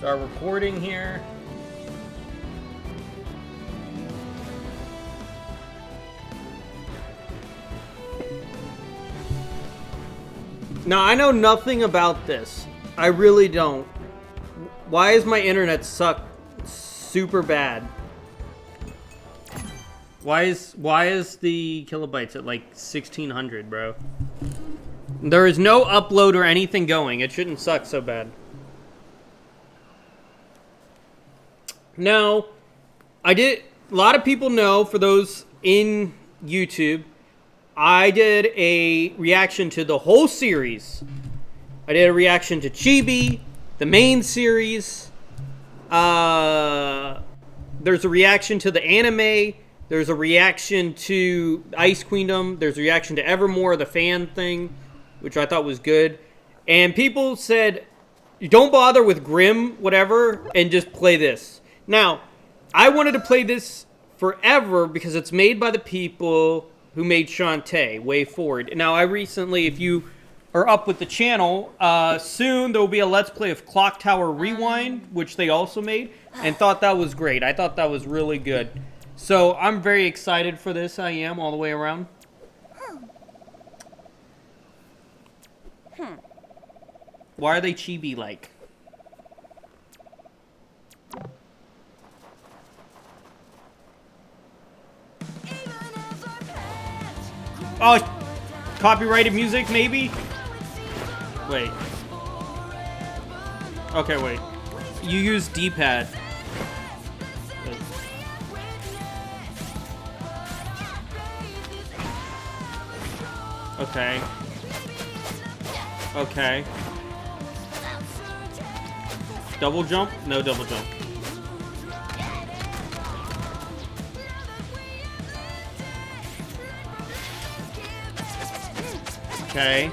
Start recording here. Now, I know nothing about this. I really don't. Why is my internet suck super bad? Why is the kilobytes at like 1600, bro? There is no upload or anything going. It shouldn't suck so bad. Now, a lot of people know, for those in YouTube, I did a reaction to the whole series. I did a reaction to Chibi, the main series. There's a reaction to the anime. There's a reaction to Ice Queendom. There's a reaction to Evermore, the fan thing, which I thought was good. And people said, don't bother with Grim, whatever, and just play this. Now, I wanted to play this forever because it's made by the people who made Shantae, Way Forward. Now, I recently, if you are up with the channel, soon there will be a Let's Play of Clock Tower Rewind, which they also made, and thought that was great. I thought that was really good. So, I'm very excited for this. I am, all the way around. Why are they chibi-like? Oh, copyrighted music, maybe? Wait. Okay, wait. You use D-pad. Okay. Okay. Double jump? No double jump. Okay.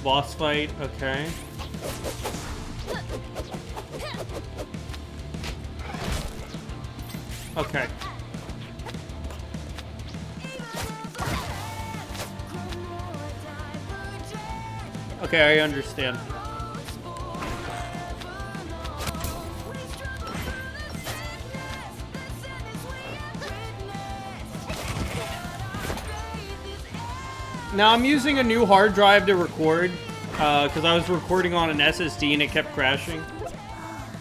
Boss fight, okay. Okay. Okay, I understand. Now, I'm using a new hard drive to record, because I was recording on an SSD and it kept crashing.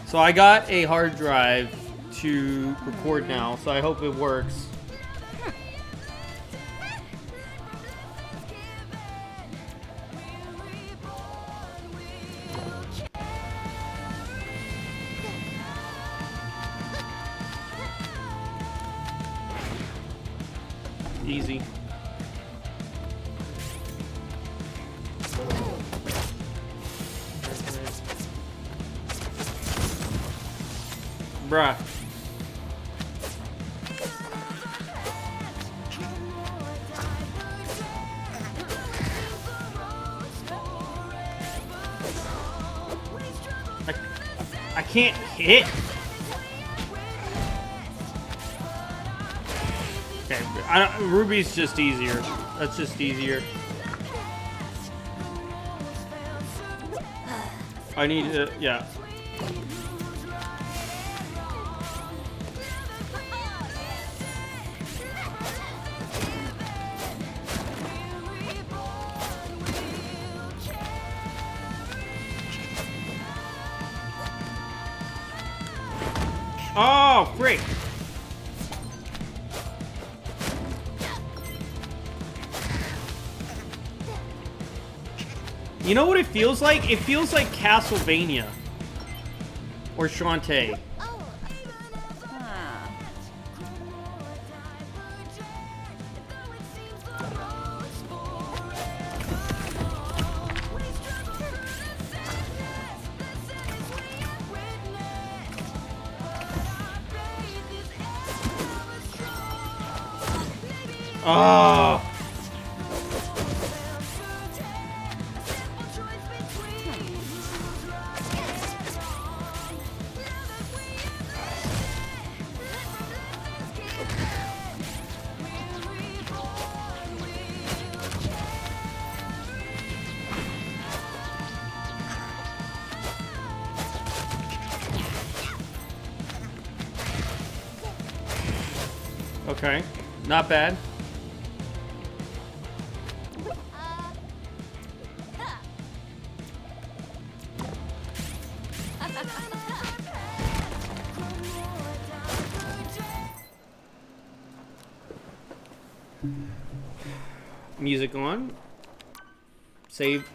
So I got a hard drive to record now, so I hope it works. Easy. Bruh. I can't hit. Okay, Rwby's just easier. That's just easier. I need to, yeah. Oh, frick. You know what it feels like? It feels like Castlevania. Or Shantae. Oh. Okay, not bad. Music on. Save.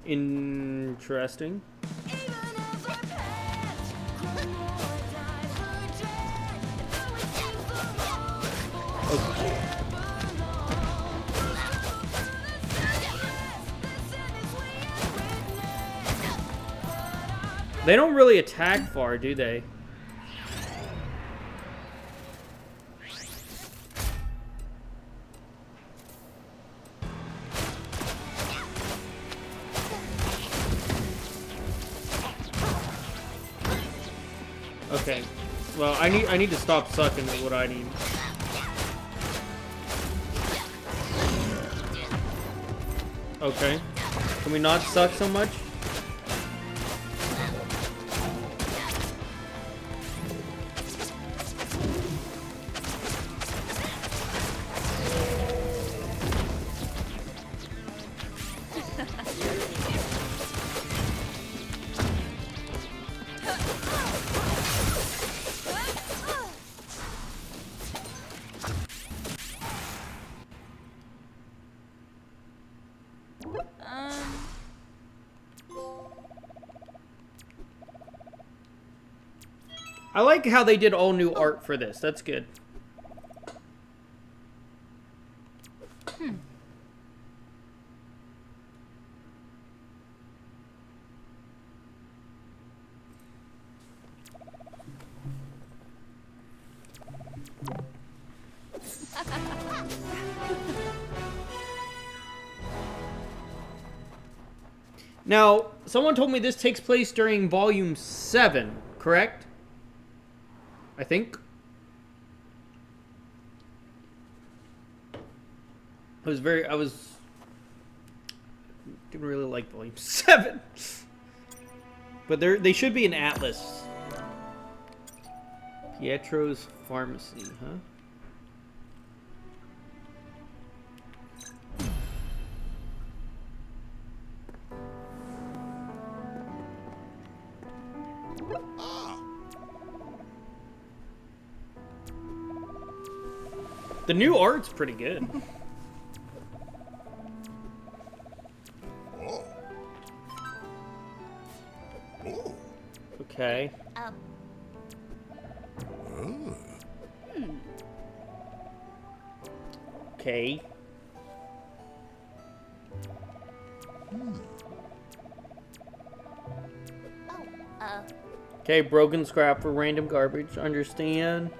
Interesting. Okay. They don't really attack far, do they? Okay. Well, I need to stop sucking is what I need. Okay. Can we not suck so much? I like how they did all new art for this. That's good. Now, someone told me this takes place during Volume 7, correct? I think. I didn't really like Volume 7. But they should be an atlas. Pietro's Pharmacy, huh? The new art's pretty good. Okay. Okay. Okay, broken scrap for random garbage. Understand.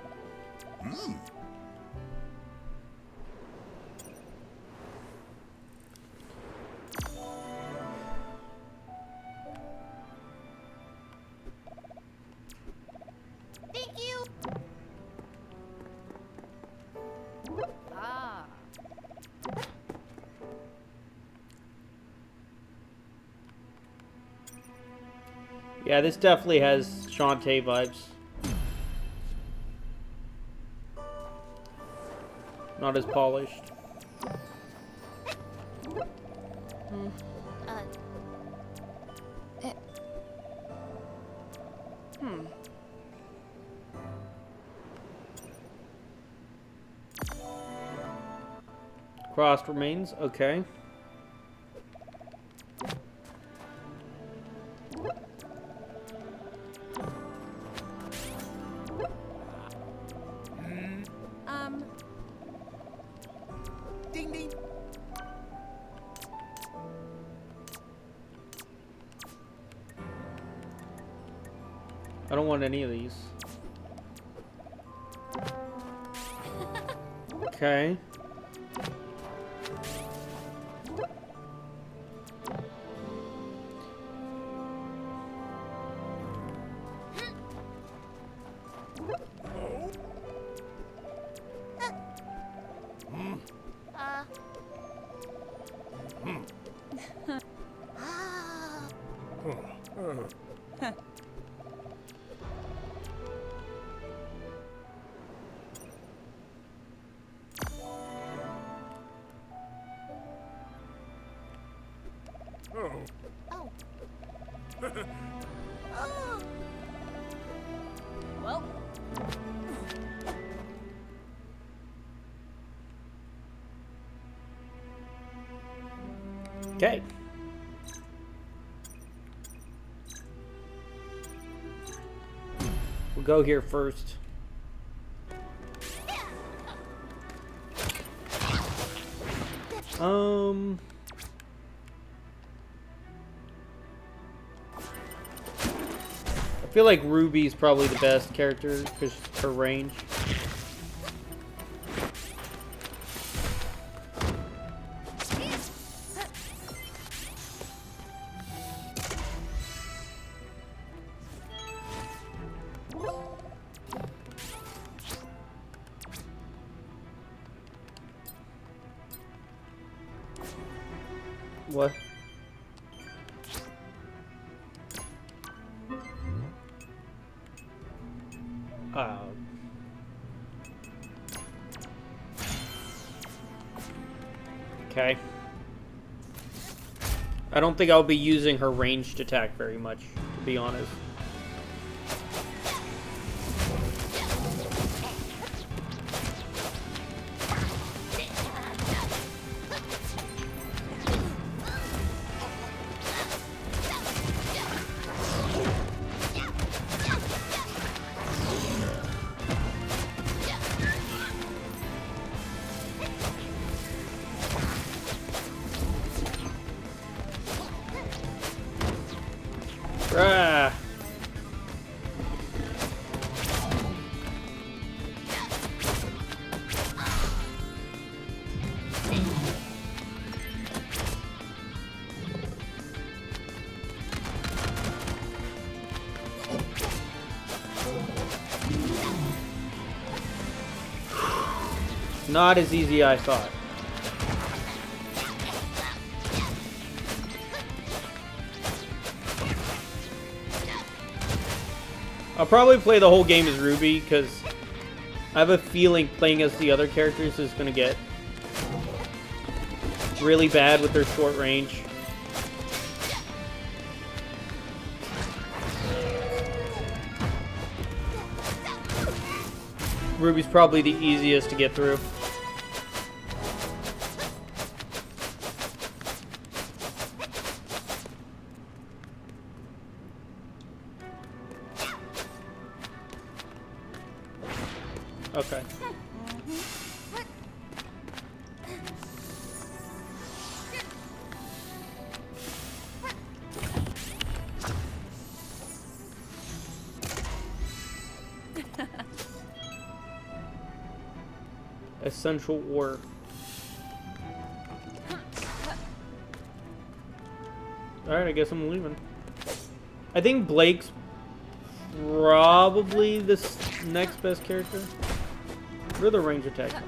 Yeah, this definitely has Shantae vibes. Not as polished. Crossed remains, okay. Ding ding. I don't want any of these. Okay. Oh. Oh. Well. Okay. We'll go here first. I feel like Ruby's probably the best character because her range. What? Okay. I don't think I'll be using her ranged attack very much, to be honest. Ah. Not as easy as I thought. I'll probably play the whole game as Rwby because I have a feeling playing as the other characters is going to get really bad with their short range. Ruby's probably the easiest to get through. Okay. Essential ore. Alright, I guess I'm leaving. I think Blake's probably the next best character. Where are the range attacks like?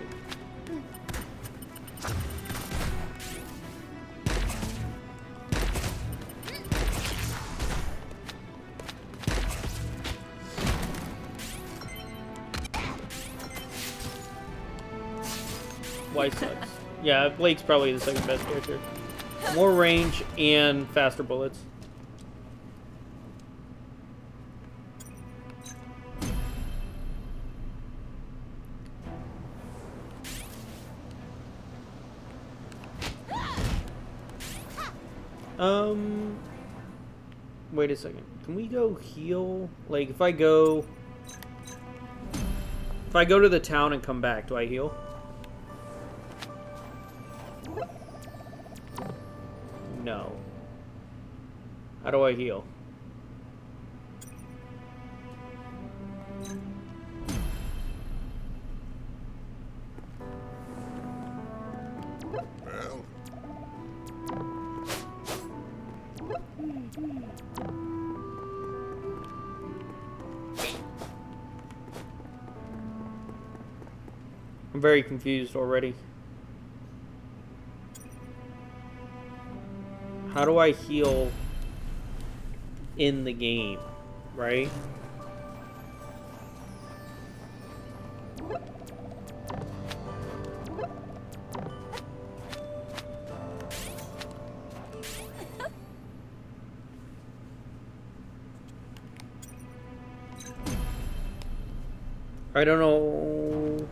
White sucks. Yeah, Blake's probably the second best character. More range and faster bullets. Wait a second. Can we go heal? Like, if I go to the town and come back, do I heal? No. How do I heal? Well. I'm very confused already. How do I heal in the game, right? I don't know.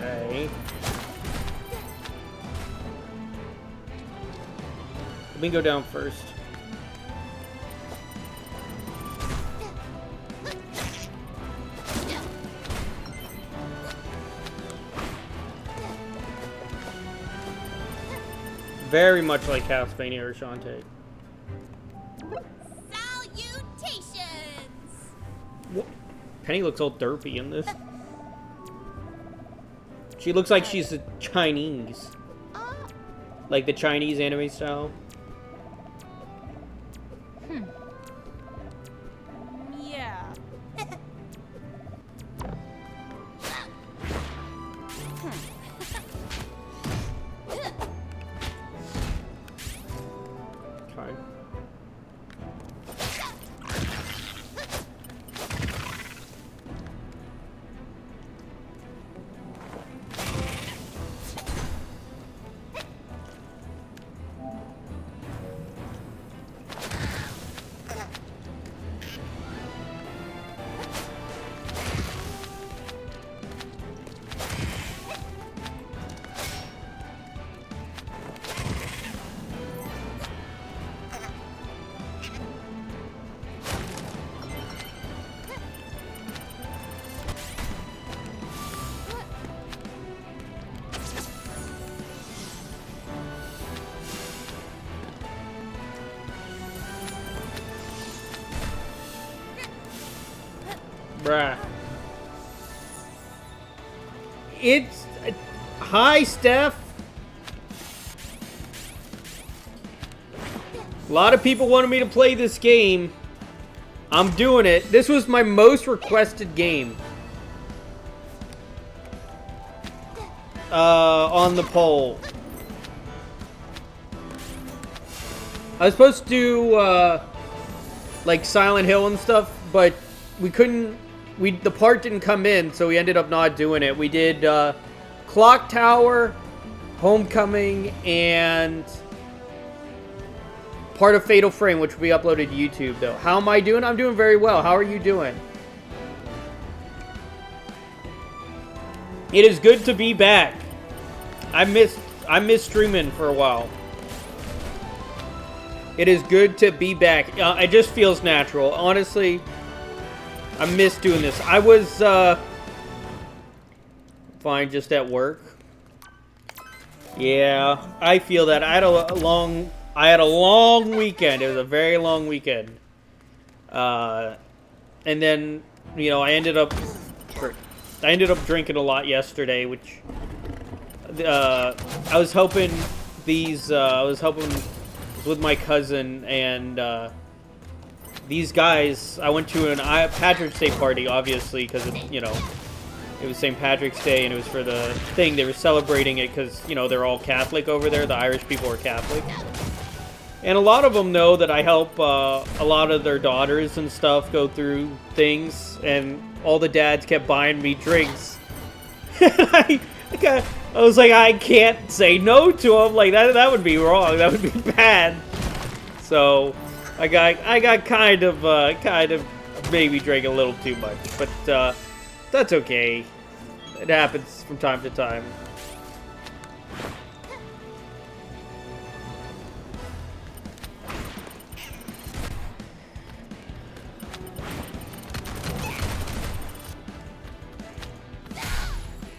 Okay. Let me go down first. Very much like Castlevania or Shantae. Salutations! What? Penny looks all derpy in this. She looks like she's a Chinese. Like the Chinese anime style. Yeah. Okay. Bruh. It's... Hi, Steph! A lot of people wanted me to play this game. I'm doing it. This was my most requested game. On the poll. I was supposed to do, like, Silent Hill and stuff, but we couldn't... the part didn't come in, so we ended up not doing it. We did, Clock Tower, Homecoming, and part of Fatal Frame, which we uploaded to YouTube, though. How am I doing? I'm doing very well. How are you doing? It is good to be back. I missed streaming for a while. It is good to be back. It just feels natural. Honestly, I miss doing this. I was fine just at work. Yeah, I feel that. I had a long weekend. It was a very long weekend. And then, you know, I ended up drinking a lot yesterday, which I was helping with my cousin, and these guys, I went to an Patrick's Day party, obviously, because, you know, it was St. Patrick's Day, and it was for the thing. They were celebrating it because, you know, they're all Catholic over there. The Irish people are Catholic. And a lot of them know that I help a lot of their daughters and stuff go through things, and all the dads kept buying me drinks. I was like, I can't say no to them. Like, that would be wrong. That would be bad. So I got kind of maybe drank a little too much, but that's okay. It happens from time to time.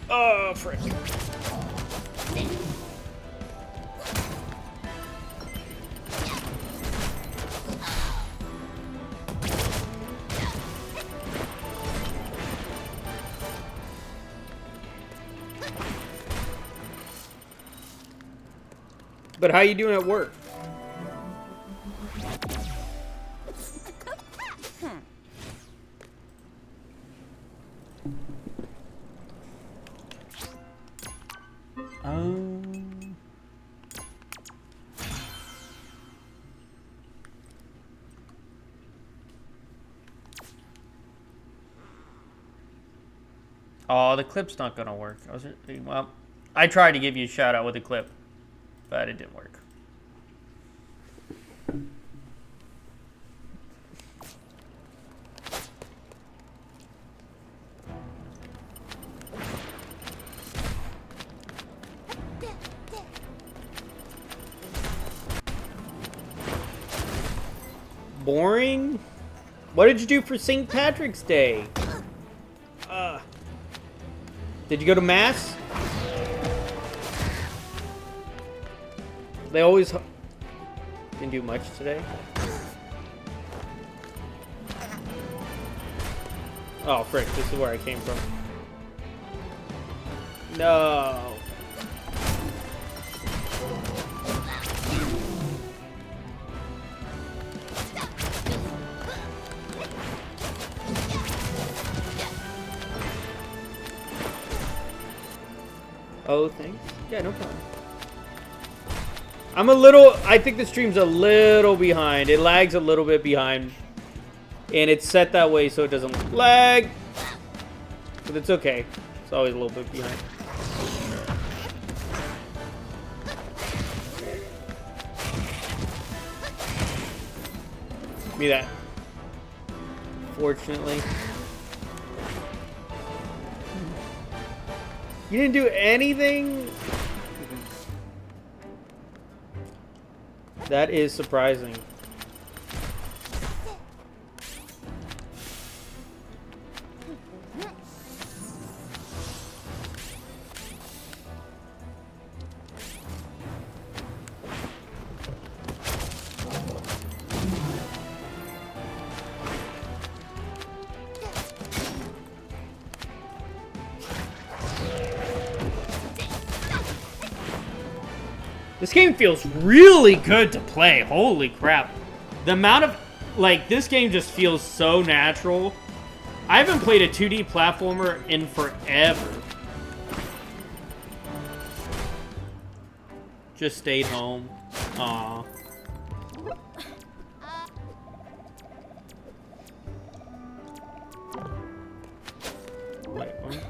Oh, frick. But how you doing at work? Oh, the clip's not gonna work. Well, I tried to give you a shout out with a clip, but it didn't work. Boring? What did you do for St. Patrick's Day? Did you go to Mass? They always... Didn't do much today? Oh, frick. This is where I came from. No. Oh, thanks. Yeah, no problem. I think the stream's a little behind. It lags a little bit behind. And it's set that way so it doesn't lag. But it's okay. It's always a little bit behind. Give me that. Fortunately. You didn't do anything? That is surprising. This game feels really good to play. Holy crap. The amount of... Like, this game just feels so natural. I haven't played a 2D platformer in forever. Just stayed home. Aww. Wait, what?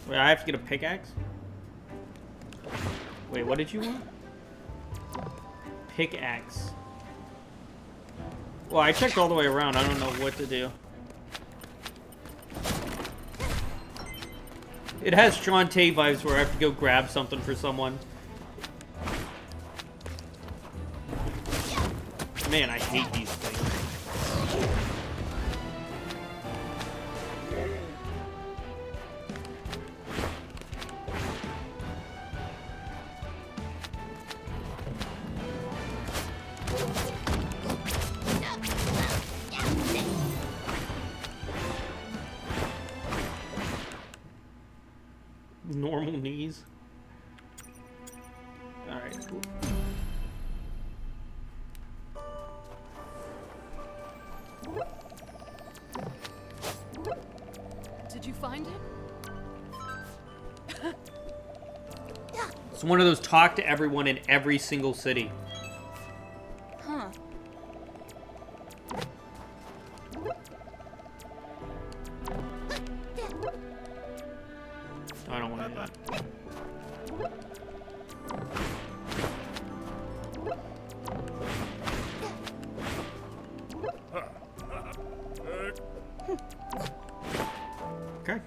Wait, I have to get a pickaxe? Wait, what did you want? Pickaxe. Well, I checked all the way around. I don't know what to do. It has Shantae vibes where I have to go grab something for someone. Man, I hate these things. Normal knees. Alright, cool. Did you find it? It's one of those talk to everyone in every single city. Huh. I don't want to do that. Okay.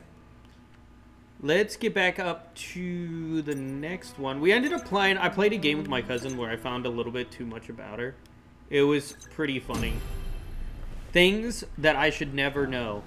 Let's get back up to the next one. We ended up playing... I played a game with my cousin where I found a little bit too much about her. It was pretty funny. Things that I should never know.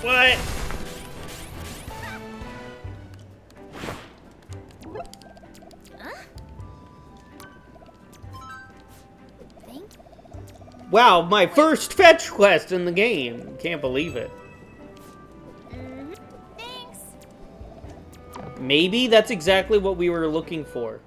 What? Wow, my first fetch quest in the game. Can't believe it. Thanks. Maybe that's exactly what we were looking for.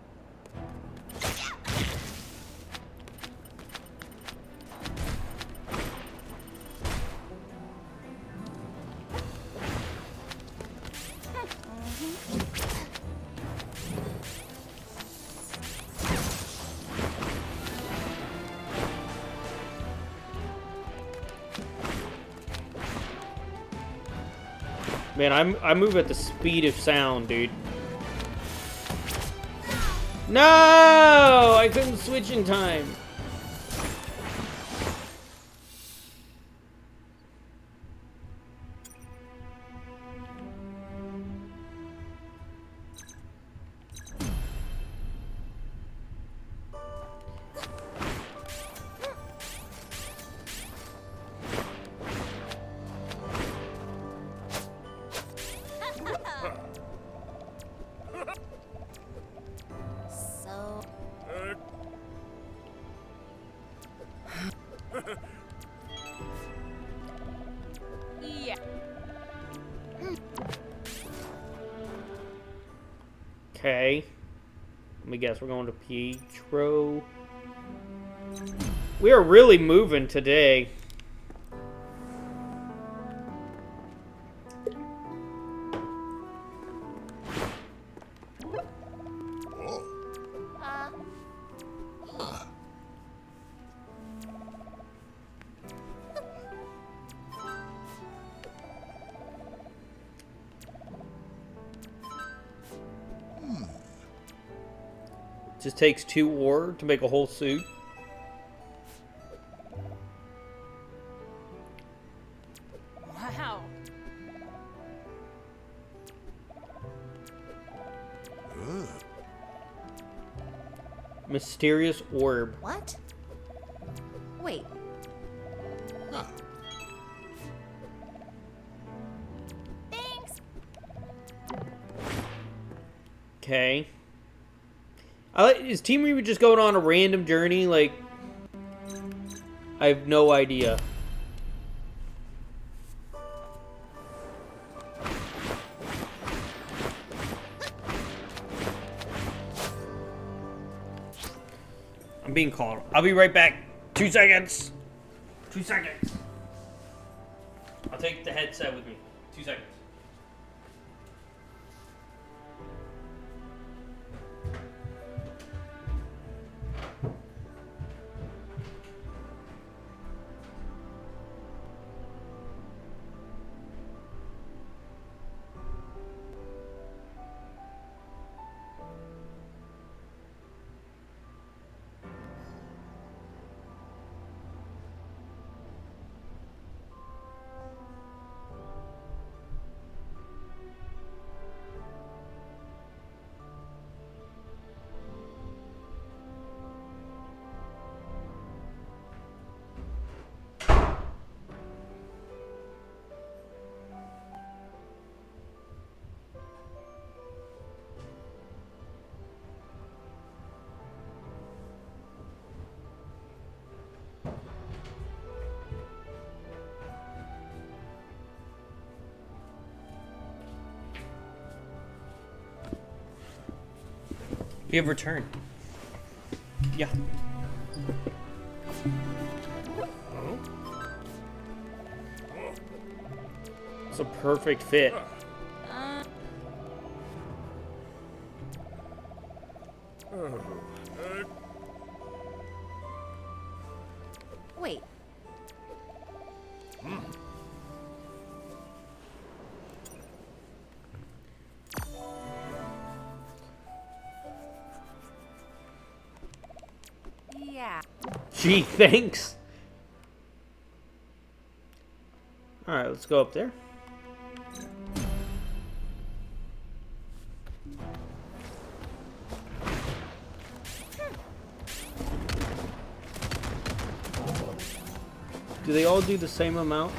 Man, I move at the speed of sound, dude. No! I couldn't switch in time. So. Yeah. Okay. Let me guess, we're going to Pietro. We are really moving today. Just takes 2 ore to make a whole suit. Wow. Mysterious orb. What? Wait. Thanks. Okay. Is Team Rwby just going on a random journey? Like, I have no idea. I'm being called. I'll be right back. 2 seconds. 2 seconds. I'll take the headset with me. 2 seconds. We have returned. Yeah. It's a perfect fit. Wait. Yeah. Gee, thanks. Alright, let's go up there. Do they all do the same amount?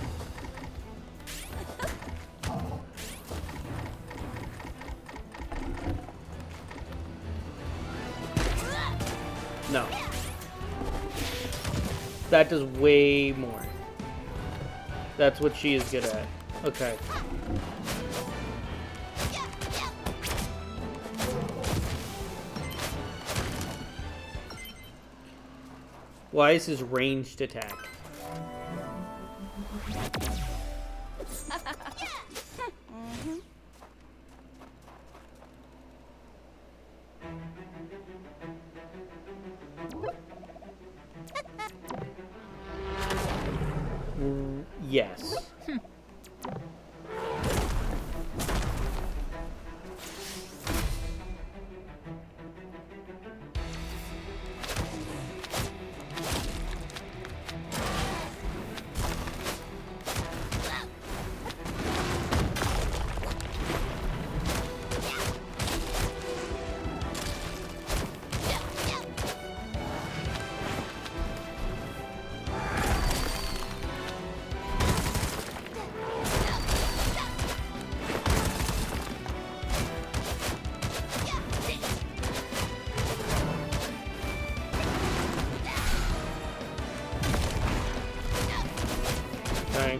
No. That does way more. That's what she is good at. Okay. Why is his ranged attack? Yes. Okay.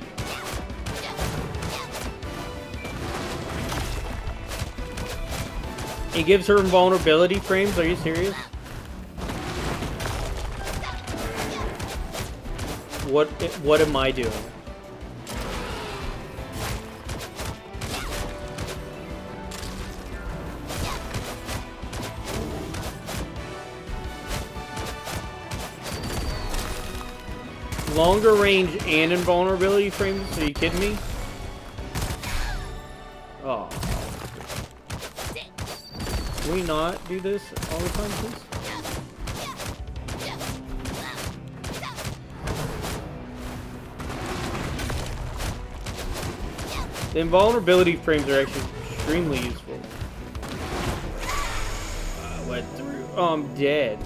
It gives her invulnerability frames? Are you serious? What am I doing? Longer range and invulnerability frames? Are you kidding me? Oh. Can we not do this all the time, please? The invulnerability frames are actually extremely useful. Went through. Oh, I'm dead.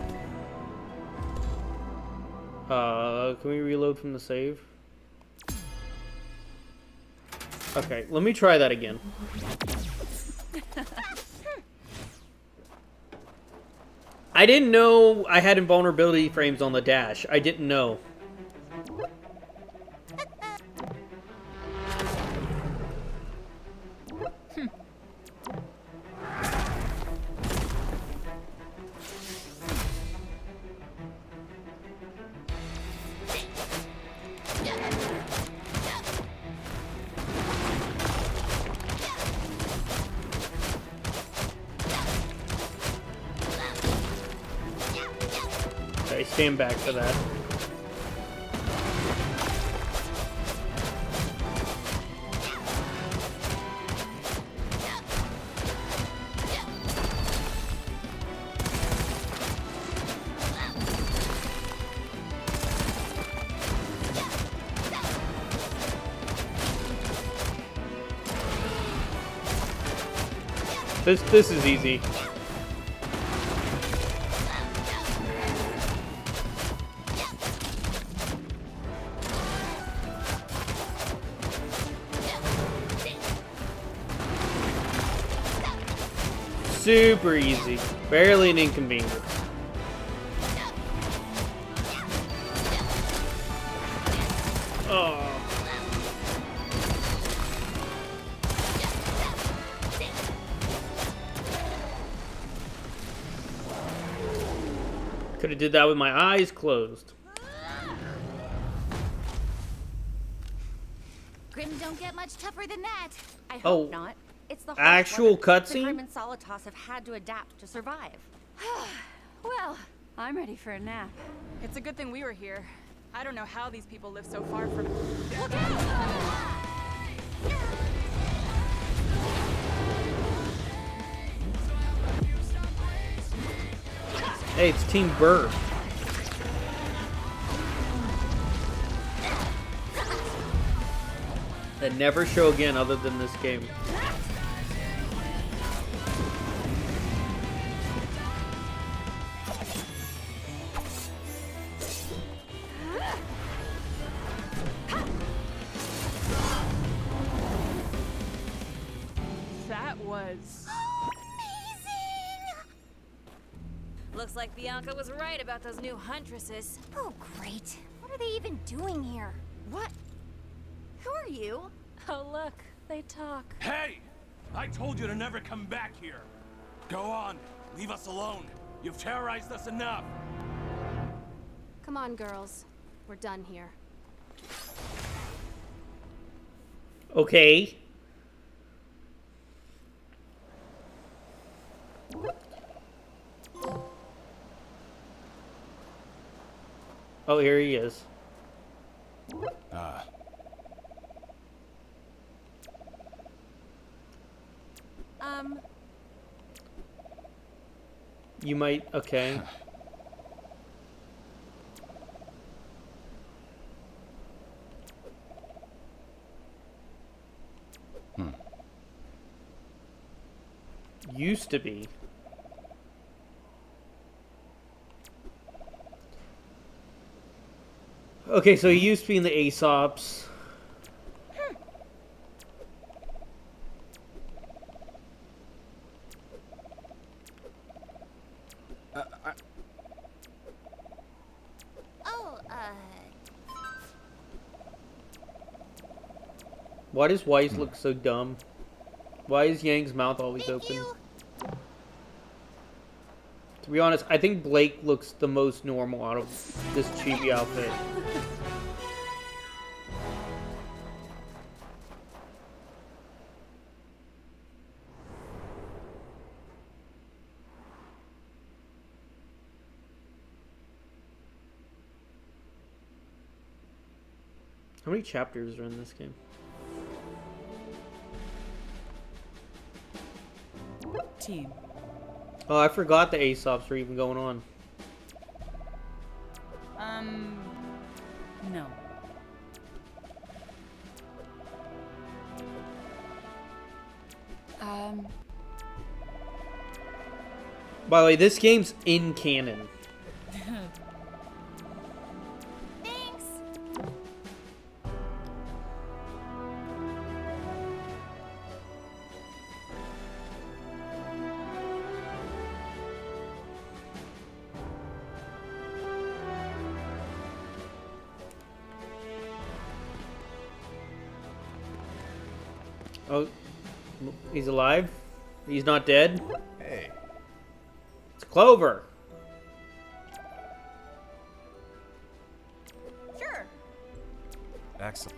Can we reload from the save? Okay, let me try that again. I didn't know I had invulnerability frames on the dash. I didn't know. Okay, stand back for that. This is easy. Super easy. Barely an inconvenience. Oh. Could have did that with my eyes closed. Grim don't get much tougher than that. I Oh. hope not. It's the Actual The cutscene? Grim and Solitas have had to adapt to survive. Well, I'm ready for a nap. It's a good thing we were here. I don't know how these people live so far from... Look out! Hey, it's Team Burr. That never show again other than this game. That was... Looks like Bianca was right about those new huntresses. Oh, great. What are they even doing here? What? Who are you? Oh, look. They talk. Hey! I told you to never come back here. Go on. Leave us alone. You've terrorized us enough. Come on, girls. We're done here. Okay. Oh, here he is. You might, okay. Used to be. Okay, so he used to be in the Aesops. Oh, Why does Weiss look so dumb? Why is Yang's mouth always thank open? you. To be honest, I think Blake looks the most normal out of this chibi outfit. How many chapters are in this game? Team. Oh, I forgot the Aesops were even going on. No. By the way, this game's in canon. Thanks. Oh, he's alive? He's not dead? Hey. It's Clover. Sure. Excellent.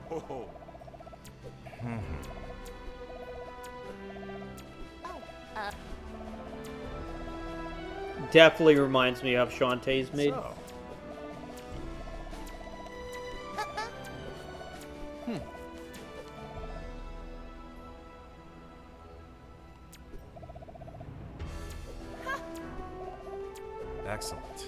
Oh. Definitely reminds me of Shantae's made. So. Excellent.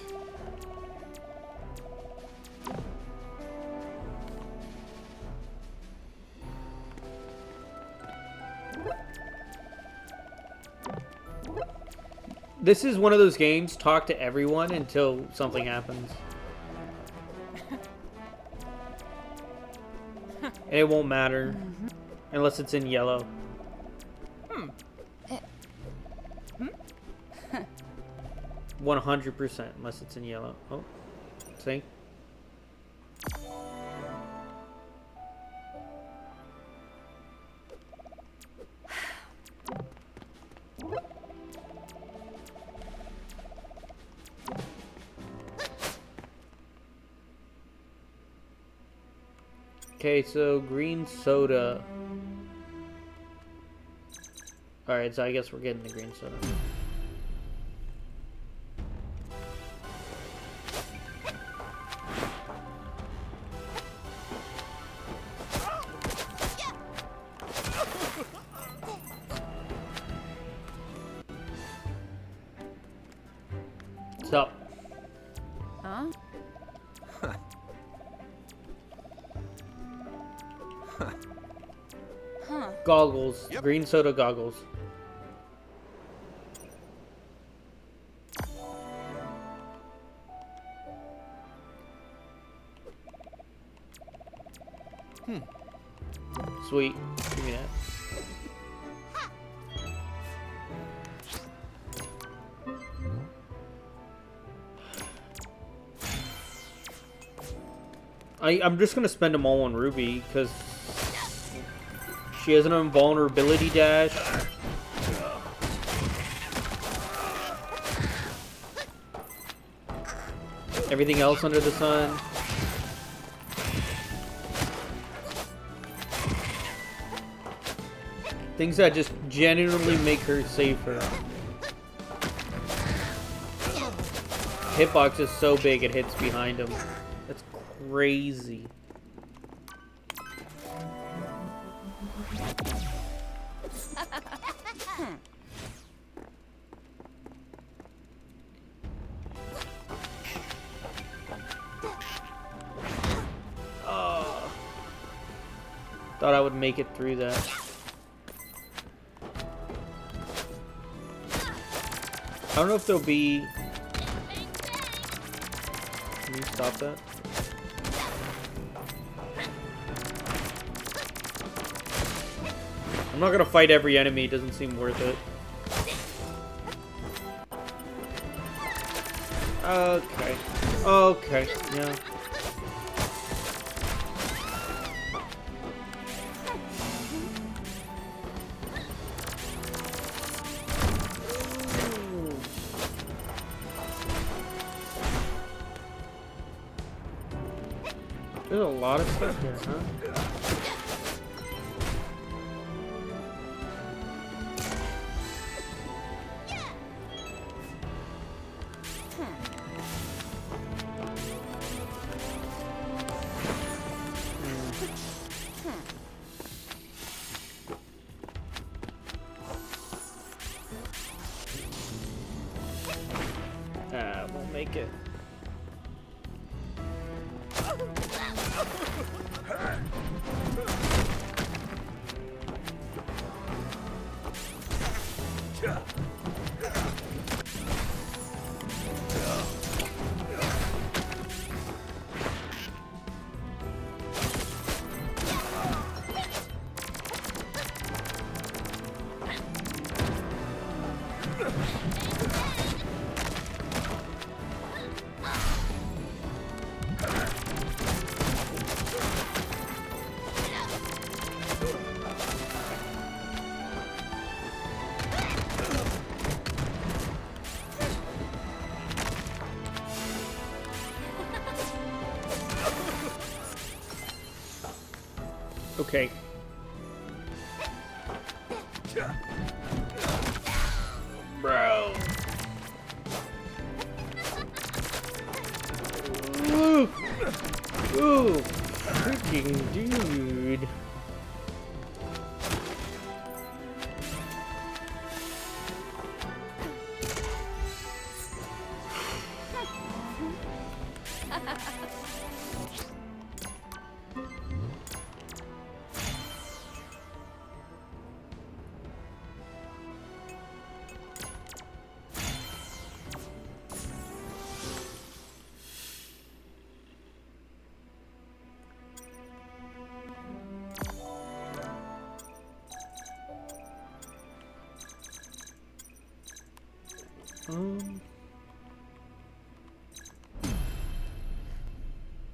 This is one of those games, talk to everyone until something happens. And it won't matter. Unless it's in yellow. 100% unless it's in yellow. Oh, see? Okay, so green soda. Alright, so I guess we're getting the green soda. What's up? Huh? Huh. Goggles. Yep. Green soda goggles. Sweet. Give me that. I'm just gonna spend them all on Rwby because she has an invulnerability dash. Everything else under the sun. Things that just genuinely make her safer. Hitbox is so big it hits behind him. That's crazy. Oh. Thought I would make it through that. I don't know if there'll be... Can you stop that? I'm not gonna fight every enemy, it doesn't seem worth it. Okay. Okay, yeah. There's a lot of stuff here, huh? Won't make it. Okay. Bro. Ooh. Ooh. Freaking dude.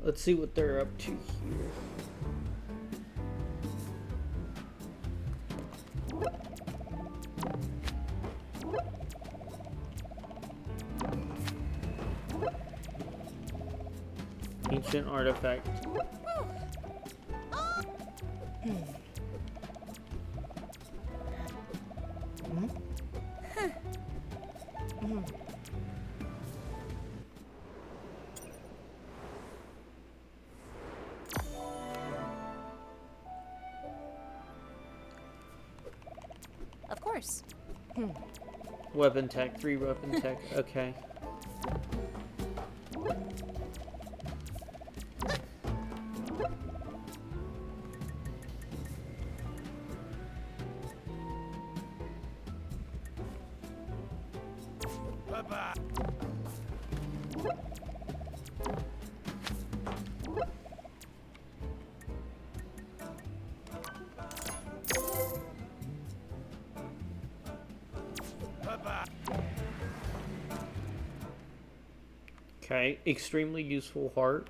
Let's see what they're up to here. Ancient artifact. Of course. Weapon tech, 3 weapon tech, okay. Bye-bye. Okay, extremely useful heart.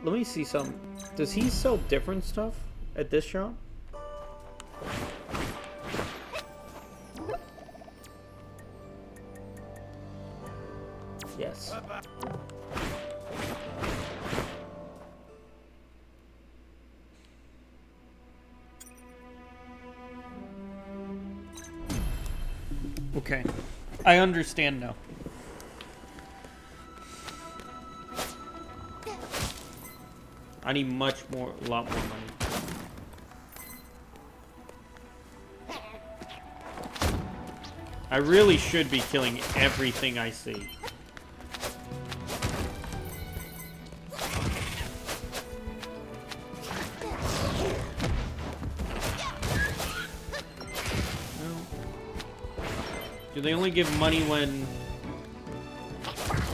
Let me see some. Does he sell different stuff at this shop? Yes. Okay. I understand now. I need a lot more money. I really should be killing everything I see. Do they only give money when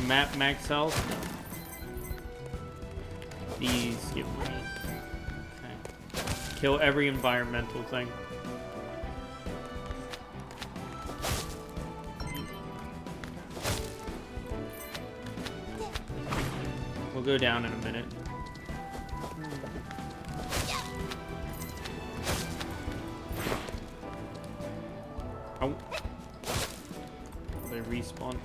map max health? No. These give money. Okay. Kill every environmental thing. We'll go down in a minute. Oh. They respawn.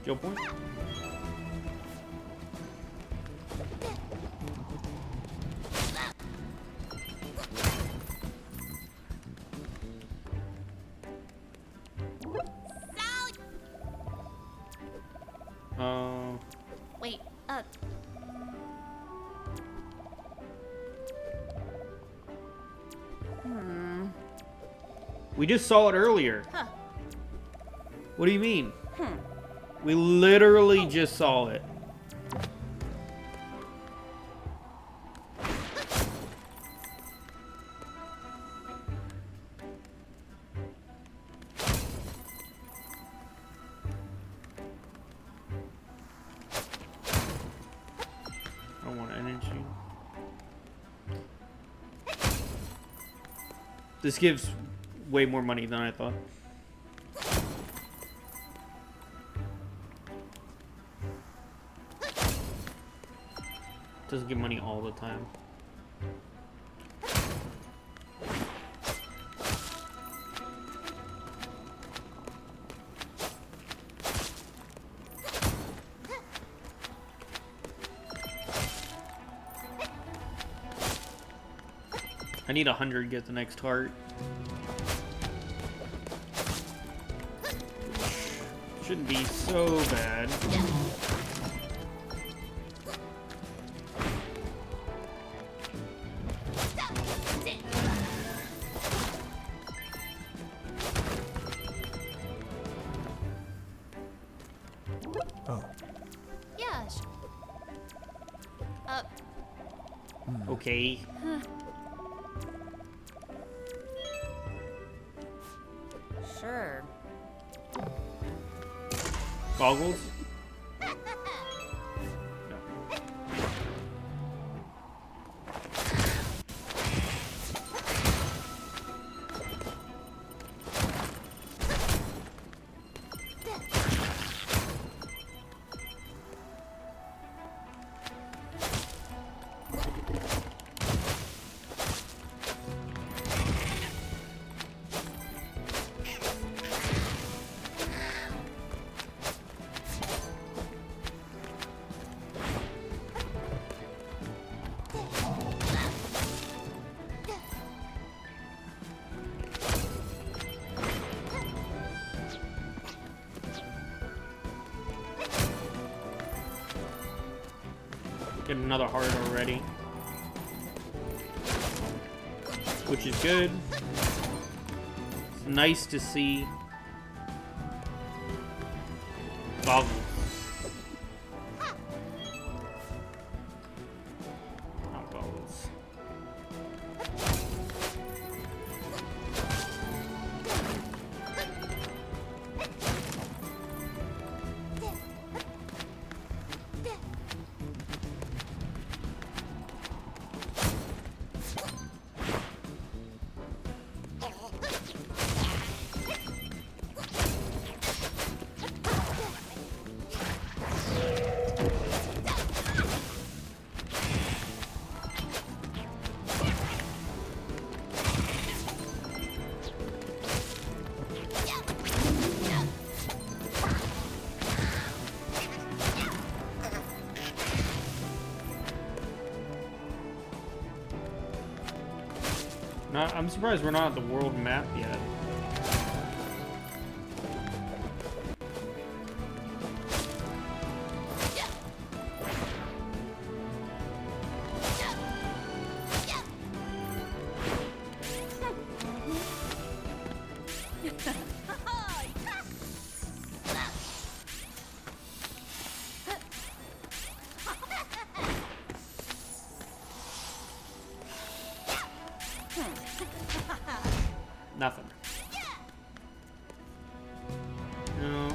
Skill point. Wait, We just saw it earlier. Huh. What do you mean? We literally just saw it. I don't want energy. This gives way more money than I thought. Doesn't give money all the time. I need 100 to get the next heart. Shouldn't be so bad. Oh. yeah. Okay. Sure. Goggles? Get another heart already, which is good. It's nice to see. Goggles. Not goggles. I'm surprised we're not at the world map yet. Nothing. No,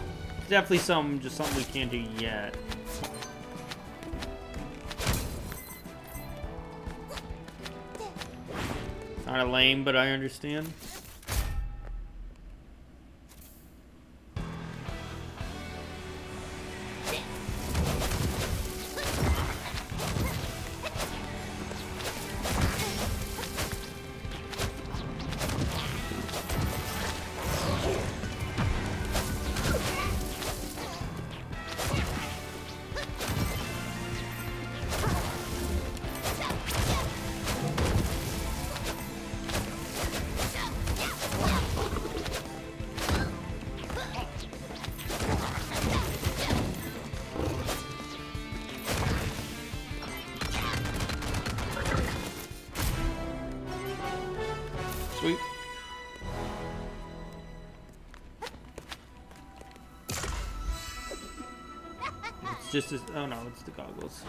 definitely just something we can't do yet. Kind of lame, but I understand. Sweet. It's just as, oh no, it's the goggles.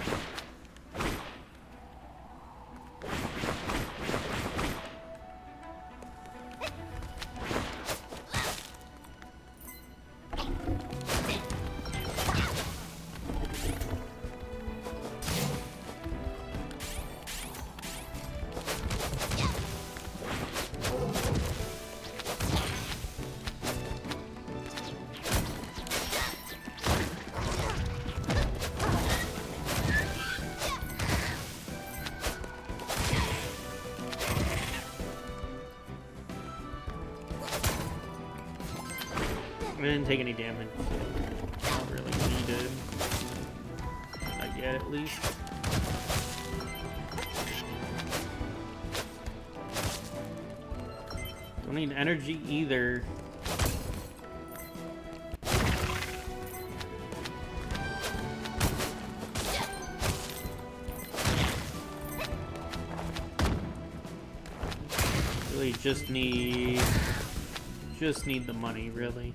I didn't take any damage. Not really needed. Not yet, at least. Don't need energy either. Really just need the money, really.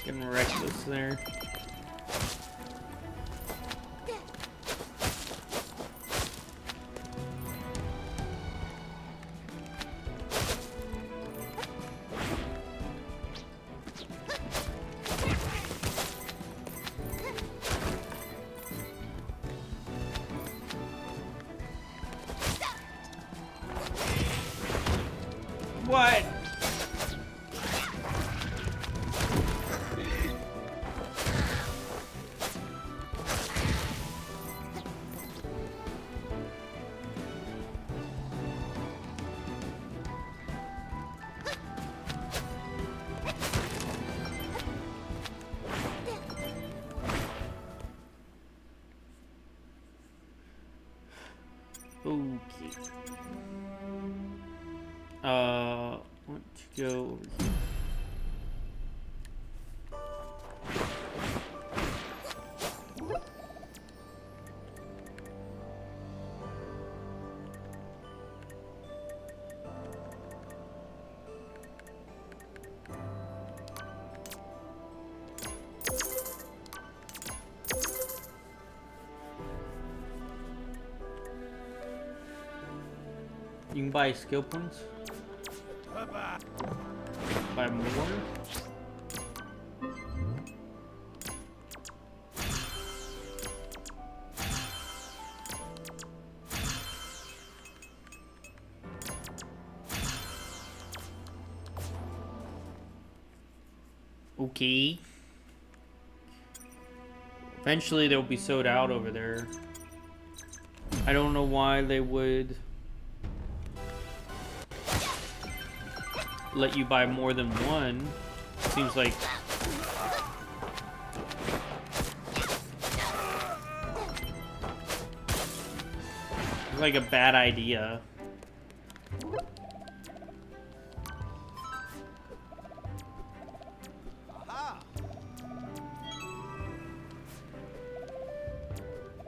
Getting reckless there. What? Okay. Want to go over here. You can buy skill points. Buy more. Okay. Eventually they'll be sold out over there. I don't know why they would. let you buy more than one. Seems like a bad idea.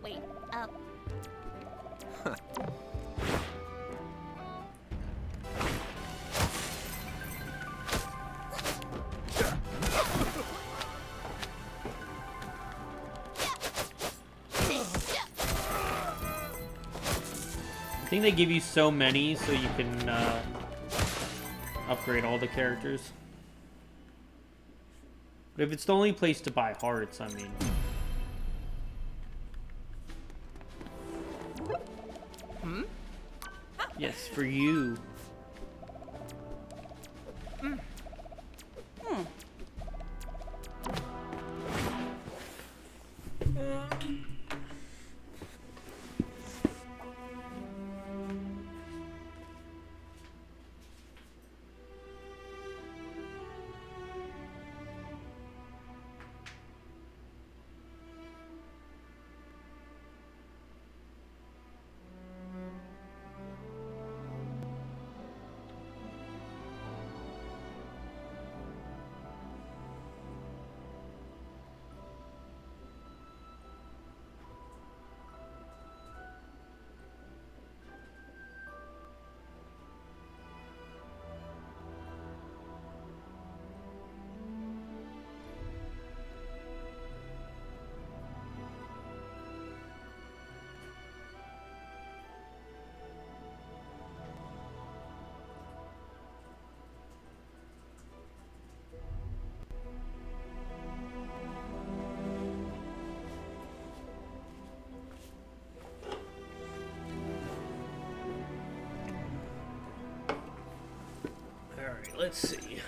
Wait, I think they give you so many so you can upgrade all the characters. But if it's the only place to buy hearts, I mean... Yes, for you. Alright, let's see.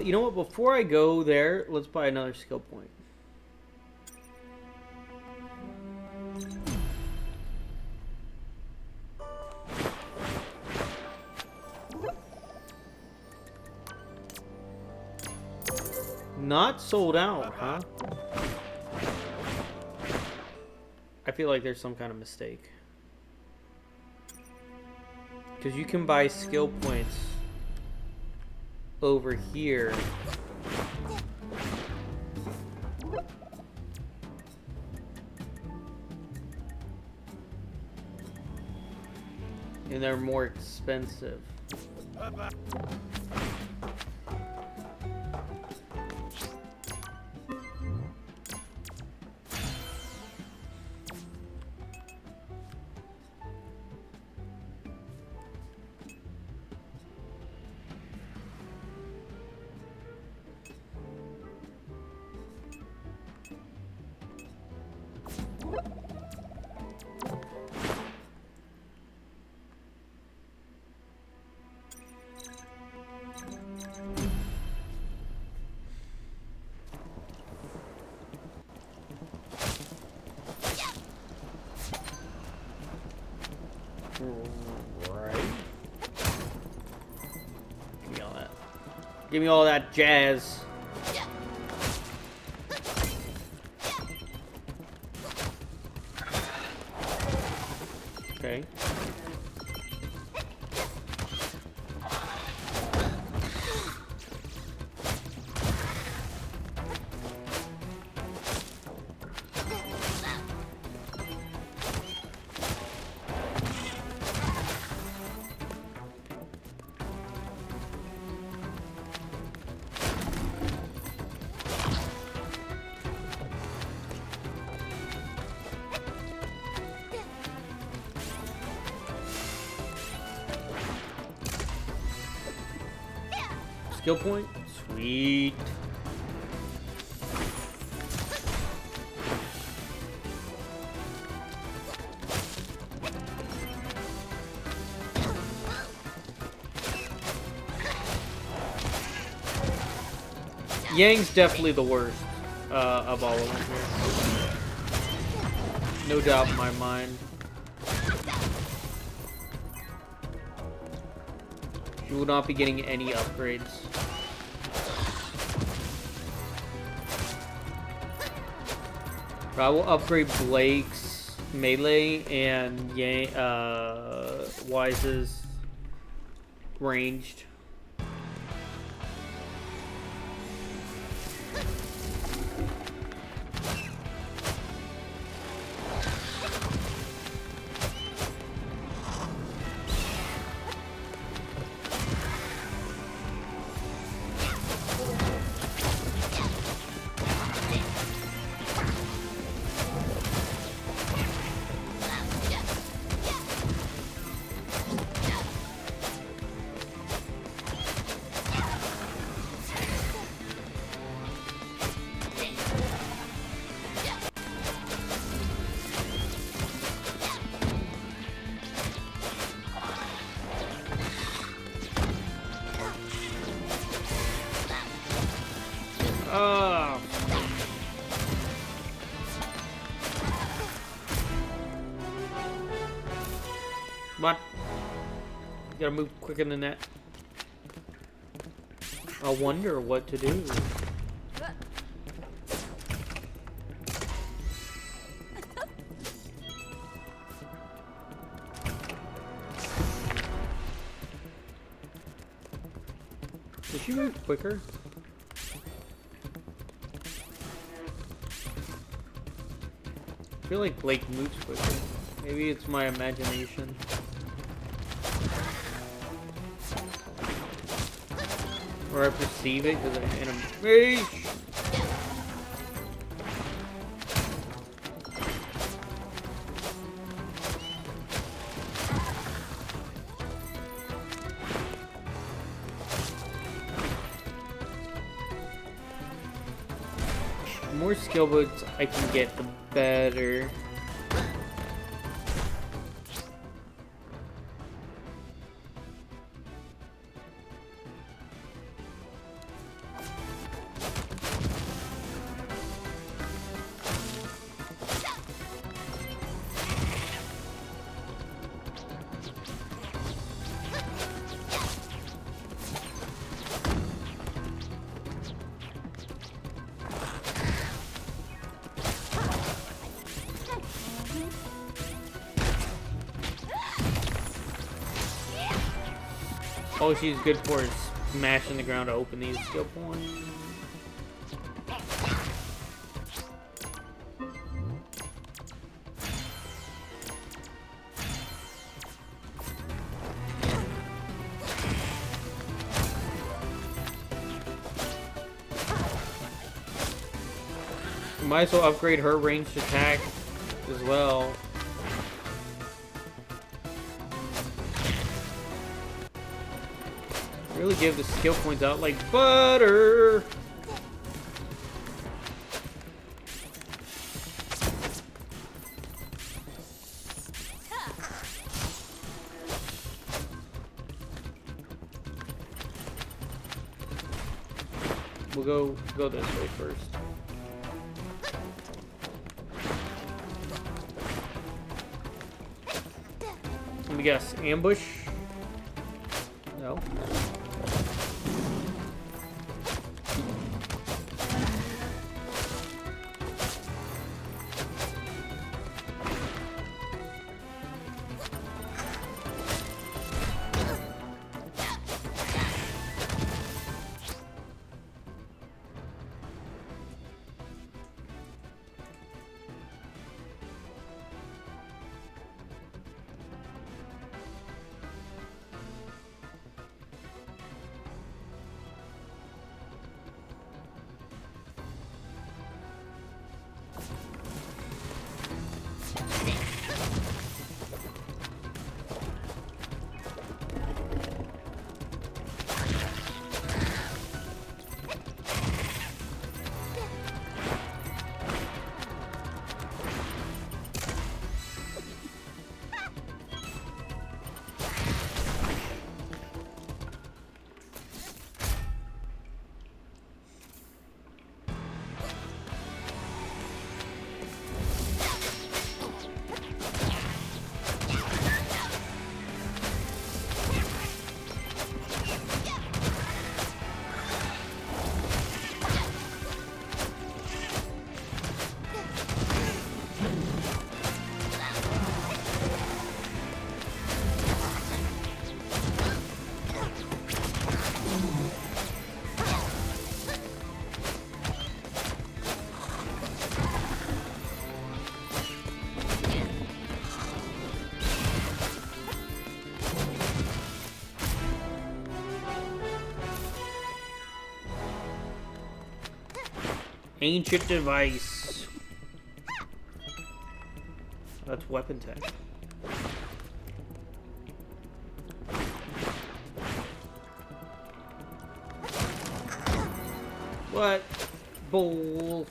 You know what? Before I go there, let's buy another skill point. Not sold out, huh? I feel like there's some kind of mistake. Because you can buy skill points over here. And they're more expensive. Right. Give me all that. Give me all that jazz. Okay. Skill point? Sweet. Yang's definitely the worst of all of them here. No doubt in my mind. She will not be getting any upgrades. But I will upgrade Blake's melee and Wise's ranged. What? You gotta move quicker than that. I wonder what to do. Did she move quicker? I feel like Blake moves quicker. Maybe it's my imagination. Or I perceive it because I'm in a rage. The more skill boots I can get, the better. All she's good for is smashing the ground to open these skill points. Might as well upgrade her ranged attack as well. Really give the skill points out like butter. We'll go this way first. Let me guess, ambush? No. Ancient device. That's weapon tech. What? Bull.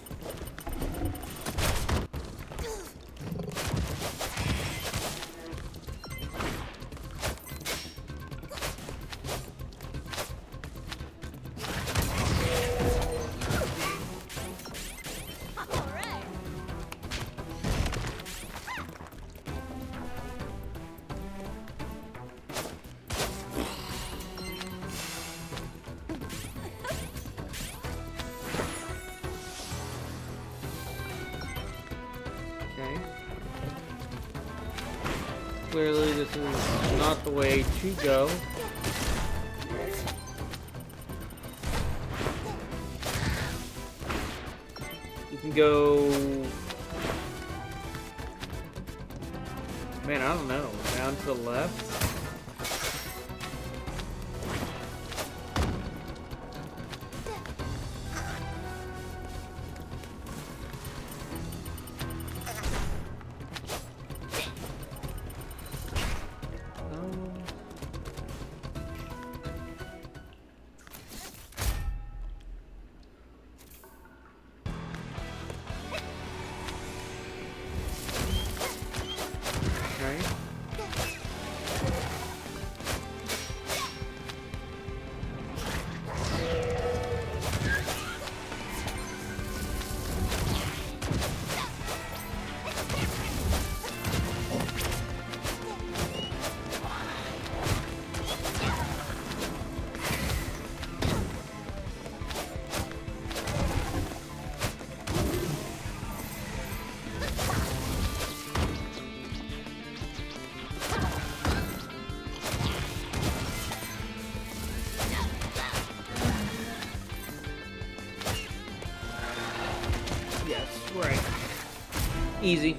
Okay. Clearly this is not the way to go. You can go... Man, I don't know. Down to the left? Right. Easy.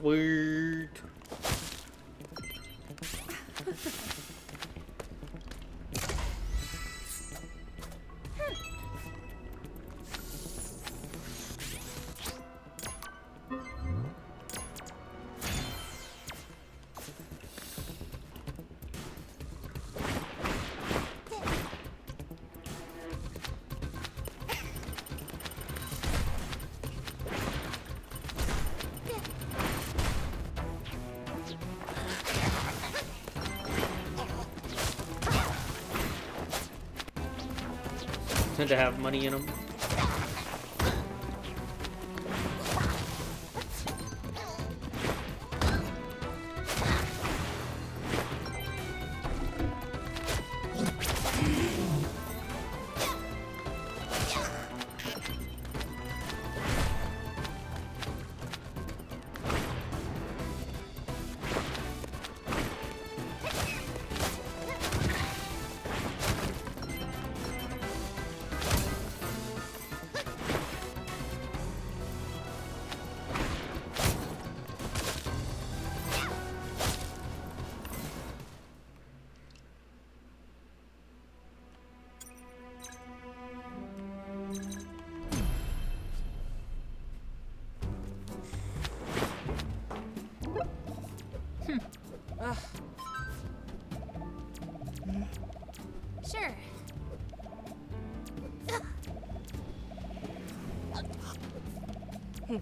Sweet. Tend to have money in them. Oh,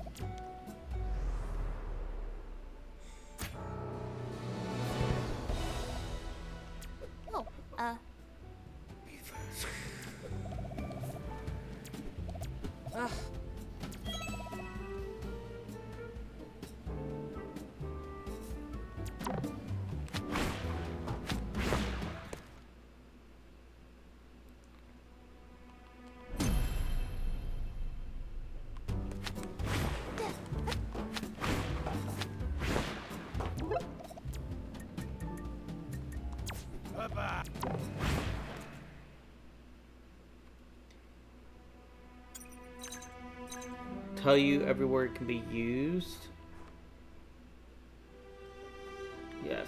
Tell you everywhere it can be used. Yes.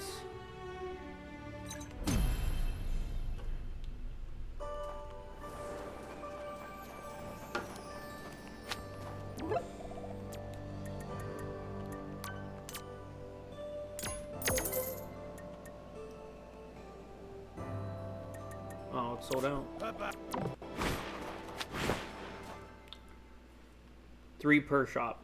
Oh, it's sold out. 3 per shop.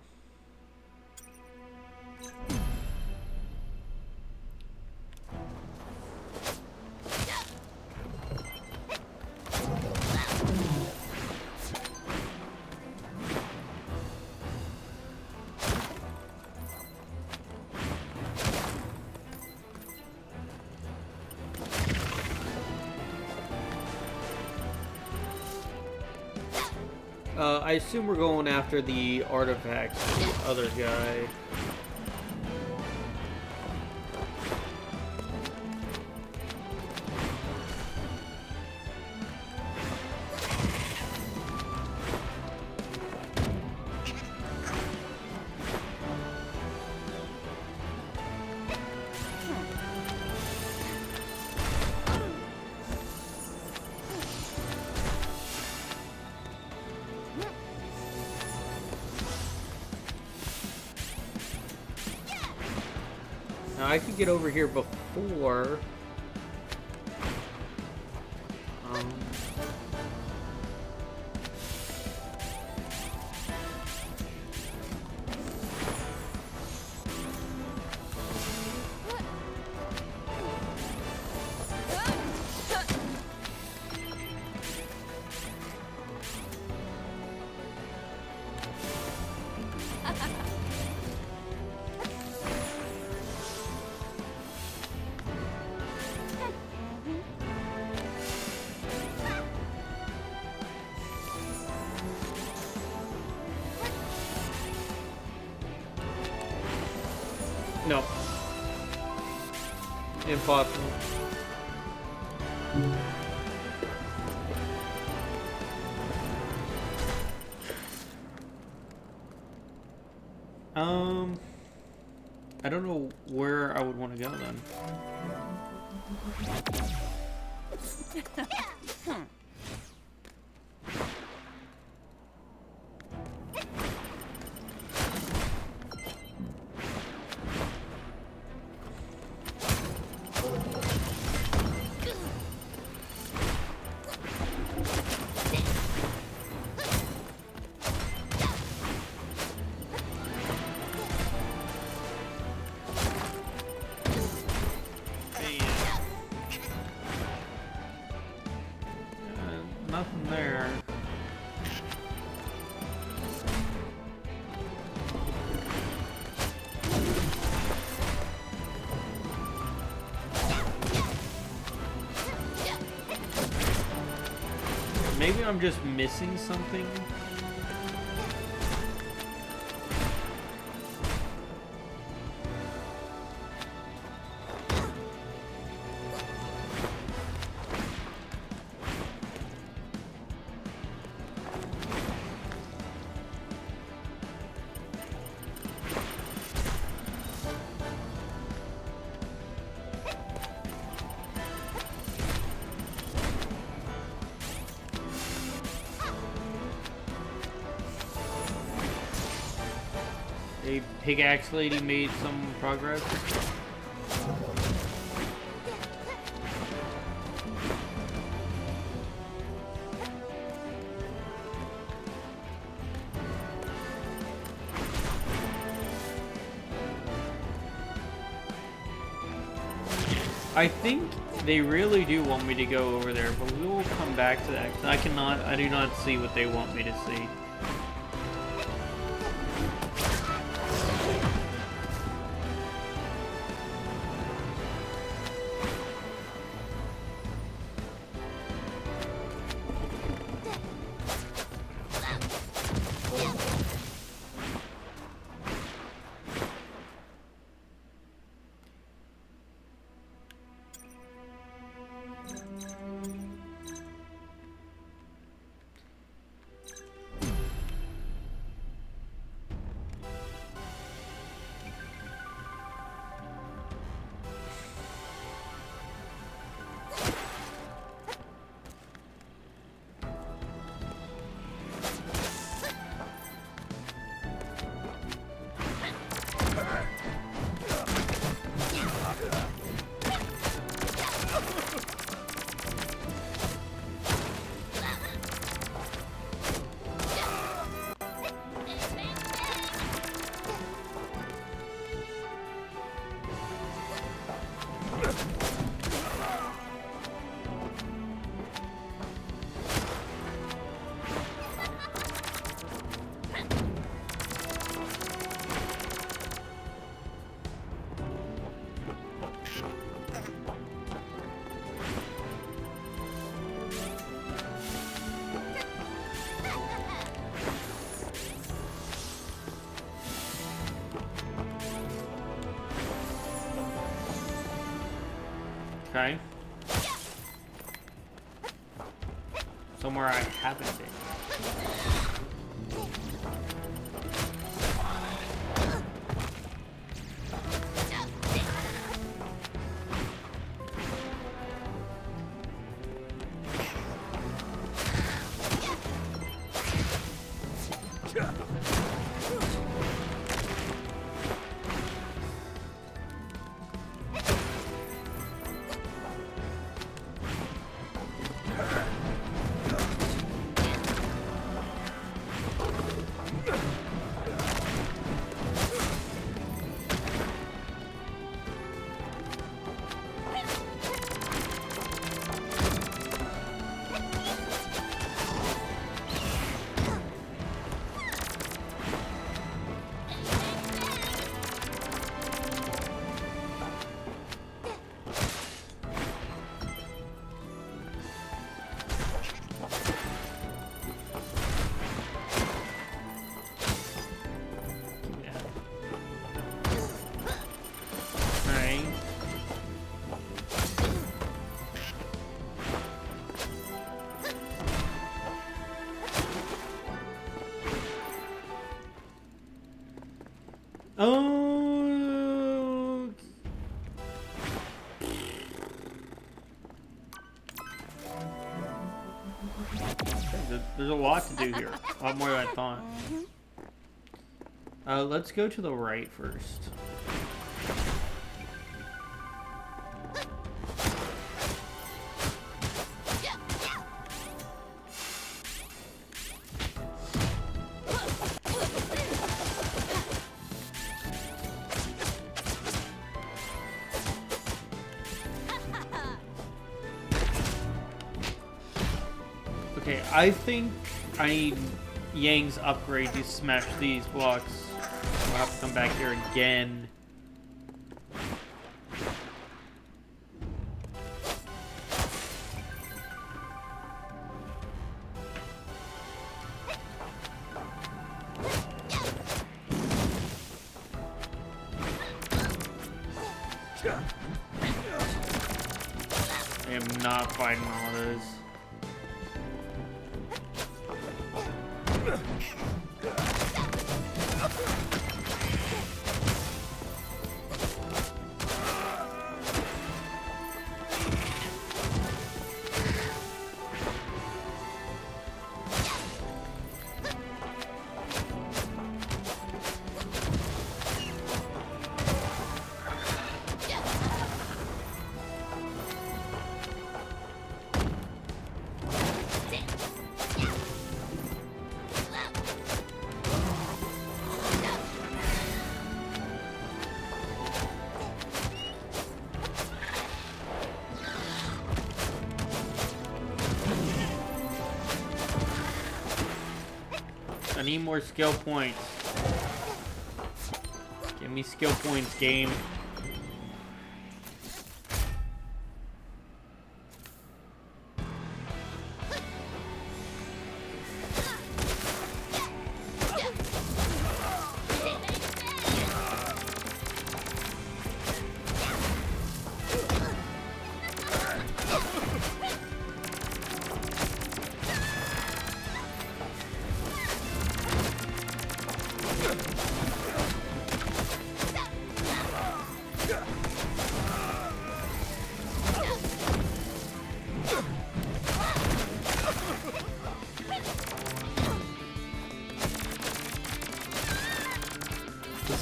I assume we're going after the artifacts for the other guy. Now I could get over here before. No. Impossible. I don't know where I would want to go then. Nothing there. Maybe I'm just missing something. A pickaxe lady made some progress. I think they really do want me to go over there, but we will come back to that. 'Cause I do not see what they want me to see. Okay. Somewhere I haven't been. Oh, there's a lot to do here. A lot more than I thought. Let's go to the right first. Okay, I think I need Yang's upgrade to smash these blocks. We'll have to come back here again. I am not fighting all those. need more skill points. Give me skill points, game.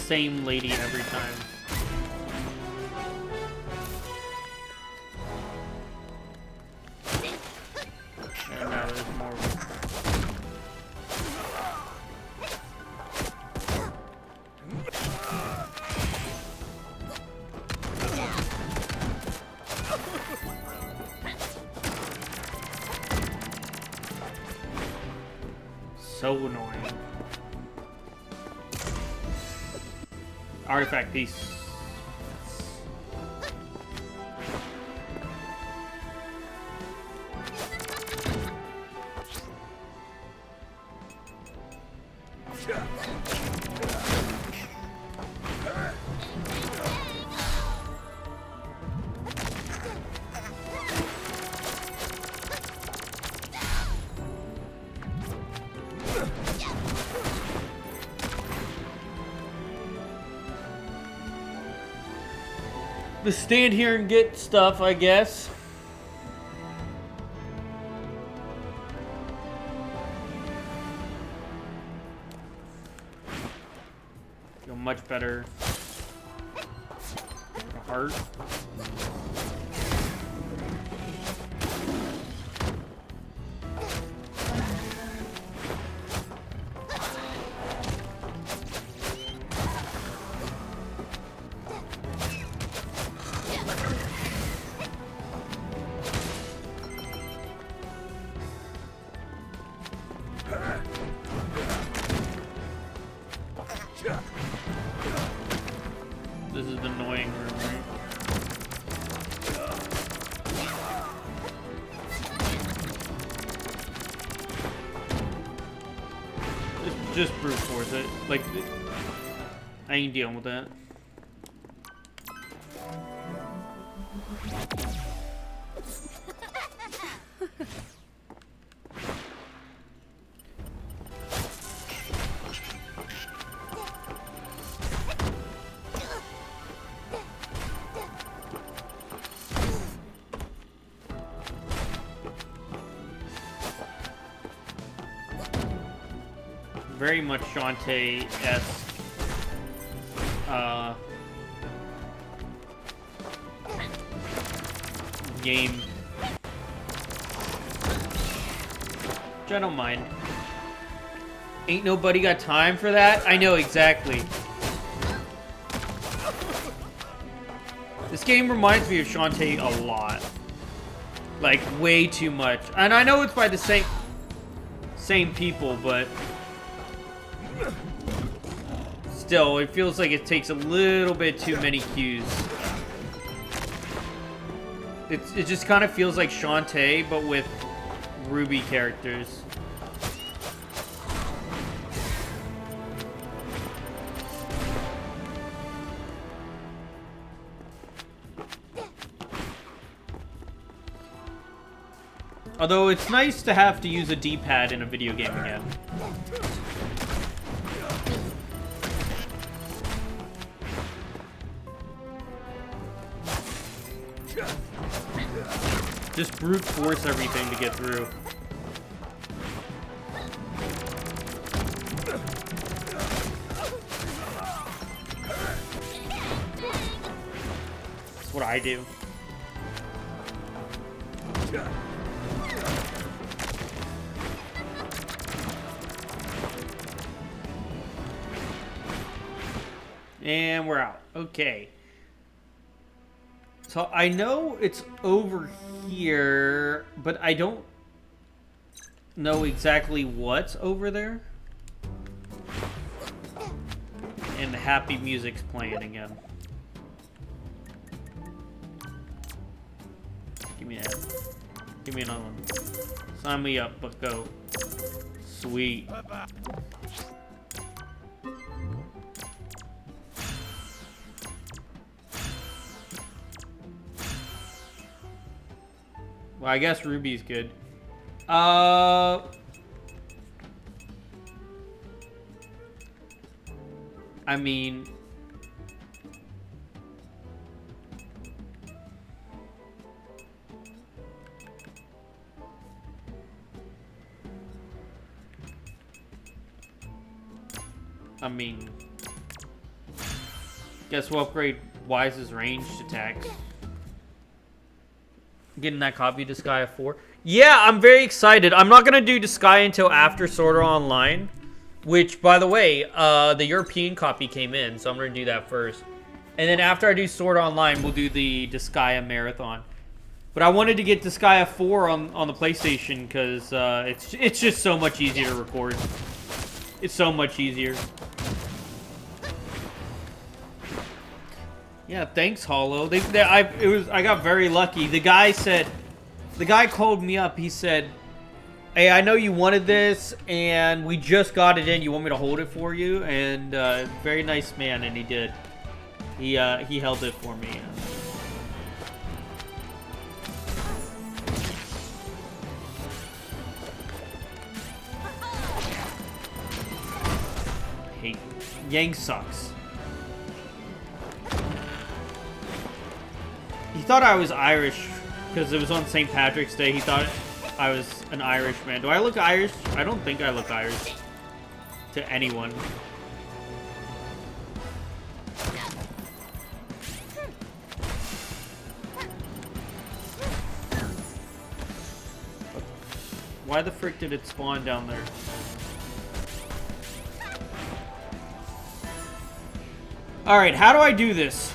Same lady every time. And now there's more. So annoying. Artifact piece. Just stand here and get stuff, I guess. Feel much better. A heart. This is the annoying room, right? Just brute force it. Like, I ain't dealing with that. Very much Shantae-esque game. Which I don't mind. Ain't nobody got time for that? I know exactly. This game reminds me of Shantae a lot. Like, way too much. And I know it's by the same people, but still, it feels like it takes a little bit too many cues. It just kind of feels like Shantae, but with Rwby characters. Although it's nice to have to use a D-pad in a video game again. Just brute force everything to get through. That's what I do. And we're out. Okay. So I know it's over here, but I don't know exactly what's over there. and the happy music's playing again. Give me that. Give me another one. Sign me up, but go. Sweet. Well, I guess Ruby's good. I mean... guess we'll upgrade Wise's ranged attacks. Getting that copy of Disgaea 4. Yeah, I'm very excited. I'm not going to do Disgaea until after Sword Art Online. Which, by the way, the European copy came in. So I'm going to do that first. And then after I do Sword Art Online, we'll do the Disgaea Marathon. But I wanted to get Disgaea 4 on the PlayStation. Because it's just so much easier to record. It's so much easier. Yeah, thanks, Hollow. I got very lucky. The guy called me up. He said, "Hey, I know you wanted this, and we just got it in. You want me to hold it for you?" And very nice man, and he did. He held it for me. Hate Yang sucks. He thought I was Irish because it was on St. Patrick's Day. He thought I was an Irish man. Do I look Irish? I don't think I look Irish to anyone. Why the frick did it spawn down there? Alright, how do I do this?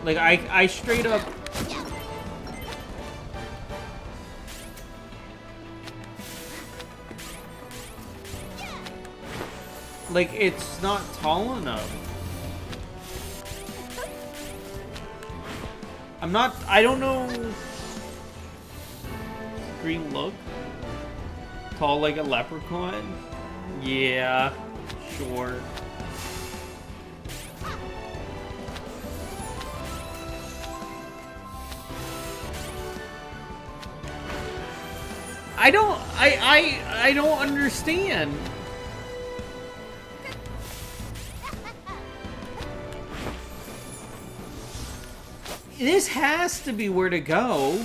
Like, I straight up... Like, it's not tall enough. I don't know... Green look? Tall like a leprechaun? Yeah, sure. I don't understand. This has to be where to go.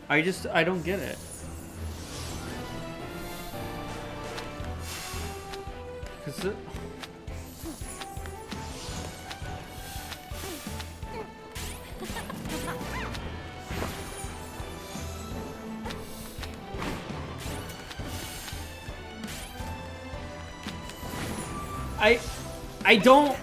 I don't get it. Cause it... I don't...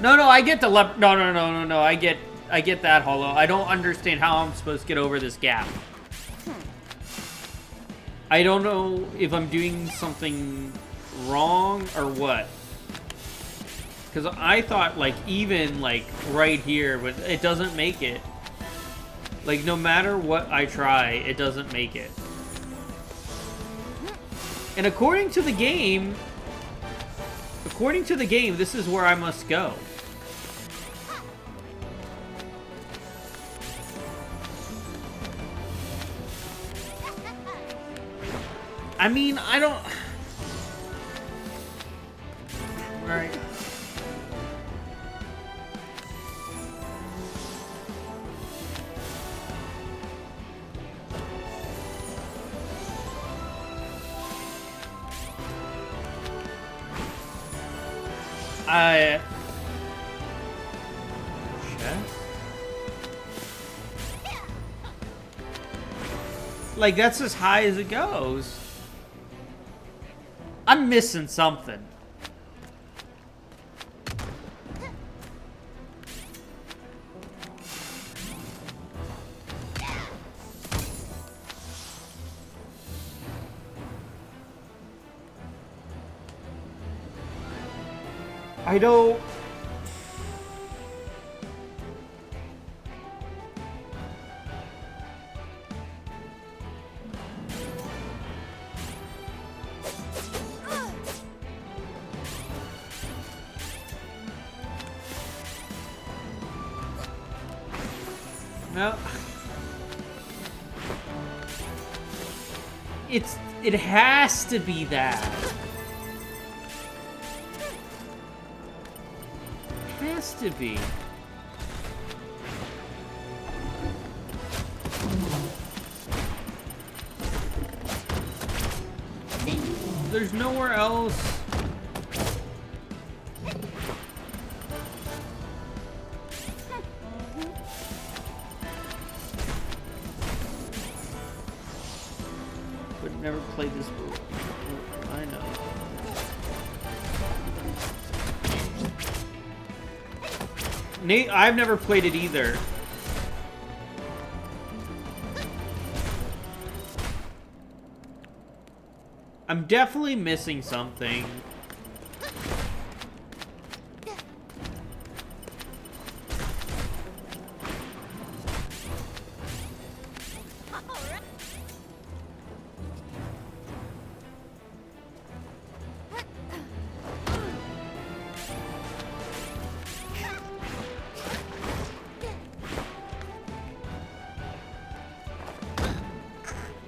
No, I get the No, I get that, Hollow. I don't understand how I'm supposed to get over this gap. I don't know if I'm doing something wrong or what. Because I thought, like, even, like, right here, but it doesn't make it. Like, no matter what I try, it doesn't make it. And according to the game, this is where I must go. I mean, I don't... Alright. Chest? Like, that's as high as it goes. I'm missing something. I don't... No. It has to be that. It has to be. There's nowhere else. Never played this book. I know. Nate, I've never played it either. I'm definitely missing something.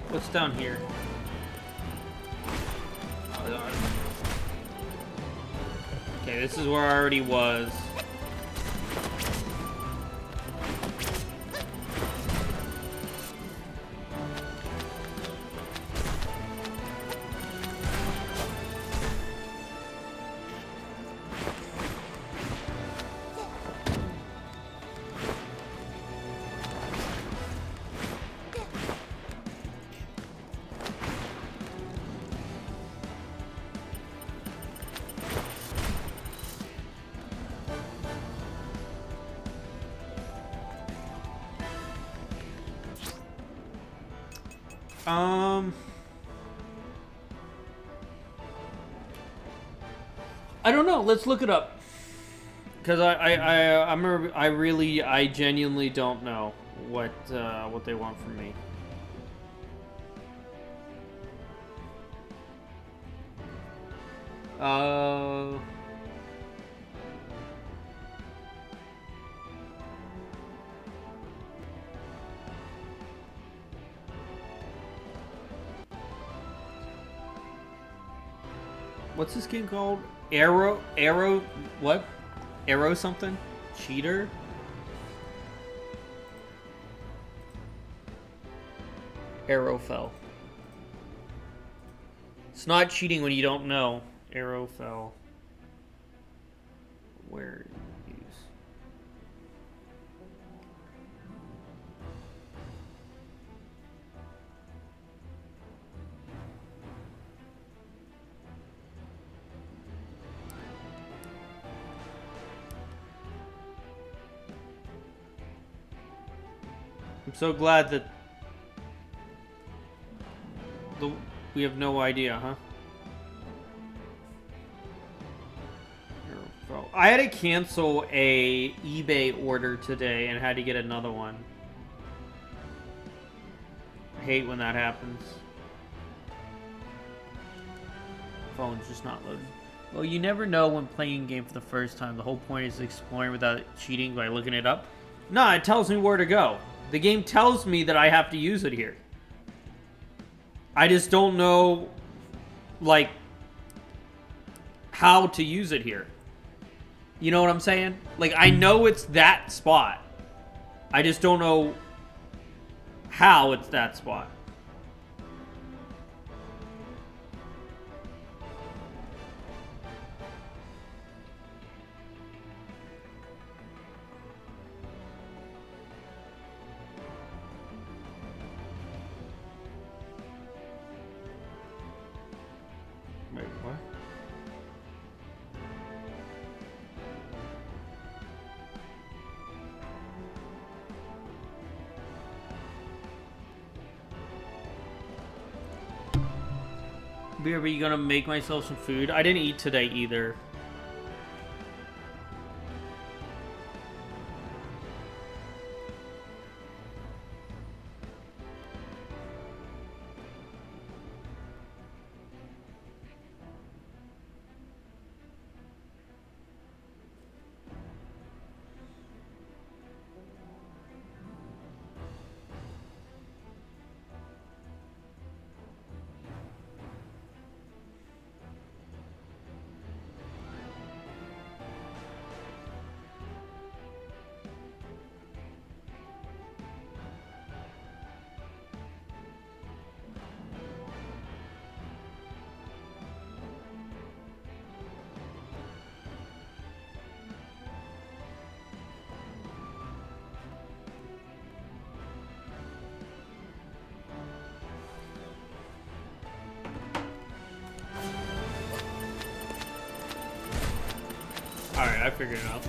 What's down here? Okay, this is where I already was. I don't know. Let's look it up. Because I genuinely don't know what they want from me. What's this game called? Arrow, what? Arrow something? Cheater? Arrowfell. It's not cheating when you don't know. Arrowfell. Where use? I'm so glad that we have no idea, huh? I had to cancel a eBay order today and had to get another one. I hate when that happens. Phone's just not loading. Well, you never know when playing a game for the first time. The whole point is exploring without cheating by looking it up. No, it tells me where to go. The game tells me that I have to use it here. I just don't know, like, how to use it here. You know what I'm saying? Like, I know it's that spot. I just don't know how it's that spot. BRB gonna make myself some food. I didn't eat today either. Alright, I figured it out.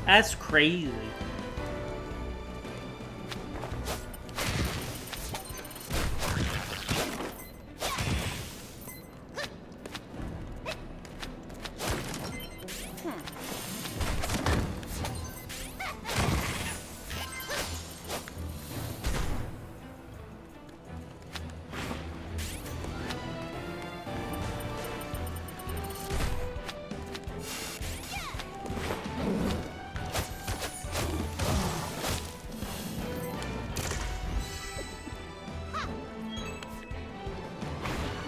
That's crazy.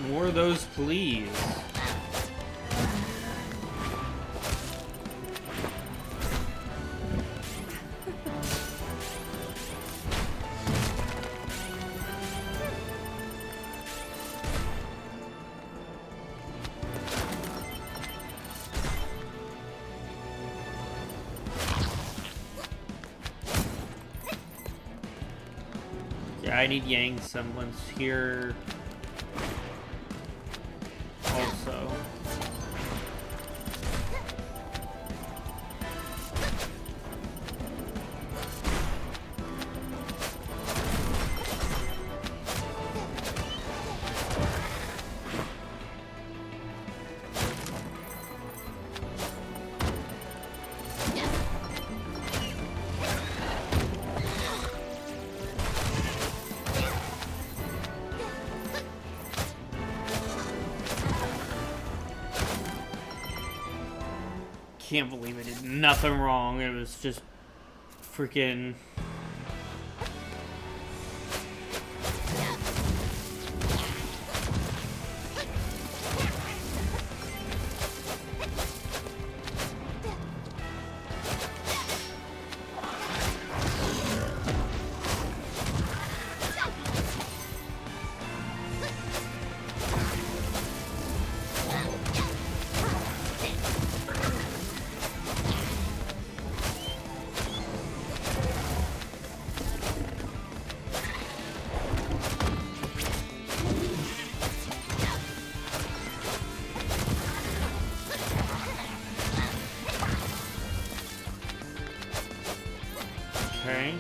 More of those, please. Yeah, I need Yang semblance here. Also. Can't believe I did nothing wrong. It was just freaking... Okay.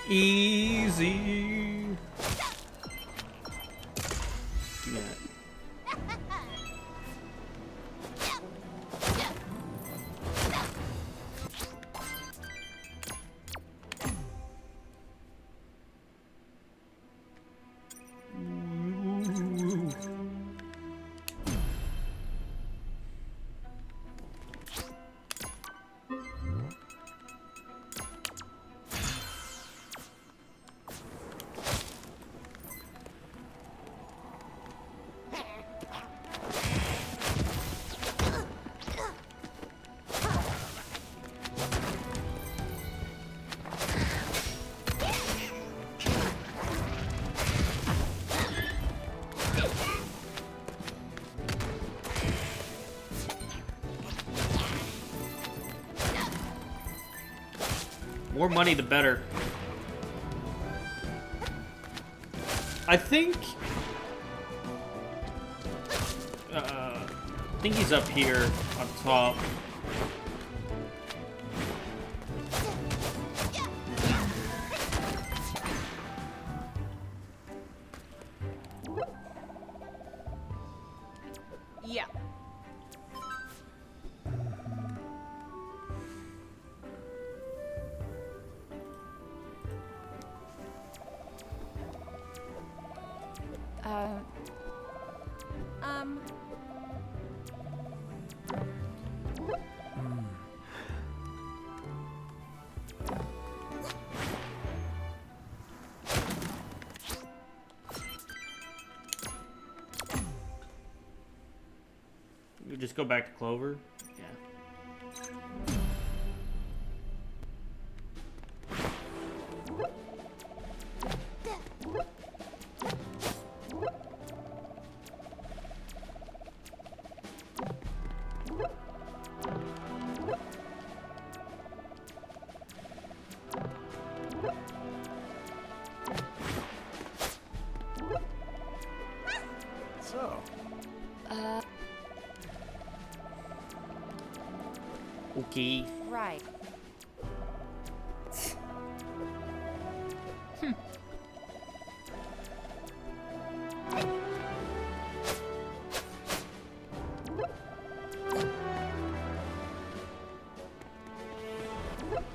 Easy. Give me that. More money, the better. I think he's up here, up top. Yeah. We just go back to Clover. Yeah. So, Okay. Right.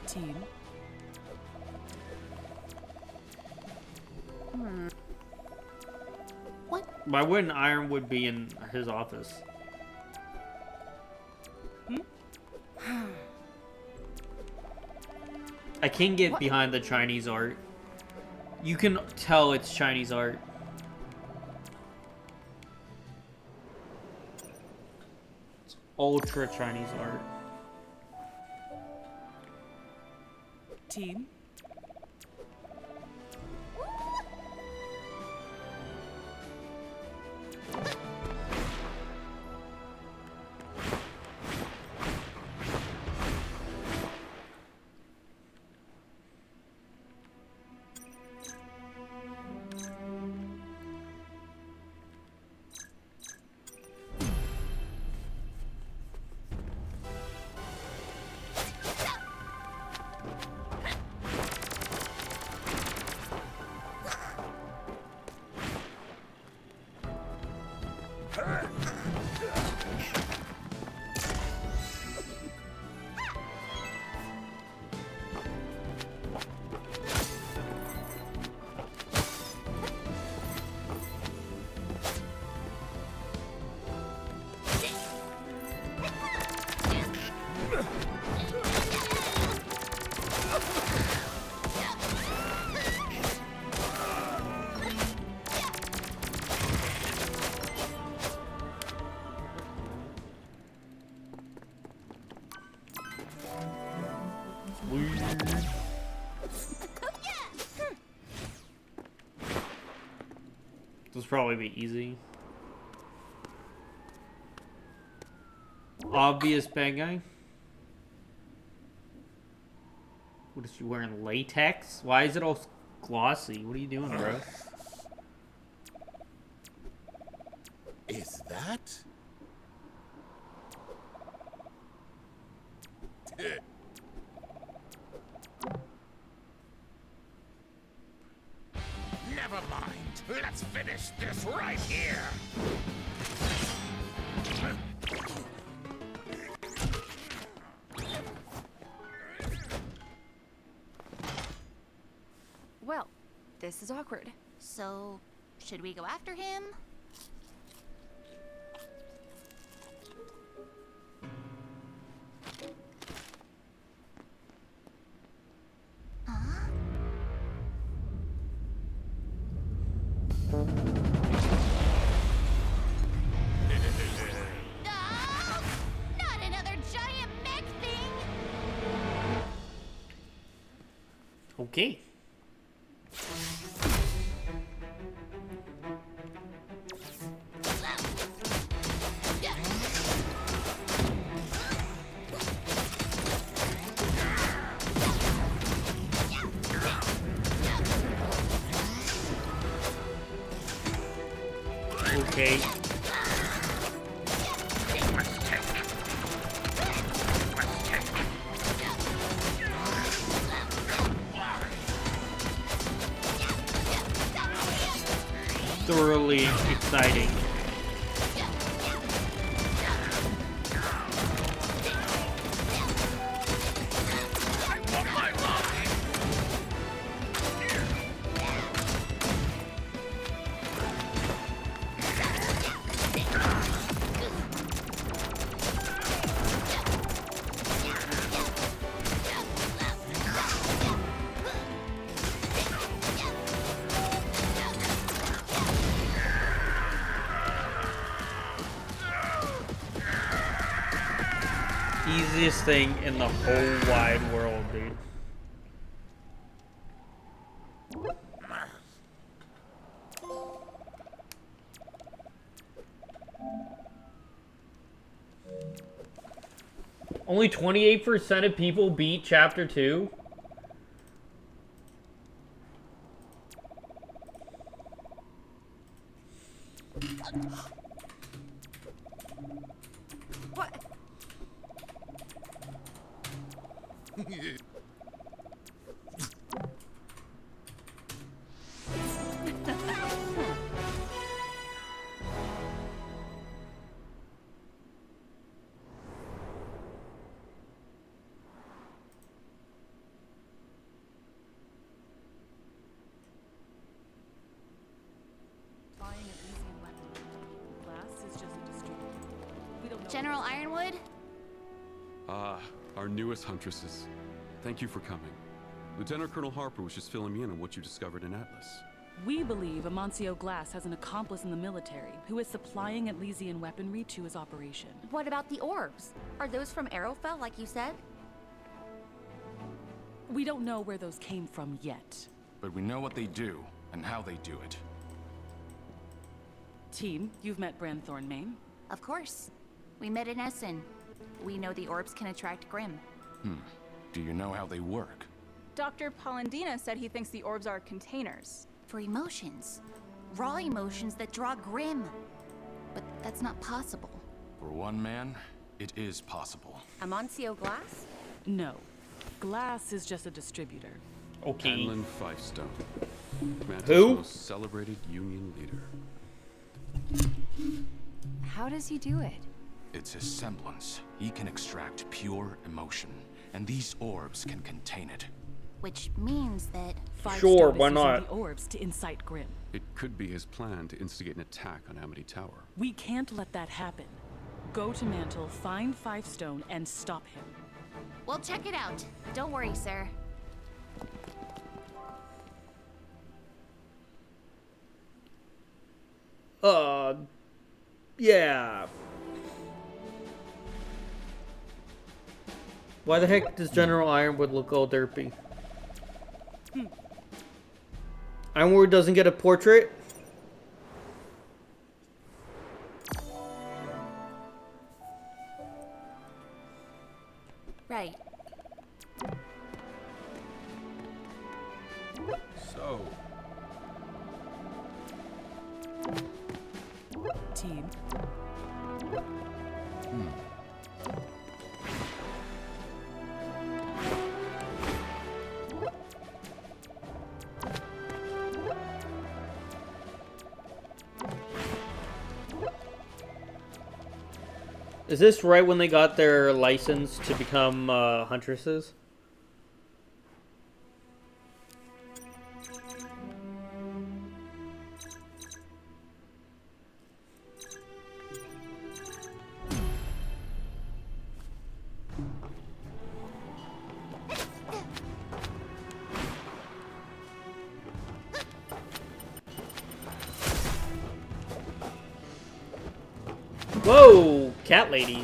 Team. Why wouldn't Ironwood be in his office? I can get behind the Chinese art. You can tell it's Chinese art. It's ultra Chinese art. Team. This will probably be easy. Obvious bad guy. What is she wearing? Latex? Why is it all glossy? What are you doing, bro? Is that? Let's finish this right here. Well, this is awkward. So, should we go after him? No! Not another giant mech thing! Okay. Okay. Thoroughly exciting. Easiest thing in the whole wide world, dude. Only 28% of people beat Chapter 2? What? General Ironwood? Our newest huntresses. Thank you for coming. Lieutenant Colonel Harper was just filling me in on what you discovered in Atlas. We believe Amancio Glass has an accomplice in the military who is supplying Atlesian weaponry to his operation. What about the orbs? Are those from Arrowfell, like you said? We don't know where those came from yet. But we know what they do and how they do it. Team, you've met Bran Thornmain. Of course. We met in Essen. We know the orbs can attract Grimm. Do you know how they work? Dr. Polendina said he thinks the orbs are containers. For emotions. Raw emotions that draw Grimm. But that's not possible. For one man, it is possible. Amancio Glass? No. Glass is just a distributor. Okay. Hanlon Fifestone. Mantis' Who? most celebrated Union leader. How does he do it? It's his semblance. He can extract pure emotion, and these orbs can contain it. Which means that... Sure, Fivestone why is using not? the orbs to incite Grimm. It could be his plan to instigate an attack on Amity Tower. We can't let that happen. Go to Mantle, find Fivestone, and stop him. We'll check it out. Don't worry, sir. Yeah. Why the heck does General Ironwood look all derpy? Ironwood doesn't get a portrait? Right. So, Team. Is this right when they got their license to become huntresses? Whoa, cat lady.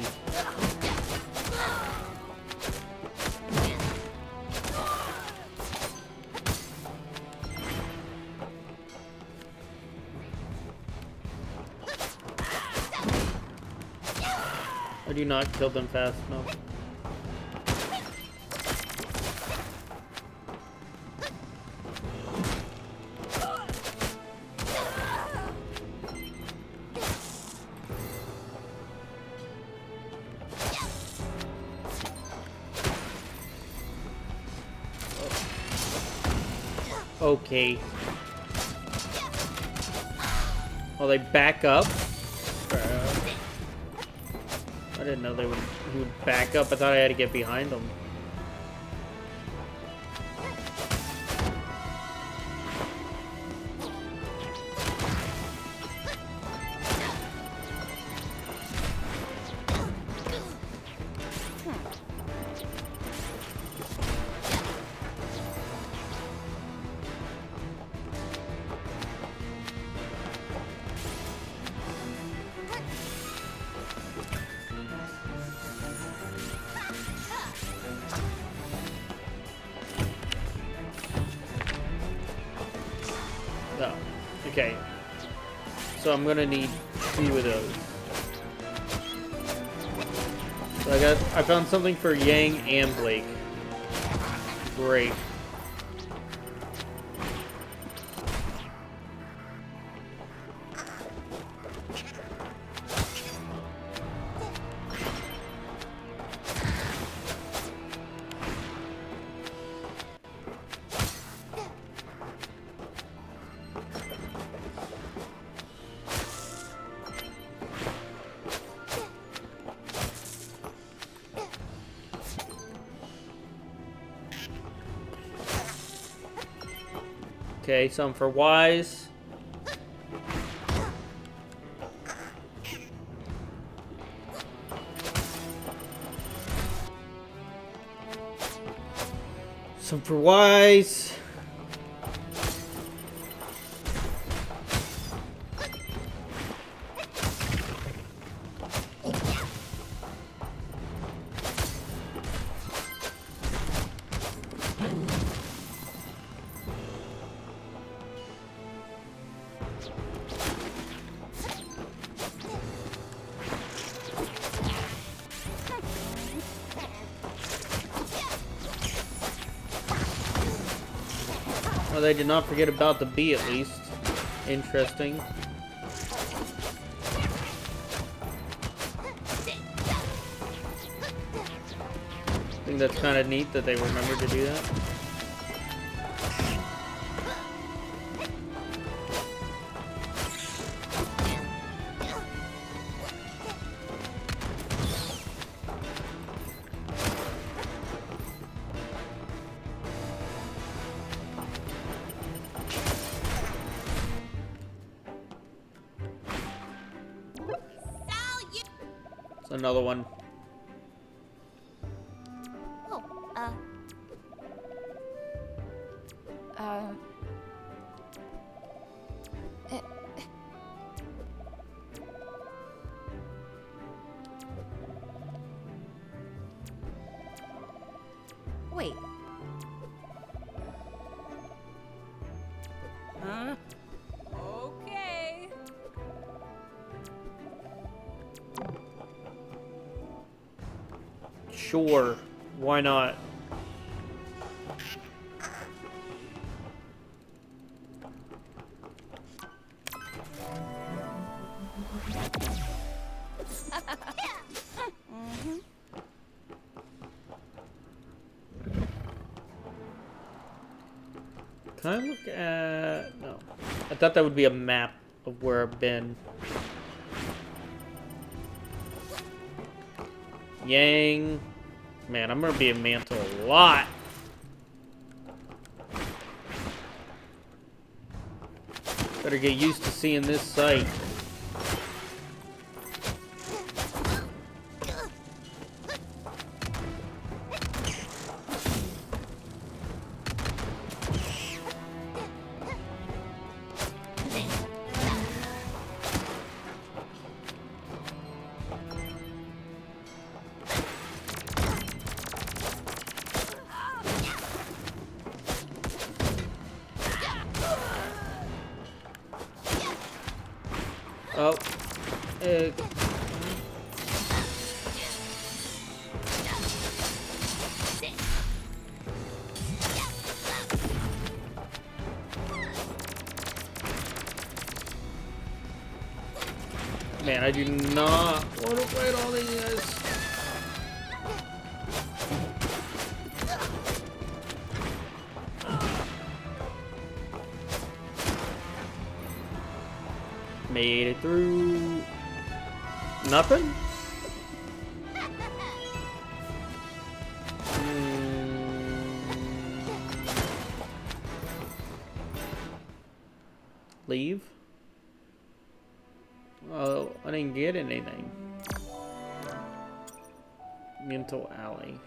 I do not kill them fast enough. Okay. Oh, they back up? I didn't know he would back up. I thought I had to get behind them. Oh, okay. So I'm gonna need 2 of those. So I found something for Yang and Blake. Great. Okay, some for Wise. Some for Wise. Well, they did not forget about the bee, at least. Interesting. I think that's kind of neat that they remembered to do that. Another one. Oh, wait. Huh? Okay. Sure. Why not? Can I look at... No. I thought that would be a map of where I've been. Yang. Man, I'm gonna be in Mantle a lot. Better get used to seeing this sight. Oh. Man, I do not want to fight all these guys. Made it through. Nothing? Leave? Oh, I didn't get anything. Mental Alley.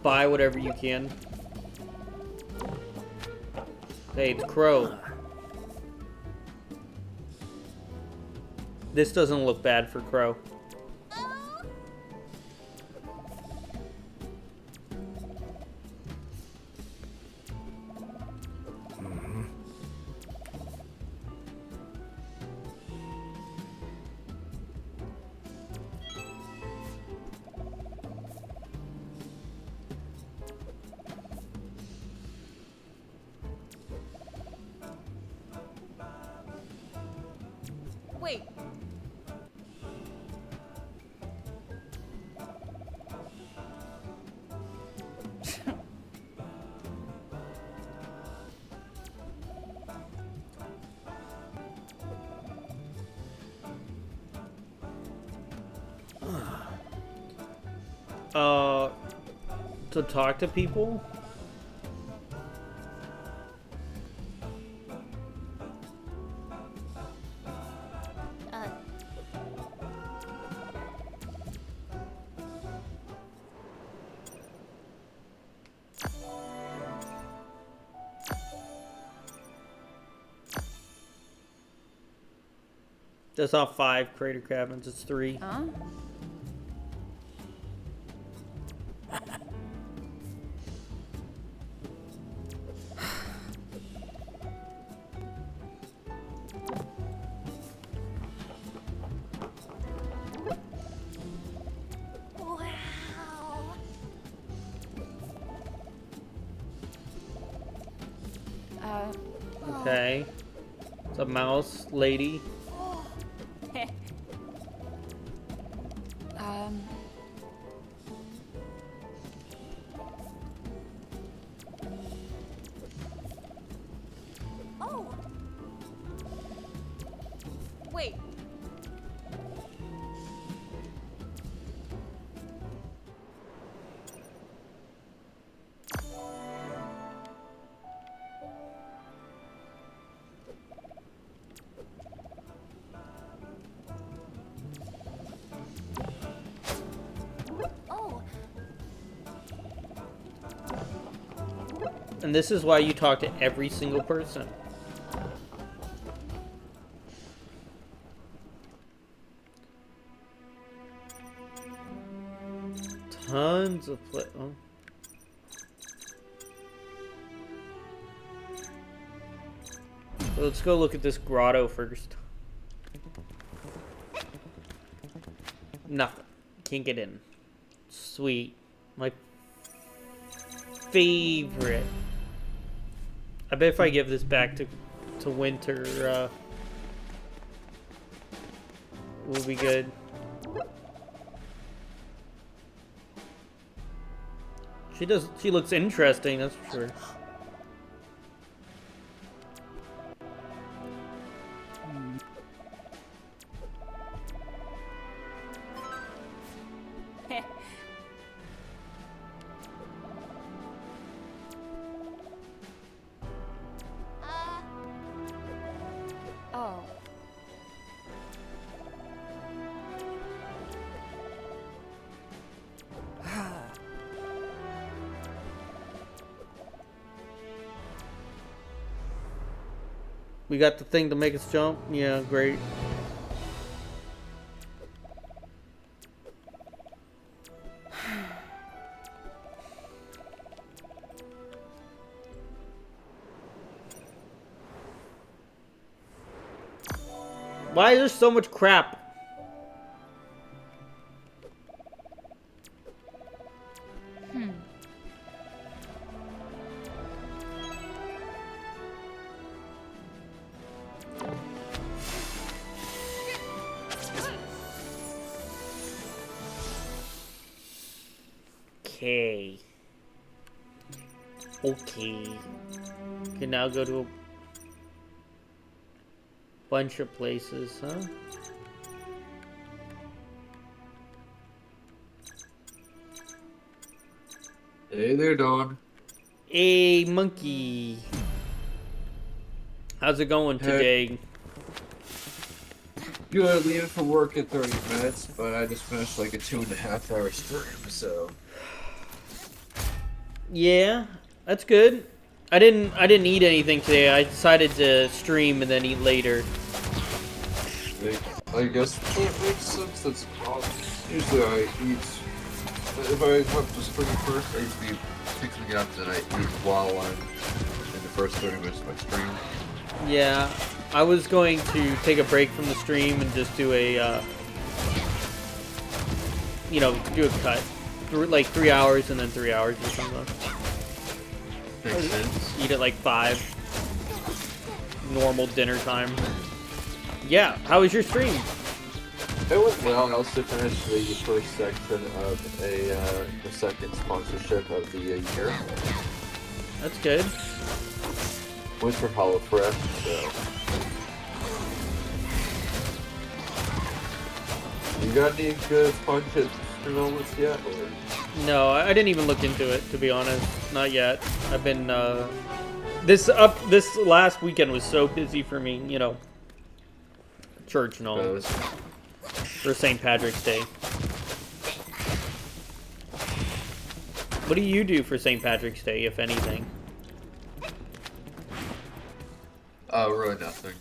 Buy whatever you can. Hey, it's Crow. This doesn't look bad for Crow. Wait. To talk to people? That's not 5 crater cabins, it's 3. Huh? Okay. It's a mouse lady. Oh. Wait. And this is why you talk to every single person. Tons of oh. So let's go look at this grotto first. Nothing. Can't get in. Sweet. My favorite. I bet if I give this back to Winter, we'll be good. She looks interesting, that's for sure. Oh. We got the thing to make us jump? Yeah, great. Why is there so much crap? Okay. Okay. Can now go to a bunch of places, huh? Hey there, Dawn. Hey, monkey. How's it going today? Good, leaving for work in 30 minutes, but I just finished like a 2.5-hour stream, so. Yeah, that's good. I didn't eat anything today. I decided to stream and then eat later. I guess that makes sense. That's usually I eat. If I went to stream first, I usually pick something up and I eat while I'm in the first 30 minutes of my stream. Yeah, I was going to take a break from the stream and just do a, you know, do a cut. Like 3 hours and then 3 hours or something. Makes sense. Eat at like 5. Normal dinner time. Yeah, how was your stream? It went well. I also finished the first section of the second sponsorship of the year. That's good. Went for HelloFresh, so. You got any good sponsorship moments yet? Or? No, I didn't even look into it, to be honest. Not yet. I've been, this last weekend was so busy for me, you know. Church and all. For St. Patrick's Day. What do you do for St. Patrick's Day, if anything? Really nothing.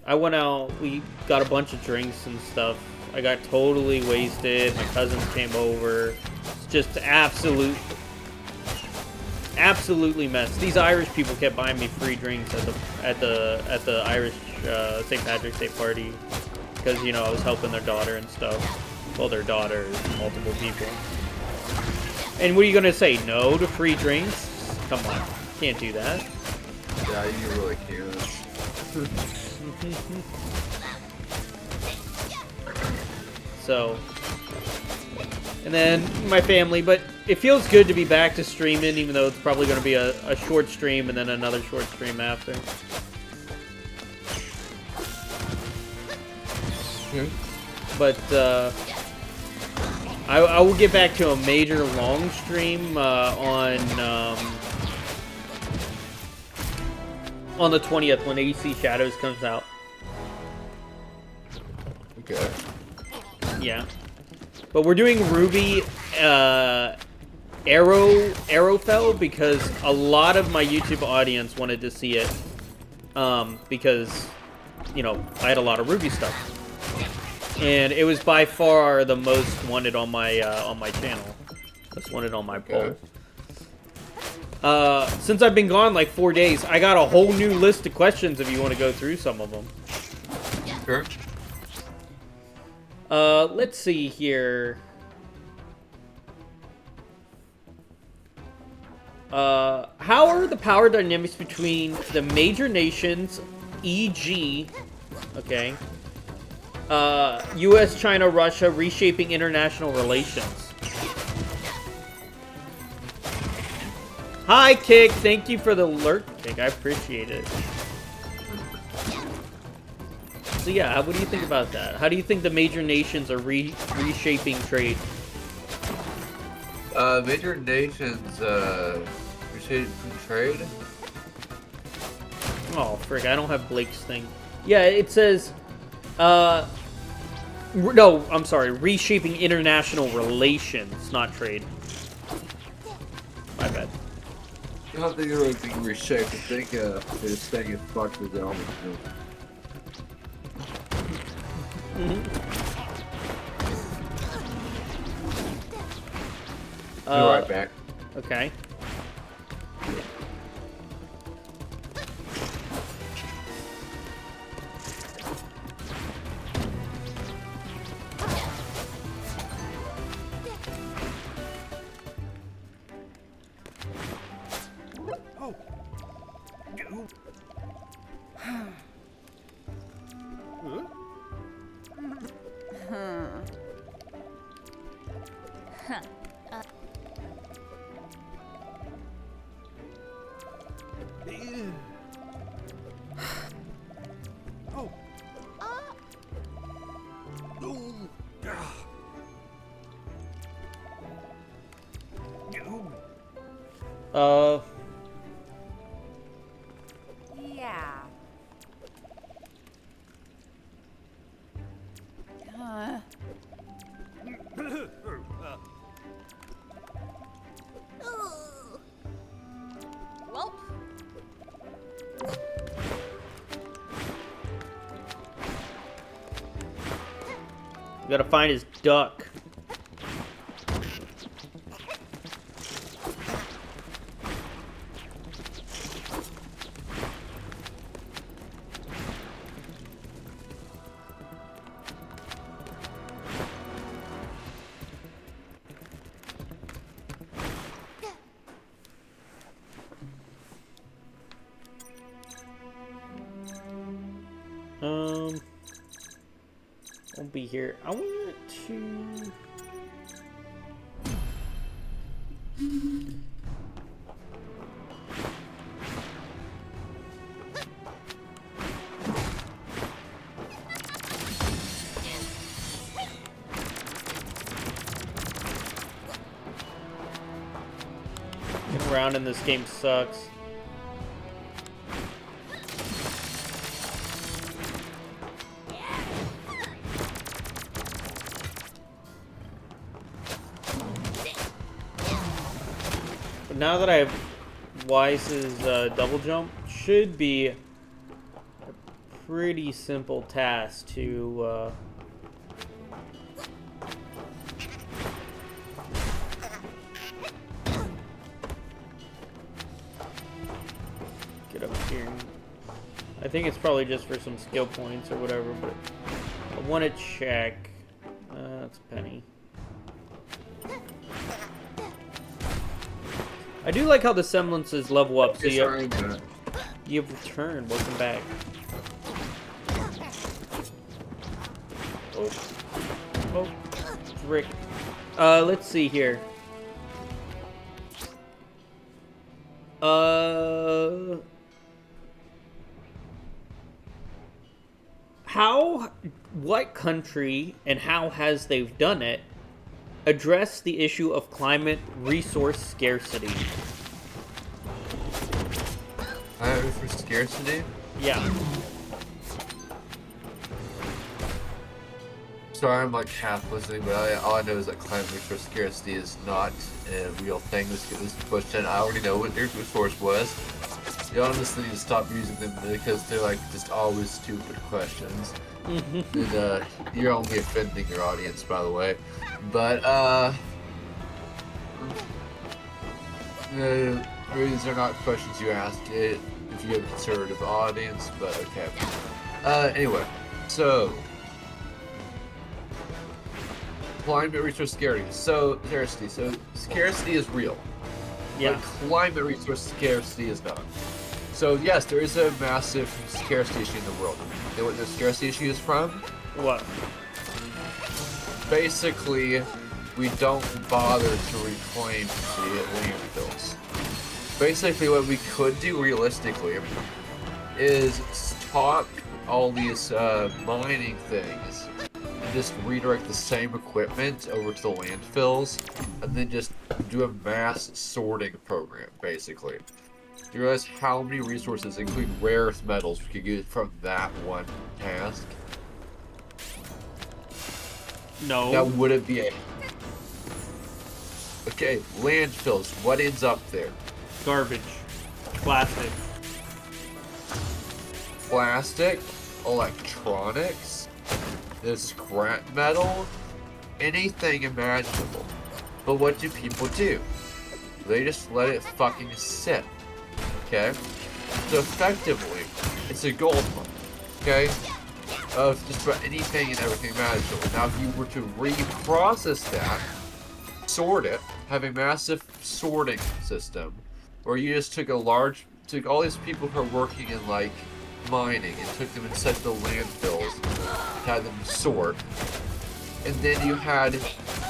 I went out, we got a bunch of drinks and stuff. I got totally wasted. My cousins came over. It's just absolutely messed. These Irish people kept buying me free drinks at the Irish St. Patrick's Day party because, you know, I was helping their daughter and stuff. Well, their daughter, multiple people. And what are you gonna say? No to free drinks? Come on, can't do that. Yeah, you really can't. So, and then my family, but it feels good to be back to streaming, even though it's probably going to be a short stream and then another short stream after. But I will get back to a major long stream on the 20th when AC Shadows comes out. Okay. Yeah. But we're doing Rwby Arrowfell because a lot of my YouTube audience wanted to see it. Because, you know, I had a lot of Rwby stuff. And it was by far the most wanted on my channel. Most wanted on my poll. Since I've been gone like 4 days, I got a whole new list of questions if you want to go through some of them. Sure. Let's see here. How are the power dynamics between the major nations, e.g., okay, U.S., China, Russia, reshaping international relations? Hi, Kick. Thank you for the alert, Kick. I appreciate it. So yeah, what do you think about that? How do you think the major nations are reshaping trade? Major nations, reshaping trade? Oh, frick, I don't have Blake's thing. Yeah, it says, no, I'm sorry, reshaping international relations, not trade. My bad. I don't think they're really being reshaped. I think, they're just staying as fucked as they always do. Be right back. Okay. Yeah. Well. You gotta find his duck. Won't be here. I want to... Getting around in this game sucks. Now that I have Wise's double jump, should be a pretty simple task to get up here. I think it's probably just for some skill points or whatever, but I want to check. That's Penny. I do like how the semblances level up, so you've returned. Welcome back. Oh, frick. Let's see here. What country and how has they've done it address the issue of climate resource scarcity? For scarcity? Yeah. Sorry, I'm like half listening, but all I know is that climate resource scarcity is not a real thing. This question, I already know what their resource was. You honestly need to stop using them because they're like just always stupid questions. And you're only offending your audience, by the way. But these are not questions you ask if you have a conservative audience. But okay. Anyway, so climate resource scarcity. So scarcity is real. Yeah. But climate resource scarcity is not. So yes, there is a massive scarcity issue in the world. You know what the scarcity issue is from? What? Basically, we don't bother to reclaim the landfills. Basically, what we could do realistically is stop all these mining things and just redirect the same equipment over to the landfills and then just do a mass sorting program, basically. Do you realize how many resources, including rare earth metals, we could get from that one task? No. That wouldn't be a... Okay, landfills. What ends up there? Garbage. Plastic. Plastic, electronics, the scrap metal, anything imaginable. But what do people do? They just let it fucking sit. Okay? So effectively, it's a gold mine. Okay? Of just about anything and everything imaginable. Now if you were to reprocess that, sort it, have a massive sorting system, where you just took all these people who are working in like mining and took them and set the landfills, had them sort, and then you had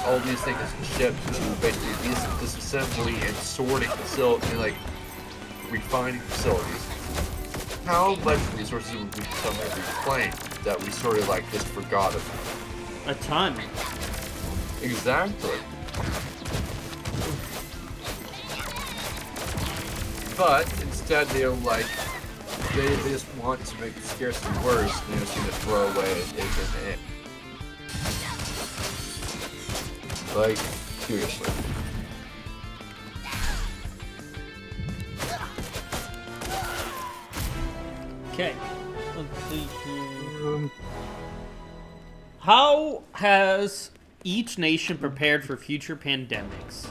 all these things shipped to basically these disassembly and sorting facilities, like refining facilities. How much resources would we somehow reclaim that we sort of like just forgot about? A ton. Exactly. But instead they're like, they just want to make the scarcity worse, and they're just gonna throw away it. Like, seriously. Okay. Let's see here. How has each nation prepared for future pandemics?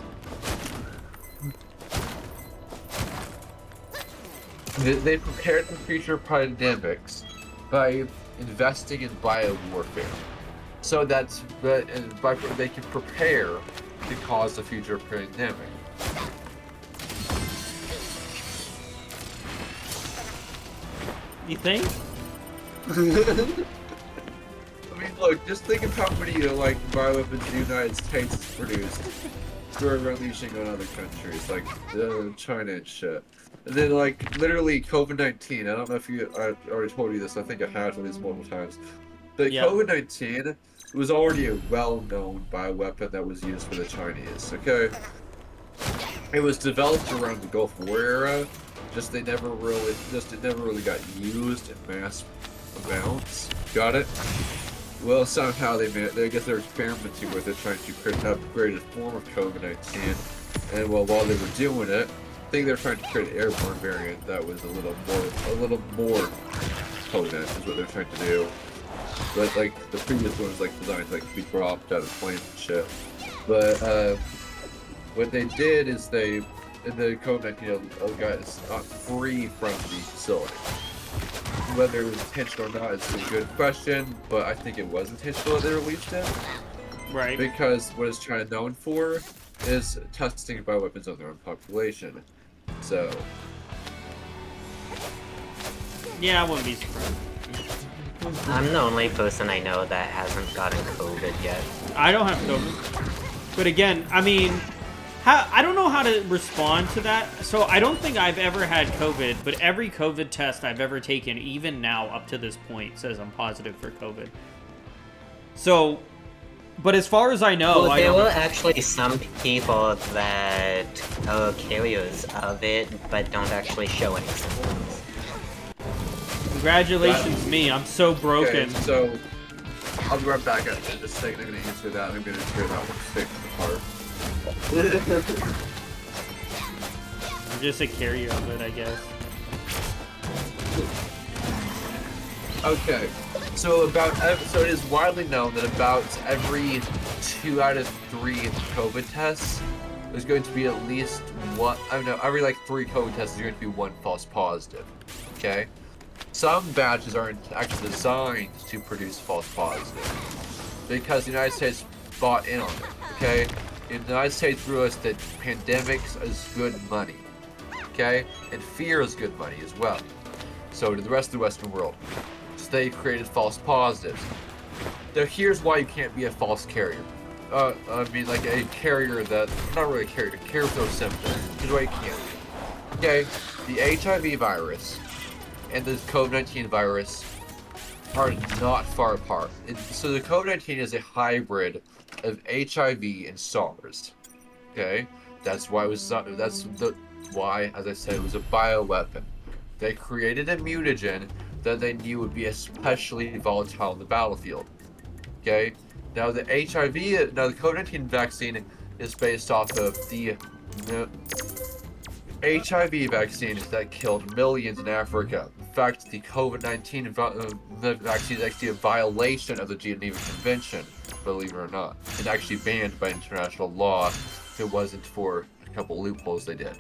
They prepared for future pandemics by investing in biowarfare. So that's they can prepare to cause a future pandemic. You think? I mean, look, just think of how many like bioweapons the United States has produced for unleashing on other countries, like China and shit. And then, like, literally COVID-19. I don't know if I already told you this. I think I have told this multiple times. But yeah. COVID-19 was already a well-known bioweapon that was used for the Chinese. Okay, it was developed around the Gulf War era. It never really got used in mass amounts. Got it? Well, somehow I guess they're experimenting with it, trying to create an upgraded form of COVID-19. And well, while they were doing it, I think they're trying to create an airborne variant that was a little more potent, is what they're trying to do. But like the previous one was like designed to like be dropped out of planes and shit. But what they did is the COVID-19 got not free from the facility. Whether it was intentional or not is a good question, but I think it was intentional that they released it. Right. Because what is China known for is testing bioweapons on their own population. So. Yeah, I wouldn't be surprised. I'm the only person I know that hasn't gotten COVID yet. I don't have COVID. But again, I mean, I don't know how to respond to that. So I don't think I've ever had COVID, but every COVID test I've ever taken, even now up to this point, says I'm positive for COVID. So, but as far as I know, well, there were actually some people that are carriers of it, but don't actually show any symptoms. Congratulations, me. I'm so broken. Okay, so I'll be right back at this second. I'm going to answer that. I'm going to figure out what to take apart. I'm just a carrier of it, I guess. Okay, so it is widely known that about every 2 out of 3 COVID tests, there's going to be at least one. I don't know. Every like 3 COVID tests, there's going to be 1 false positive. Okay, some batches are actually designed to produce false positive because the United States bought in on it. Okay, in the United States realized that pandemics is good money. Okay, and fear is good money as well. So did the rest of the Western world. So they created false positives. Now here's why you can't be a false carrier. I mean, like a carrier that, not really a carrier with no symptoms. Here's why you can't. Okay, the HIV virus and the COVID-19 virus are not far apart. So the COVID-19 is a hybrid of HIV and SARS. Okay, that's why it was. Why, as I said, it was a bioweapon. They created a mutagen that they knew would be especially volatile in the battlefield. Okay, now the COVID-19 vaccine is based off of the HIV vaccine that killed millions in Africa. In fact, the COVID-19 vaccine is actually a violation of the Geneva Convention, believe it or not. It's actually banned by international law if it wasn't for a couple loopholes they did.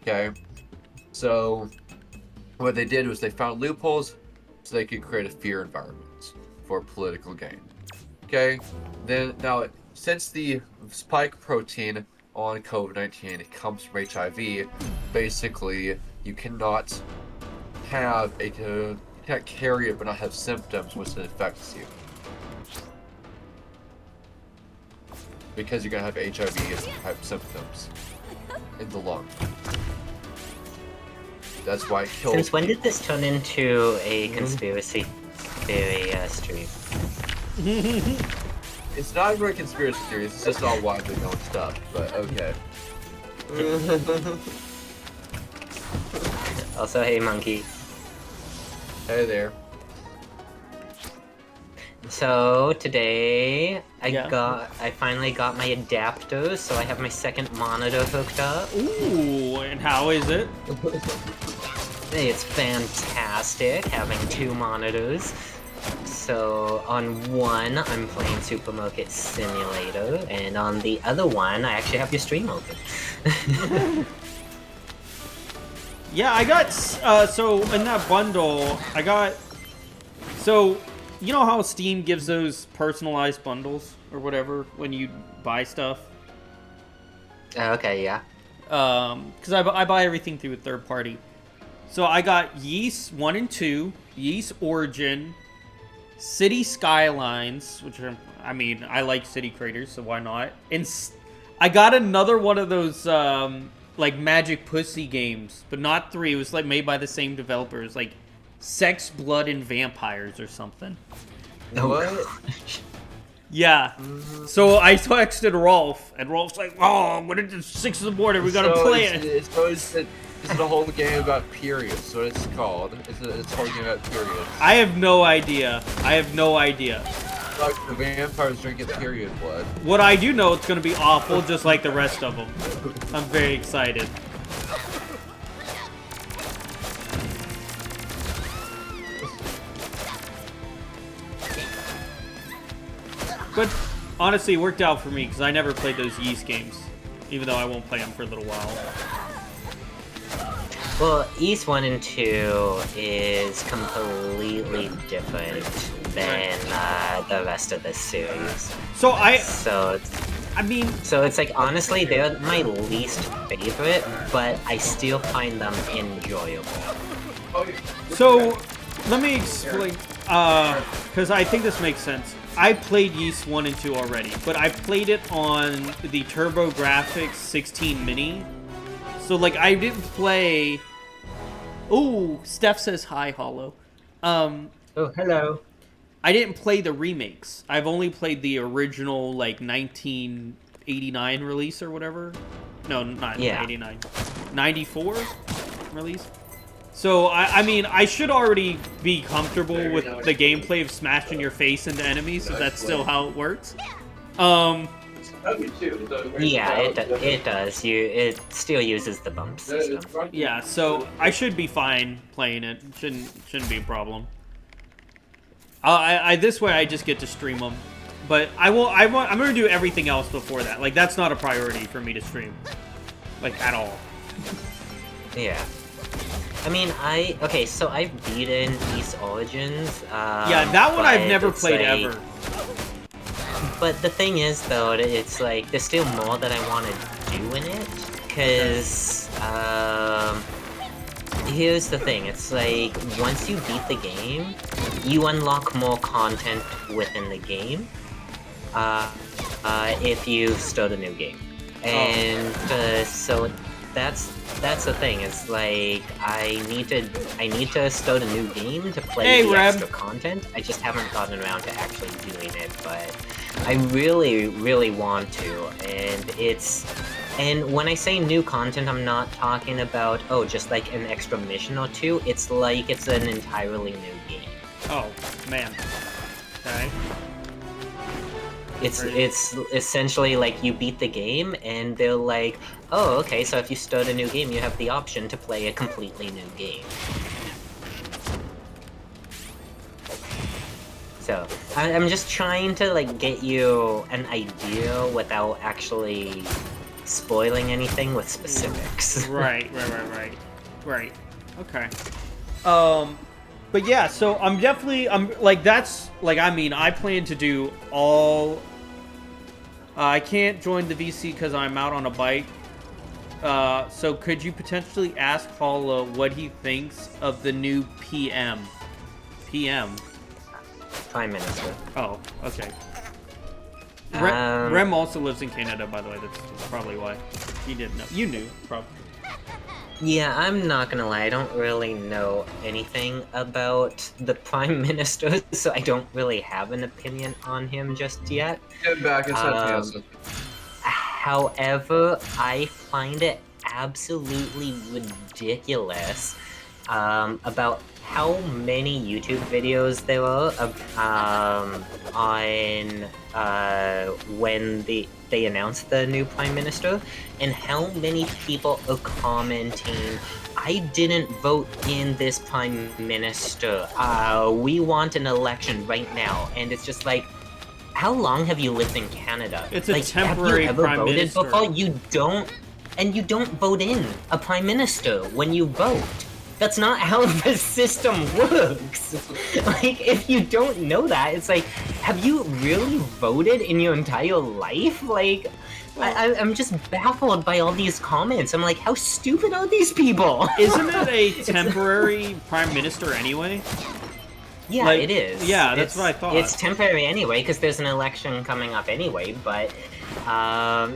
Okay? So, what they did was they found loopholes so they could create a fear environment for political gain. Okay? Then, now, since the spike protein on COVID-19 comes from HIV, basically you cannot have you can't carry it but not have symptoms once it infects you, because you're gonna have HIV type symptoms in the lung. That's why it kills. Since when did this turn into a conspiracy theory stream? It's not really conspiracy theories, it's just all widely known stuff, but okay. Also, hey Monkey. Hey there. So, today, I finally got my adapter, so I have my second monitor hooked up. Ooh, and how is it? It's fantastic, having two monitors. So on one, I'm playing Supermarket Simulator, and on the other one, I actually have your stream open. Yeah, I got, so in that bundle, I got, so, you know how Steam gives those personalized bundles, or whatever, when you buy stuff? Okay, yeah. Because I buy everything through a third party. So I got Yeast 1 and 2, Yeast Origin, City Skylines, which are, I mean, I like city creators, so why not? And I got another one of those, like, Magic Pussy games, but not 3. It was, like, made by the same developers, like, Sex, Blood, and Vampires or something. What? Yeah. So I texted Rolf, and Rolf's like, oh, I'm gonna do 6 in the morning, we gotta play it. It's a whole game about periods, so it's called. It's a whole game about periods. I have no idea. I have no idea. Like the vampires drinking period blood. What I do know, it's gonna be awful, just like the rest of them. I'm very excited. But honestly, it worked out for me because I never played those Yeast games, even though I won't play them for a little while. Well, Yeast 1 and 2 is completely different than the rest of the series. So it's like, honestly, they're my least favorite, but I still find them enjoyable. So, let me explain, because I think this makes sense. I played Yeast 1 and 2 already, but I played it on the TurboGrafx 16 Mini. So, like, I didn't play... Ooh, Steph says hi, Hollow. Oh, hello. I didn't play the remakes. I've only played the original, like, 1989 release or whatever. No, not 89. 94 release. So, I mean, I should already be comfortable with the gameplay of smashing your face into enemies, if that's still how it works. Yeah, it does. It still uses the bump system. Yeah, so I should be fine playing it. Shouldn't be a problem. This way I just get to stream them, but I'm gonna do everything else before that. Like, that's not a priority for me to stream, like, at all. Yeah. I mean, so I've beaten Yeast Origins. Yeah, that one I've never played ever. But the thing is, though, it's like there's still more that I want to do in it. Cause here's the thing. It's like once you beat the game, you unlock more content within the game. If you start a new game, and so that's the thing. It's like I need to start a new game to play the extra content. I just haven't gotten around to actually doing it, but I really want to. And when I say new content, I'm not talking about just like an extra mission or two. It's like it's an entirely new game. Oh man. Okay. It's essentially like you beat the game and they're like, oh, okay, so if you start a new game, you have the option to play a completely new game. So, I'm just trying to like get you an idea without actually spoiling anything with specifics. Right. Okay. But yeah, so I'm like, that's, like, I mean, I plan to do all, I can't join the VC because I'm out on a bike, so could you potentially ask Paula what he thinks of the new PM? Prime Minister. Oh, okay. Rem also lives in Canada, by the way, that's probably why. He didn't know. You knew, probably. Yeah, I'm not gonna lie, I don't really know anything about the Prime Minister, so I don't really have an opinion on him just yet. Get back inside However, I find it absolutely ridiculous about how many YouTube videos there are on when they announced the new Prime Minister, and how many people are commenting, I didn't vote in this Prime Minister, we want an election right now, and it's just like, how long have you lived in Canada? It's a temporary have you ever Prime voted Minister. before? You don't vote in a Prime Minister when you vote. That's not how the system works. Like, if you don't know that, it's like, have you really voted in your entire life? Like, I'm just baffled by all these comments. I'm like, how stupid are these people? Isn't it a temporary Prime Minister anyway? Yeah, like, it is. Yeah, that's what I thought. It's temporary anyway, because there's an election coming up anyway, but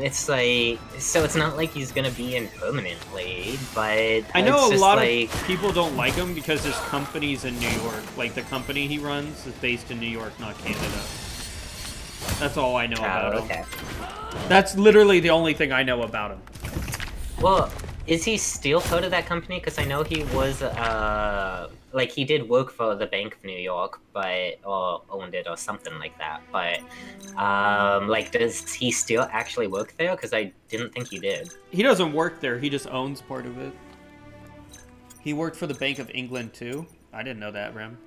it's like, so it's not like he's gonna be in permanently, but I know a lot like, of people don't like him because his company's in New York. Like, the company he runs is based in New York, not Canada. That's all I know about him. That's literally the only thing I know about him. Well, is he still part of that company? Because I know he was, like, he did work for the Bank of New York, but, or owned it or something like that, but, like, does he still actually work there? Because I didn't think he did. He doesn't work there, he just owns part of it. He worked for the Bank of England, too. I didn't know that, Rem.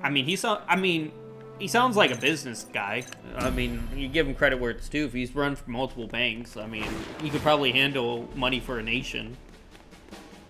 I mean, he sounds like a business guy. I mean, you give him credit where it's due. If he's run for multiple banks, I mean, he could probably handle money for a nation.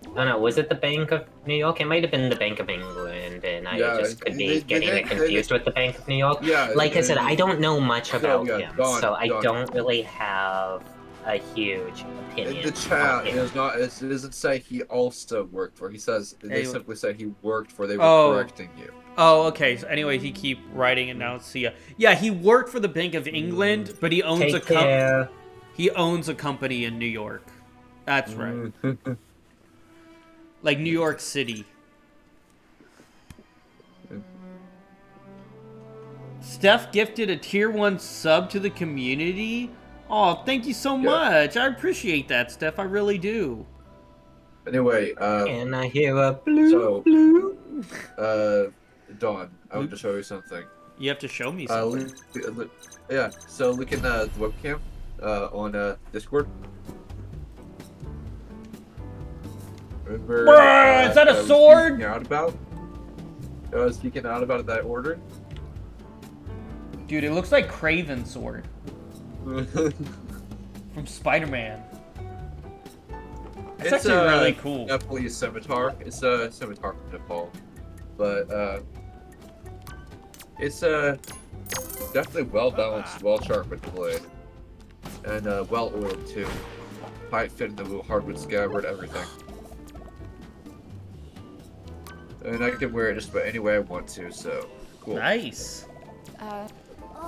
I don't know, was it the Bank of New York? It might have been the Bank of England, and I just could be getting it confused with the Bank of New York. Yeah, like I said, I don't know much about him, so I Don. don't really have a huge opinion. In the chat, it doesn't say he also worked for. He says they simply say he worked for. They were correcting you. Oh, okay. So anyway, he keep writing it now. See ya. Yeah, he worked for the Bank of England, but he owns he owns a company in New York. That's right. Like New York City. Steph gifted a tier 1 sub to the community. Oh, thank you so much. I appreciate that, Steph. I really do. Anyway, and I hear a blue. Dawn, I want to show you something. You have to show me something. Yeah, so look in the webcam on Discord. Remember, Bruh, is that a sword? I was speaking out about that order. Dude, it looks like Kraven's sword. From Spider-Man. It's actually really cool. Definitely a scimitar. It's a scimitar from Nepal. But, It's definitely well balanced, well sharpened blade, and well oiled too. Tight fit in the little hardwood scabbard, everything. And I can wear it just about any way I want to, so cool. Nice. By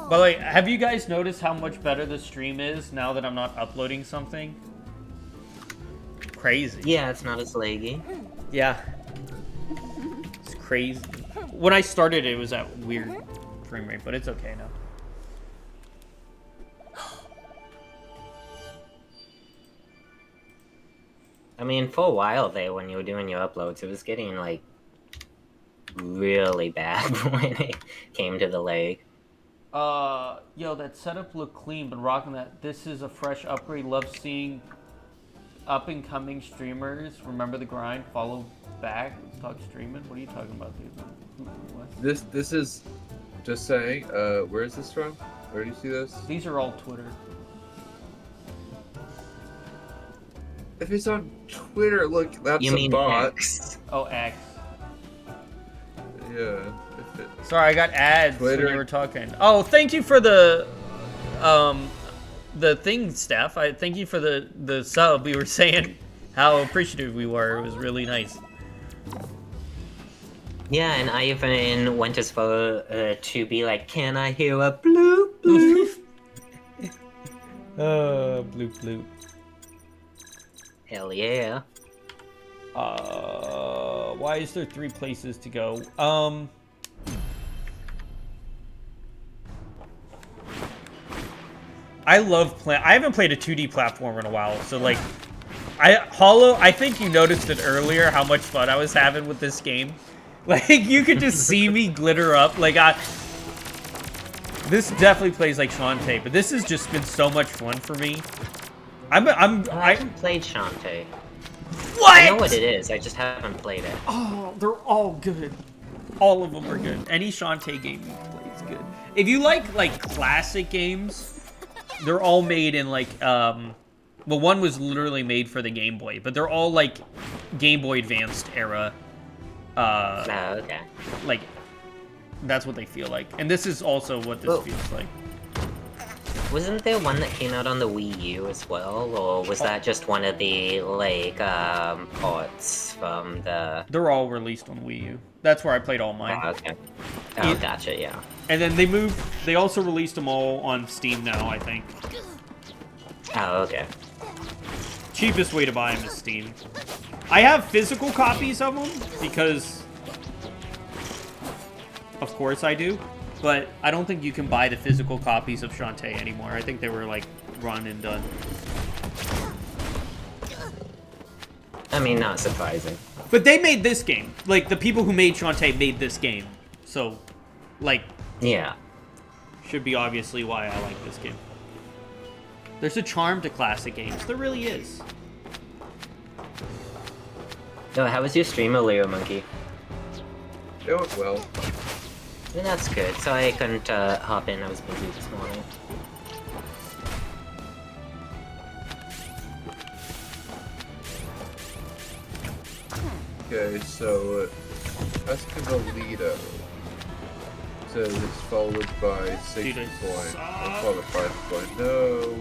the way, have you guys noticed how much better the stream is now that I'm not uploading something? Crazy. Yeah, it's not as laggy. Yeah. It's crazy. When I started, it was at weird frame rate, but it's okay now. I mean, for a while there, when you were doing your uploads, it was getting, like, really bad when it came to the lag. Yo, that setup looked clean, but rocking that. This is a fresh upgrade. Love seeing up-and-coming streamers. Remember the grind. Follow back. Let's talk streaming. What are you talking about, dude? What? This is just saying. Where is this from? Where do you see this? These are all Twitter. If it's on Twitter, look, that's you mean a bot. X? Oh, X. Yeah. Sorry, I got ads Twitter. when you were talking. Oh, thank you for the thing, Steph. I thank you for the sub. We were saying how appreciative we were. It was really nice. Yeah, and I even went as far to be like, can I hear a bloop bloop? Bloop bloop. Hell yeah. Why is there 3 places to go? I love playing. I haven't played a 2D platformer in a while, so like, Hollow. I think you noticed it earlier how much fun I was having with this game. Like, you could just see me glitter up. Like, this definitely plays like Shantae, but this has just been so much fun for me. I haven't played Shantae. What? I know what it is, I just haven't played it. Oh, they're all good. All of them are good. Any Shantae game you play is good. If you like classic games, they're all made in like well, one was literally made for the Game Boy, but they're all like Game Boy Advanced era. Okay. Like, that's what they feel like. And this is also what this feels like. Wasn't there one that came out on the Wii U as well, or was that just one of the, like, ports from the... They're all released on Wii U. That's where I played all mine. Oh, okay. Oh, gotcha, yeah. And then they also released them all on Steam now, I think. Oh, okay. Cheapest way to buy them is Steam. I have physical copies of them, because... Of course I do. But I don't think you can buy the physical copies of Shantae anymore. I think they were, like, run and done. I mean, not surprising. But they made this game. Like, the people who made Shantae made this game. So, like... Yeah. Should be obviously why I like this game. There's a charm to classic games. There really is. So, how was your stream earlier, Monkey? It went well. Yeah, that's good. So I couldn't hop in. I was busy this morning. Okay, so Escamolito says it's followed by 6 point. Followed by 5 point. No.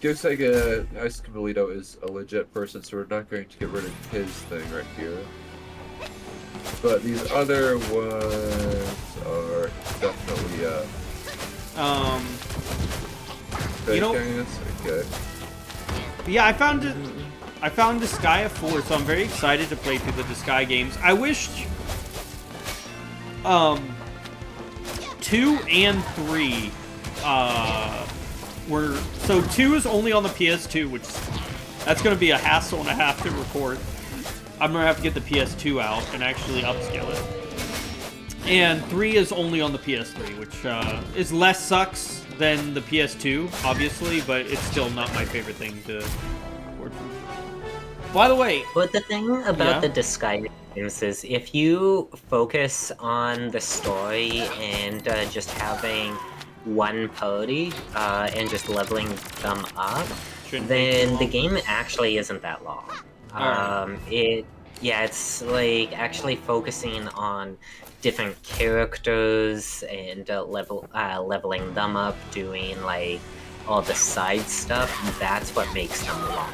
Looks like Escamolito is a legit person, so we're not going to get rid of his thing right here. But these other ones are definitely you know, okay. Yeah, I found Disgaea 4, so I'm very excited to play through the Disgaea games. I wished 2 and 3 were, so 2 is only on the PS2, which that's gonna be a hassle and a half to record. I'm gonna have to get the PS2 out and actually upscale it. And 3 is only on the PS3, which is less sucks than the PS2, obviously, but it's still not my favorite thing to record from. By the way... But the thing about the Disgaea games is if you focus on the story and just having one party and just leveling them up, Shouldn't take too then the long. game actually isn't that long. Alright. It's like actually focusing on different characters and leveling them up, doing like all the side stuff. That's what makes them long.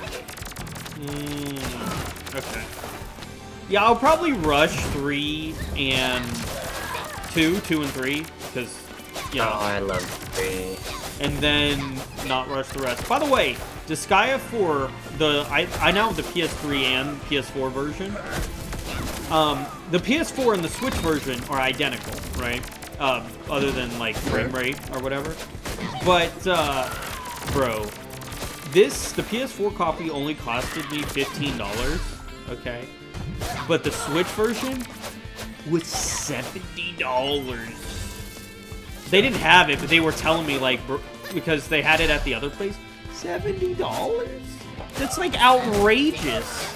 Okay. Yeah, I'll probably rush 3 and 2 and 3, because, yeah. Oh, I love 3. And then not rush the rest. By the way, Disgaea 4, I now have the PS3 and PS4 version. The PS4 and the Switch version are identical, right? Other than like frame rate or whatever. But, bro, the PS4 copy only costed me $15, okay? But the Switch version was $70. They didn't have it, but they were telling me, like, because they had it at the other place. $70? That's, like, outrageous.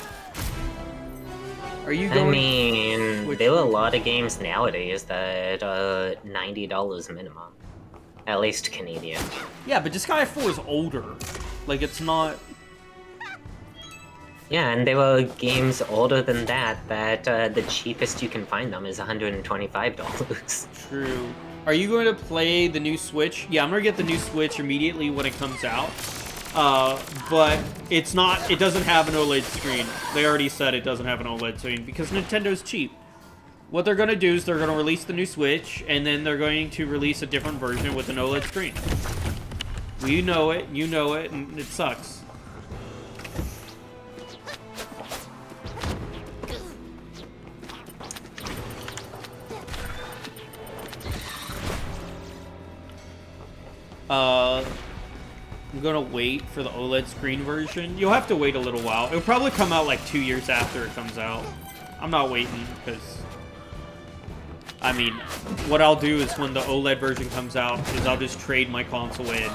Are you going... I mean, there are a lot of games nowadays that are $90 minimum. At least Canadian. Yeah, but Disgaea 4 is older. Like, it's not... Yeah, and there were games older than that the cheapest you can find them is $125. True. Are you going to play the new Switch? Yeah, I'm going to get the new Switch immediately when it comes out. But it doesn't have an OLED screen. They already said it doesn't have an OLED screen because Nintendo's cheap. What they're going to do is they're going to release the new Switch, and then they're going to release a different version with an OLED screen. You know it, and it sucks. I'm gonna wait for the OLED screen version. You'll have to wait a little while. It'll probably come out like 2 years after it comes out. I'm not waiting, because... I mean, what I'll do is when the OLED version comes out, is I'll just trade my console in,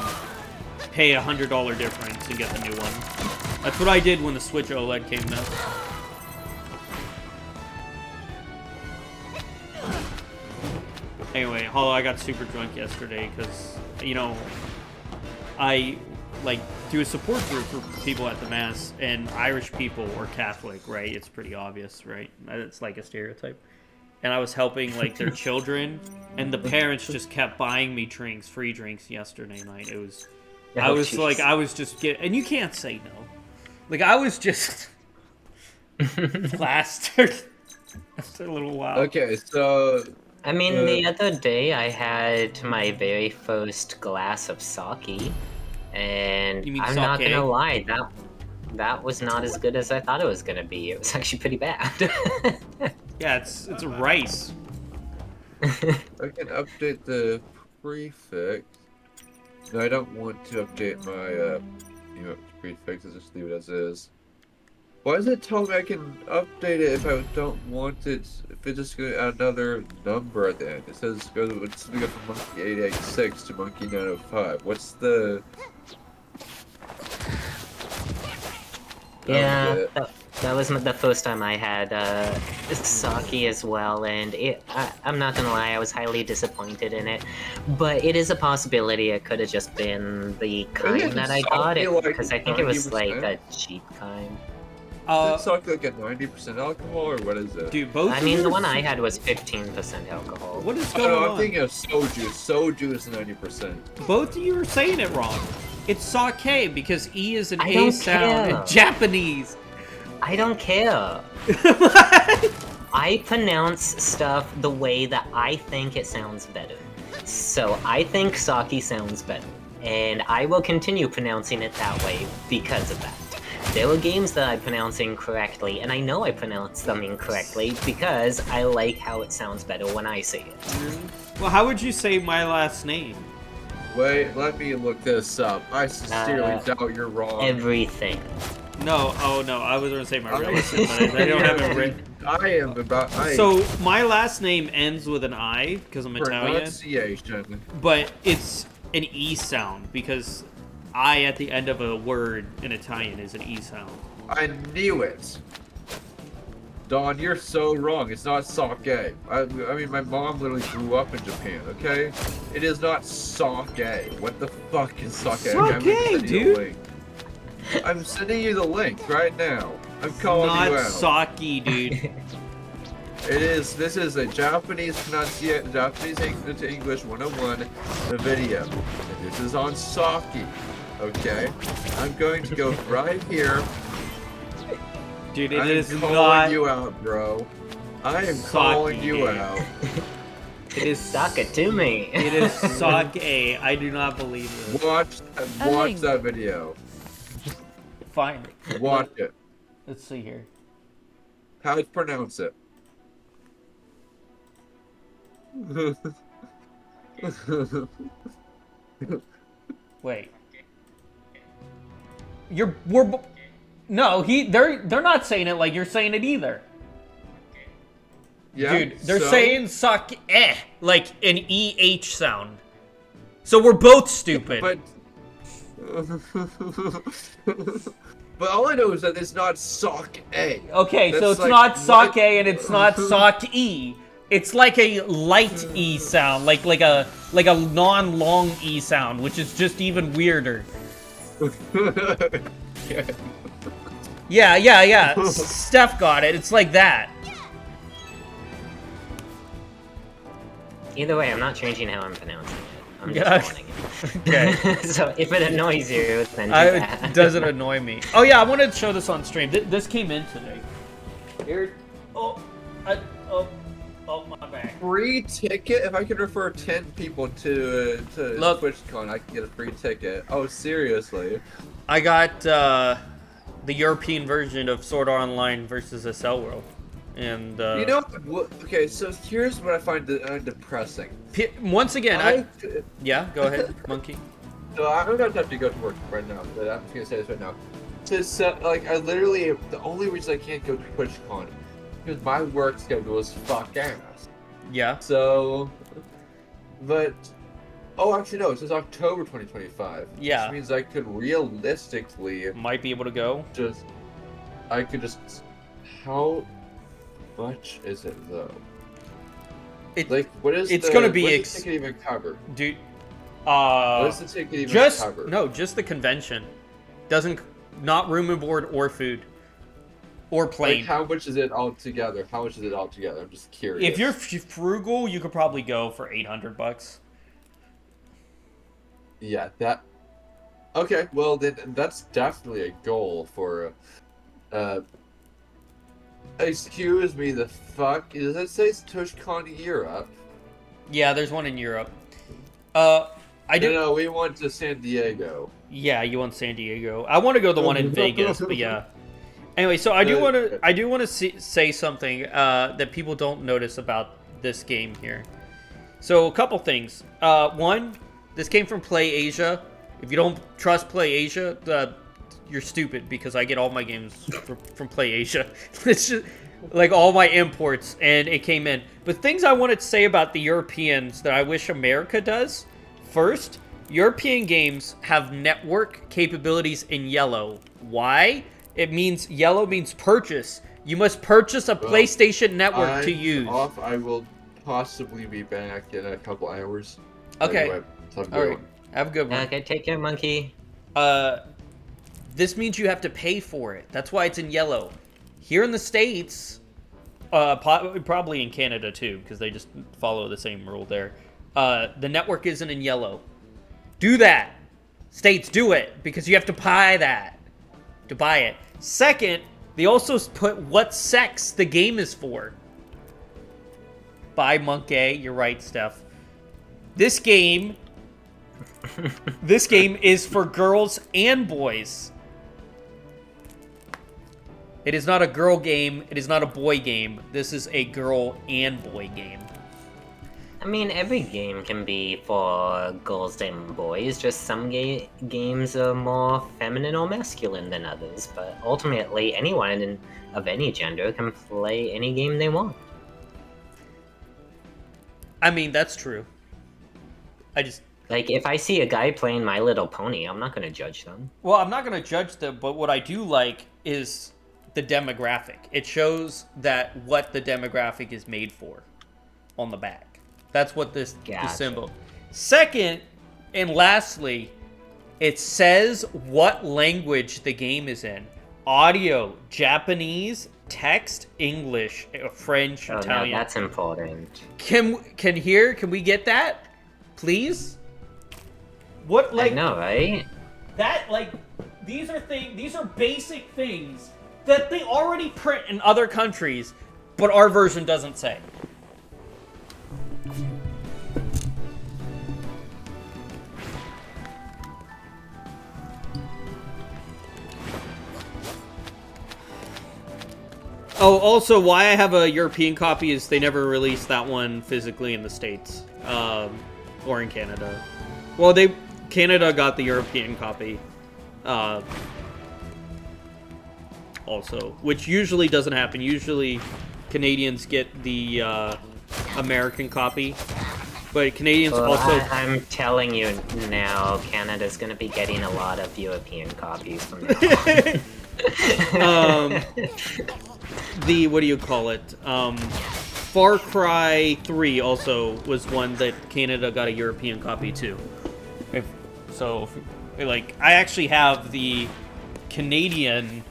pay $100 difference, and get the new one. That's what I did when the Switch OLED came out. Anyway, although I got super drunk yesterday, because, you know, I, like, do a support group for people at the Mass, and Irish people or Catholic, right? It's pretty obvious, right? It's like a stereotype. And I was helping, like, their children, and the parents just kept buying me drinks, free drinks yesterday night. It was... I was just getting... And you can't say no. Like, I was just... plastered after a little while. Okay, so... I mean, the other day I had my very first glass of sake, and I'm not gonna lie, that was not as good as I thought it was gonna be. It was actually pretty bad. Yeah, it's rice. I can update the prefix. No, I don't want to update my prefix. I'll just leave it as is. Why does it tell me I can update it if I don't want it? If it's just going to add another number at the end. It says go from monkey 886 to monkey 905. What's the... Yeah, that was the first time I had sake as well, and I'm not gonna lie, I was highly disappointed in it. But it is a possibility it could have just been the kind that I got, because I think it was like a cheap kind. Is it sake like at 90% alcohol, or what is it? Dude, both. I mean, the one I had was 15% alcohol. What is going on? I'm thinking of soju. Soju is 90%. Both of you are saying it wrong. It's sake because E is an A sound in Japanese. I don't care. I pronounce stuff the way that I think it sounds better. So I think sake sounds better. And I will continue pronouncing it that way because of that. There are games that I pronounce incorrectly, and I know I pronounce them incorrectly because I like how it sounds better when I say it. Well, how would you say my last name? Wait, let me look this up. I sincerely doubt you're wrong. Everything. No, oh no, I was going to say my relative, but I don't have it written. I am about... So, my last name ends with an I, because I'm Italian. Pronunciation. But it's an E sound, because I at the end of a word in Italian is an E sound. I knew it. Don, you're so wrong. It's not sake. I mean, my mom literally grew up in Japan, okay? It is not sake. What the fuck is sake? Sake, dude. I'm sending you the link right now. I'm calling you out. Not sake, dude. It is. This is a Japanese pronunciation, Japanese to English 101 video. And this is on sake. Okay? I'm going to go right here. Dude, I am calling you out, bro. I am calling you out. It is sake to me. It is sake. I do not believe it. Watch that video. Fine. Watch it. Let's see here. How to pronounce it. Wait. No, they're not saying it like you're saying it either. Yeah, dude, they're saying sake like an EH sound. So we're both stupid. But all I know is that it's not sake. Okay, so it's like, not sake and it's not sake. It's like a light E sound, like a non-long E sound, which is just even weirder. Yeah. Steph got it. It's like that. Either way, I'm not changing how I'm pronouncing it. I'm just warning it. Okay. So if it annoys you, then do that. It doesn't annoy me. Oh yeah, I wanted to show this on stream. This came in today. Here. Oh, my bad. Free ticket? If I could refer 10 people to TwitchCon, I can get a free ticket. Oh, seriously? I got the European version of Sword Art Online versus SL World. And you know what? Okay, so here's what I find depressing. Once again, yeah, go ahead, Monkey. So I'm gonna have to go to work right now, but I'm just gonna say this right now. Like, I literally, the only reason I can't go to TwitchCon is because my work schedule is fuck ass. Yeah. So, but, oh, actually no, it says October 2025. Yeah. Which means I could realistically might be able to go. How much is it though? It's gonna be. What does the ticket even cover? Dude. What does the ticket even cover? No, just the convention. Not room and board or food. Or plane. Like, how much is it all together? I'm just curious. If you're frugal, you could probably go for $800. Yeah, that. Okay, well then that's definitely a goal for. Excuse me, the fuck? Does it say TwitchCon Europe? Yeah, there's one in Europe. No, we went to San Diego. Yeah, you want San Diego. I want to go the one in Vegas, but yeah. Anyway, so I do want to say something that people don't notice about this game here. So a couple things. One, this came from Play Asia. If you don't trust Play Asia, you're stupid, because I get all my games from Play Asia. It's just like all my imports, and it came in. But things I wanted to say about the Europeans that I wish America does. First, European games have network capabilities in yellow. Why? Yellow means purchase. You must purchase a PlayStation Network to use. I will possibly be back in a couple hours. Okay. Anyway, all right. Have a good one. Okay, take care, Monkey. This means you have to pay for it. That's why it's in yellow. Here in the States, probably in Canada too, because they just follow the same rule there. The network isn't in yellow. Do that. States, do it, because you have to buy that to buy it. Second, they also put what sex the game is for. Bye, Monkey. You're right, Steph. This game is for girls and boys. It is not a girl game. It is not a boy game. This is a girl and boy game. I mean, every game can be for girls and boys, just some games are more feminine or masculine than others, but ultimately anyone of any gender can play any game they want. I mean, that's true. Like, if I see a guy playing My Little Pony, I'm not going to judge them. Well, I'm not going to judge them, but what I do like is the demographic. It shows that what the demographic is made for on the back. That's what this symbol. Second, and lastly, it says what language the game is in. Audio, Japanese, text, English, French, Italian. No, that's important. Can we get that? Please? What, like, I know, right? That, like, these are basic things that they already print in other countries, but our version doesn't say. Oh, also, why I have a European copy is they never released that one physically in the States, or in Canada. Well, Canada got the European copy, also, which usually doesn't happen. Usually, Canadians get the American copy, but Canadians also. I'm telling you now, Canada's going to be getting a lot of European copies from now on. What do you call it? Far Cry 3 also was one that Canada got a European copy too. I actually have the Canadian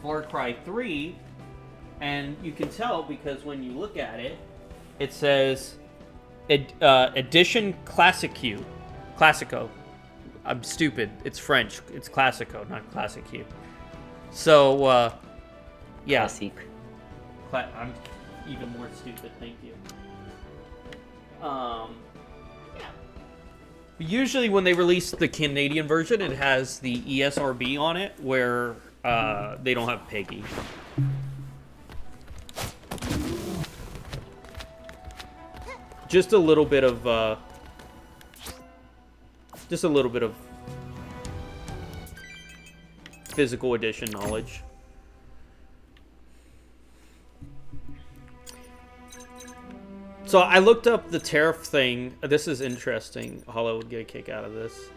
Far Cry 3, and you can tell because when you look at it, it says Edition Classico. I'm stupid. It's French. It's Classico, not Classique. So, yeah. Classique. I'm even more stupid, thank you. Yeah. Usually when they release the Canadian version, it has the ESRB on it, where they don't have Peggy. Just a little bit of physical edition knowledge. So I looked up the tariff thing. This is interesting. Hollow would get a kick out of this.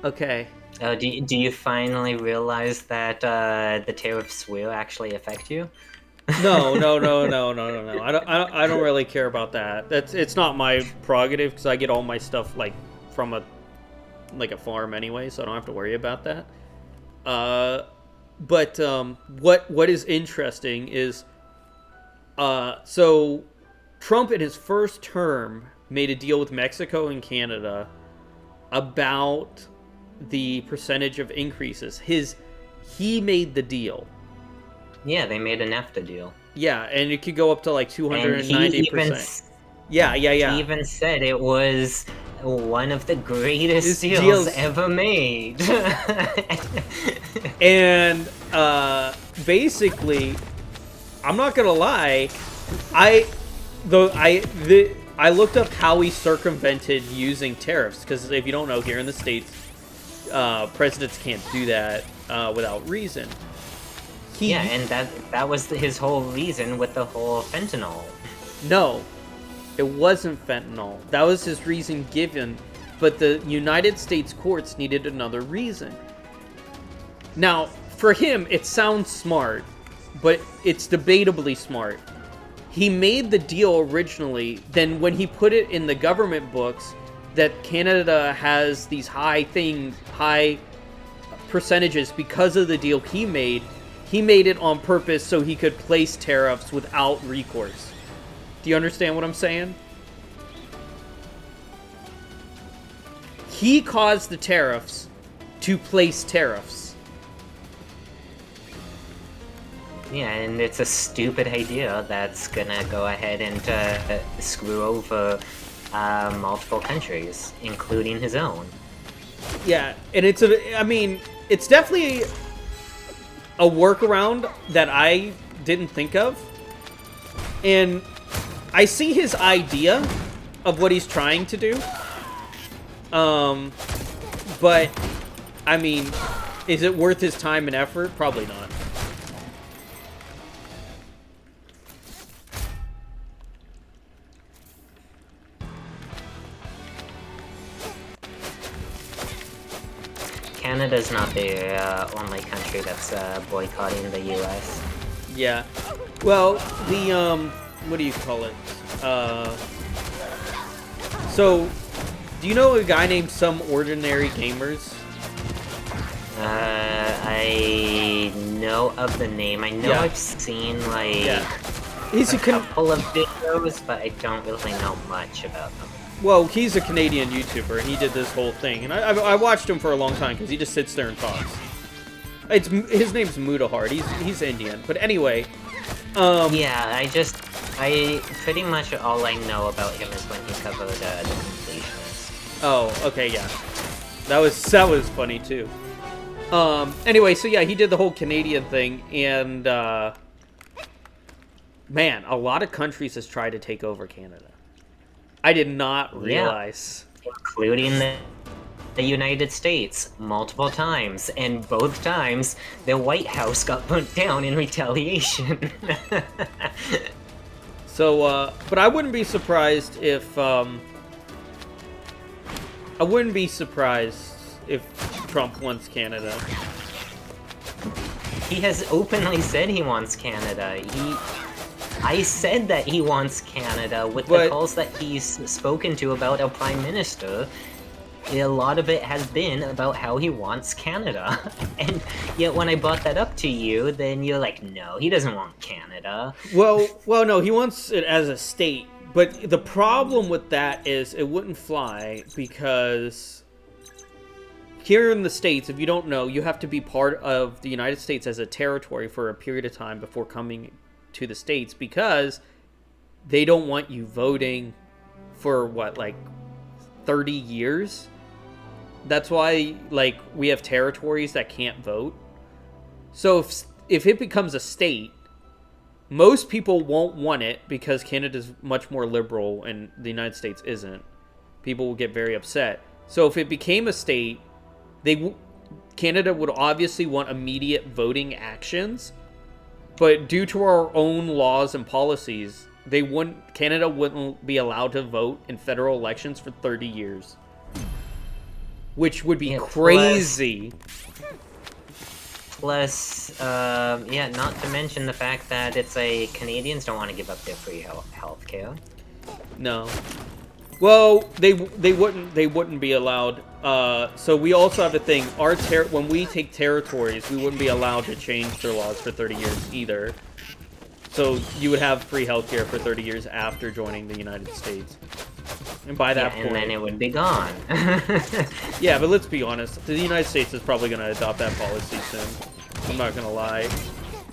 Okay. Do you finally realize that the tariffs will actually affect you? No. I don't really care about that. It's not my prerogative because I get all my stuff like from a farm anyway, so I don't have to worry about that. But what is interesting is so Trump in his first term made a deal with Mexico and Canada about the percentage of increases. He made the deal. Yeah, they made a NAFTA deal. Yeah, and it could go up to like 290%. Yeah. He even said it was one of the greatest deals ever made. And basically, I'm not gonna lie, I looked up how he circumvented using tariffs, because if you don't know, here in the States, presidents can't do that without reason. And that was his whole reason with the whole fentanyl. No, it wasn't fentanyl. That was his reason given, but the United States courts needed another reason. Now, for him, it sounds smart, but it's debatably smart. He made the deal originally, then when he put it in the government books that Canada has these high percentages because of the deal he made it on purpose so he could place tariffs without recourse. Do you understand what I'm saying? He caused the tariffs to place tariffs. Yeah, and it's a stupid idea that's gonna go ahead and screw over multiple countries, including his own. Yeah, and it's definitely a workaround that I didn't think of. And I see his idea of what he's trying to do. But, I mean, is it worth his time and effort? Probably not. Canada's not the only country that's boycotting the U.S. Yeah. Well, the what do you call it? So, do you know a guy named Some Ordinary Gamers? I know of the name. I know I've seen like he's a couple of videos, but I don't really know much about them. Well, he's a Canadian YouTuber, and he did this whole thing, and I watched him for a long time because he just sits there and talks. His name's Mudahard. He's Indian, but anyway. Yeah, I pretty much all I know about him is when he covered the completionist. Oh, okay, yeah, that was funny too. Anyway, so yeah, he did the whole Canadian thing, and man, a lot of countries has tried to take over Canada. I did not realize, including the United States multiple times, and both times the White House got burnt down in retaliation. So, but I wouldn't be surprised if Trump wants Canada. He has openly said he wants Canada. I said that he wants Canada with the calls that he's spoken to about our Prime Minister. A lot of it has been about how he wants Canada. And yet when I brought that up to you, then you're like, no, he doesn't want Canada. Well, no, he wants it as a state. But the problem with that is it wouldn't fly because here in the States, if you don't know, you have to be part of the United States as a territory for a period of time before coming to the States because they don't want you voting for what, like 30 years? That's why, like, we have territories that can't vote. So if it becomes a state, most people won't want it because Canada's much more liberal and the United States isn't. People will get very upset. So if it became a state, Canada would obviously want immediate voting actions, but due to our own laws and policies, Canada wouldn't be allowed to vote in federal elections for 30 years. Which would be crazy. Plus, not to mention the fact that it's Canadians don't want to give up their free health care. No. Well, they wouldn't be allowed. So we also have a thing. When we take territories, we wouldn't be allowed to change their laws for 30 years either. So you would have free healthcare for 30 years after joining the United States. And by that point... and then it would be gone. Yeah, but let's be honest. The United States is probably going to adopt that policy soon. I'm not going to lie.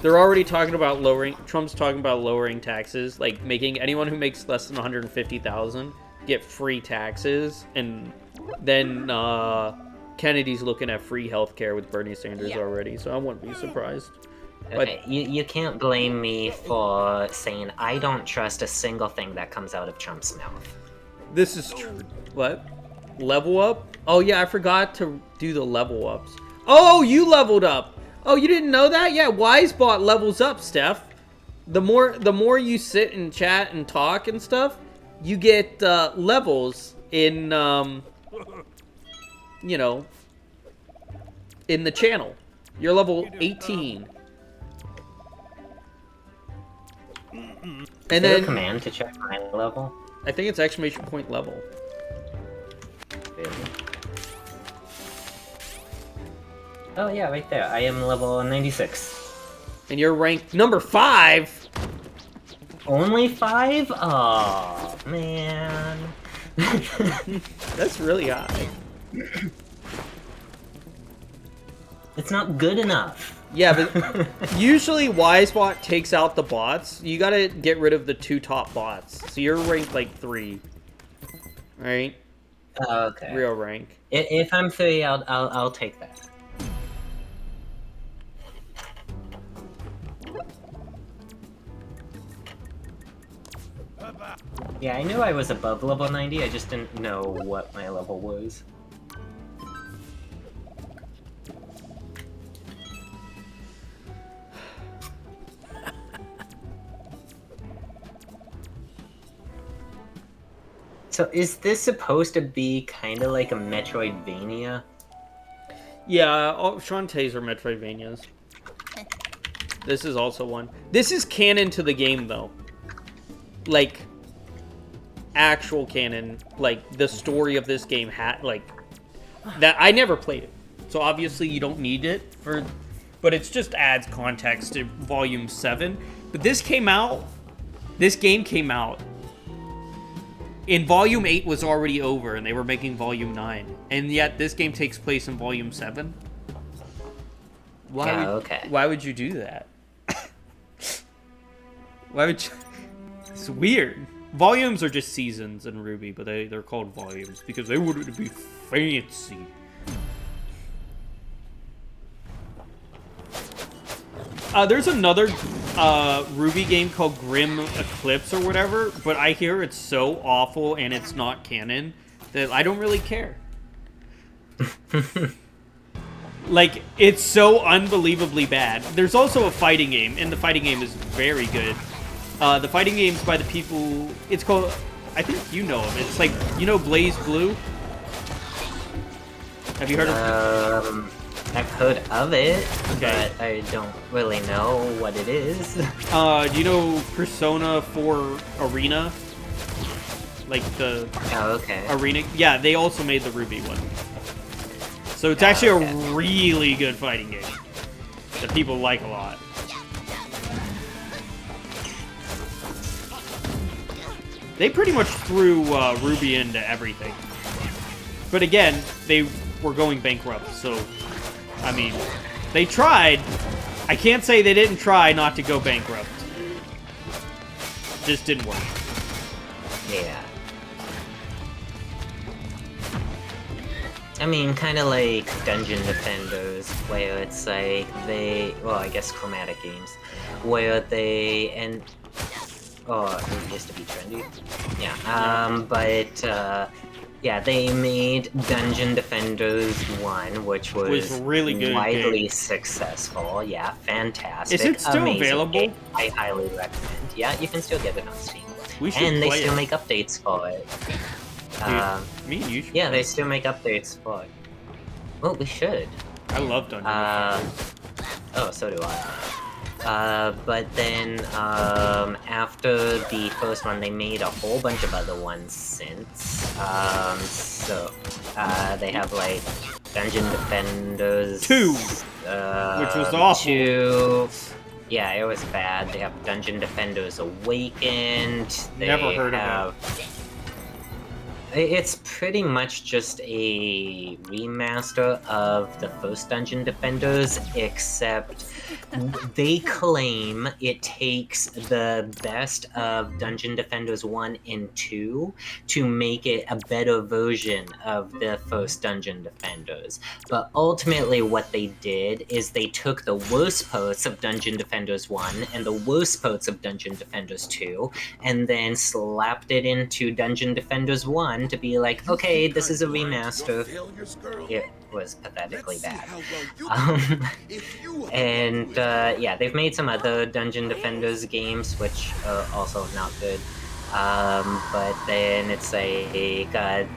They're already talking about Trump's talking about lowering taxes, like making anyone who makes less than $150,000 get free taxes, and then Kennedy's looking at free healthcare with Bernie Sanders already, so I wouldn't be surprised. Okay, you can't blame me for saying I don't trust a single thing that comes out of Trump's mouth. This is true. What? Level up? Oh yeah, I forgot to do the level ups. Oh, you leveled up! Oh, you didn't know that? Yeah, Wisebot levels up, Steph. The more you sit and chat and talk and stuff, you get levels in, you know, in the channel. You're level 18. And then a command to check my level? I think it's exclamation point level. Really? Oh yeah, right there. I am level 96. And you're ranked number 5? Only 5? Oh man. That's really high. It's not good enough. Yeah, but usually Wisebot takes out the bots. You gotta get rid of the 2 top bots. So you're ranked like 3. Right? Okay. Real rank. If I'm 3, I'll take that. Yeah, I knew I was above level 90, I just didn't know what my level was. So is this supposed to be kind of like a Metroidvania? Yeah, Shantae's are Metroidvanias. This is also one. This is canon to the game, though. Like, actual canon. Like, the story of this game had, like, that I never played it. So obviously you don't need it for, but it just adds context to Volume 7. But this game came out, and Volume 8 was already over, and they were making Volume 9. And yet this game takes place in Volume 7? Why would you do that? Why would you? It's weird. Volumes are just seasons in Rwby, but they're called volumes because they wanted to be fancy. There's another Rwby game called Grim Eclipse or whatever, but I hear it's so awful and it's not canon that I don't really care. Like, it's so unbelievably bad. There's also a fighting game, and the fighting game is very good. The fighting game's by the people... It's called... I think you know them. It's like, you know Blaze Blue? Have you heard of... I've heard of it, but I don't really know what it is. Do you know Persona 4 Arena? Like the Arena? Yeah, they also made the Rwby one. So it's actually a really good fighting game that people like a lot. They pretty much threw Rwby into everything. But again, they were going bankrupt, so... I mean, they tried. I can't say they didn't try not to go bankrupt. Just didn't work. Yeah. I mean, kind of like Dungeon Defenders, where it's like well, I guess Chromatic Games, where they, oh, it used to be trendy. Yeah, yeah, they made Dungeon Defenders 1, which was really good, widely successful. Yeah, fantastic. Is it still available? Game. I highly recommend. Yeah, you can still get it on Steam. And they still make updates for it. You should. Yeah, they still make updates for it. Well, we should. I love Dungeon Defenders. Oh, so do I. But then, after the first one, they made a whole bunch of other ones since. They have, like, Dungeon Defenders... 2! Which was awful. 2... Yeah, it was bad. They have Dungeon Defenders Awakened. Never heard of it. It's pretty much just a remaster of the first Dungeon Defenders, except they claim it takes the best of Dungeon Defenders 1 and 2 to make it a better version of the first Dungeon Defenders. But ultimately what they did is they took the worst parts of Dungeon Defenders 1 and the worst parts of Dungeon Defenders 2, and then slapped it into Dungeon Defenders 1 to be like, okay, this is a remaster. It was pathetically bad. Yeah, they've made some other Dungeon Defenders games, which are also not good. But then it's like,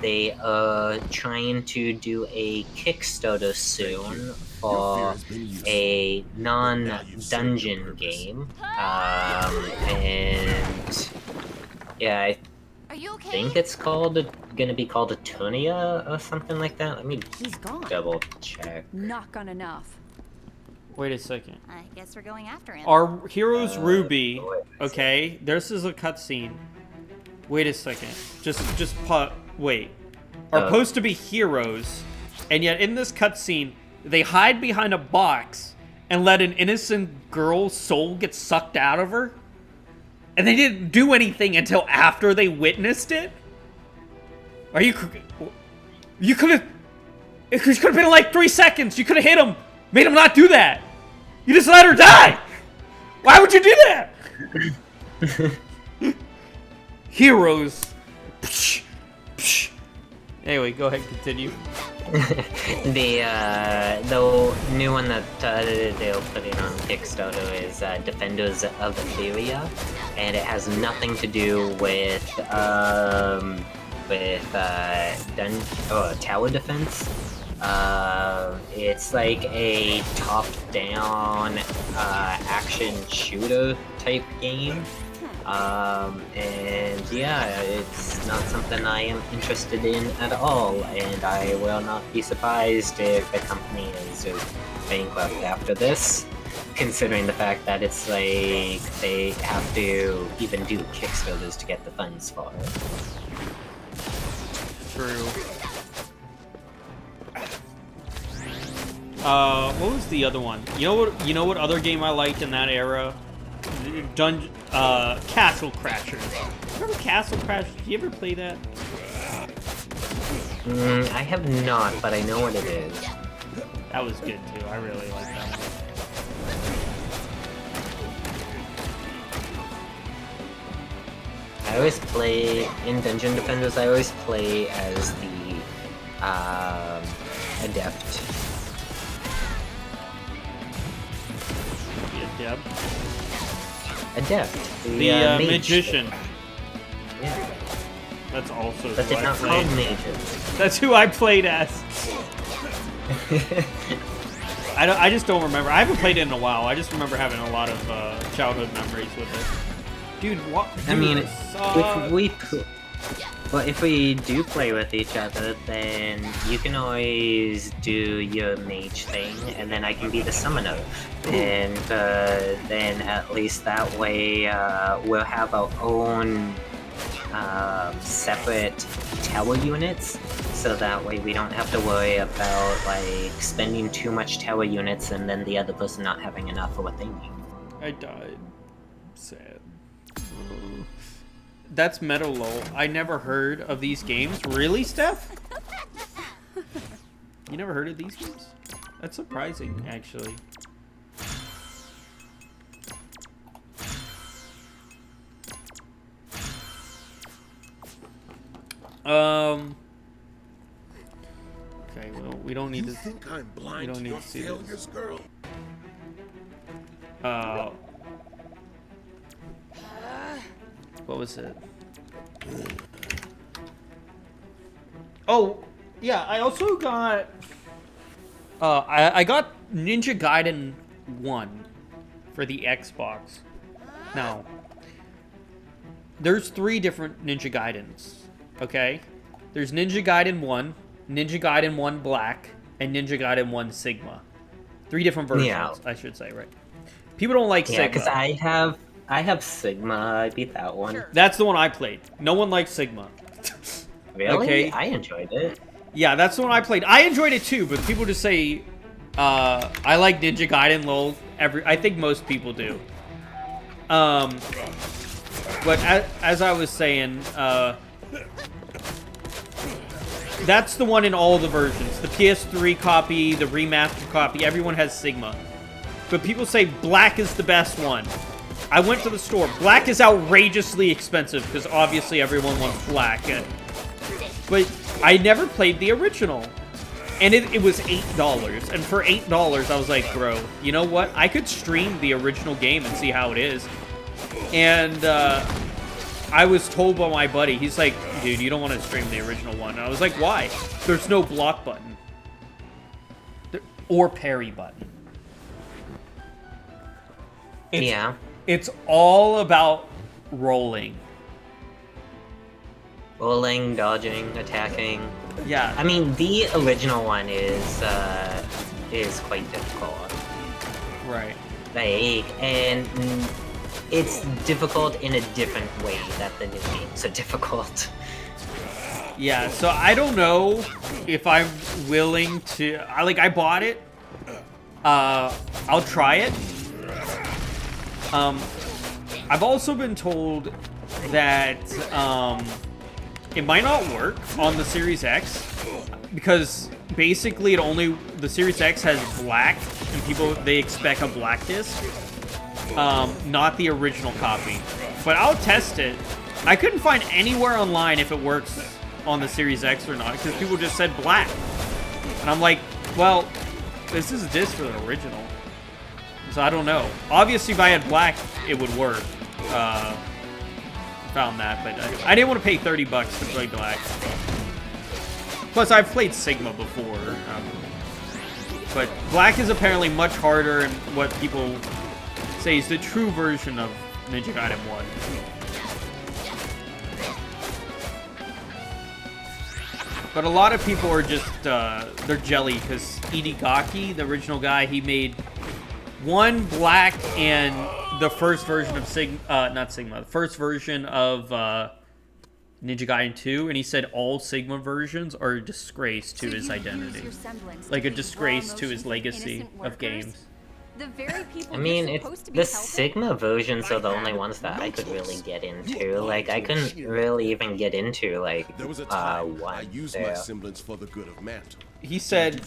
they are trying to do a Kickstarter soon for a non-dungeon game. And yeah, I think it's gonna be called Eternia or something like that. Let me double check. Not gone enough. Wait a second. I guess we're going after him. Our hero's Rwby. Okay, this is a cutscene. Wait a second. Wait. Are supposed to be heroes, and yet in this cutscene, they hide behind a box and let an innocent girl's soul get sucked out of her? And they didn't do anything until after they witnessed it? Are you... You could have... It could have been like 3 seconds. You could have hit him. Made him not do that. You just let her die. Why would you do that? Heroes. Anyway, go ahead, continue. The new one that they'll put in on Kickstarter is Defenders of Etheria, and it has nothing to do with tower defense. It's like a top-down action shooter type game. And yeah, it's not something I am interested in at all, and I will not be surprised if the company is bankrupt after this, considering the fact that it's like they have to even do Kickstarters to get the funds for it. True. What was the other one? You know what other game I liked in that era? Castle Crashers. Remember Castle Crashers? Did you ever play that? I have not, but I know what it is. That was good too. I really liked that one. I always play in Dungeon Defenders. I always play as the adept. The adept. Adept. The mage magician. Yeah. That's also. But they're not called mages. That's who I played as. I just don't remember. I haven't played it in a while. I just remember having a lot of childhood memories with it. Dude, what? Dude, I mean, if we do play with each other, then you can always do your mage thing, and then I can be the summoner. And then at least that way we'll have our own separate tower units, so that way we don't have to worry about like spending too much tower units and then the other person not having enough for what they need. I died. Sad. That's Metal Lol. I never heard of these games. Really, Steph? You never heard of these games? That's surprising, actually. Okay, well, we don't need to. Think I'm blind we don't to need your to see failures, this. girl? What was it? Oh, yeah, I also got... I got Ninja Gaiden 1 for the Xbox. Now, there's 3 different Ninja Gaidens, okay? There's Ninja Gaiden 1, Ninja Gaiden 1 Black, and Ninja Gaiden 1 Sigma. 3 different versions, I should say, right? People don't like Sigma. Yeah, because I have Sigma. I beat that one. That's the one I played. No one likes Sigma. Really? Okay. I enjoyed it. Yeah, that's the one I played. I enjoyed it too, but people just say I like Ninja Gaiden lol. I think most people do. But as I was saying, that's the one in all the versions. The PS3 copy, the remastered copy, everyone has Sigma. But people say Black is the best one. I went to the store. Black is outrageously expensive because obviously everyone wants Black. But I never played the original. And it was $8. And for $8, I was like, bro, you know what? I could stream the original game and see how it is. And I was told by my buddy, he's like, dude, you don't want to stream the original one. And I was like, why? There's no block button. Or parry button. It's all about rolling. Rolling, dodging, attacking. Yeah. I mean, the original one is quite difficult. Right. Like, and it's difficult in a different way that the new games are difficult. Yeah, so I don't know if I'm willing to... I bought it. I'll try it. I've also been told that it might not work on the Series X because basically the Series X has black and they expect a black disc, not the original copy. But I'll test it. I couldn't find anywhere online if it works on the Series X or not because people just said black. And I'm like, well, this is a disc for the original. So I don't know. Obviously, if I had black, it would work. Found that, but I didn't want to pay $30 to play black. Plus, I've played Sigma before. But Black is apparently much harder and what people say is the true version of Ninja Gaiden 1. But a lot of people are just, they're jelly because Idigaki, the original guy, he made one Black and the first version of the first version of Ninja Gaiden 2, and he said all Sigma versions are a disgrace to his identity. Like a disgrace to his legacy of games. The very people I mean, the Sigma versions are the only ones that I could really get into. Like, I couldn't really even get into, like, one there. He said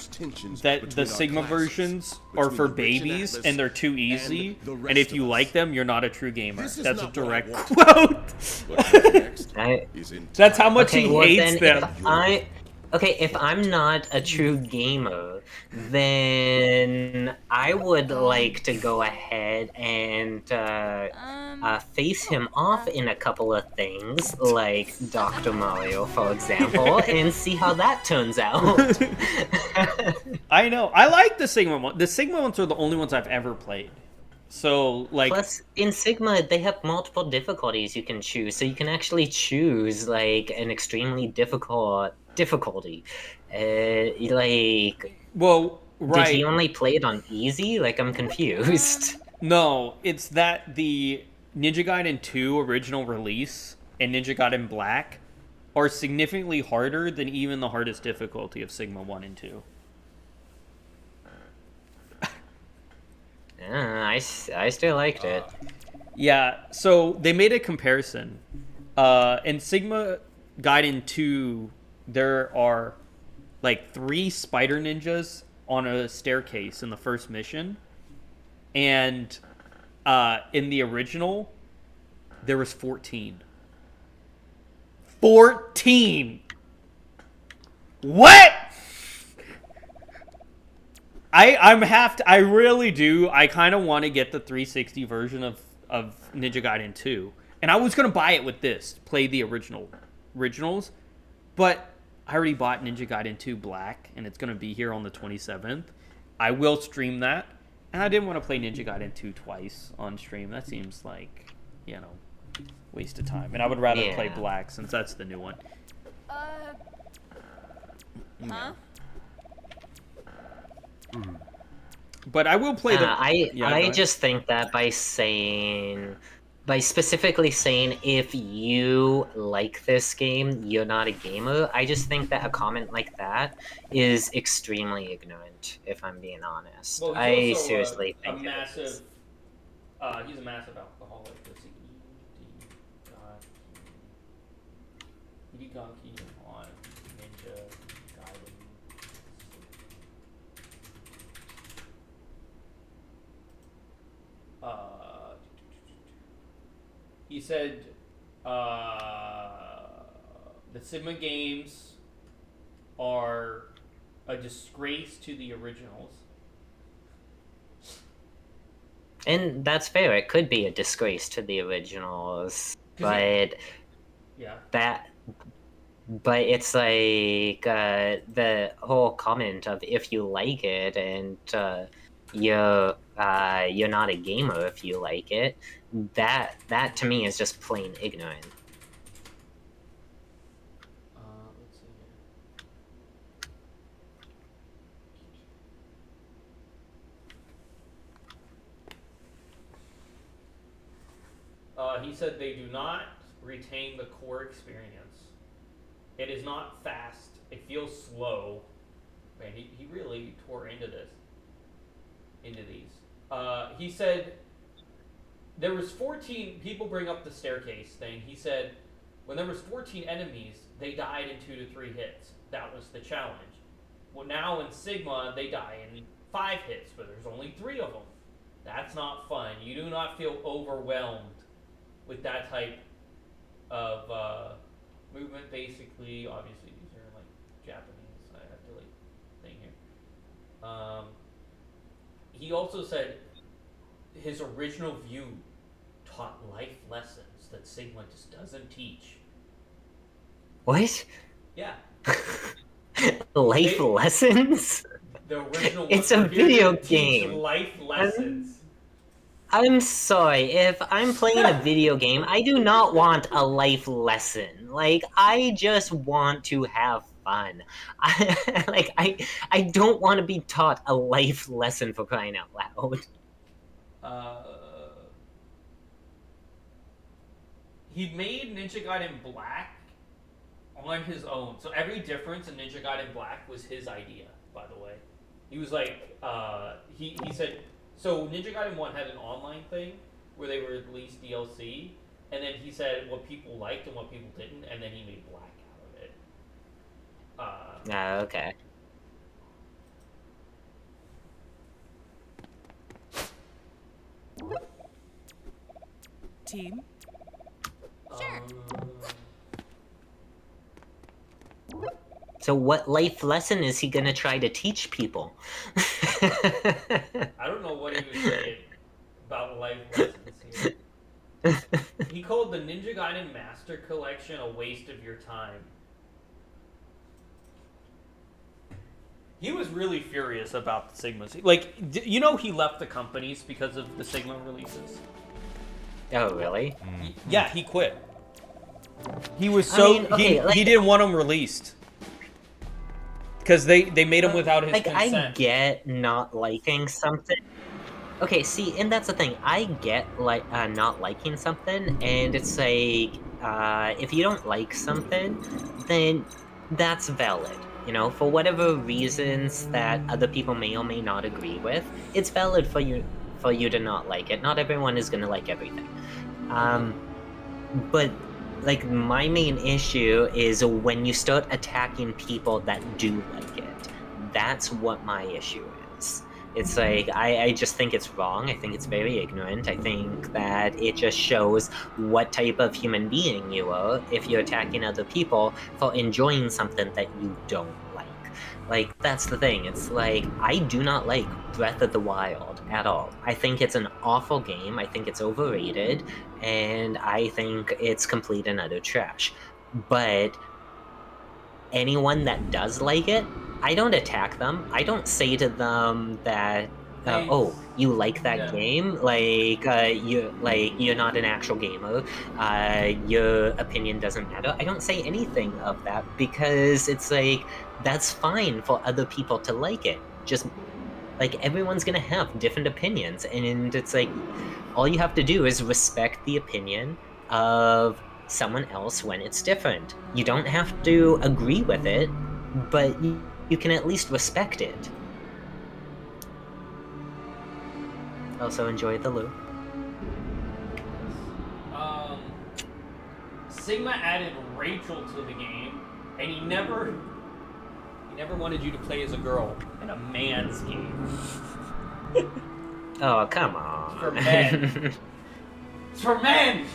that the Sigma versions are for babies, and they're too easy, and if you like them, you're not a true gamer. That's a direct quote. That's how much he hates them. If I'm not a true gamer, then I would like to go ahead and face him off in a couple of things, like Dr. Mario, for example, and see how that turns out. I know. I like the Sigma ones. The Sigma ones are the only ones I've ever played. So, like... Plus, in Sigma, they have multiple difficulties you can choose, so you can actually choose, like, an extremely difficulty. Well, right. Did he only play it on easy? Like, I'm confused. No, it's that the Ninja Gaiden 2 original release and Ninja Gaiden Black are significantly harder than even the hardest difficulty of Sigma 1 and 2. I still liked it. Yeah, so they made a comparison. In Sigma Gaiden 2, there are like 3 spider ninjas on a staircase in the first mission. And in the original, there was 14. 14! What? I really do. I kind of want to get the 360 version of Ninja Gaiden 2. And I was going to buy it with this, play the originals. But I already bought Ninja Gaiden 2 Black, and it's going to be here on the 27th. I will stream that. And I didn't want to play Ninja Gaiden 2 twice on stream. That seems like, waste of time. And I would rather play Black, since that's the new one. Huh? But I will play the... I just think that by specifically saying if you like this game, you're not a gamer, I just think that a comment like that is extremely ignorant, if I'm being honest. Well, I seriously think he's a massive alcoholic. Idigaki on Ninja Gaiden. He said the Sigma games are a disgrace to the originals. And that's fair, it could be a disgrace to the originals, but but it's like the whole comment of if you like it and you're not a gamer if you like it, that to me is just plain ignorant. Let's see here. He said they do not retain the core experience. It is not fast. It feels slow. Man, he really tore into these. He said there was 14 people bring up the staircase thing. He said when there was 14 enemies, they died in 2 to 3 hits. That was the challenge. Well, now in Sigma, they die in 5 hits, but there's only 3 of them. That's not fun. You do not feel overwhelmed with that type of movement. Basically, obviously, these are like Japanese. I have to like thing here. He also said his original view taught life lessons that Sigma just doesn't teach. What? Yeah. Life lessons? The original one. It's a We're here video to teach game. life lessons. I'm sorry, if I'm playing a video game, I do not want a life lesson. Like, I just want to have fun. I don't want to be taught a life lesson, for crying out loud. He made Ninja Gaiden Black on his own. So every difference in Ninja Gaiden Black was his idea, by the way. He was like, he said, so Ninja Gaiden 1 had an online thing where they released DLC, and then he said what people liked and what people didn't, and then he made Black out of it. Okay. Team? Sure. So what life lesson is he gonna try to teach people? I don't know what he was saying about life lessons here. He called the Ninja Gaiden Master Collection a waste of your time. He was really furious about the Sigmas. Like, you know, he left the companies because of the Sigma releases. Oh, really? Yeah, he quit. He was so he didn't want them released because they made him without his consent. I get not liking something. Okay, see, and that's the thing. I get not liking something, and it's like if you don't like something, then that's valid. You know, for whatever reasons that other people may or may not agree with, it's valid for you to not like it. Not everyone is gonna like everything. But like my main issue is when you start attacking people that do like it. That's what my issue is. It's like, I just think it's wrong. I think it's very ignorant. I think that it just shows what type of human being you are if you're attacking other people for enjoying something that you don't like. Like, that's the thing. It's like, I do not like Breath of the Wild at all. I think it's an awful game. I think it's overrated. And I think it's complete and utter trash. But anyone that does like it, I don't attack them. I don't say to them that, oh, you like that game? Like, you're not an actual gamer. Your opinion doesn't matter. I don't say anything of that because it's like, that's fine for other people to like it. Just, like, everyone's gonna have different opinions, and it's like, all you have to do is respect the opinion of someone else when it's different. You don't have to agree with it, but you can at least respect it. Also enjoy the loop. Sigma added Rachel to the game, and he never wanted you to play as a girl in a man's game. Oh, come on. It's for men. It's for men!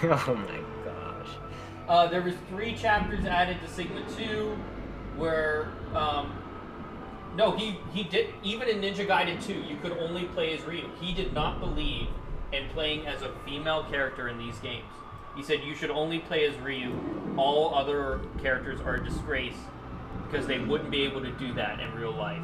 Oh my gosh. There was 3 chapters added to Sigma 2, where, no, he did, even in Ninja Gaiden 2, you could only play as Ryu. He did not believe in playing as a female character in these games. He said you should only play as Ryu. All other characters are a disgrace, because they wouldn't be able to do that in real life.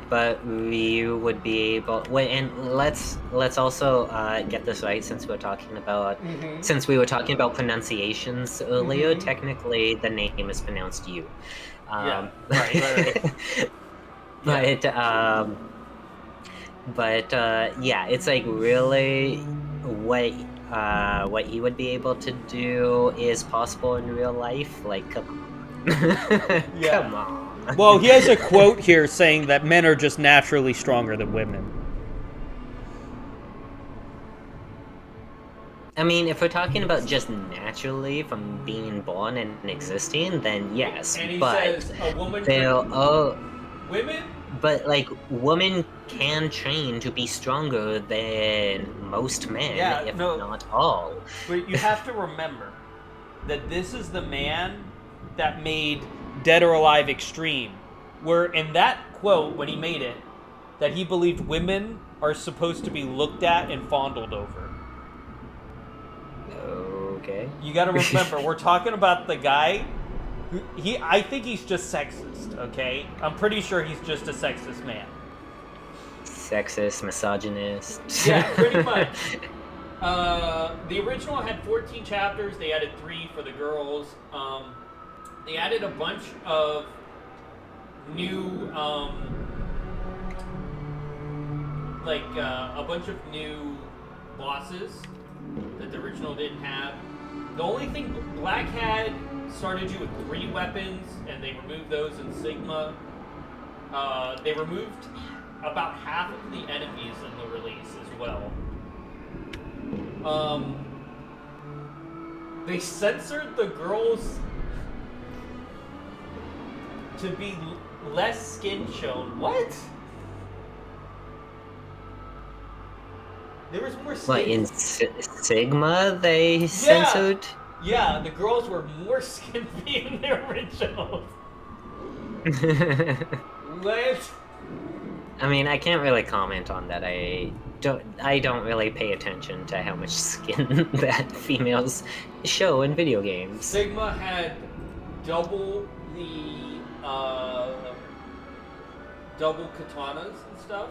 But Ryu would be able. Wait, and let's also get this right, since we're talking about since we were talking about pronunciations earlier. Technically, the name is pronounced "you." Yeah, right. But yeah, it's like really what he would be able to do is possible in real life. Like, come on. Come on. Well, he has a quote here saying that men are just naturally stronger than women. I mean, if we're talking about just naturally from being born and existing, then yes. And he but says a woman women? But, like, women can train to be stronger than most men, if not all. But you have to remember that this is the man that made Dead or Alive Extreme, where in that quote, when he made it, that he believed women are supposed to be looked at and fondled over. Okay. You gotta remember, we're talking about the guy who, I think he's just sexist, okay? I'm pretty sure he's just a sexist man. Sexist, misogynist. Yeah, pretty much. The original had 14 chapters. They added 3 for the girls. They added a bunch of new, a bunch of new bosses that the original didn't have. The only thing Black had started you with 3 weapons, and they removed those in Sigma. They removed about half of the enemies in the release as well. They censored the girls to be less skin shown. What? There was more skin. What, in Sigma they censored? Yeah, the girls were more skimpy in the originals. What? I mean, I can't really comment on that. I don't really pay attention to how much skin that females show in video games. Sigma had double the double katanas and stuff.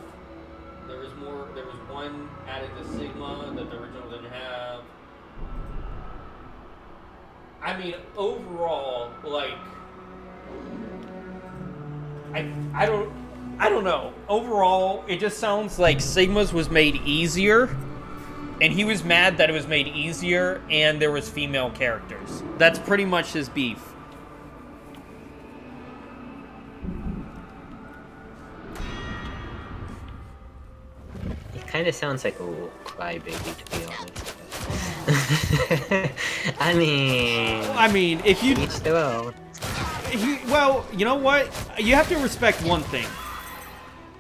There was one added to Sigma that the original didn't have. I mean, overall, like, I don't know. Overall, it just sounds like Sigma's was made easier, and he was mad that it was made easier and there was female characters. That's pretty much his beef. It kind of sounds like a little crybaby, to be honest. I mean, if you each their own. Well, you know what? You have to respect one thing.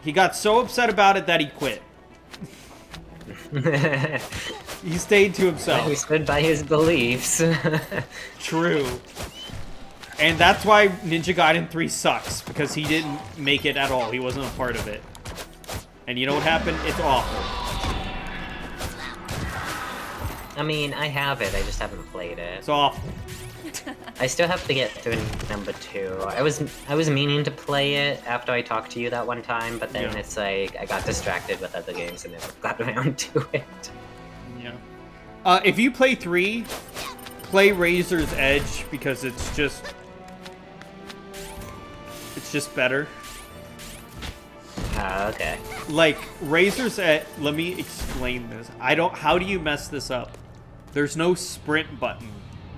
He got so upset about it that he quit. He stayed to himself. He stood by his beliefs. True. And that's why Ninja Gaiden 3 sucks, because he didn't make it at all. He wasn't a part of it. And you know what happened? It's awful. I mean, I have it, I just haven't played it. It's awful. I still have to get through number 2. I was meaning to play it after I talked to you that one time, but then it's like I got distracted with other games and never got around to it. Yeah. If you play 3, play Razor's Edge because it's just better. Okay. Like Razor's Edge. Let me explain this. How do you mess this up? There's no sprint button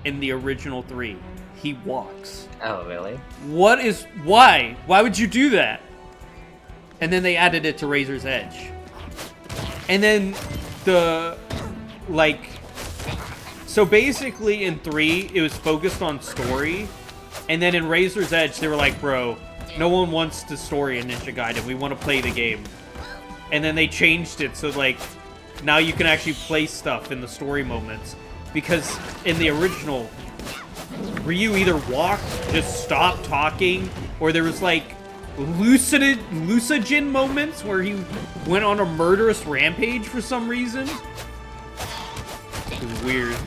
in the original 3. He walks. Oh, really? Why? Why would you do that? And then they added it to Razor's Edge. And then so basically in 3, it was focused on story. And then in Razor's Edge, they were like, bro, no one wants the story in Ninja Gaiden. We want to play the game. And then they changed it so, like, now you can actually play stuff in the story moments. Because in the original, Ryu either walked, just stopped talking, or there was, like, Lucid moments where he went on a murderous rampage for some reason. It was weird.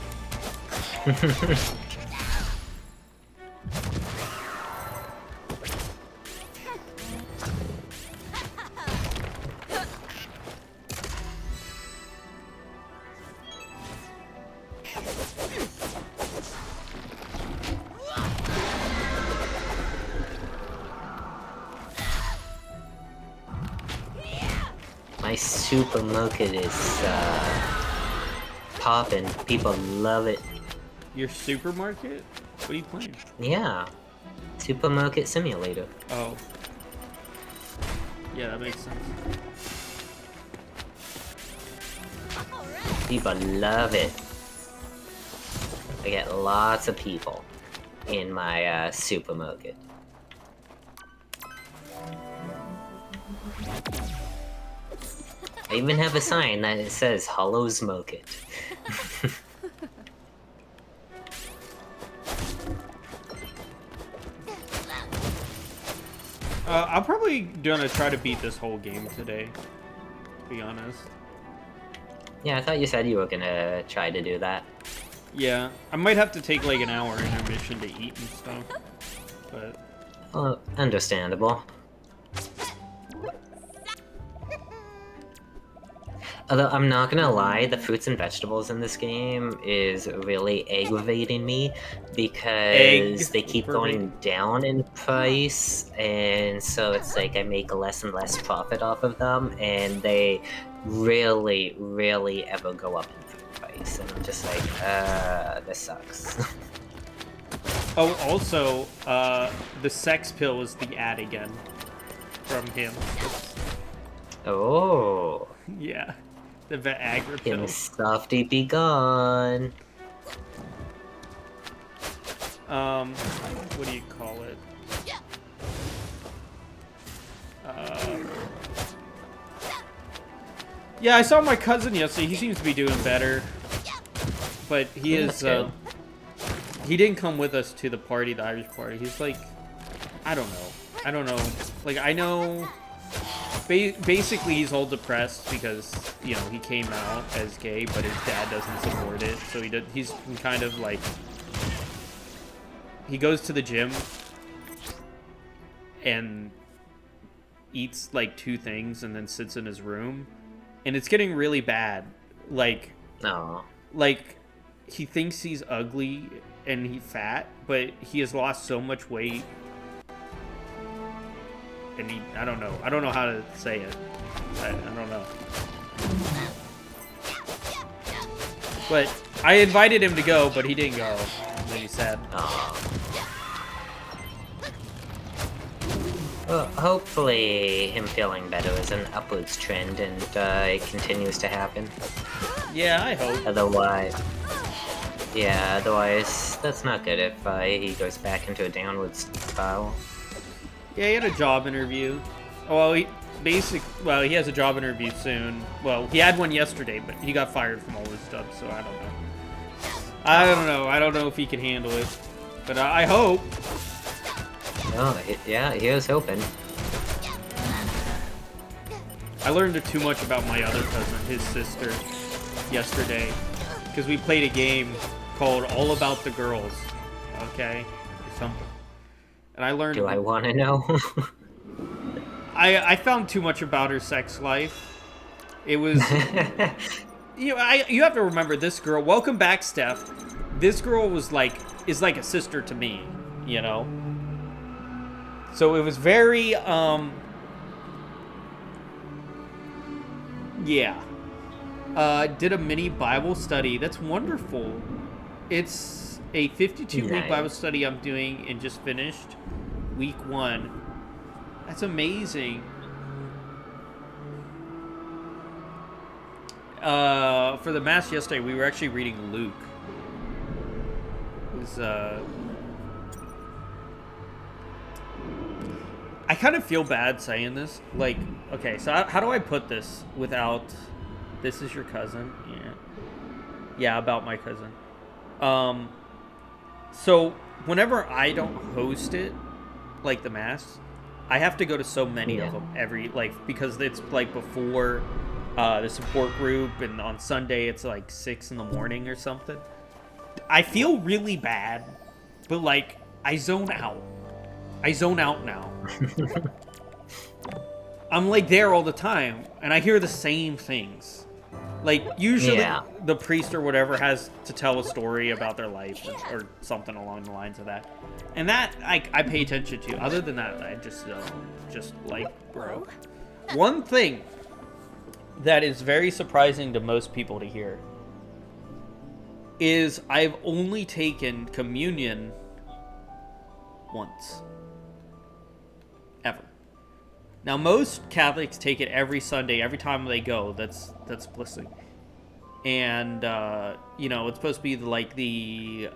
My supermarket is popping. People love it. Your supermarket? What are you playing? Yeah. Supermarket Simulator. Oh. Yeah, that makes sense. People love it. I get lots of people in my supermarket. I even have a sign that it says Hollow's Market. I'm probably gonna try to beat this whole game today, to be honest. Yeah, I thought you said you were gonna try to do that. Yeah, I might have to take like an hour intermission to eat and stuff, but... Understandable. Although, I'm not gonna lie, the fruits and vegetables in this game is really aggravating me because they keep going down in price, and so it's like I make less and less profit off of them, and they rarely ever go up in price, and I'm just like, this sucks. Oh, also, the sex pill is the ad again from him. Oh. Yeah. The Viagra pill. Him softy be gone. What do you call it? Yeah, I saw my cousin yesterday. He seems to be doing better. But he is, he didn't come with us to the party, the Irish party. He's like, I don't know. Like, I know... Basically, he's all depressed because, you know, he came out as gay, but his dad doesn't support it. So he's kind of like... He goes to the gym and eats, like, 2 things and then sits in his room. And it's getting really bad. Like... No. Like, he thinks he's ugly and he's fat, but he has lost so much weight. And I don't know how to say it. I don't know. But I invited him to go, but he didn't go. And then he said. Well, hopefully him feeling better is an upwards trend and it continues to happen. Yeah, I hope. Otherwise, that's not good if he goes back into a downward spiral. Yeah, he had a job interview. Well, he has a job interview soon. Well, he had one yesterday, but he got fired from all his stuff, so I don't know. I don't know if he can handle it. But I hope. Oh, yeah, he was hoping. I learned too much about my other cousin, his sister, yesterday. Because we played a game called All About the Girls. Okay? Or something. And I learned... Do I want to know? I found too much about her sex life. It was... you have to remember this girl... Welcome back, Steph. This girl is like a sister to me, you know? So it was very, yeah. Did a mini Bible study. That's wonderful. It's a 52-week Bible study I'm doing and just finished. Week 1. That's amazing. For the Mass yesterday, we were actually reading Luke. It was, I kind of feel bad saying this. Like, okay, so how do I put this without... This is your cousin? Yeah. Yeah, about my cousin. So, whenever I don't host it, like the Mass, I have to go to so many of them because it's, like, before the support group, and on Sunday it's, like, 6 in the morning or something. I feel really bad, but, like, I zone out. I zone out now. I'm like there all the time, and I hear the same things. Like, usually the priest or whatever has to tell a story about their life or something along the lines of that. And that, I pay attention to. Other than that, I just like, bro. One thing that is very surprising to most people to hear is I've only taken communion once. Ever. Now, most Catholics take it every Sunday, every time they go. That's blessing. And, you know, it's supposed to be like the,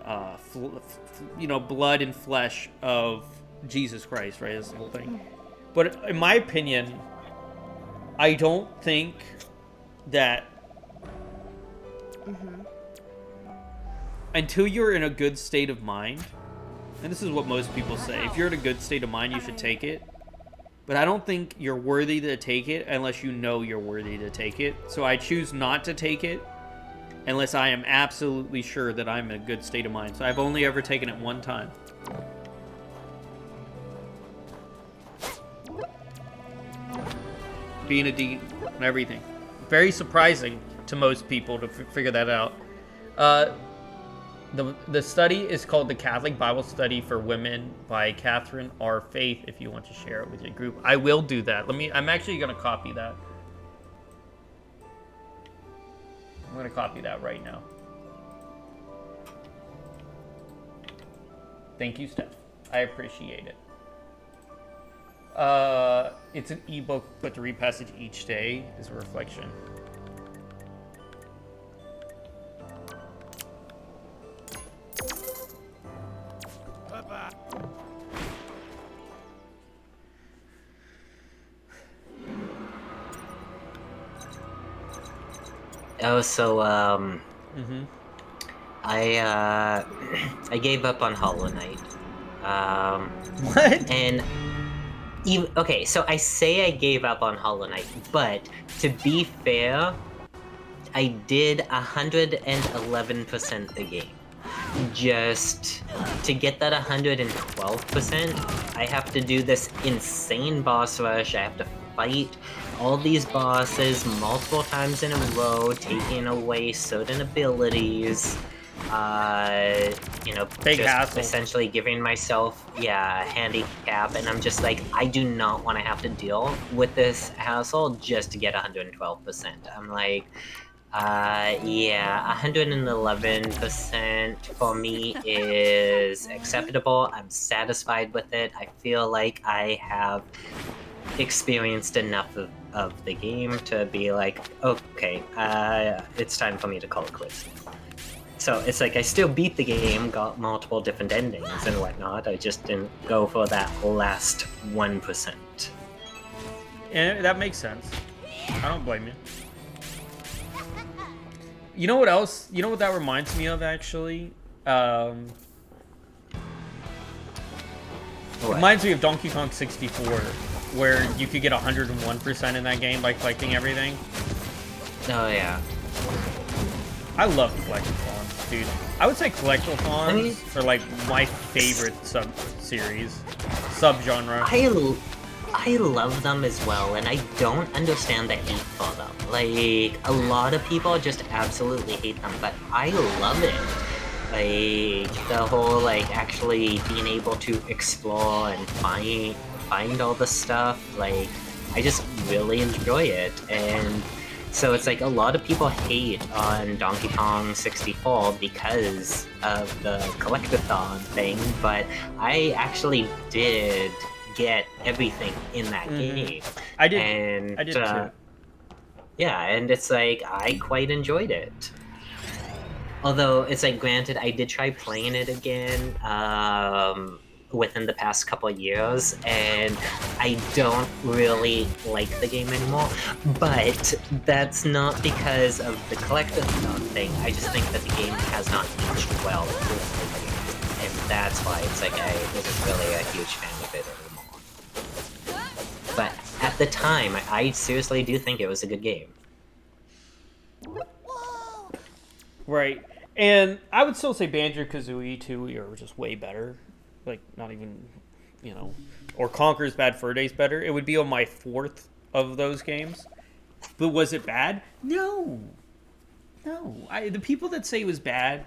blood and flesh of Jesus Christ, right? That's the whole thing. But in my opinion, I don't think that until you're in a good state of mind, and this is what most people say, if you're in a good state of mind, you should take it. But I don't think you're worthy to take it unless you know you're worthy to take it. So I choose not to take it unless I am absolutely sure that I'm in a good state of mind. So I've only ever taken it one time. Being a dean and everything. Very surprising to most people to figure that out. The study is called the Catholic Bible Study for Women by Catherine R. Faith. If you want to share it with your group, I will do that. I'm actually gonna copy that. I'm gonna copy that right now. Thank you, Steph. I appreciate it. It's an ebook, but to read passage each day is a reflection. Oh, so I gave up on Hollow Knight. What? And okay, so I say I gave up on Hollow Knight, but to be fair, I did 111% the game. Just to get that 112%, I have to do this insane boss rush. I have to fight all these bosses multiple times in a row, taking away certain abilities. You know, big just hassle. Essentially giving myself, a handicap, and I'm just like, I do not want to have to deal with this hassle just to get 112%. I'm like, 111% for me is acceptable. I'm satisfied with it. I feel like I have experienced enough of the game to be like, okay, it's time for me to call it quits. So it's like I still beat the game, got multiple different endings and whatnot. I just didn't go for that last 1%. And that makes sense. I don't blame you. You know what else? You know what that reminds me of, actually? It reminds me of Donkey Kong 64, where you could get 101% in that game by collecting everything. Oh, yeah. I love collectathons, dude. I would say collectathons are like my favorite subseries, subgenre. I love them as well, and I don't understand the hate for them. Like, a lot of people just absolutely hate them, but I love it. Like, the whole, like, actually being able to explore and find all the stuff, like, I just really enjoy it. And so it's like a lot of people hate on Donkey Kong 64 because of the collectathon thing, but I actually did get everything in that game. I did. And, I did too. Yeah, and it's like I quite enjoyed it. Although it's like, granted, I did try playing it again within the past couple of years, and I don't really like the game anymore. But that's not because of the collectathon thing. I just think that the game has not aged well, and that's why it's like I wasn't really a huge fan of it anymore. But at the time, I seriously do think it was a good game. Right. And I would still say Banjo-Kazooie 2 are just way better. Like, not even, you know, or Conker's Bad Fur Day's better. It would be on my fourth of those games. But was it bad? No. No. The people that say it was bad,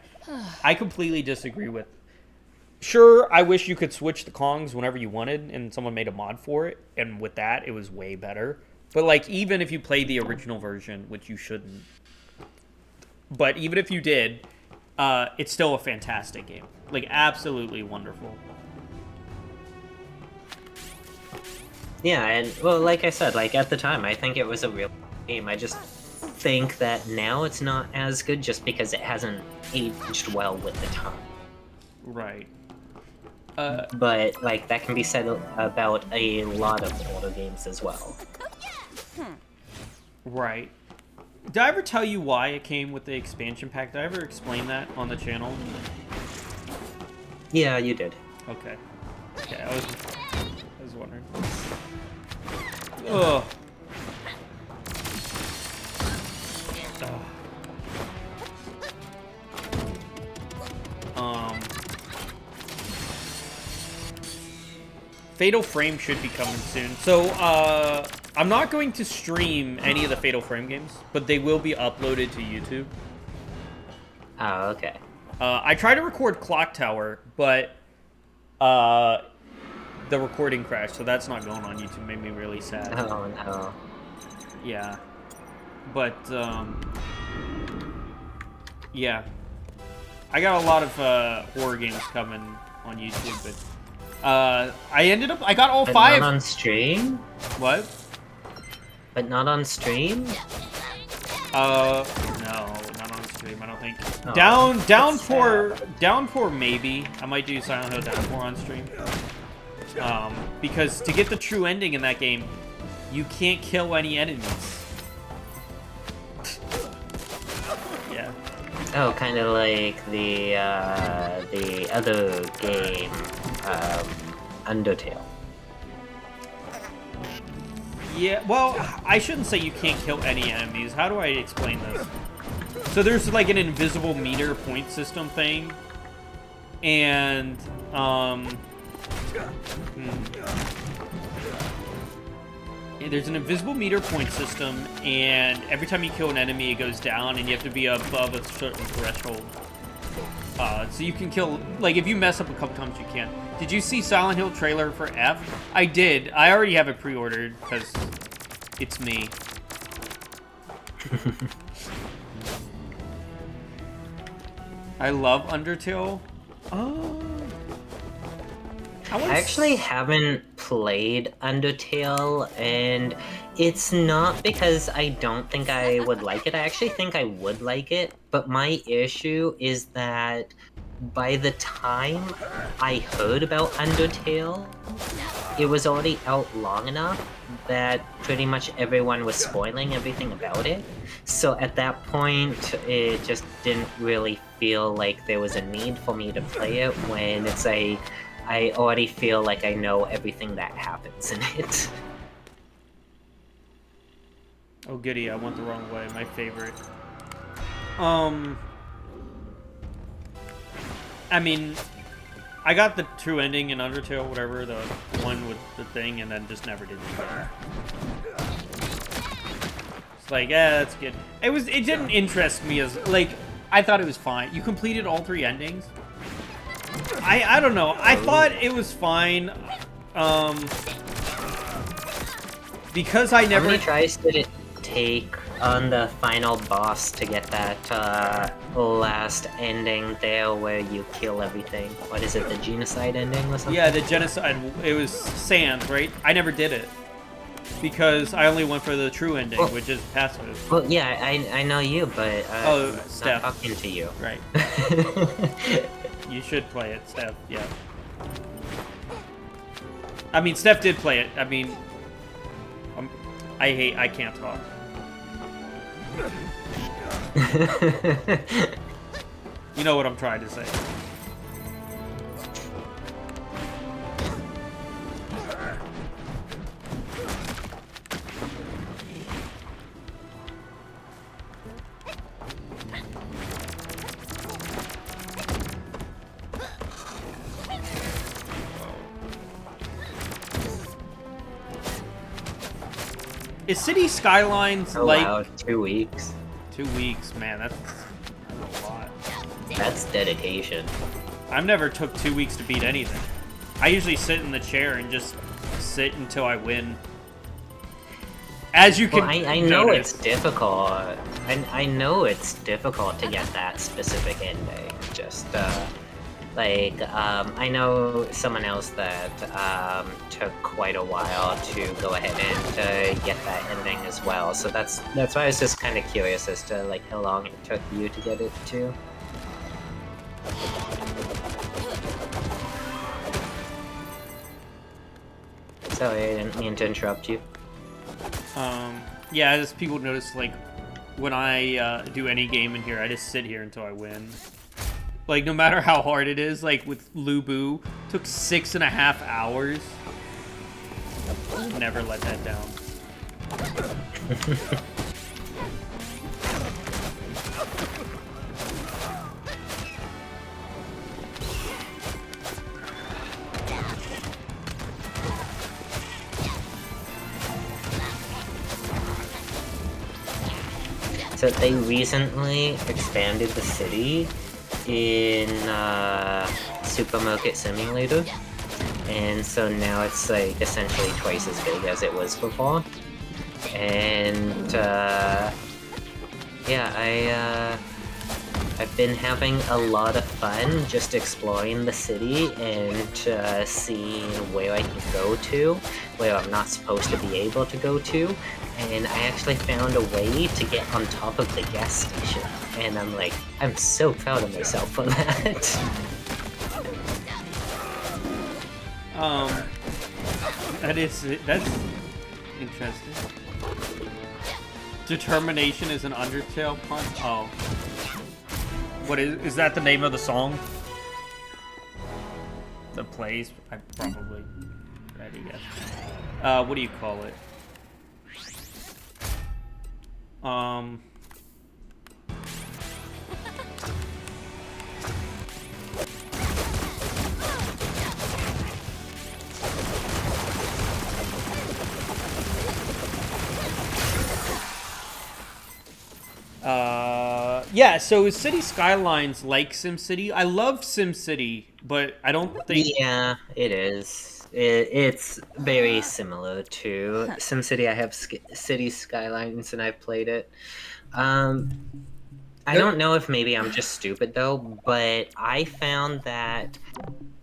I completely disagree with. Sure, I wish you could switch the Kongs whenever you wanted, and someone made a mod for it, and with that, it was way better. But, like, even if you play the original version, which you shouldn't, but even if you did, it's still a fantastic game. Like, absolutely wonderful. Yeah, and, well, like I said, like, at the time, I think it was a real game. I just think that now it's not as good just because it hasn't aged well with the time. Right. But, like, that can be said about a lot of older games as well. Right. Did I ever tell you why it came with the expansion pack? Did I ever explain that on the channel? Yeah, you did. Okay. Okay, I was wondering. Ugh. Fatal Frame should be coming soon. So, I'm not going to stream any of the Fatal Frame games, but they will be uploaded to YouTube. Oh, okay. I tried to record Clock Tower, but the recording crashed, so that's not going on YouTube. Made me really sad. Oh, no. Yeah. But, yeah. I got a lot of horror games coming on YouTube, but I got all 5. Not on stream? What? But not on stream? No, not on stream, I don't think. Oh, Downpour maybe. I might do Silent Hill Downpour on stream. Because to get the true ending in that game, you can't kill any enemies. Yeah. Oh, kind of like the other game, Undertale. Yeah, well, I shouldn't say you can't kill any enemies. How do I explain this? So there's like an invisible meter point system thing, and there's an invisible meter point system, and every time you kill an enemy, it goes down, and you have to be above a certain threshold. So you can kill, like, if you mess up a couple times, you can. Did you see Silent Hill trailer for F? I did. I already have it pre-ordered, because it's me. I love Undertale. Oh. I actually haven't played Undertale, and it's not because I don't think I would like it. I actually think I would like it, but my issue is that by the time I heard about Undertale, it was already out long enough that pretty much everyone was spoiling everything about it. So at that point, it just didn't really feel like there was a need for me to play it when it's like, I already feel like I know everything that happens in it. Oh goody, I went the wrong way. My favorite. I mean, I got the true ending in Undertale, whatever, the one with the thing, and then just never did it again. It's like, that's good. It didn't interest me as, like, I thought it was fine. You completed all 3 endings? I don't know. I thought it was fine. Because I never... How many tries did it take on the final boss to get that last ending there where you kill everything? What is it, the genocide ending or something? Yeah, the genocide. It was Sans, right? I never did it. Because I only went for the true ending, which is passive. Well, yeah, I know you, but oh, Steph. Not talking to you. Right. You should play it, Steph. Yeah. I mean, Steph did play it. I mean, I can't talk. You know what I'm trying to say. Is City Skylines like... Wow, 2 weeks. 2 weeks, man, that's a lot. That's dedication. I've never took 2 weeks to beat anything. I usually sit in the chair and just sit until I win. As you can I know it's difficult. I know it's difficult to get that specific ending. Just, I know someone else that took quite a while to go ahead and get that ending as well. So that's why I was just kind of curious as to like how long it took you to get it to. Sorry, I didn't mean to interrupt you. Yeah, as people notice, like, when I do any game in here, I just sit here until I win. Like, no matter how hard it is, like with Lubu, took 6.5 hours. Never let that down. So they recently expanded the city in Supermarket Simulator, and so now it's like essentially twice as big as it was before. And yeah, I've been having a lot of fun just exploring the city and seeing where I can go to, where I'm not supposed to be able to go to, and I actually found a way to get on top of the gas station, and I'm so proud of myself for that. That's interesting. Determination is an Undertale punch? Oh. What is that the name of the song? The plays? I probably already guess. What do you call it? Yeah, so City Skylines like SimCity. I love SimCity, but I don't think... Yeah, it is. It's very similar to SimCity. I have City Skylines and I've played it. I don't know if maybe I'm just stupid though, but I found that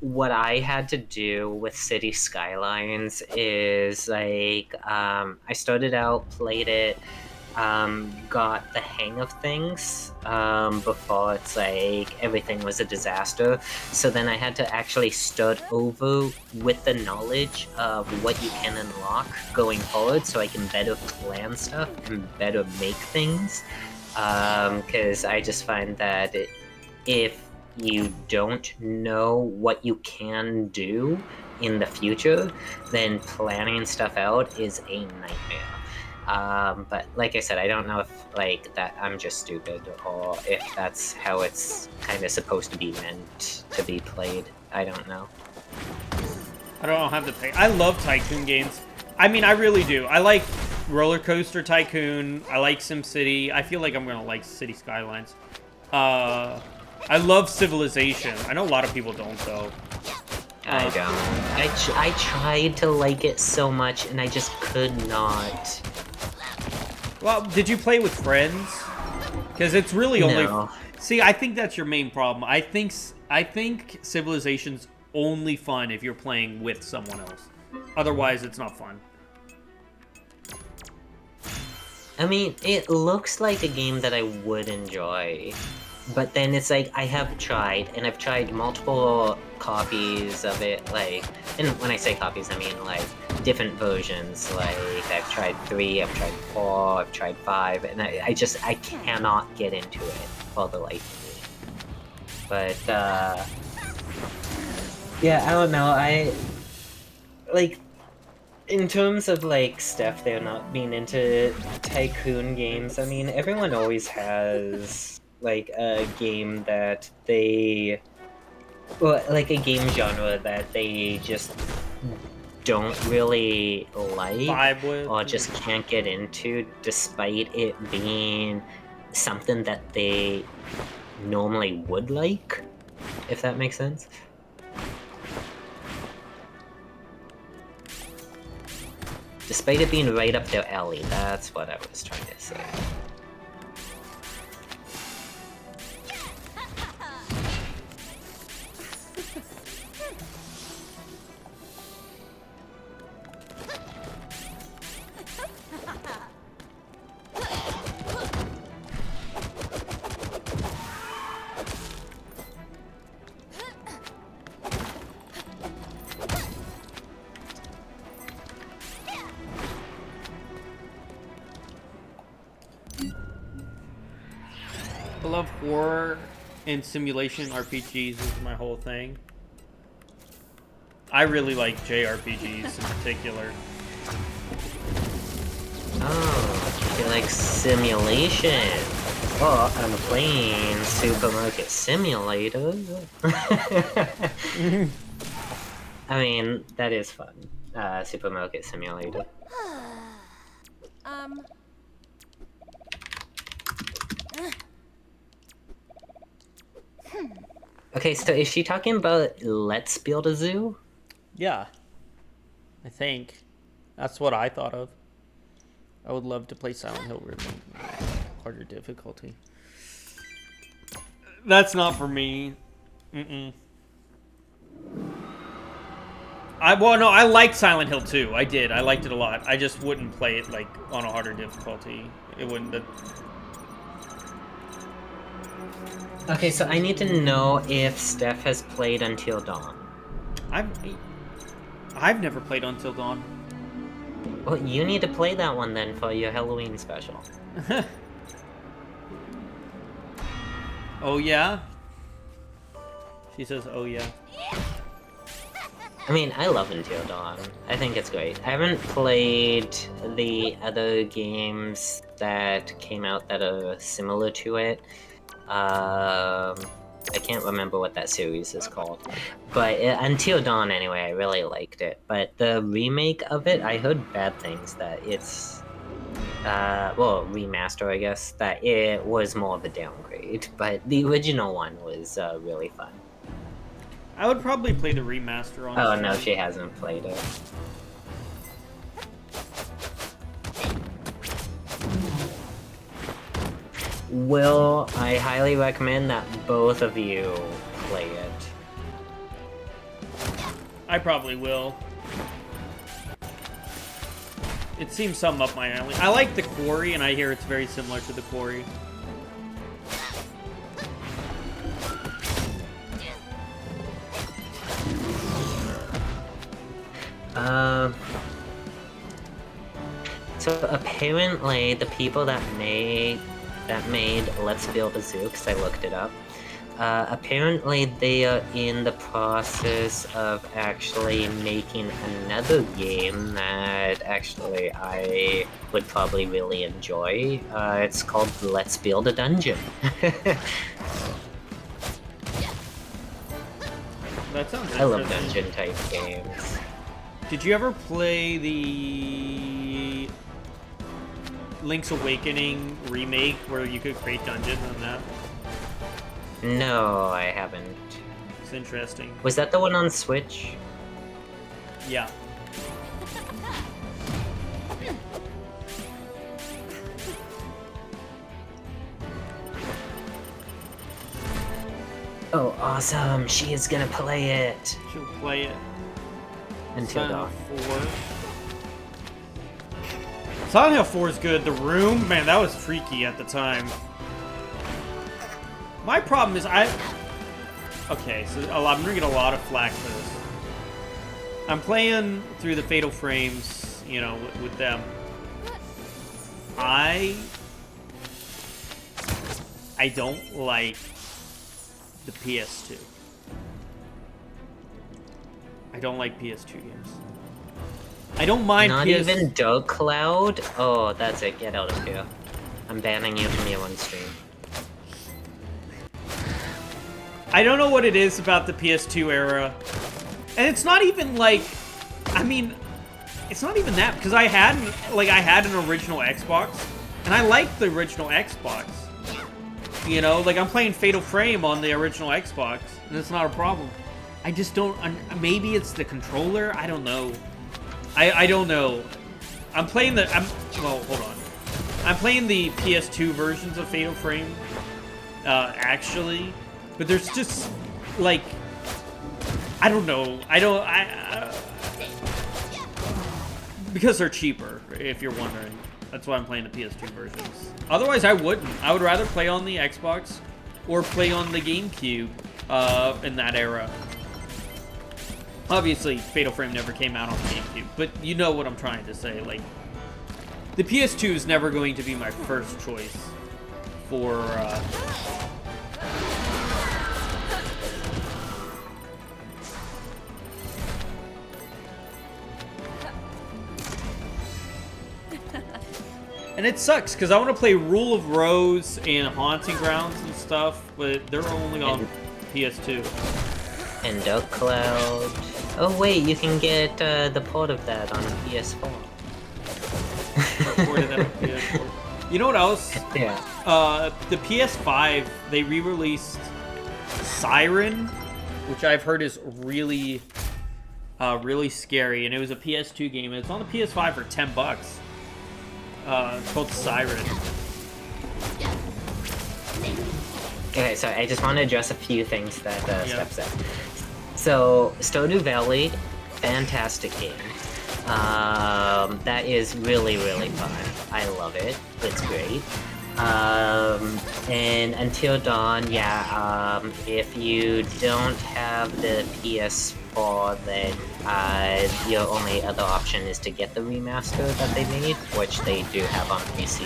what I had to do with City Skylines is like, I started out, played it, got the hang of things before it's like everything was a disaster. So then I had to actually start over with the knowledge of what you can unlock going forward so I can better plan stuff and better make things. Because I just find that if you don't know what you can do in the future, then planning stuff out is a nightmare. But like I said, I don't know if like that I'm just stupid or if that's how it's kind of supposed to be meant to be played. I don't know. I don't have the pay. I love Tycoon games. I mean, I really do. I like Roller Coaster Tycoon. I like SimCity. I feel like I'm gonna like City Skylines. I love Civilization. I know a lot of people don't though. I don't. I tried to like it so much and I just could not. Well, did you play with friends? Because it's really only... No. See, I think that's your main problem. I think Civilization's only fun if you're playing with someone else. Otherwise, it's not fun. I mean, it looks like a game that I would enjoy. But then it's like, I have tried, and I've tried multiple copies of it, like, and when I say copies, I mean, like, different versions, like, I've tried 3, I've tried 4, I've tried 5, and I cannot get into it for the life of me. But, yeah, I don't know, like, in terms of, like, stuff they're not being into Tycoon games, I mean, everyone always has... like a game that they, well, like a game genre that they just don't really like vibe with, or just can't get into, despite it being something that they normally would like, if that makes sense. Despite it being right up their alley, that's what I was trying to say. I love horror and simulation RPGs is my whole thing. I really like JRPGs in particular. Oh, you like simulation. Well, I'm playing Supermarket Simulator. I mean, that is fun. Supermarket Simulator. Okay, so is she talking about Let's Build a Zoo? Yeah. I think. That's what I thought of. I would love to play Silent Hill Remake. Harder difficulty. That's not for me. Well, no, I liked Silent Hill 2. I did. I liked it a lot. I just wouldn't play it, like, on a harder difficulty. It wouldn't... Okay, so I need to know if Steph has played Until Dawn. I've never played Until Dawn. Well, you need to play that one then for your Halloween special. Oh, yeah? She says, oh, yeah. I mean, I love Until Dawn. I think it's great. I haven't played the other games that came out that are similar to it. I can't remember what that series is called. But Until Dawn, anyway, I really liked it. But the remake of it, I heard bad things, that it's... well, remaster, I guess, that it was more of a downgrade. But the original one was really fun. I would probably play the remaster on. Oh no, she hasn't played it. Well, I highly recommend that both of you play it. I probably will. It seems something up my alley. I like the Quarry, and I hear it's very similar to the Quarry. So apparently the people that made Let's Build a Zoo, because I looked it up, apparently they are in the process of actually making another game that actually I would probably really enjoy. It's called Let's Build a Dungeon. That sounds interesting. I love dungeon type games. Did you ever play the Link's Awakening remake where you could create dungeons on that? No, I haven't. It's interesting. Was that the one on Switch? Yeah. Oh, awesome! She is gonna play it! She'll play it. Until Dawn. Silent Hill 4 is good. The Room, man, that was freaky at the time. My problem is okay, so I'm gonna get a lot of flack for this. I'm playing through the Fatal Frames, you know, with them. I don't like the PS2. I don't like PS2 games. I don't mind Not even Dark Cloud? Oh, that's it. Get out of here. I'm banning you from your own stream. I don't know what it is about the PS2 era. And it's not even like... I mean, it's not even that, because I had an original Xbox, and I liked the original Xbox. You know, like I'm playing Fatal Frame on the original Xbox, and it's not a problem. I just don't... maybe it's the controller? I don't know. I don't know. I'm playing the... well, hold on. I'm playing the PS2 versions of Fatal Frame, actually. But there's just, like... I don't know. Because they're cheaper, if you're wondering. That's why I'm playing the PS2 versions. Otherwise, I wouldn't. I would rather play on the Xbox or play on the GameCube in that era. Obviously, Fatal Frame never came out on the GameCube, but you know what I'm trying to say. Like, the PS2 is never going to be my first choice for... And it sucks, because I want to play Rule of Rose and Haunting Grounds and stuff, but they're only on PS2. And Dark Cloud. Oh wait, you can get the port of that on PS4. You know what else? Yeah. The PS5, they re-released Siren, which I've heard is really, really scary, and it was a PS2 game. And it's on the PS5 for $10. It's called Siren. Okay, so I just want to address a few things that Steph said. So, Stardew Valley, fantastic game. That is really, really fun. I love it. It's great. And Until Dawn, if you don't have the PS4, then your only other option is to get the remaster that they made, which they do have on PC.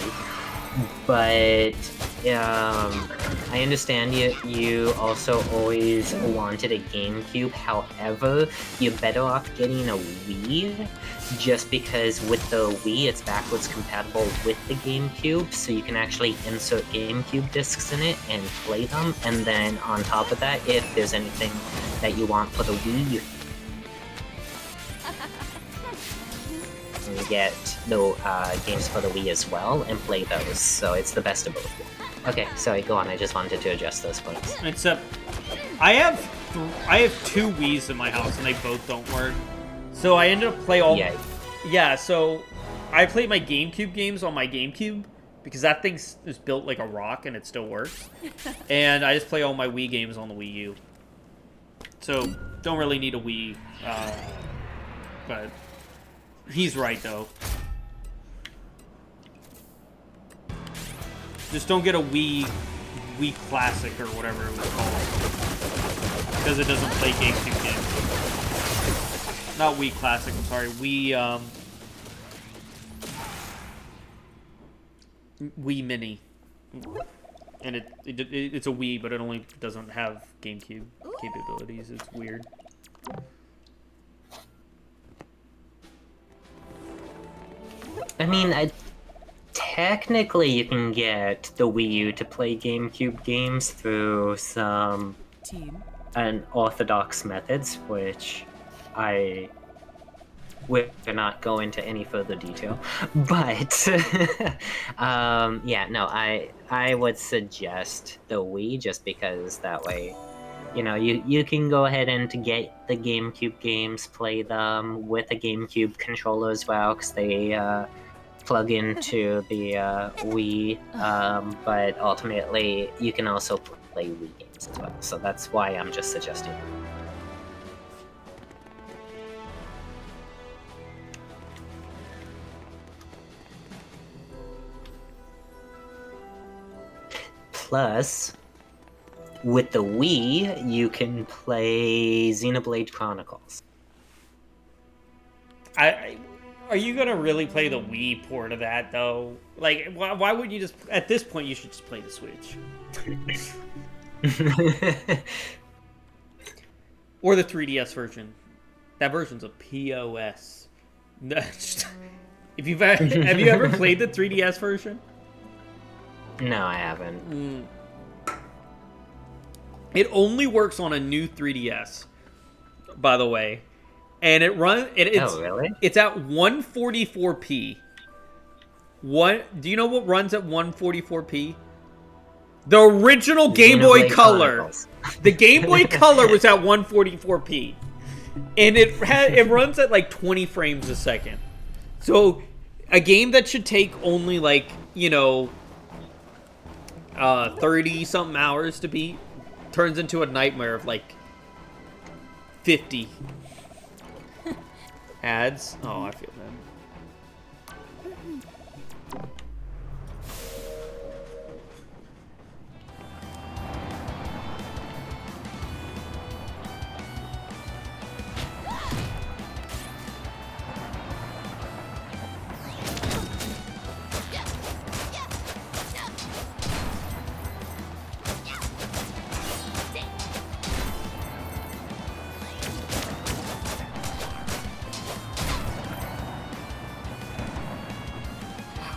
But I understand you also always wanted a GameCube. However, you're better off getting a Wii, just because with the Wii it's backwards compatible with the GameCube, so you can actually insert GameCube discs in it and play them. And then on top of that, if there's anything that you want for the Wii, you can get the games for the Wii as well and play those. So it's the best of both. Okay, sorry, go on. I just wanted to address those points. Except, I have 2 Wiis in my house and they both don't work. So I ended up playing all. Yeah, so I played my GameCube games on my GameCube because that thing is built like a rock and it still works. And I just play all my Wii games on the Wii U. So don't really need a Wii, but he's right though. Just don't get a Wii Classic or whatever it was called, because it doesn't play GameCube games. Not Wii Classic, I'm sorry. Wii Mini. And it's a Wii, but it only doesn't have GameCube capabilities. It's weird. I mean, technically you can get the Wii U to play GameCube games through some unorthodox methods, which I will not go into any further detail. But I would suggest the Wii, just because that way, you know, you can go ahead and get the GameCube games, play them with a GameCube controller as well, because they plug into the Wii, but ultimately you can also play Wii games as well. So that's why I'm just suggesting. Plus, with the Wii, you can play Xenoblade Chronicles. Are you gonna really play the Wii port of that though? Like, why would you just? At this point, you should just play the Switch. Or the 3DS version. That version's a POS. Have you ever played the 3DS version? No, I haven't. It only works on a new 3DS, by the way, and it runs. Oh, really? It's at 144p. Do you know what runs at 144p? The original Game Boy Color. The Game Boy Color was at 144p, and it runs at like 20 frames a second. So, a game that should take only 30-something hours to beat turns into a nightmare of 50 ads. Oh, I feel bad.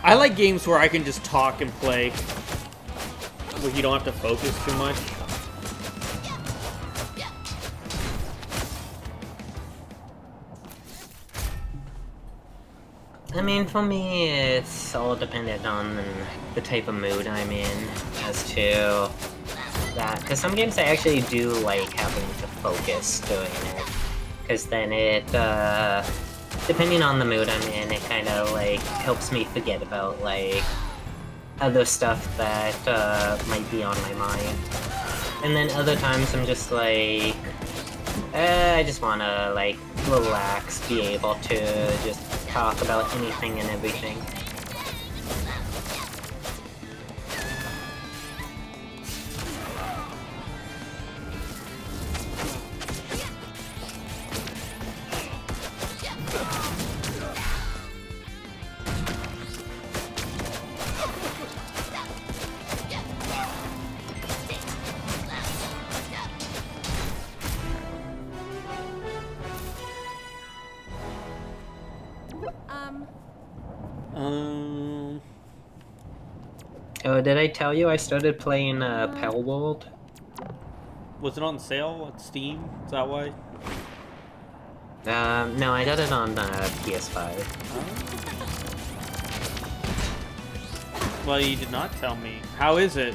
I like games where I can just talk and play, where you don't have to focus too much. I mean, for me, it's all dependent on the type of mood I'm in as to that. Because some games I actually do like having to focus doing it. Because then it, depending on the mood I'm in, it kind of like helps me forget about like other stuff that might be on my mind. And then other times I'm just like, I just want to like relax, be able to just talk about anything and everything. Oh, did I tell you I started playing Pell World? Was it on sale at Steam? Is that why? No, I got it on PS5. Oh. Well, you did not tell me. How is it?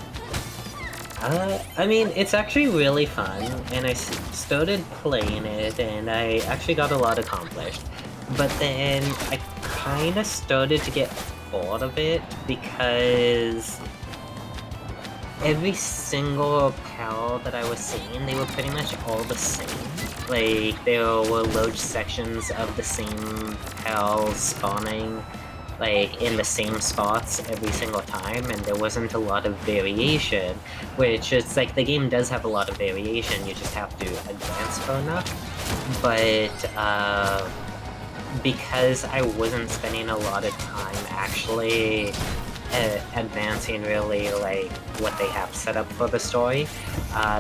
I mean, it's actually really fun, and I started playing it, and I actually got a lot accomplished. But then I kind of started to get bored of it because every single Pal that I was seeing, they were pretty much all the same. Like, there were large sections of the same Pal spawning, like, in the same spots every single time, and there wasn't a lot of variation, which it's like the game does have a lot of variation, you just have to advance far enough. But, because I wasn't spending a lot of time actually advancing really like what they have set up for the story,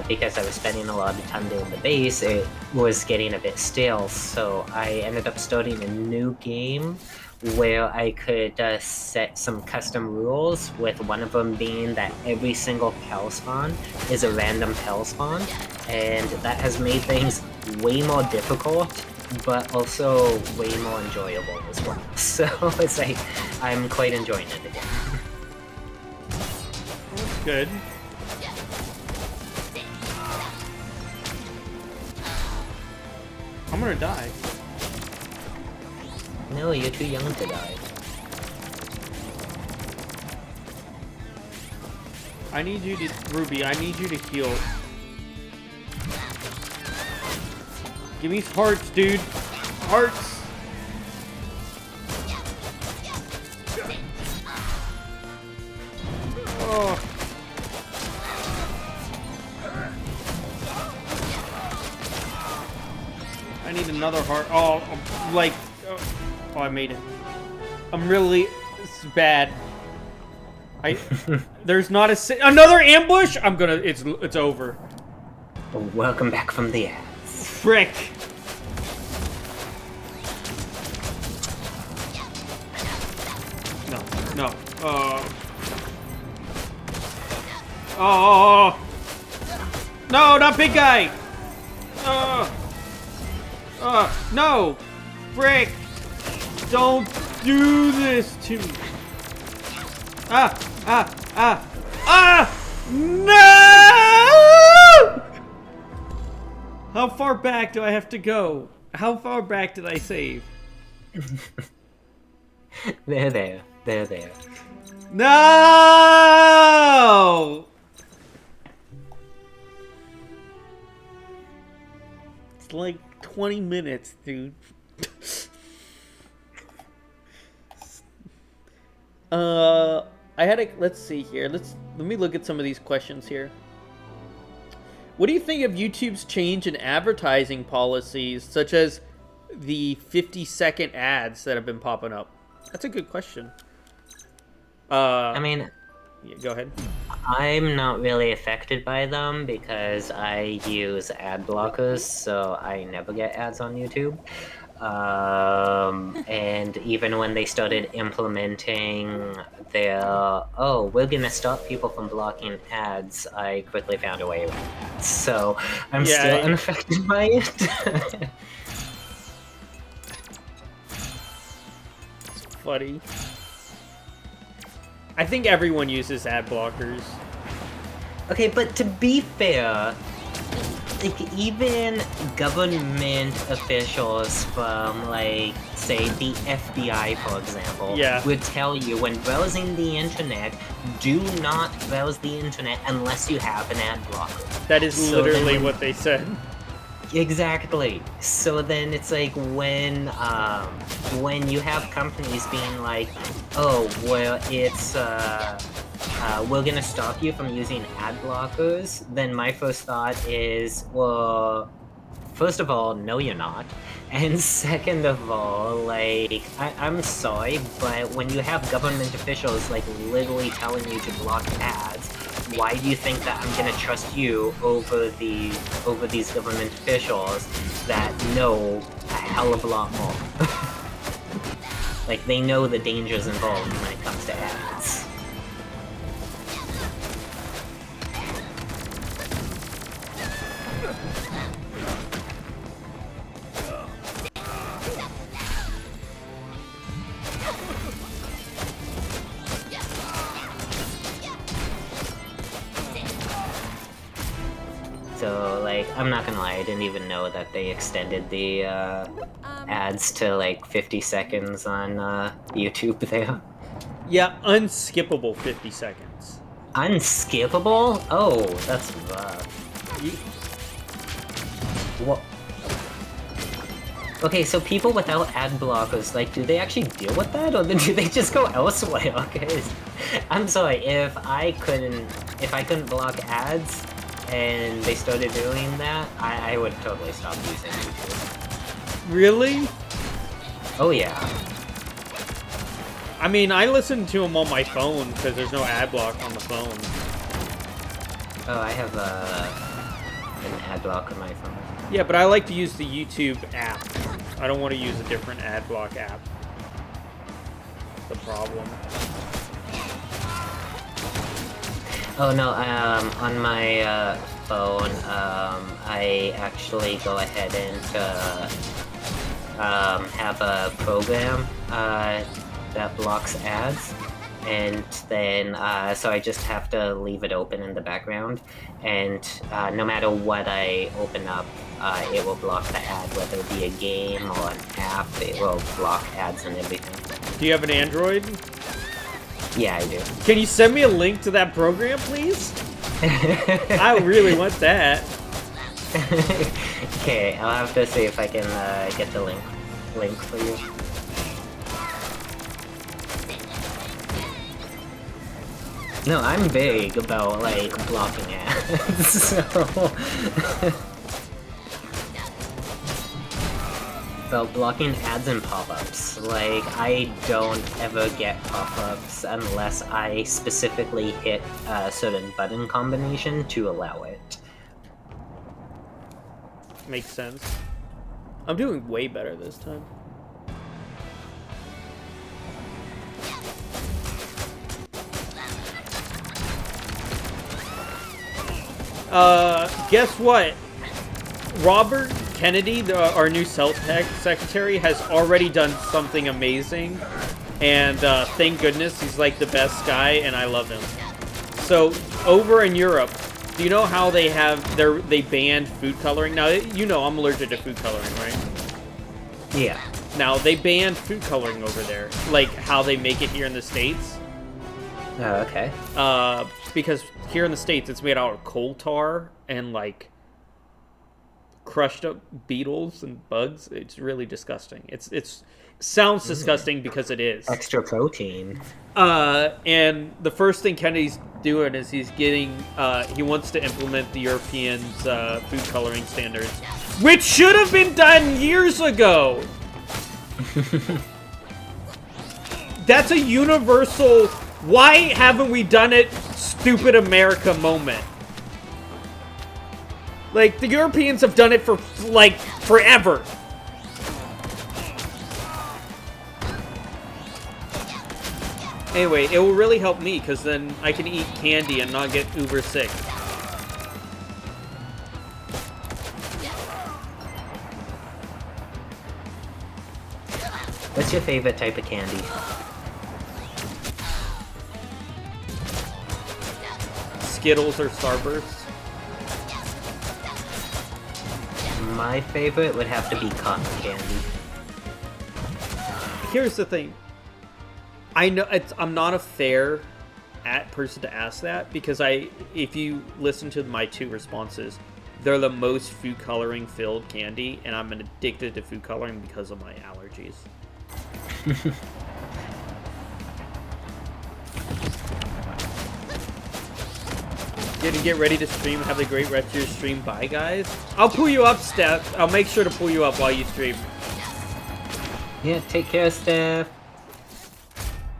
because I was spending a lot of time doing the base, it was getting a bit stale, so I ended up starting a new game where I could set some custom rules, with one of them being that every single Pal spawn is a random Pal spawn, and that has made things way more difficult, but also way more enjoyable as well. So it's like, I'm quite enjoying it again. That's good. I'm gonna die. No, you're too young to die. I need you to, Rwby, I need you to heal. Give me hearts, dude. Hearts. Oh. I need another heart. Oh, like, oh, I made it. I'm really, it's bad. There's not another ambush. I'm gonna. It's over. Welcome back from the ads. Frick. No. Oh. No, not big guy. No. Frick. Don't do this to me. No! How far back do I have to go? How far back did I save? There. No! It's like 20 minutes, dude. Let's see here. Let me look at some of these questions here. What do you think of YouTube's change in advertising policies, such as the 50-second ads that have been popping up? That's a good question. I mean, yeah, go ahead. I'm not really affected by them because I use ad blockers, so I never get ads on YouTube. And even when they started implementing their, oh, we're gonna stop people from blocking ads, I quickly found a way around that. So I'm still unaffected by it. It's funny. I think everyone uses ad blockers. Okay, but to be fair, like, even government officials from, like, say, the FBI, for example, would tell you when browsing the internet, do not browse the internet unless you have an ad blocker. That is literally what they said. Exactly. So then it's like when you have companies being like, oh, well, it's, we're gonna stop you from using ad blockers, then my first thought is, well, first of all, no you're not. And second of all, like, I'm sorry, but when you have government officials, like, literally telling you to block ads, why do you think that I'm gonna trust you over these government officials that know a hell of a lot more? Like, they know the dangers involved when it comes to ads. So, like, I'm not gonna lie, I didn't even know that they extended the ads to, like, 50 seconds on YouTube there. Yeah, unskippable 50 seconds. Unskippable? Oh, that's rough. What? Okay, so people without ad blockers, like, do they actually deal with that, or do they just go elsewhere? Okay, I'm sorry, if I couldn't block ads, and they started doing that, I would totally stop using YouTube. Really? Oh yeah. I mean, I listen to them on my phone because there's no ad block on the phone. Oh, I have an ad block on my phone. Yeah, but I like to use the YouTube app. I don't want to use a different ad block app. The problem. Oh no, on my phone, I actually go ahead and have a program that blocks ads, and then so I just have to leave it open in the background, and no matter what I open up, it will block the ad, whether it be a game or an app. It will block ads and everything. Do you have an Android? Yeah, I do. Can you send me a link to that program, please? I really want that. Okay, I'll have to see if I can get the link for you. No, I'm big about, like, blocking ads, so... About blocking ads and pop-ups. Like, I don't ever get pop-ups unless I specifically hit a certain button combination to allow it. Makes sense. I'm doing way better this time. Guess what? Robert Kennedy, our new CELTEC secretary, has already done something amazing, and thank goodness, he's like the best guy, and I love him. So over in Europe, do you know how they banned food coloring? Now, you know I'm allergic to food coloring, right? Yeah. Now, they banned food coloring over there, like how they make it here in the States. Oh, okay. Because here in the States, it's made out of coal tar and, like, crushed up beetles and bugs. It's really disgusting. It sounds disgusting because it is. Extra protein. And the first thing Kennedy's doing is he's getting, he wants to implement the Europeans' food coloring standards, which should have been done years ago. That's a universal, why haven't we done it, stupid America moment. Like, the Europeans have done it for, like, forever. Anyway, it will really help me, because then I can eat candy and not get uber sick. What's your favorite type of candy? Skittles or Starbursts? My favorite would have to be cotton candy. Here's the thing. I know I'm not a fair person to ask that because if you listen to my 2 responses, they're the most food coloring filled candy, and I'm addicted to food coloring because of my allergies. Get ready to stream. Have a great rest of your stream. Bye, guys. I'll pull you up, Steph. I'll make sure to pull you up while you stream. Yeah, take care, Steph.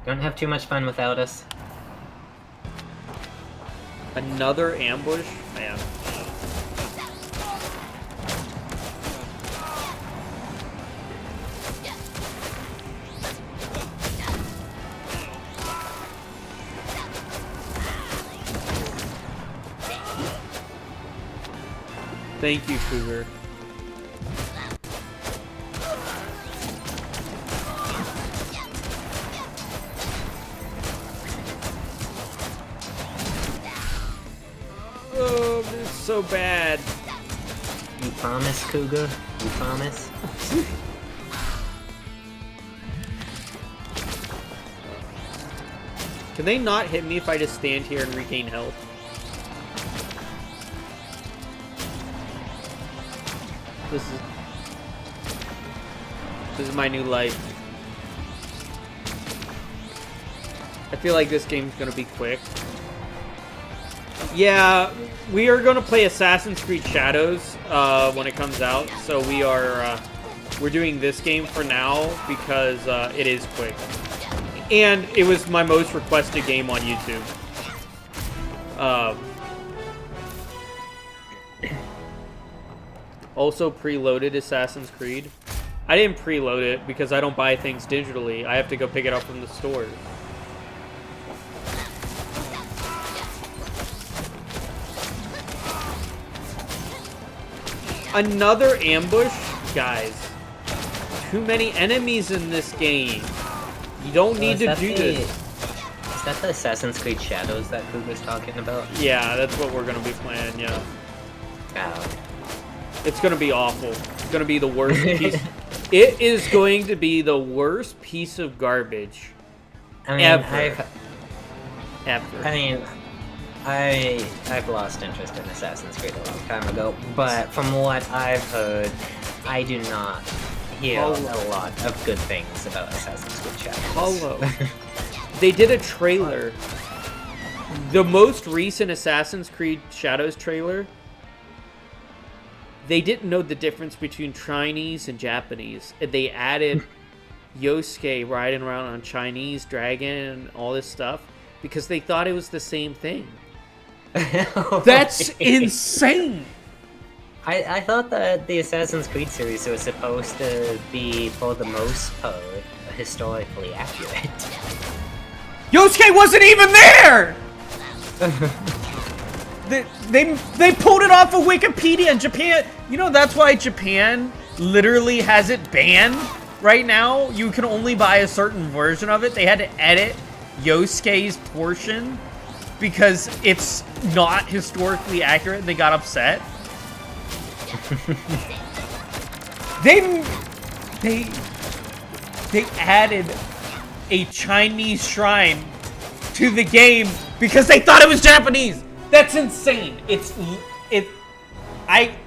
Don't have too much fun without us. Another ambush? Man. Thank you, Cougar. Oh, this is so bad. You promise, Cougar? You promise? Can they not hit me if I just stand here and regain health? This is my new life. I feel like this game's gonna be quick. Yeah, we are gonna play Assassin's Creed Shadows when it comes out. So we're doing this game for now because it is quick, and it was my most requested game on YouTube. Also preloaded Assassin's Creed. I didn't preload it because I don't buy things digitally. I have to go pick it up from the store. Another ambush? Guys, too many enemies in this game. You don't need to do this. Is that the Assassin's Creed Shadows that Cougar's talking about? Yeah, that's what we're going to be playing, yeah. Oh. It's going to be awful. It's going to be the worst piece. It is going to be the worst piece of garbage ever. I've lost interest in Assassin's Creed a long time ago, but from what I've heard, I do not hear a lot of good things about Assassin's Creed Shadows. Hello. They did a trailer. The most recent Assassin's Creed Shadows trailer, they didn't know the difference between Chinese and Japanese. They added Yosuke riding around on Chinese dragon and all this stuff because they thought it was the same thing. That's insane! I thought that the Assassin's Creed series was supposed to be, for the most part, historically accurate. Yosuke wasn't even there! They pulled it off of Wikipedia in Japan. You know, that's why Japan literally has it banned right now. You can only buy a certain version of it. They had to edit Yosuke's portion because it's not historically accurate. They got upset. They added a Chinese shrine to the game because they thought it was Japanese. That's insane. I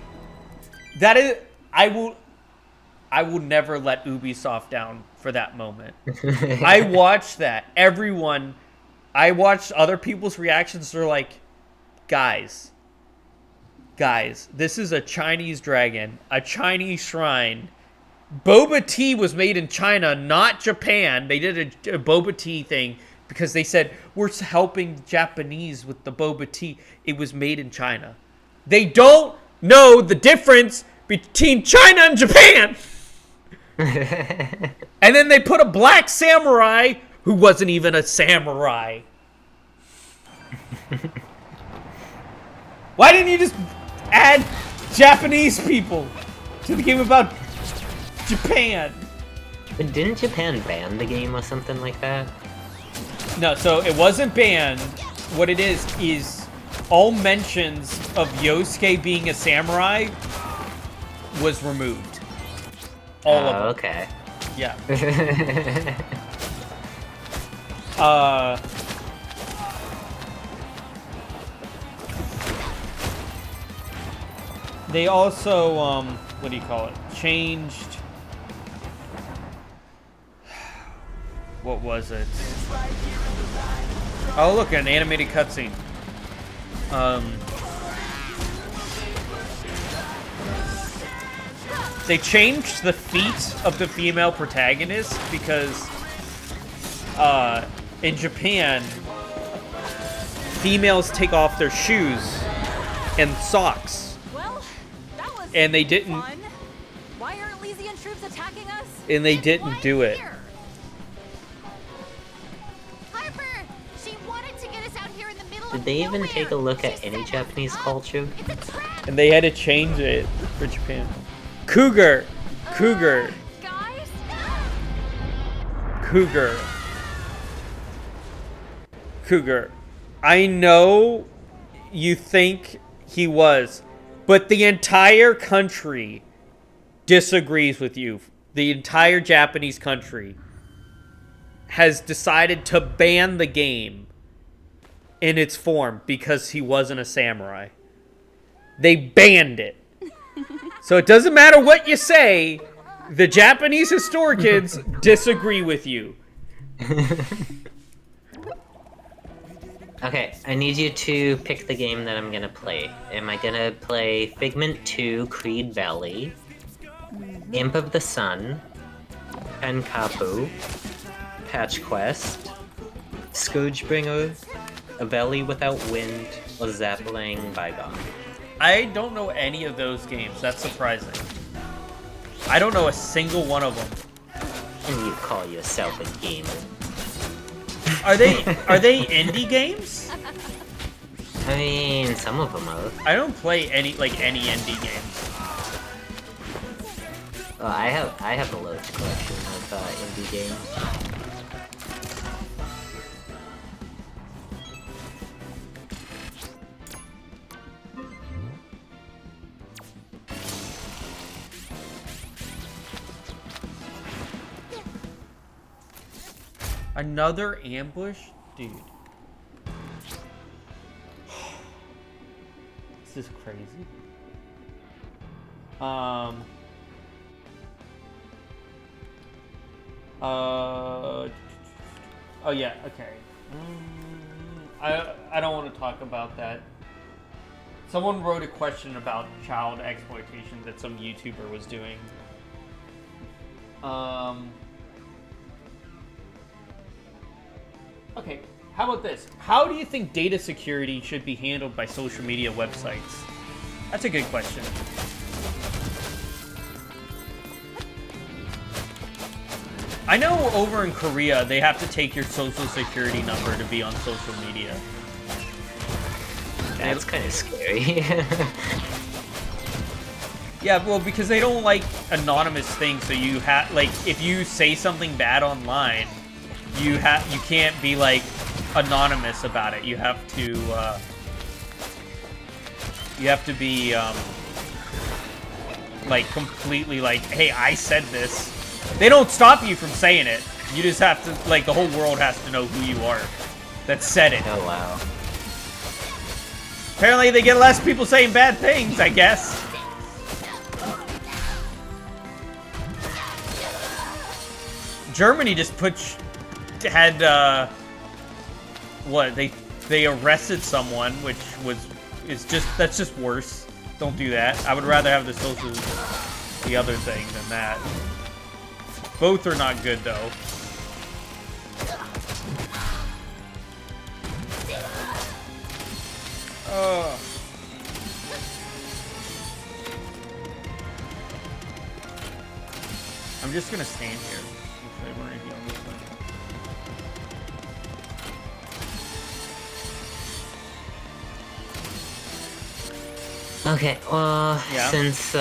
will never let Ubisoft down for that moment. I watched that. I watched other people's reactions. They're like, guys, this is a Chinese dragon, a Chinese shrine. Boba tea was made in China, not Japan. They did a boba tea thing because they said, we're helping Japanese with the boba tea. It was made in China. They don't know the difference between China and Japan. And then they put a black samurai who wasn't even a samurai. Why didn't you just add Japanese people to the game about Japan? But didn't Japan ban the game or something like that? No, so it wasn't banned. What it is all mentions of Yosuke being a samurai was removed. All of them. Okay. Yeah. They also, what do you call it? Changed. What was it? Oh, look, an animated cutscene. They changed the feet of the female protagonist because, in Japan, females take off their shoes and socks. Well, that was and they didn't. fun. Why aren't Lysian troops attacking us? And they didn't do it. Harper, she wanted to get us out here in the middle Did they even take a look at any Japanese culture? And they had to change it for Japan. Cougar. Guys? Cougar. I know you think he was, but the entire country disagrees with you. The entire Japanese country has decided to ban the game in its form because he wasn't a samurai. They banned it. So it doesn't matter what you say, the Japanese historians disagree with you. Okay, I need you to pick the game that I'm gonna play. Am I gonna play Figment 2 Creed Valley, Imp of the Sun, Penkapu, Patch Quest, Scourgebringer, A Valley Without Wind, or Zapping Bygone? I don't know any of those games. That's surprising. I don't know a single one of them. And you call yourself a gamer. Are they indie games? I mean, some of them are. I don't play any indie games. Well, I have a large collection of indie games. Another ambush? Dude. This is crazy. Oh yeah, okay. I don't want to talk about that. Someone wrote a question about child exploitation that some YouTuber was doing. Okay, how about this? How do you think data security should be handled by social media websites? That's a good question. I know over in Korea, they have to take your social security number to be on social media. That's kind of scary. Yeah, well, because they don't like anonymous things, so you have, like, if you say something bad online, you can't be, like, anonymous about it. You have to be, like, completely like, hey, I said this. They don't stop you from saying it. You just have to, like, the whole world has to know who you are that said it. Oh, wow. Apparently they get less people saying bad things, I guess. Germany just had what, they arrested someone, which that's just worse. Don't do that. I would rather have the other thing than that. Both are not good though. I'm just gonna stand here. Okay, well, Yeah. since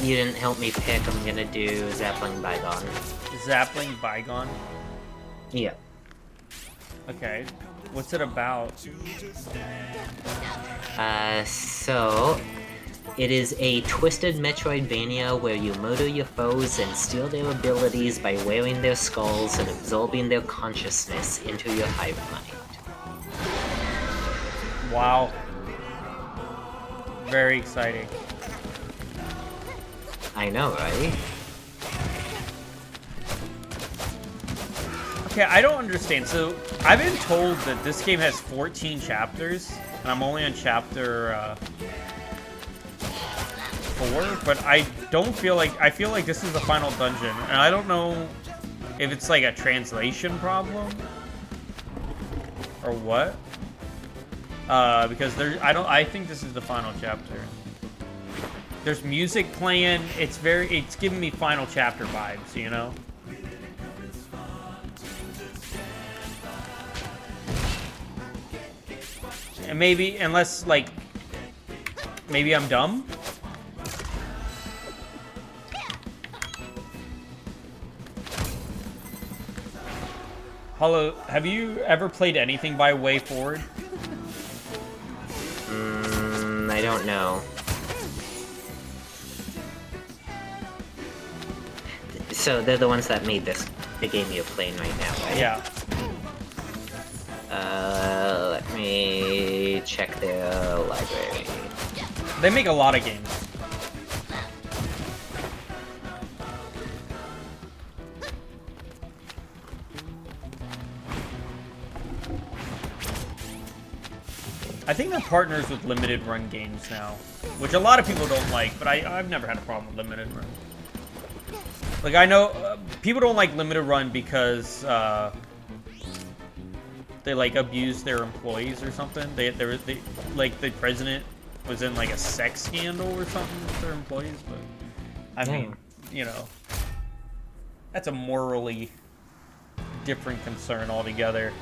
you didn't help me pick, I'm gonna do Zapping Bygone. Zapping Bygone? Yeah. Okay. What's it about? So it is a twisted Metroidvania where you murder your foes and steal their abilities by wearing their skulls and absorbing their consciousness into your hive mind. Wow. Very exciting. I know, right? Okay, I don't understand. So, I've been told that this game has 14 chapters, and I'm only on chapter 4, but I don't feel like... I feel like this is the final dungeon, and I don't know if it's like a translation problem or what. Because I think this is the final chapter. There's music playing. It's giving me final chapter vibes, you know? And maybe, unless, like, maybe I'm dumb? Hello, have you ever played anything by Way Forward? I don't know. So they're the ones that made the game you're playing right now, right? Yeah. Let me check their library. They make a lot of games. I think they're partners with limited run games now, which a lot of people don't like, but I've never had a problem with limited run. Like, I know people don't like limited run because they like abuse their employees or something. They like the president was in like a sex scandal or something with their employees, but I mean, you know, that's a morally different concern altogether.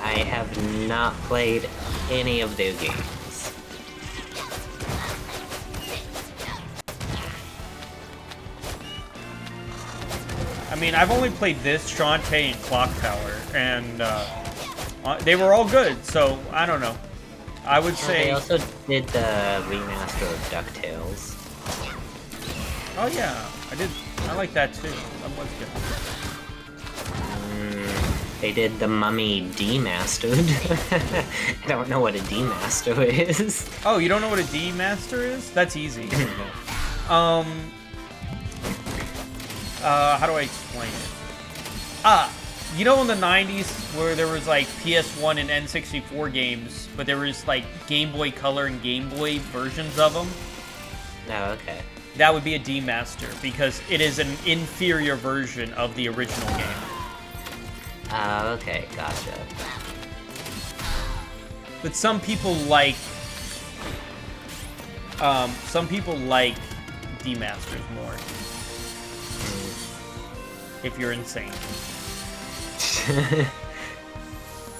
I have not played any of their games. I mean, I've only played this, Shantae, and Clock Tower, and they were all good, so I don't know. I would say... They also did the remaster of DuckTales. Oh yeah, I like that too. That was good. They did the Mummy Demastered. I don't know what a Demaster is. Oh, you don't know what a Demaster is? That's easy. How do I explain it? You know in the 90s where there was like PS1 and N64 games, but there was like Game Boy Color and Game Boy versions of them? Oh, okay. That would be a Demaster, because it is an inferior version of the original game. Okay, gotcha. But some people like Demasters more. If you're insane.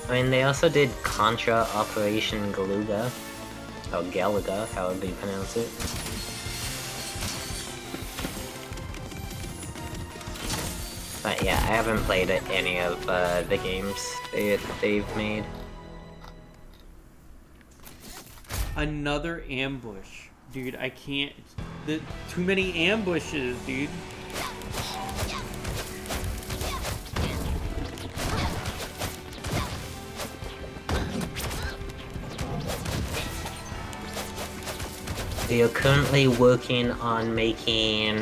I mean, they also did Contra Operation Galuga. Or Galaga, however you pronounce it. But yeah, I haven't played any of the games they've made. Another ambush. Dude, I can't... Too many ambushes, dude. We are currently working on making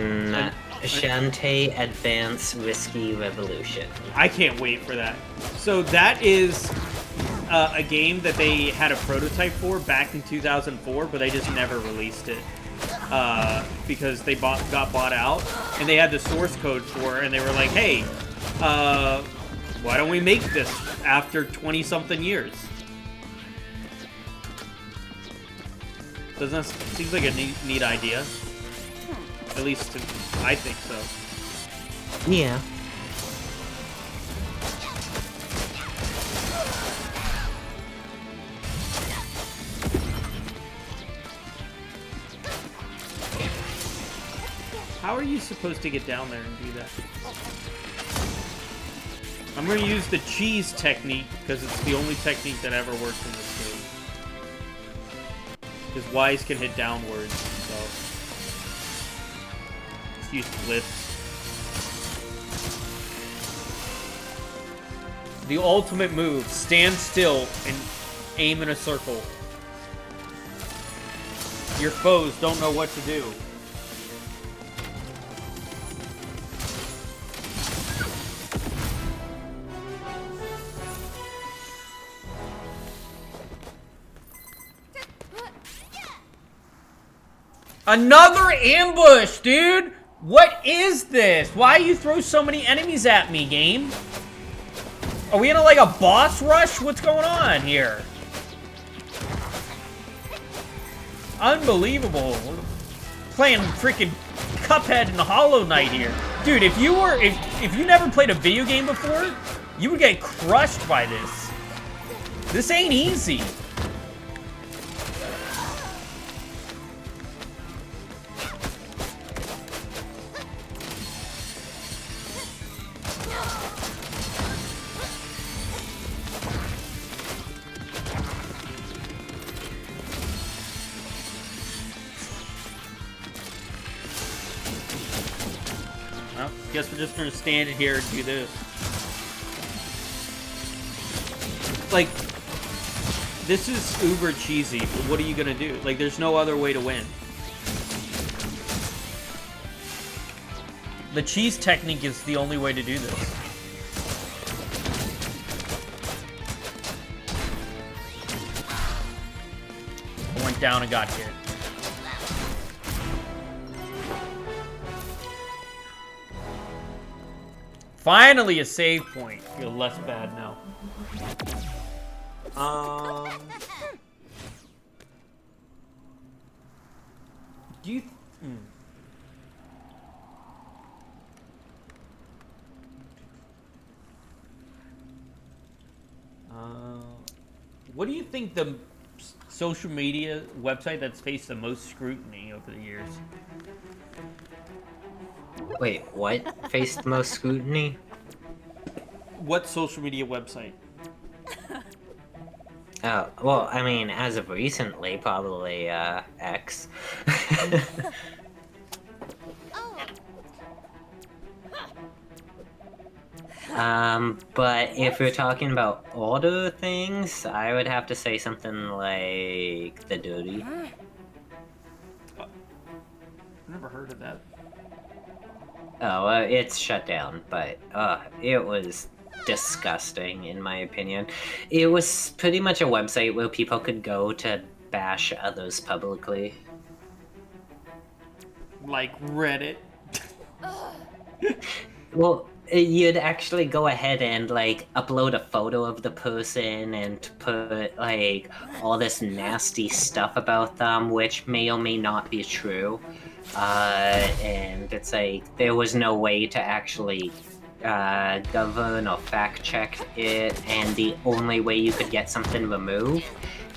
Shantae Advance Risky Revolution. I can't wait for that. So that is a game that they had a prototype for back in 2004, but they just never released it because they got bought out, and they had the source code for it, and they were like, hey, why don't we make this after 20-something years? Doesn't that seems like a neat idea? At least I think so. Yeah. How are you supposed to get down there and do that? I'm gonna use the cheese technique because it's the only technique that ever works in this game. Because Y's can hit downwards, so let's use flips. The ultimate move: stand still and aim in a circle. Your foes don't know what to do. Another ambush, dude! What is this? Why you throw so many enemies at me, game? Are we in like a boss rush? What's going on here? Unbelievable. Playing freaking Cuphead and Hollow Knight here. Dude, if you never played a video game before, you would get crushed by this. This ain't easy. Guess we're just gonna stand in here and do this. Like, this is uber cheesy, but what are you gonna do? Like, there's no other way to win. The cheese technique is the only way to do this. I went down and got hit. Finally, a save point. Feel less bad now. Do you? What do you think the social media website that's faced the most scrutiny over the years? Wait, what faced the most scrutiny? What social media website? Oh, well, I mean, as of recently, probably, X. But if we're talking about older things, I would have to say something like The Dirty. Never heard of that. Oh, it's shut down, but it was disgusting in my opinion. It was pretty much a website where people could go to bash others publicly. Like Reddit? Well, you'd actually go ahead and, like, upload a photo of the person and put, like, all this nasty stuff about them, which may or may not be true. And it's like, there was no way to actually govern or fact check it, and the only way you could get something removed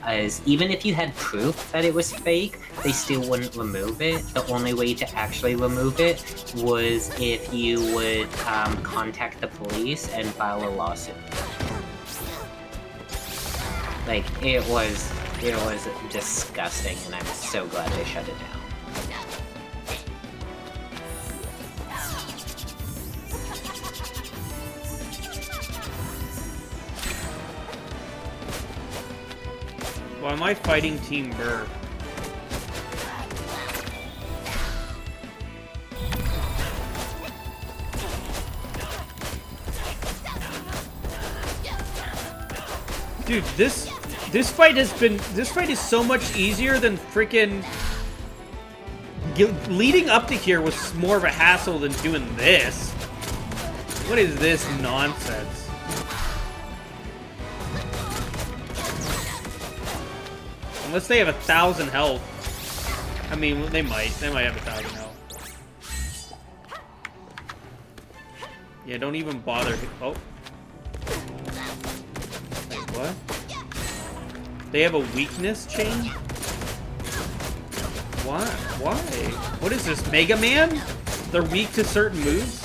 is, even if you had proof that it was fake, they still wouldn't remove it. The only way to actually remove it was if you would contact the police and file a lawsuit. Like, it was disgusting, and I'm so glad they shut it down. Why am I fighting Team Burr? Dude, this fight is so much easier than freaking leading up to here was more of a hassle than doing this. What is this nonsense? Unless they have 1,000 health. I mean, they might have 1,000 health. Yeah, don't even bother. Oh. Wait, what? They have a weakness chain? Why? Why? What is this, Mega Man? They're weak to certain moves?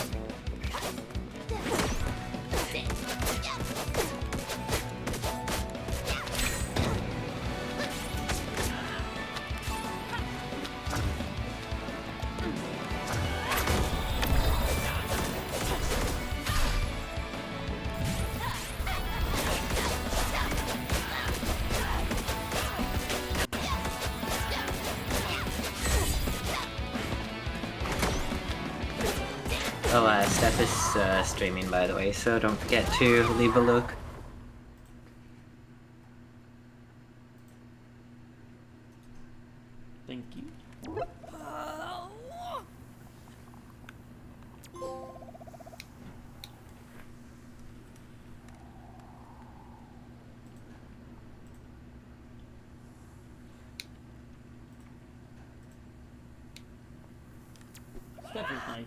Oh, Steph is streaming, by the way, so don't forget to leave a look. Thank you. Steph is nice.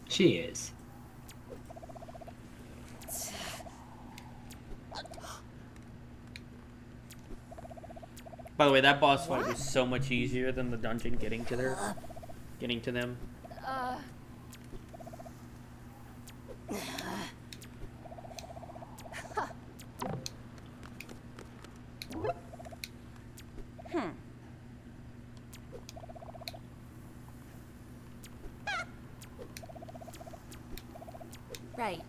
She is. By the way, that boss fight was so much easier than the dungeon getting to them. Right.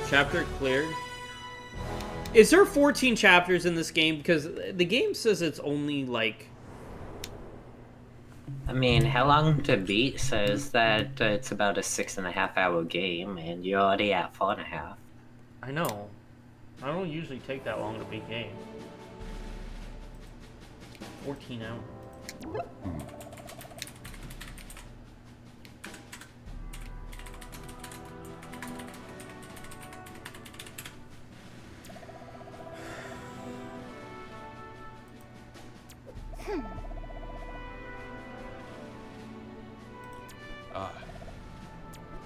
Chapter cleared. Is there 14 chapters in this game? Because the game says it's only like... I mean, How Long to Beat says that it's about a 6.5-hour game, and you're already at 4.5. I know. I don't usually take that long to beat game. 14 hours.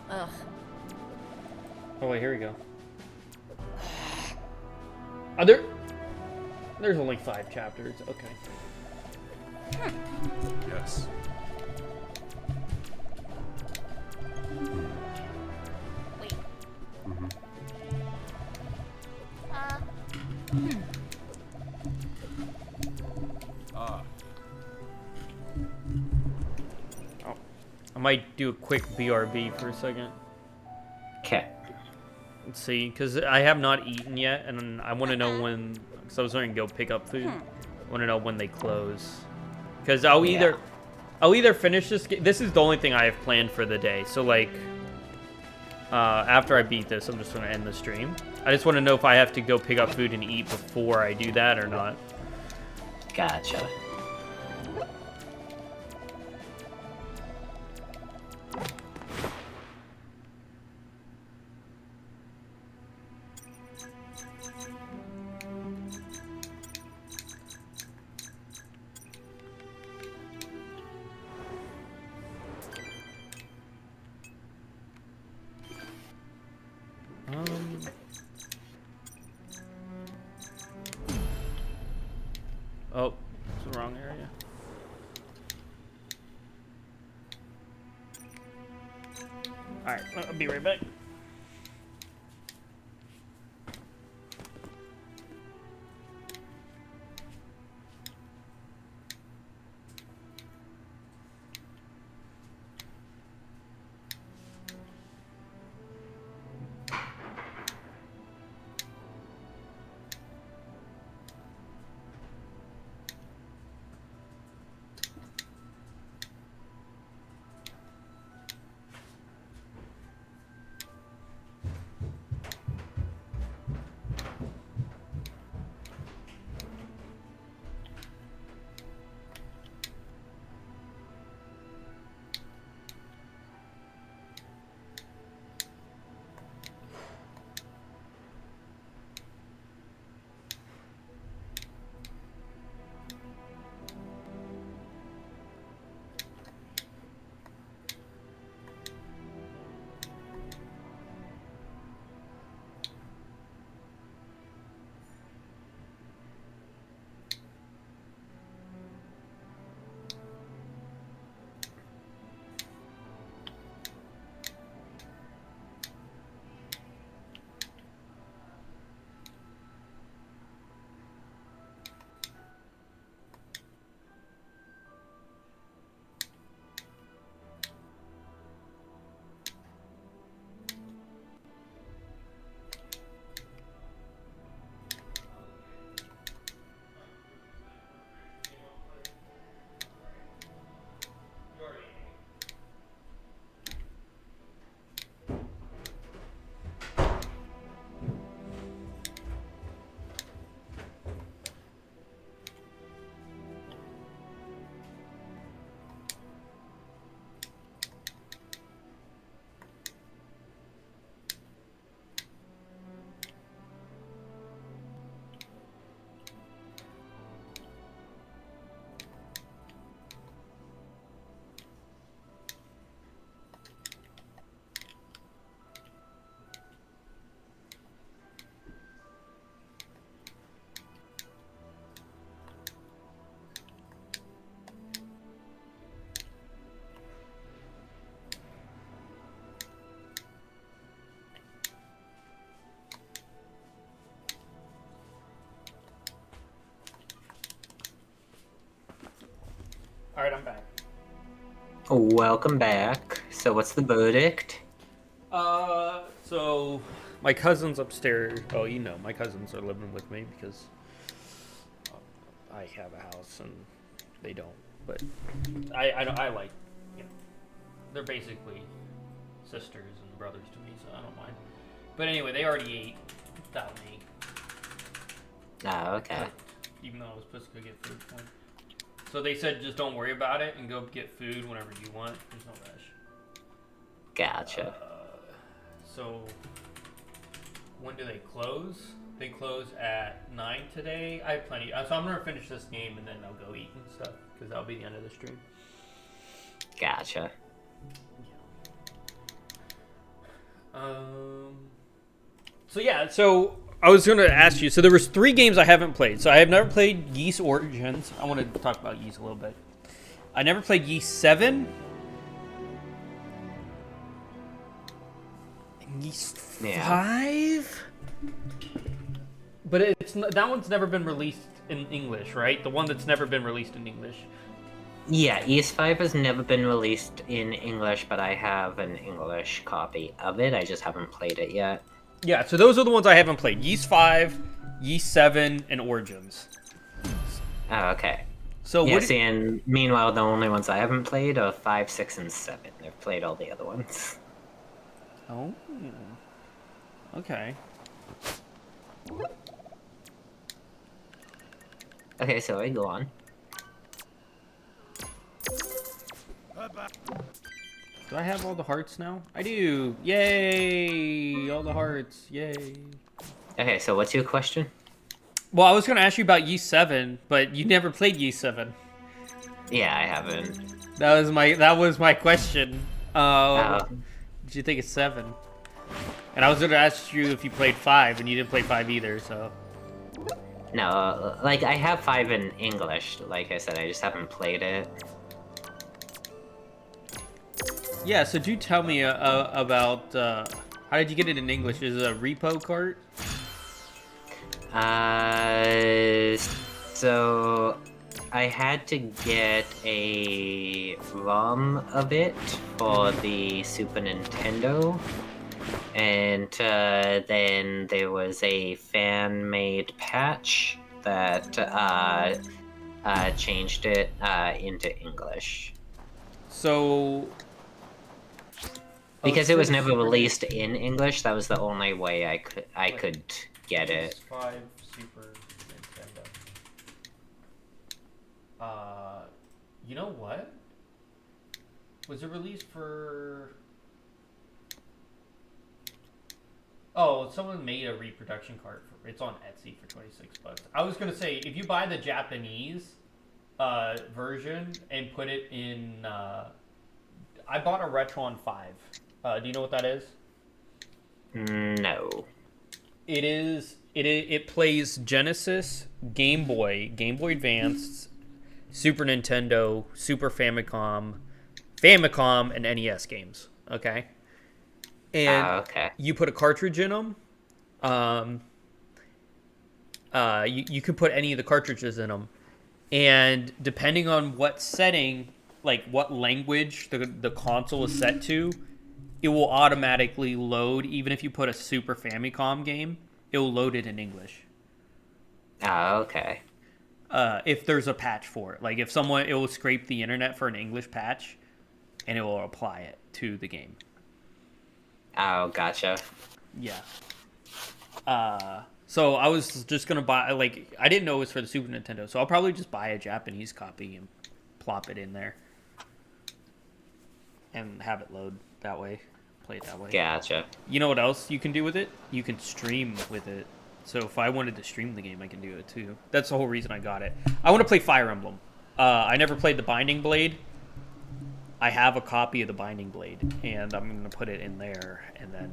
Ugh. Oh wait, here we go. Are there? There's only 5 chapters. Okay. Yes. Wait. Oh, I might do a quick BRB for a second. Okay. Let's see, because I have not eaten yet, and I want to know when. Because I was going to go pick up food. I want to know when they close. Because I'll either finish this game. This is the only thing I have planned for the day. So like, after I beat this, I'm just going to end the stream. I just want to know if I have to go pick up food and eat before I do that or not. Gotcha. Oh, it's the wrong area. Alright, I'll be right back. Welcome back. So what's the verdict? So my cousin's upstairs. Oh, you know, my cousins are living with me because I have a house and they don't. But I like, you know, they're basically sisters and brothers to me, so I don't mind. But anyway, they already ate without me. Oh, okay. Even though I was supposed to go get food for them. So they said just don't worry about it and go get food whenever you want. There's no rush. Gotcha. So when do they close? They close at 9 today. I have plenty. So I'm going to finish this game and then I'll go eat and stuff because that'll be the end of the stream. Gotcha. So yeah, so I was going to ask you. So there was 3 games I haven't played. So I have never played Ys Origins. I want to talk about Ys a little bit. I never played Ys 7. Ys 5. But it's that one's never been released in English, right? The one that's never been released in English. Yeah, Ys 5 has never been released in English, but I have an English copy of it. I just haven't played it yet. Yeah, so those are the ones I haven't played. Ys 5, Ys 7, and Origins. Oh, okay. So yes, and meanwhile, the only ones I haven't played are 5, 6, and 7. I've played all the other ones. Oh. Okay. Okay, so I go on. Do I have all the hearts now? I do. Yay! All the hearts. Yay. Okay, so what's your question? Well, I was going to ask you about Ys 7, but you never played Ys 7. Yeah, I haven't. That was my question. Did you think it's 7? And I was going to ask you if you played 5, and you didn't play 5 either, so... No, like, I have 5 in English. Like I said, I just haven't played it. Yeah, so do tell me about... how did you get it in English? Is it a repo cart? So... I had to get a ROM of it for the Super Nintendo. And then there was a fan-made patch that changed it into English. So... Because it was never released in English, that was the only way I could get it. PS5 Super Nintendo. You know what? Was it released for... Oh, someone made a reproduction cart for it's on Etsy for $26. I was gonna say if you buy the Japanese version and put it in I bought a Retron 5. Do you know what that is? No. It plays Genesis, Game Boy Advance, Super Nintendo, Super Famicom, and NES games. Okay. And okay. You put a cartridge in them. You can put any of the cartridges in them, and depending on what setting, like what language the console is set to, it will automatically load. Even if you put a Super Famicom game, it will load it in English. Okay. If there's a patch for it, like if someone, it will scrape the internet for an English patch, and it will apply it to the game. Oh, gotcha. Yeah. So I was just gonna buy, like, I didn't know it was for the Super Nintendo, so I'll probably just buy a Japanese copy and plop it in there. And have it load that way. Play it that way. Gotcha. You know what else you can do with it? You can stream with it. So if I wanted to stream the game, I can do it too. That's the whole reason I got it. I want to play Fire Emblem. I never played the Binding Blade. I have a copy of the Binding Blade, and I'm going to put it in there, and then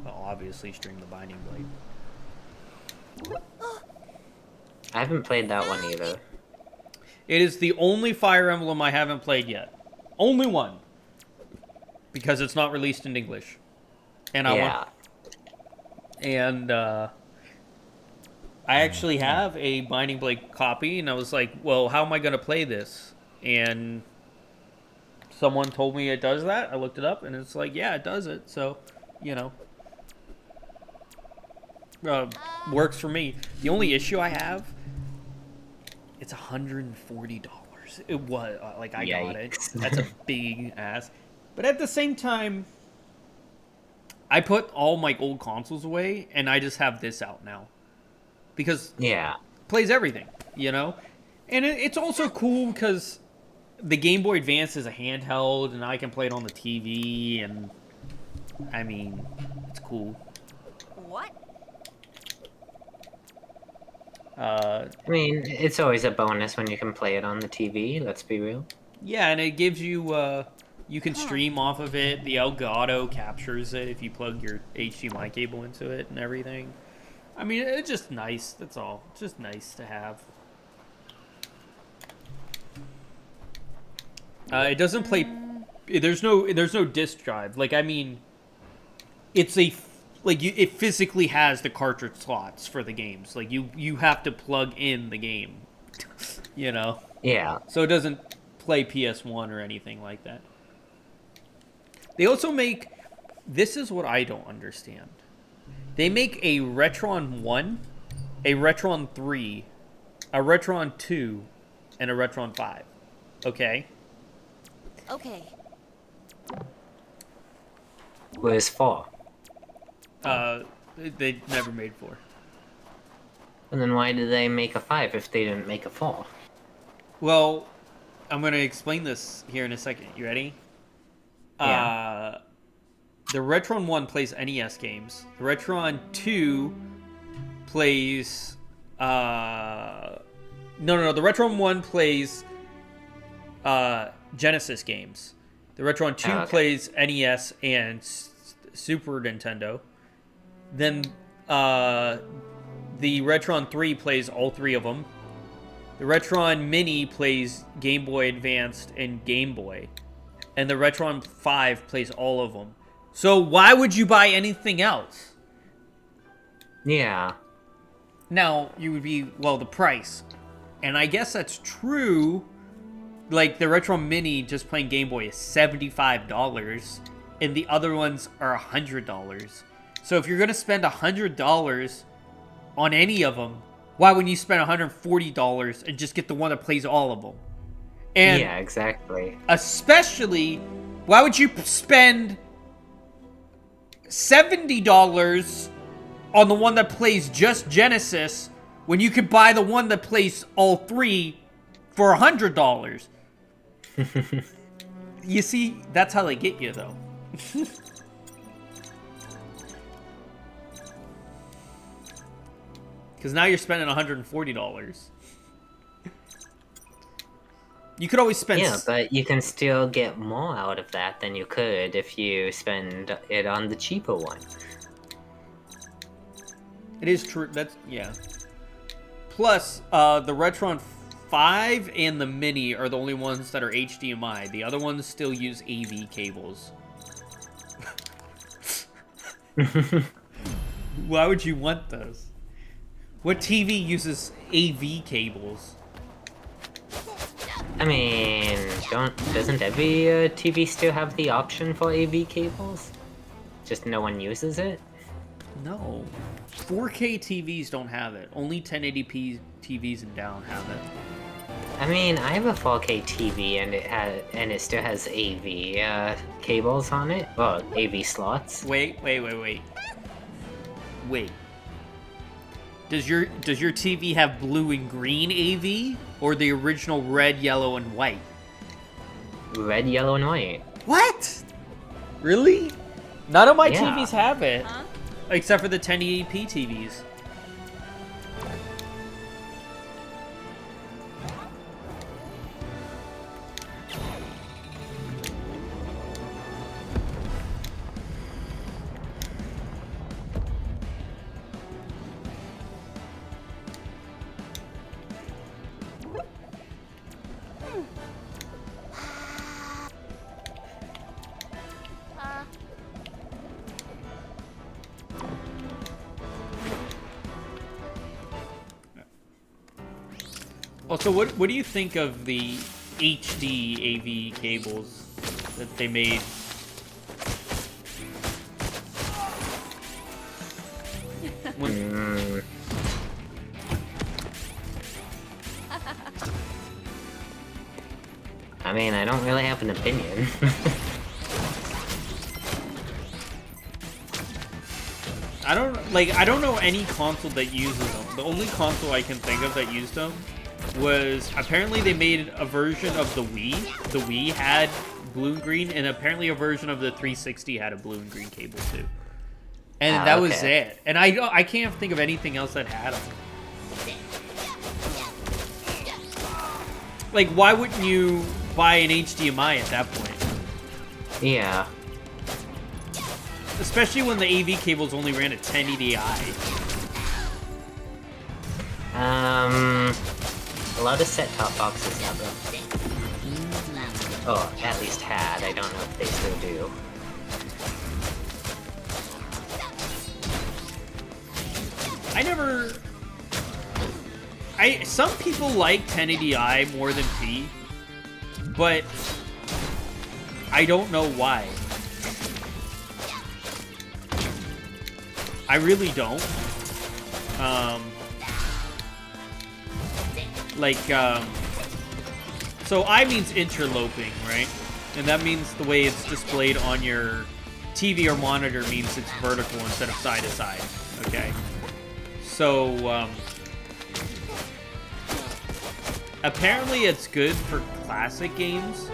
I'll obviously stream the Binding Blade. I haven't played that one either. It is the only Fire Emblem I haven't played yet. Only one. Because it's not released in English. And I actually have a Binding Blade copy, and I was like, well, how am I going to play this? And someone told me it does that. I looked it up, and it's like, yeah, it does it. So, you know, works for me. The only issue I have, it's $140. It was like I got it. That's a big ass. But at the same time, I put all my old consoles away, and I just have this out now because it plays everything, you know. And it's also cool because the Game Boy Advance is a handheld, and I can play it on the TV, and I mean, it's cool. What? I mean, it's always a bonus when you can play it on the TV, let's be real. Yeah, and it gives you, you can stream off of it. The Elgato captures it if you plug your HDMI cable into it and everything. I mean, it's just nice, that's all. It's just nice to have. It doesn't play, there's no disc drive. Like, I mean, it's a... Like, it physically has the cartridge slots for the games. Like, you have to plug in the game, you know? Yeah. So it doesn't play PS1 or anything like that. They also make... This is what I don't understand. They make a Retron 1, a Retron 3, a Retron 2, and a Retron 5. Okay? Okay. Where's 4? They never made 4. And then why did they make a 5 if they didn't make a 4? Well, I'm going to explain this here in a second. You ready? Yeah. The Retron 1 plays NES games. The Retron 2 plays... No. The Retron 1 plays Genesis games. The Retron 2 plays NES and Super Nintendo. Then the Retron 3 plays all 3 of them. The Retron Mini plays Game Boy Advanced and Game Boy. And the Retron 5 plays all of them. So why would you buy anything else? Yeah. Now, you would be, well, the price. And I guess that's true. Like, the Retron Mini just playing Game Boy is $75. And the other ones are $100. So if you're going to spend $100 on any of them, why wouldn't you spend $140 and just get the one that plays all of them? And yeah, exactly. Especially, why would you spend $70 on the one that plays just Genesis when you could buy the one that plays all 3 for $100? You see, that's how they get you, though. Because now you're spending $140. You could always spend... Yeah, but you can still get more out of that than you could if you spend it on the cheaper one. It is true. That's... yeah. Plus, the Retron 5 and the Mini are the only ones that are HDMI. The other ones still use AV cables. Why would you want those? What TV uses AV cables? I mean, doesn't every TV still have the option for AV cables? Just no one uses it? No. 4K TVs don't have it. Only 1080p TVs and down have it. I mean, I have a 4K TV and it still has AV cables on it. Well, AV slots. Wait. Does your TV have blue and green AV or the original red, yellow, and white? Red, yellow, and white. What? Really? None of my Yeah. TVs have it, except for the 1080p TVs. Also, what do you think of the HD AV cables? that they made. I mean, I don't really have an opinion. I don't know any console that uses them. The only console I can think of that used them was apparently they made a version of the Wii. The Wii had blue and green, and apparently a version of the 360 had a blue and green cable too. And that was it. And I can't think of anything else that had them. Like, why wouldn't you buy an HDMI at that point? Yeah. Especially when the AV cables only ran at 1080i. A lot of set-top boxes have them. Oh, at least had. I don't know if they still do. Some people like 1080i more than P, but I don't know why. I really don't. So I means interloping, right? And that means the way it's displayed on your TV or monitor means it's vertical instead of side to side, okay? So, apparently it's good for classic games.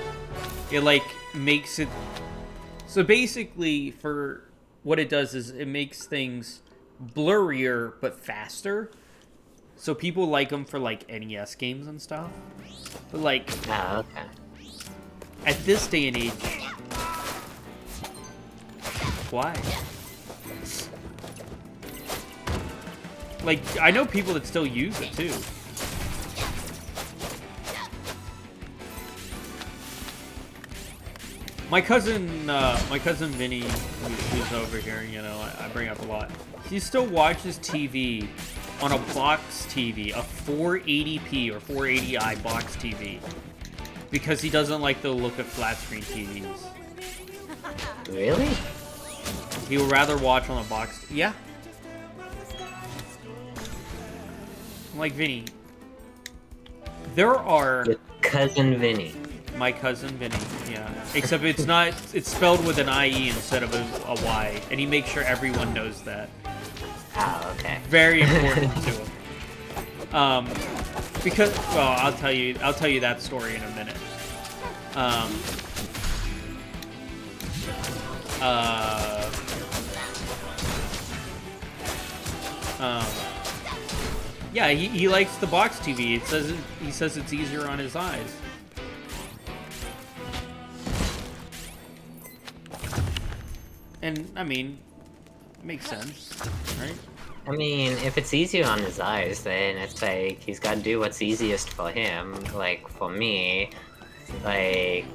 It, like, makes it... So basically, for what it does is it makes things blurrier but faster. So people like them for, like, NES games and stuff. But, like... Oh, okay. At this day and age... Why? Like, I know people that still use it, too. My cousin Vinny, who's over here, you know, I bring up a lot. He still watches TV on a box TV, a 480p or 480i box TV, because he doesn't like the look of flat screen TVs. Really? He would rather watch on a box. Yeah. Like Vinny, there are... Your cousin Vinny. My cousin Vinny, yeah. Except it's not, it's spelled with an IE instead of a Y. And he makes sure everyone knows that. Oh, okay. Very important to him. Because, well, I'll tell you that story in a minute. Yeah, he likes the box TV. He says it's easier on his eyes. And, I mean, it makes sense, right? I mean, if it's easier on his eyes, then it's like, he's gotta do what's easiest for him. Like, for me, like,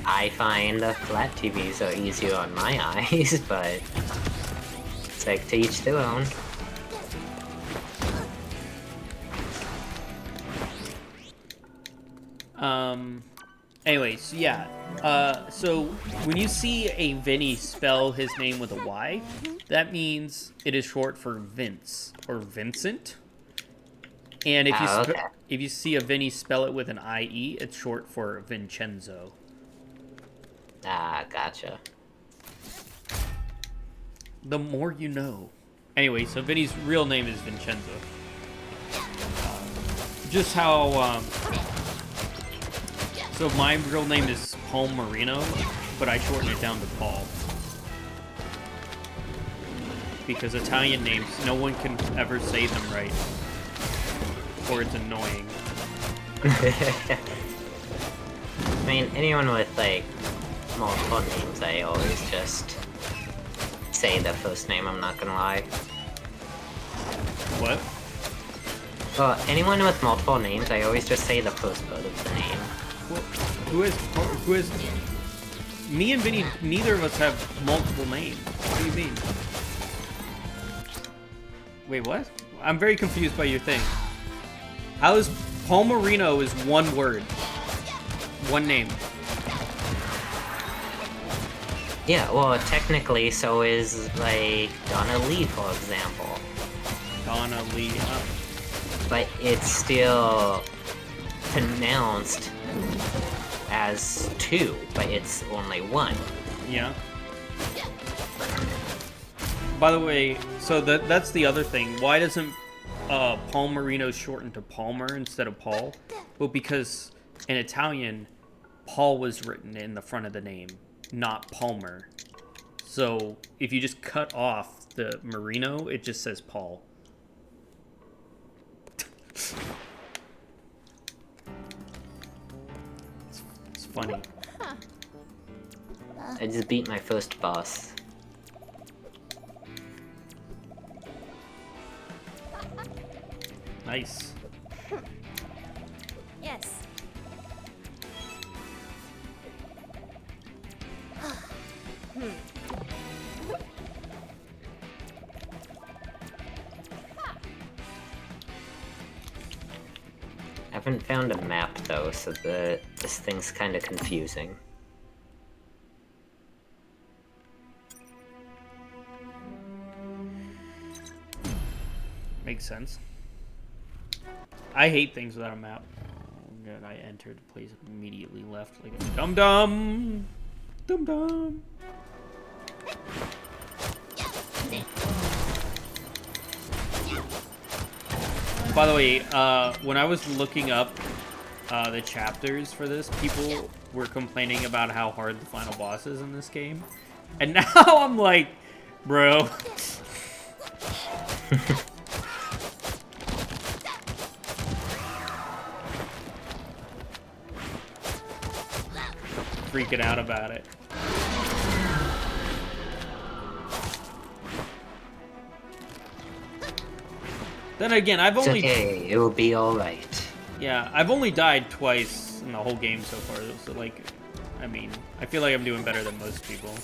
I find the flat TVs are easier on my eyes, but it's like, to each their own. Anyways, yeah. So when you see a Vinny spell his name with a Y, that means it is short for Vince or Vincent. And if if you see a Vinny spell it with an IE, it's short for Vincenzo. Ah, gotcha. The more you know. Anyway, so Vinny's real name is Vincenzo. Just how, so my real name is Paul Marino, but I shorten it down to Paul. Because Italian names, no one can ever say them right. Or it's annoying. I mean, anyone with, like, multiple names, I always just say the first name, I'm not gonna lie. What? Well, anyone with multiple names, I always just say the first part of the name. Well, who is... Me and Vinny, neither of us have multiple names. What do you mean? Wait, what? I'm very confused by your thing. How is... Paul Marino is one word. One name. Yeah, well, technically, so is, like, Donna Lee, for example. Donna Lee, But it's still pronounced as 2, but it's only 1. Yeah. By the way, so that's the other thing. Why doesn't Paul Marino shorten to Palmer instead of Paul? Well, because in Italian, Paul was written in the front of the name, not Palmer. So if you just cut off the Marino, it just says Paul. It's funny. I just beat my first boss. Nice. Yes. I haven't found a map though, so this thing's kind of confusing. Makes sense. I hate things without a map. Oh, God, I entered the place immediately left like a dum-dum. Dum-dum. By the way, when I was looking up the chapters for this, people were complaining about how hard the final boss is in this game. And now I'm like, bro. Freaking out about it. Then again, I've only... It's okay, it will be alright. Yeah, I've only died twice in the whole game so far, so like, I mean, I feel like I'm doing better than most people.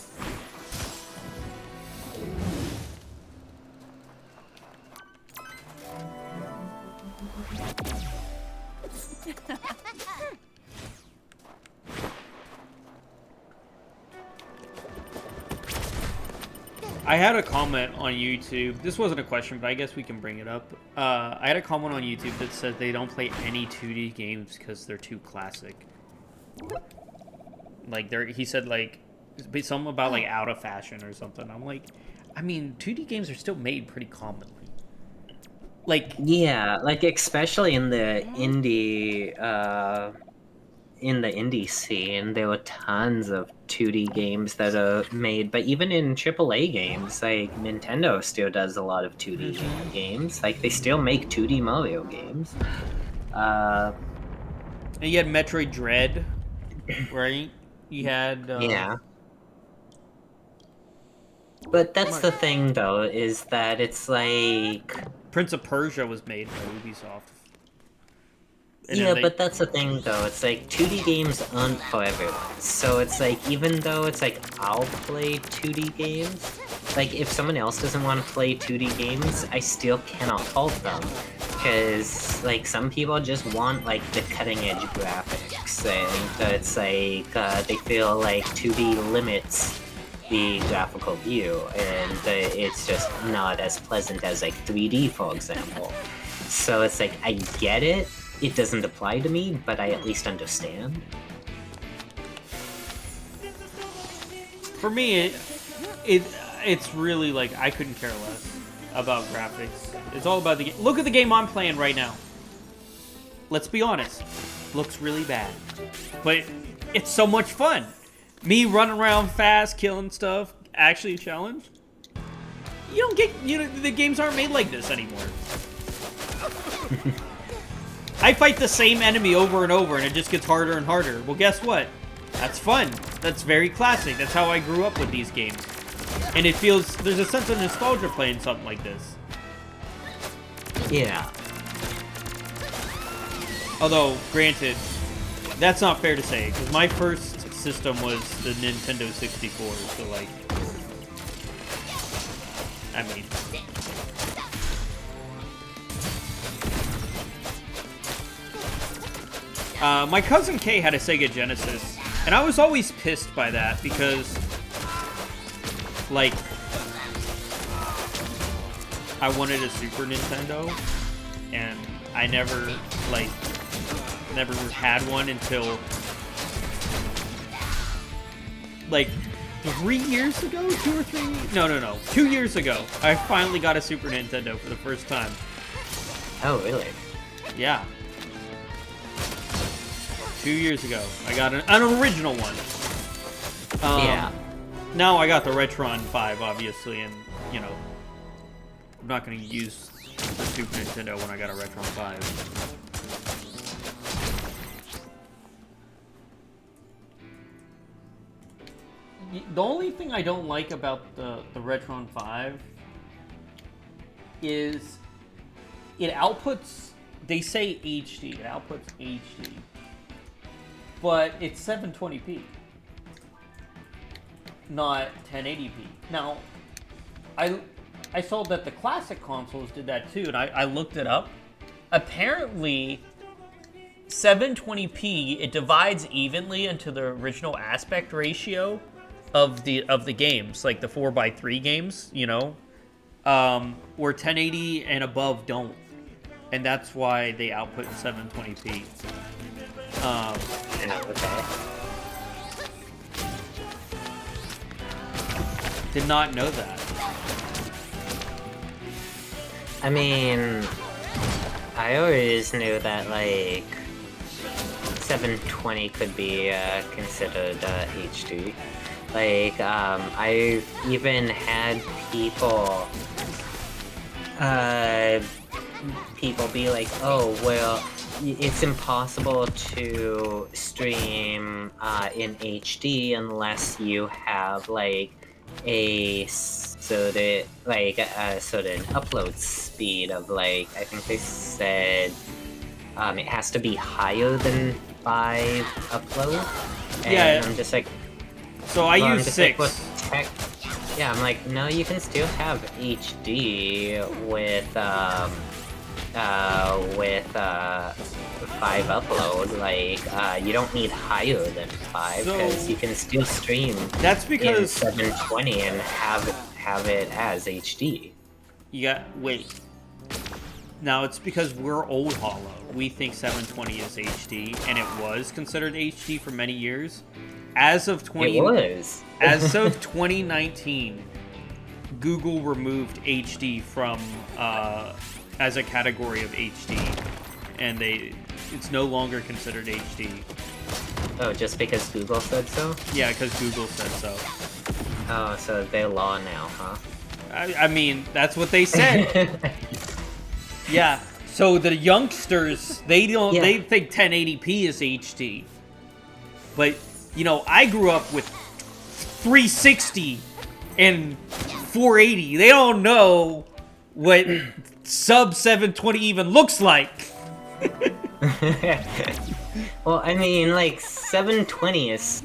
I had a comment on YouTube. This wasn't a question, but I guess we can bring it up. I had a comment on YouTube that said they don't play any 2D games because they're too classic. Like, he said, like, something about, like, out of fashion or something. I'm like, I mean, 2D games are still made pretty commonly. Like... Yeah, like, especially in the indie, scene, there were tons of 2D games that are made, but even in AAA games, like, Nintendo still does a lot of 2D games. Like, they still make 2D Mario games. And you had Metroid Dread, right? You had... Yeah. But that's the thing, though, is that it's like... Prince of Persia was made by Ubisoft. And yeah, but that's the thing, though. It's like, 2D games aren't for everyone. So it's like, even though it's like, I'll play 2D games, like, if someone else doesn't want to play 2D games, I still cannot fault them. Because, like, some people just want, like, the cutting-edge graphics, and it's like, they feel like 2D limits the graphical view, and it's just not as pleasant as, like, 3D, for example. So it's like, I get it. It doesn't apply to me, but I at least understand. For me, it's really like I couldn't care less about graphics. It's all about the game. Look at the game I'm playing right now. Let's be honest. Looks really bad. But it's so much fun. Me running around fast, killing stuff, actually a challenge. You don't get, the games aren't made like this anymore. I fight the same enemy over and over, and it just gets harder and harder. Well, guess what? That's fun. That's very classic. That's how I grew up with these games. And it feels... There's a sense of nostalgia playing something like this. Yeah. Although, granted, that's not fair to say, because my first system was the Nintendo 64, so, like... I mean... my cousin Kay had a Sega Genesis, and I was always pissed by that because like, I wanted a Super Nintendo, and I never had one until, like, 3 years ago? 2 or 3? No. 2 years ago, I finally got a Super Nintendo for the first time. Oh, really? Yeah. 2 years ago, I got an original one. Yeah. Now I got the Retron 5, obviously, and, you know, I'm not going to use the Super Nintendo when I got a Retron 5. The only thing I don't like about the Retron 5 is it outputs, they say HD, it outputs HD, but it's 720p, not 1080p. Now, I saw that the classic consoles did that too, and I looked it up. Apparently, 720p, it divides evenly into the original aspect ratio of the games, like the 4x3 games, you know, where 1080 and above don't, and that's why they output 720p. Okay. Did not know that. I mean, I always knew that, like, 720 could be considered HD. Like, I've even had people be like, oh, well, it's impossible to stream in HD unless you have, like, a certain upload speed of, like, I think they said it has to be higher than 5 upload. And yeah. I'm just like, so I use 6. Like, yeah, I'm like, no, you can still have HD with 5 upload. Like, you don't need higher than 5 because you can still stream. That's because in 720 and have it as HD. Wait. Now it's because we're old hollow. We think 720 is HD, and it was considered HD for many years. As of 2019, Google removed HD from as a category of HD, and it's no longer considered HD. Oh, just because Google said so? Yeah, because Google said so. Oh, so they're law now, huh? I mean, that's what they said. Yeah. So the youngsters, they think 1080p is HD, but you know, I grew up with 360 and 480. They don't know what sub 720 even looks like. Well, I mean, like, 720 is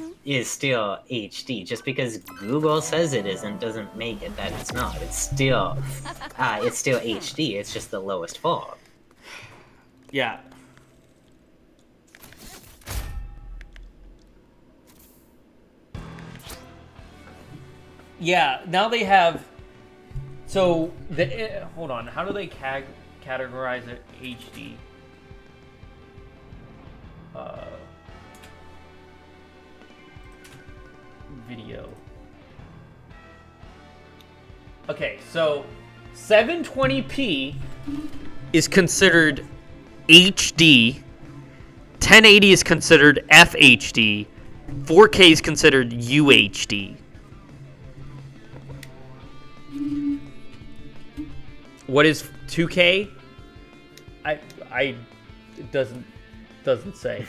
still HD. Just because Google says it isn't doesn't make it that it's not. It's still HD. It's just the lowest form. Yeah. Yeah, now they have. So hold on. How do they categorize it? HD. Video. Okay, so 720p is considered HD. 1080 is considered FHD. 4K is considered UHD. What is 2K? It doesn't say.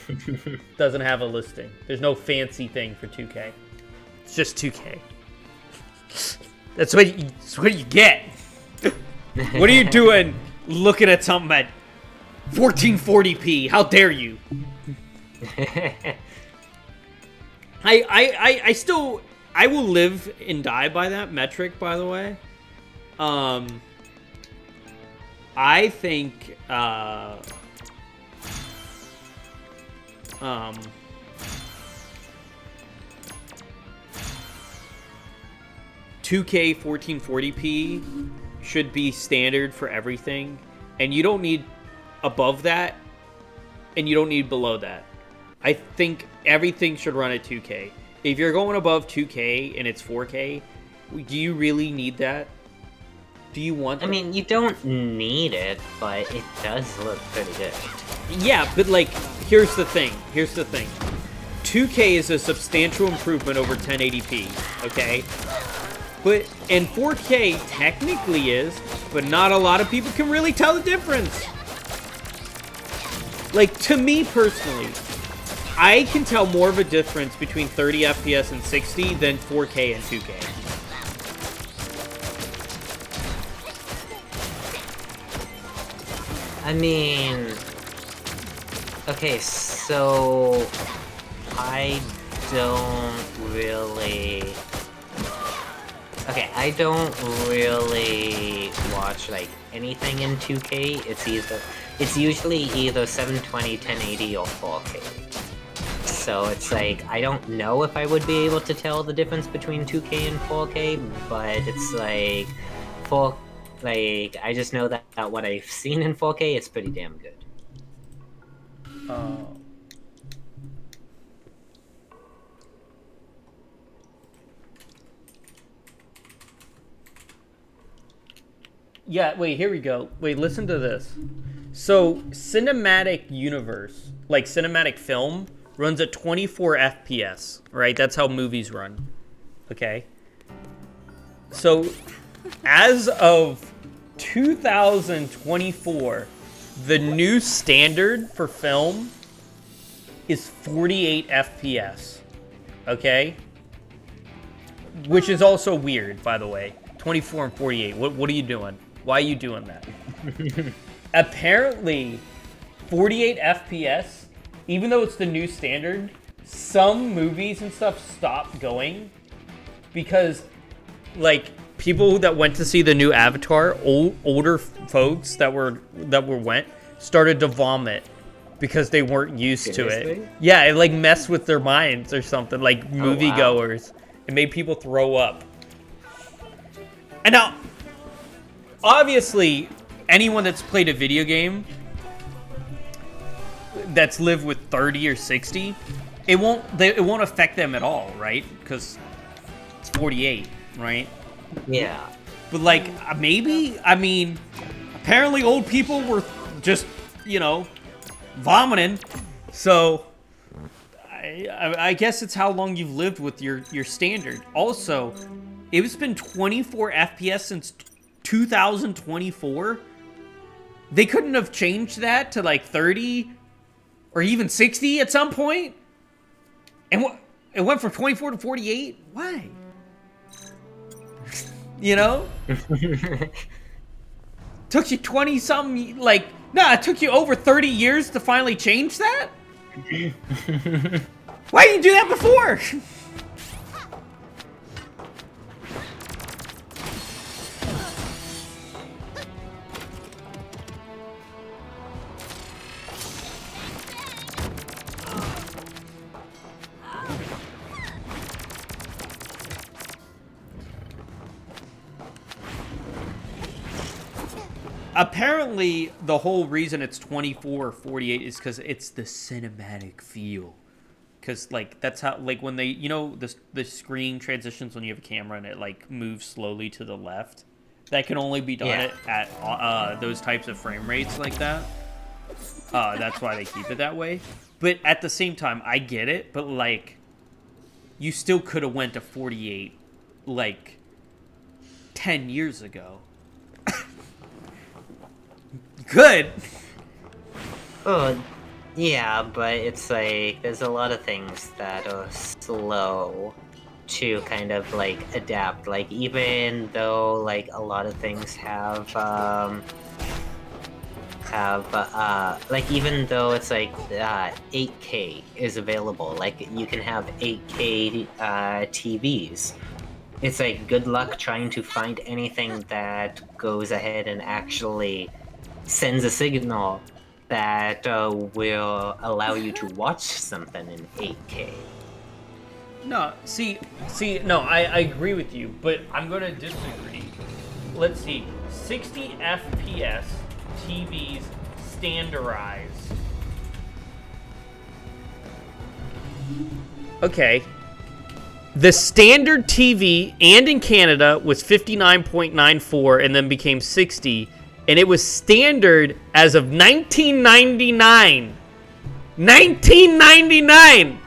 Doesn't have a listing. There's no fancy thing for 2K. It's just 2K. That's what you get. What are you doing looking at something at 1440p? How dare you? I will live and die by that metric, by the way. I think 2K 2K 1440p should be standard for everything, and you don't need above that, and you don't need below that. I think everything should run at 2K. If you're going above 2K and it's 4K, do you really need that? Do you want that? I mean, you don't need it, but it does look pretty good. Yeah, but like, here's the thing. 2K is a substantial improvement over 1080p, okay? And 4K technically is, but not a lot of people can really tell the difference. Like, to me personally, I can tell more of a difference between 30 FPS and 60 than 4K and 2K. I mean, okay, so I don't really watch like anything in 2K. It's usually either 720, 1080, or 4K. So it's like, I don't know if I would be able to tell the difference between 2K and 4K, but it's like, I just know that what I've seen in 4K, it's pretty damn good. Yeah, wait, here we go. Wait, listen to this. So, cinematic universe, like cinematic film, runs at 24 FPS, right? That's how movies run. Okay? So, as of 2024, the new standard for film is 48 FPS. Okay? Which is also weird, by the way. 24 and 48. What are you doing? Why are you doing that? Apparently, 48 FPS, even though it's the new standard, some movies and stuff stopped going because, like, people that went to see the new Avatar, older folks that went, started to vomit because they weren't used to it. Yeah, it like messed with their minds or something, like moviegoers. It made people throw up. And now, obviously, anyone that's played a video game that's lived with 30 or 60, it won't affect them at all, right? Because it's 48, right? Yeah. But like, maybe, I mean, apparently old people were just, vomiting. So, I guess it's how long you've lived with your standard. Also, it's been 24 FPS since 2024. They couldn't have changed that to like 30 or even 60 at some point? And it went from 24 to 48? Why? Took you 20 something, it took you over 30 years to finally change that? Why didn't you do that before? Apparently, the whole reason it's 24 or 48 is because it's the cinematic feel. Because, that's how, when they, the screen transitions when you have a camera and it, moves slowly to the left. That can only be done at those types of frame rates like that. That's why they keep it that way. But at the same time, I get it, but, you still could have went to 48, 10 years ago. Good. Oh, yeah, but it's there's a lot of things that are slow to kind of adapt. Even though a lot of things have even though it's 8K is available, you can have 8K TVs. It's good luck trying to find anything that goes ahead and actually sends a signal that will allow you to watch something in 8K. No, no, I agree with you, but I'm going to disagree. Let's see. 60 FPS TVs standardized. Okay. The standard TV, and in Canada, was 59.94 and then became 60. And it was standard as of 1999. 1999!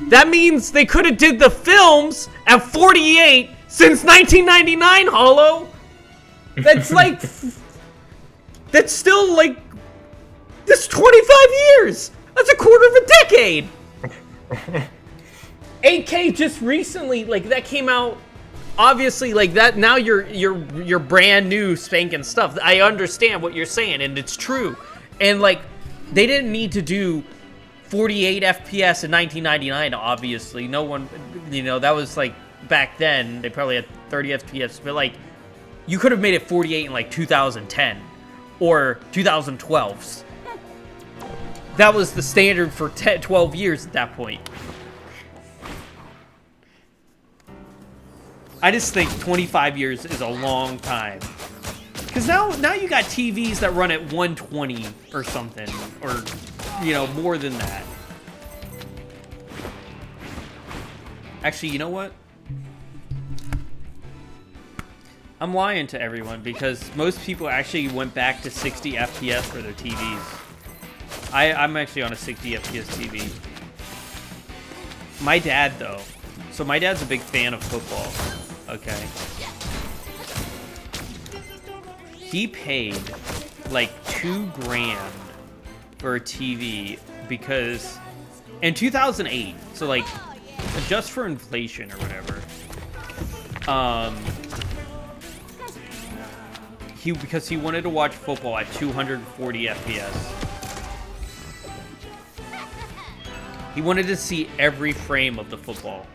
That means they could have did the films at 48 since 1999, Hollow! That's like... that's still like... that's 25 years! That's a quarter of a decade! 8K just recently, like, that came out... obviously, like, that, now you're brand new spanking stuff. I understand what you're saying, and it's true. And, like, they didn't need to do 48 FPS in 1999, obviously. No one, you know, that was, like, back then. They probably had 30 FPS, but, like, you could have made it 48 in, like, 2010 or 2012. That was the standard for 12 years at that point. I just think 25 years is a long time. Because now you got TVs that run at 120 or something, or, you know, more than that. Actually, you know what? I'm lying to everyone because most people actually went back to 60 FPS for their TVs. I'm actually on a 60 FPS TV. My dad, though. So my dad's a big fan of football. Okay. He paid like $2,000 for a TV because in 2008, so like just for inflation or whatever, because he wanted to watch football at 240 FPS. He wanted to see every frame of the football.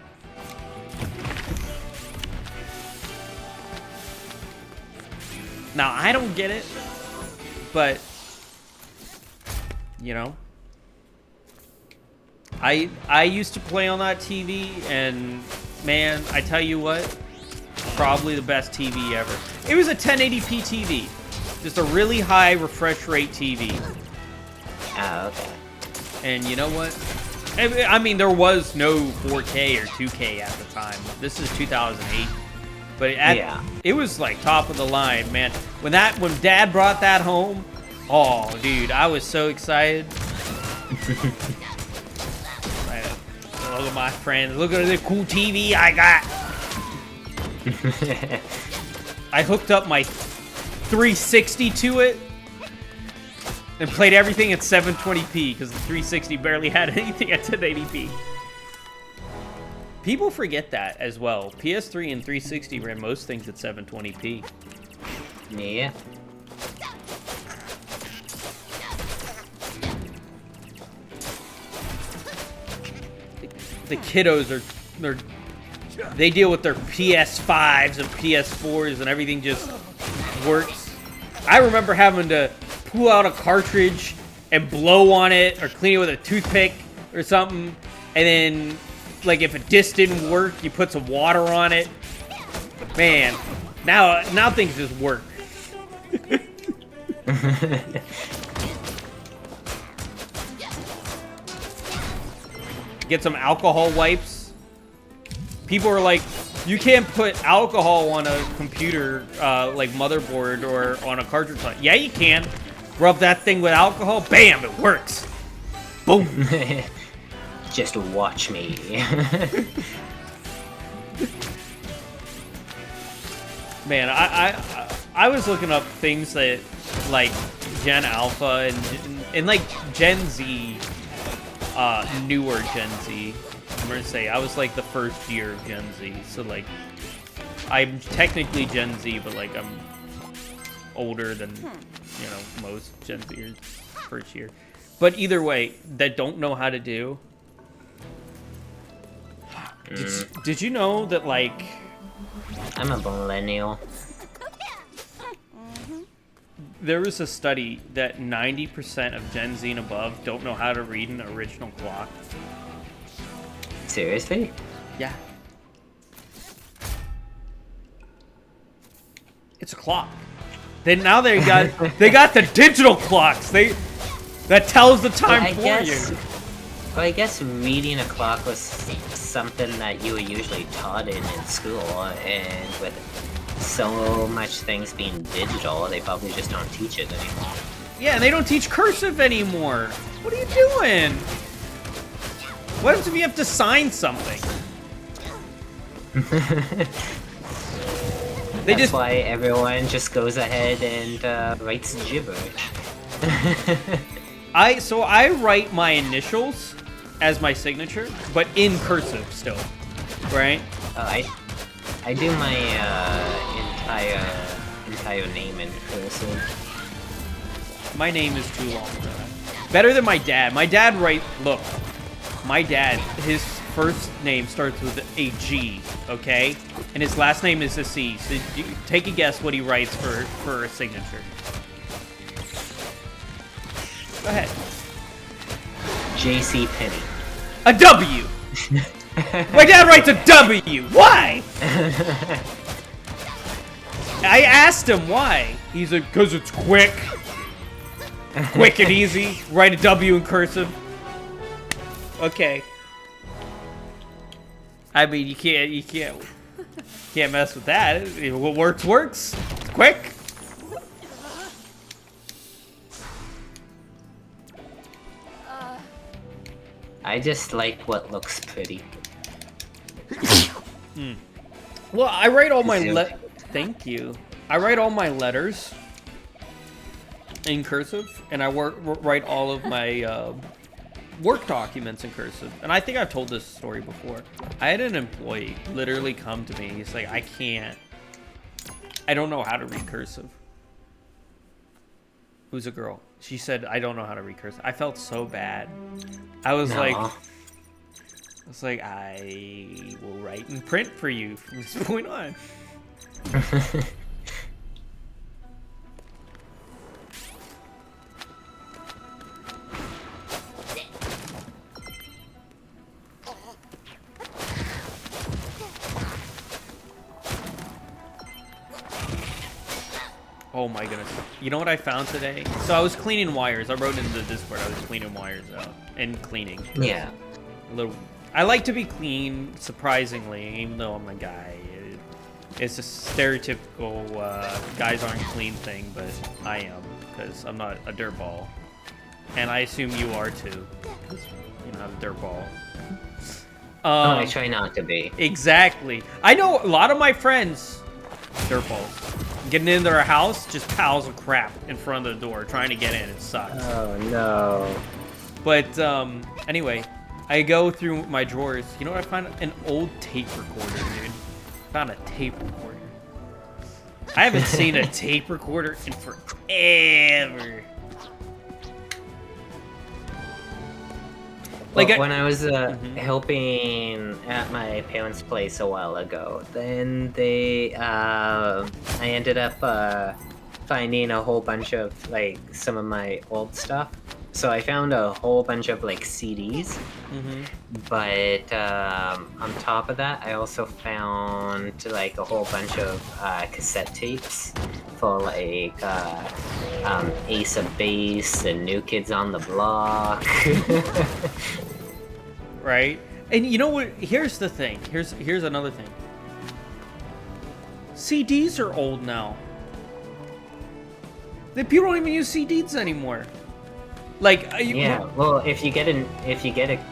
Now, I don't get it, but, you know, I used to play on that TV, and, man, I tell you what, probably the best TV ever. It was a 1080p TV, just a really high refresh rate TV. Oh, okay. And you know what? I mean, there was no 4K or 2K at the time. This is 2008. But yeah, it was like top of the line, man. When Dad brought that home, oh, dude, I was so excited. Look at my friends. Look at the cool TV I got. I hooked up my 360 to it and played everything at 720p because the 360 barely had anything at 1080p. People forget that as well. PS3 and 360 ran most things at 720p. Yeah. The kiddos they deal with their PS5s and PS4s and everything just works. I remember having to pull out a cartridge and blow on it or clean it with a toothpick or something, and then like if a disc didn't work, you put some water on it. Man, now things just work. Get some alcohol wipes. People are like, you can't put alcohol on a computer, like motherboard or on a cartridge. Yeah, you can. Rub that thing with alcohol, bam, it works. Boom. Just watch me. Man, I was looking up things that like Gen Alpha and like Gen Z, newer Gen Z. I'm gonna say I was like the first year of Gen Z, so like I'm technically Gen Z, but like I'm older than most Gen Zers first year. But either way, that don't know how to do. Did you know that like I'm a millennial. There was a study that 90% of Gen Z and above don't know how to read an original clock. Seriously? Yeah. It's a clock. Now they got the digital clocks. That tells the time for you. Well, I guess reading a clock was something that you were usually taught in school, and with so much things being digital, they probably just don't teach it anymore. Yeah, and they don't teach cursive anymore. What are you doing? What happens if you have to sign something? That's why everyone just goes ahead and writes gibberish. So I write my initials as my signature, but in cursive still, right? I do my entire name in cursive. My name is too long for that. Better than my dad. My dad look, my dad, his first name starts with a G, okay? And his last name is a C. So take a guess what he writes for a signature. Go ahead. J.C. Penney. A W! My dad writes a W! Why? I asked him why. He's like, because it's quick. Quick and easy. Write a W in cursive. Okay. I mean, you can't mess with that. What works. It's quick. I just like what looks pretty. Well, I write all my Thank you. I write all my letters in cursive, and I write all of my work documents in cursive. And I think I've told this story before. I had an employee literally come to me. He's like, I don't know how to read cursive. Who's a girl? She said, I don't know how to read cursive. I felt so bad. I was like, I will write and print for you from this point on. Oh my goodness. You know what I found today? So I was cleaning wires. I wrote into the Discord I was cleaning wires out. And cleaning. Yeah. I like to be clean, surprisingly, even though I'm a guy. It's a stereotypical guys aren't clean thing, but I am, because I'm not a dirtball. And I assume you are too. You're not a dirtball. I try not to be. Exactly. I know a lot of my friends, dirtballs. Getting into their house, just piles of crap in front of the door, trying to get in. It sucks. Oh no. But anyway, I go through my drawers. You know what I found? An old tape recorder, dude. Found a tape recorder. I haven't seen a tape recorder in forever. Like when I was helping at my parents' place a while ago, then I ended up finding a whole bunch of some of my old stuff. So I found a whole bunch of CDs, but on top of that, I also found a whole bunch of cassette tapes for Ace of Base and New Kids on the Block. Right? And you know what? Here's the thing. Here's another thing. CDs are old now. People don't even use CDs anymore. Well, if you get a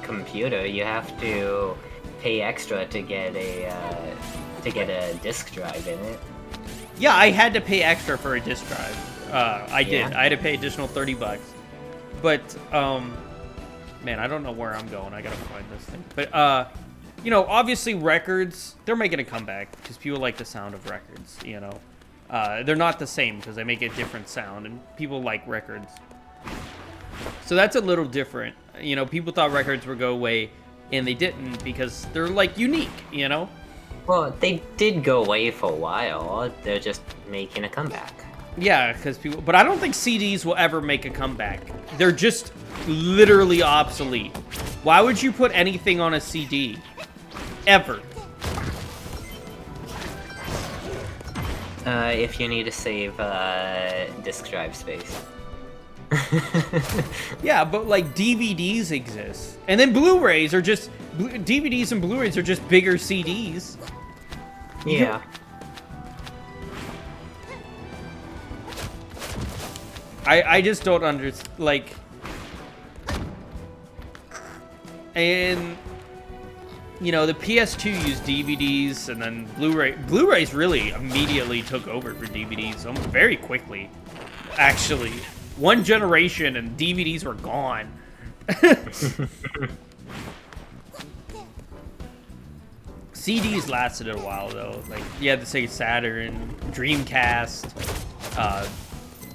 computer, you have to pay extra to get a disc drive in it. Yeah, I had to pay extra for a disc drive. I did. I had to pay additional $30. But man, I don't know where I'm going. I gotta find this thing. But obviously records, they're making a comeback because people like the sound of records. They're not the same because they make a different sound, and people like records. So that's a little different. People thought records would go away, and they didn't because they're unique. Well, they did go away for a while. They're just making a comeback. Yeah, because but I don't think CDs will ever make a comeback. They're just literally obsolete. Why would you put anything on a CD? Ever. If you need to save disk drive space. Yeah, but like DVDs exist, and then Blu-rays are just DVDs and Blu-rays are just bigger CDs. Yeah. I just don't understand, like, and you know, the PS2 used DVDs, and then Blu-rays really immediately took over for DVDs very quickly. Actually, one generation and DVDs were gone. CDs lasted a while though. Like you had to say Saturn, Dreamcast,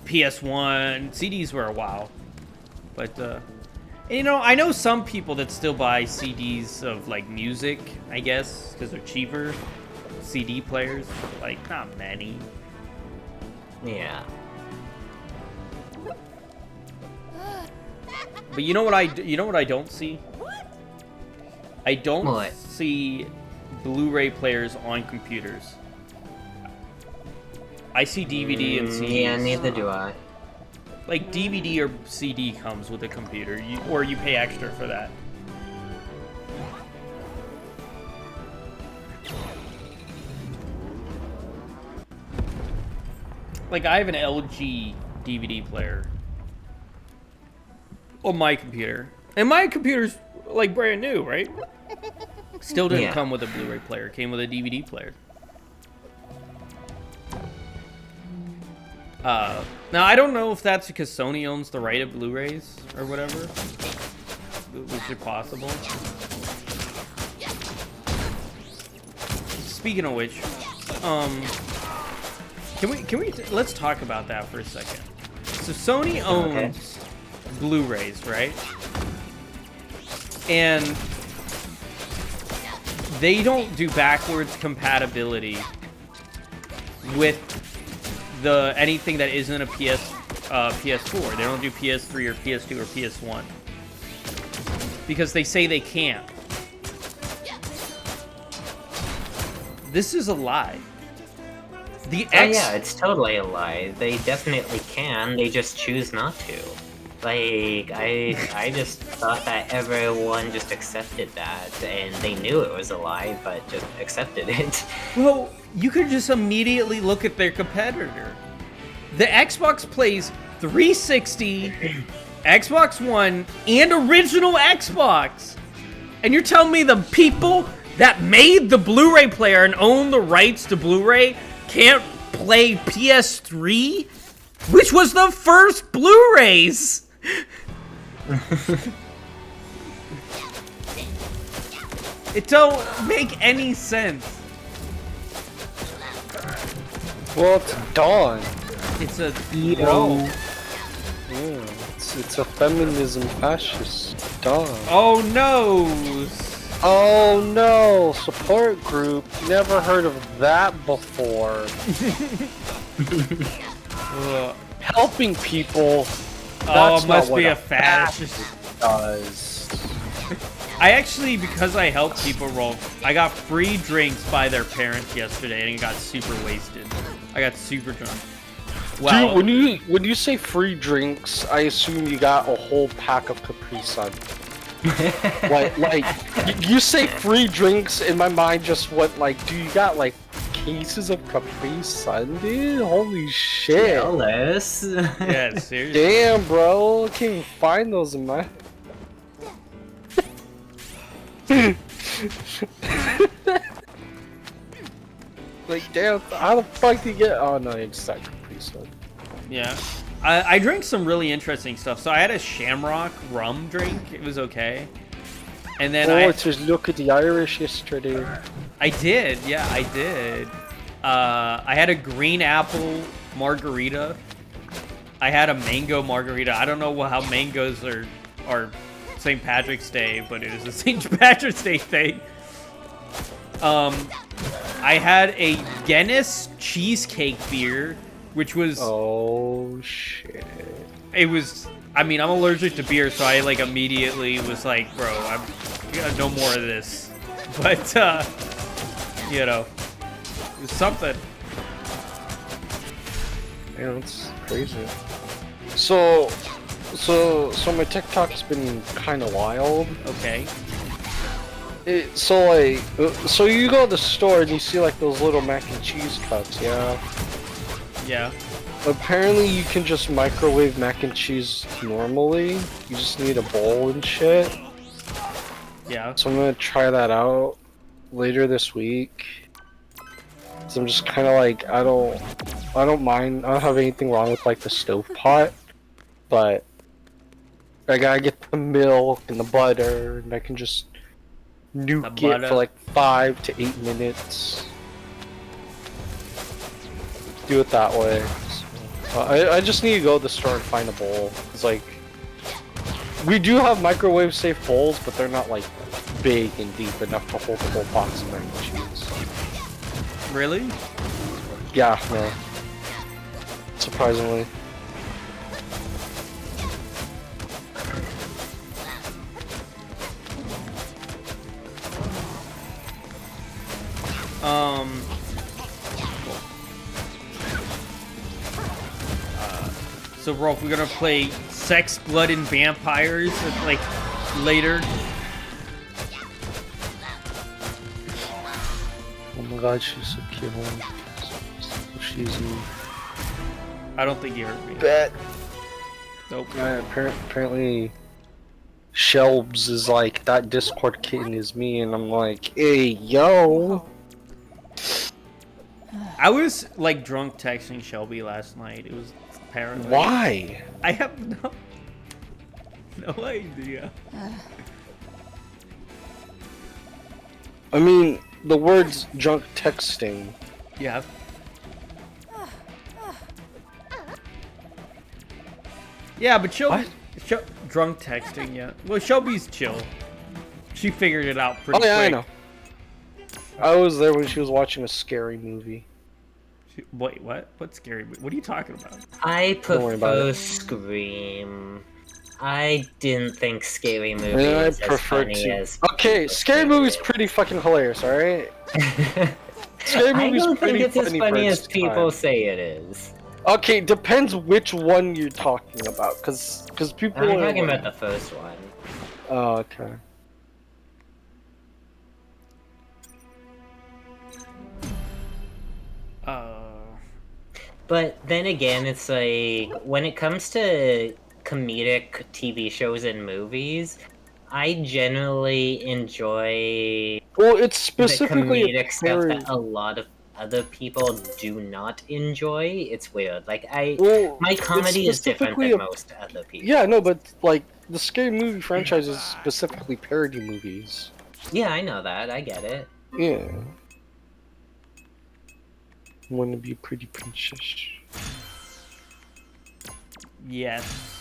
PS1. CDs were a while, but you know, I know some people that still buy CDs of like music, I guess, because they're cheaper. CD players, but, like not many. Yeah. But you know what I don't see? I don't see Blu-ray players on computers. I see DVD and CDs. Yeah, neither do I. Like DVD or CD comes with a computer, or you pay extra for that. Like I have an LG DVD player on my computer, and my computer's like brand new, right? Still didn't come with a Blu-ray player; it came with a DVD player. Now I don't know if that's because Sony owns the right of Blu-rays or whatever, which is possible. Speaking of which, can we let's talk about that for a second. So Sony owns Blu-rays, right? And they don't do backwards compatibility with anything that isn't a PS4. They don't do PS3 or PS2 or PS1 because they say they can't. This is a lie. Yeah, it's totally a lie. They definitely can. They just choose not to. Like, I just thought that everyone just accepted that, and they knew it was a lie, but just accepted it. Well, you could just immediately look at their competitor. The Xbox plays 360, Xbox One, and original Xbox. And you're telling me the people that made the Blu-ray player and own the rights to Blu-ray can't play PS3? Which was the first Blu-rays! It don't make any sense. Well, it's Dawn. It's a bro. Yeah, it's a feminism fascist Dawn. Oh no! Oh no! Support group. Never heard of that before. Helping people. Oh, must be a fascist. Does. I actually, because I help people roll, I got free drinks by their parents yesterday, and got super wasted. I got super drunk. Wow. Dude, when you say free drinks, I assume you got a whole pack of Capri Sun. like you say free drinks, in my mind just went like, do you got like cases of Capri Sun, dude? Holy shit! Jealous. Yeah, seriously. Damn, bro, I can't even find those in my. Like, damn, how the fuck do you get? Oh no, it's not Capri Sun. Yeah. I drank some really interesting stuff. So I had a Shamrock rum drink. It was okay. And then just look at the Irish yesterday. I did. Yeah, I did. I had a green apple margarita. I had a mango margarita. I don't know how mangoes are St. Patrick's Day, but it was a St. Patrick's Day thing. I had a Guinness cheesecake beer, which was... Oh, shit. It was... I mean, I'm allergic to beer, so I, like, immediately was like, bro, I gotta no more of this. But, you know, it was something. Yeah, that's crazy. So my TikTok's been kind of wild. Okay. So you go to the store and you see like those little mac and cheese cups, yeah? Yeah. Apparently you can just microwave mac and cheese normally. You just need a bowl and shit. Yeah. So I'm gonna try that out later this week. So I'm just kind of like, I don't mind. I don't have anything wrong with like the stove pot, but I gotta get the milk and the butter, and I can just nuke it for like 5 to 8 minutes. Do it that way. So, I just need to go to the store and find a bowl. It's like, we do have microwave safe bowls, but they're not like big and deep enough to hold the whole box of mac and cheese. Really? Yeah, no. Surprisingly. So Rolf, we're gonna play Sex, Blood, and Vampires like later. Oh my god, she's so cute. She's I don't think you heard me. Bet. Nope. Apparently, Shelbs is like, that Discord kitten is me, and I'm like, hey, yo. I was like drunk texting Shelby last night. It was apparently. Why? I have no idea. I mean, the words drunk texting. Yeah. Yeah, but Shelby, drunk texting, yeah. Well, Shelby's chill. She figured it out pretty quick. I know. I was there when she was watching a scary movie. Wait, what? What scary movie? What are you talking about? I prefer Scream. I didn't think Scary Movie was as funny as... Okay, Scary Movie's pretty fucking hilarious, alright? Scary Movie's I don't pretty think it's as funny as people time. say it is. Okay, depends which one you're talking about, cause people I'm are talking about the first one. Oh, okay. But then again, it's like, when it comes to comedic TV shows and movies, I generally enjoy it's specifically the comedic stuff that a lot of other people do not enjoy. It's weird. Like, my comedy is different than most other people. Yeah, no, but like, the Scary Movie franchise is specifically parody movies. Yeah, I know that. I get it. Yeah. Wanna be a pretty princess. Yes.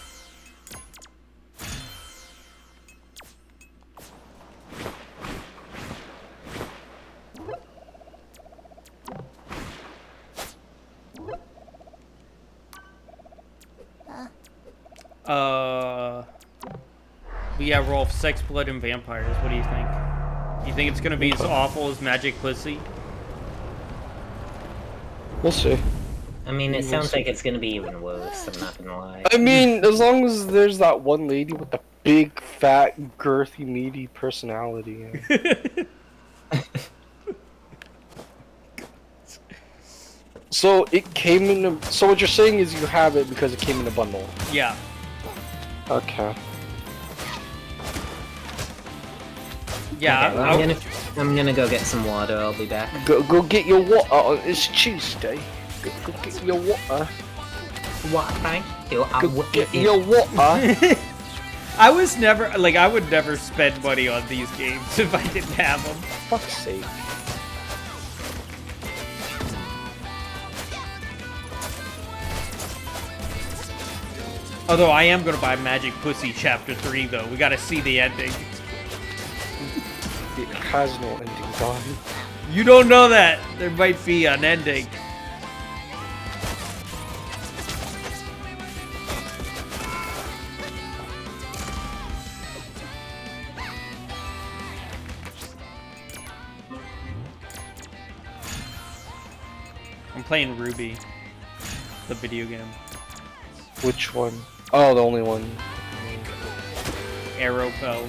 But yeah, Rolf, Sex, Blood, and Vampires. What do you think? You think it's gonna be as awful as Magic Pussy? We'll see. I mean, it sounds like it's gonna be even worse, I'm not gonna lie. I mean, as long as there's that one lady with the big, fat, girthy, meaty personality. So it came in a... So what you're saying is you have it because it came in a bundle? Yeah. Okay. Yeah, okay, I'm gonna go get some water, I'll be back. Go get your water, it's Tuesday. Go get your water. What? Thank you. Go get your water. I was never, like, I would never spend money on these games if I didn't have them. Fuck's sake. Although I am gonna buy Magic Pussy Chapter 3 though. We gotta see the ending. It has no ending, Don. You don't know that. There might be an ending. I'm playing Rwby, the video game. Which one? Oh, the only one. Arrowfell.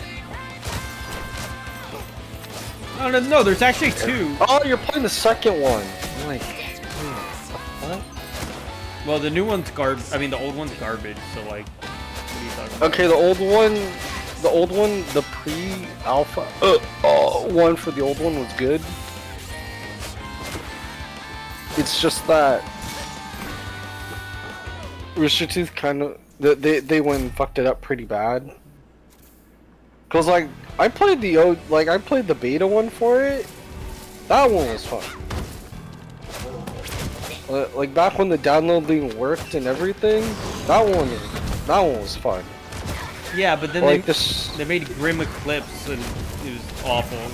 Oh no, there's actually 2. Oh, you're playing the second one. I'm like, what? Well, the new one's I mean, the old one's garbage. So like, what are you talking about? Okay, the old one, the pre-alpha one for the old one was good. It's just that Rooster Teeth kind of they went and fucked it up pretty bad. Cause like I played the beta one for it. That one was fun. Like back when the downloading worked and everything, that one was fun. Yeah, but then like they made Grim Eclipse and it was awful.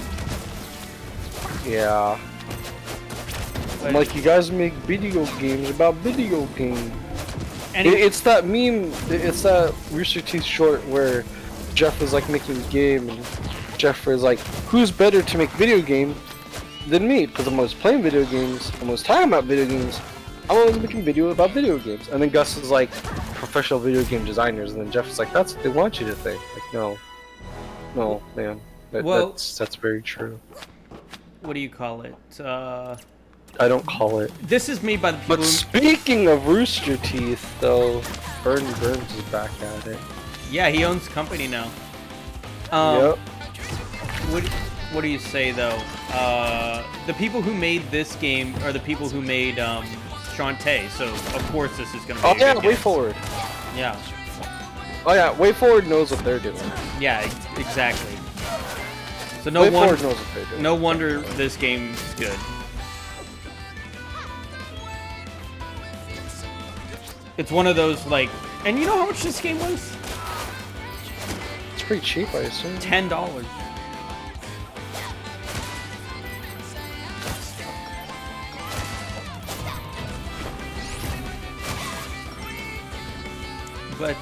Yeah. Like you guys make video games about video games. It's that meme. It's that Rooster Teeth short where Jeff is like making a game and Jeff is like, "Who's better to make video game than me?" Because I'm always playing video games. I'm always talking about video games. I'm always making video about video games. And then Gus is like, "Professional video game designers." And then Jeff is like, "That's what they want you to think." Like, no, man. That's very true. What do you call it? I don't call it. This is made by the people. But speaking of Rooster Teeth, though, Burns is back at it. Yeah, he owns the company now. Yep. What do you say though? The people who made this game are the people who made Shantae, so of course this is gonna be. Oh yeah, WayForward. Yeah. Oh yeah, WayForward knows what they're doing. Yeah, exactly. So WayForward knows what they're doing. No wonder this game's good. It's one of those like, and you know how much this game was? It's pretty cheap, I assume. $10. But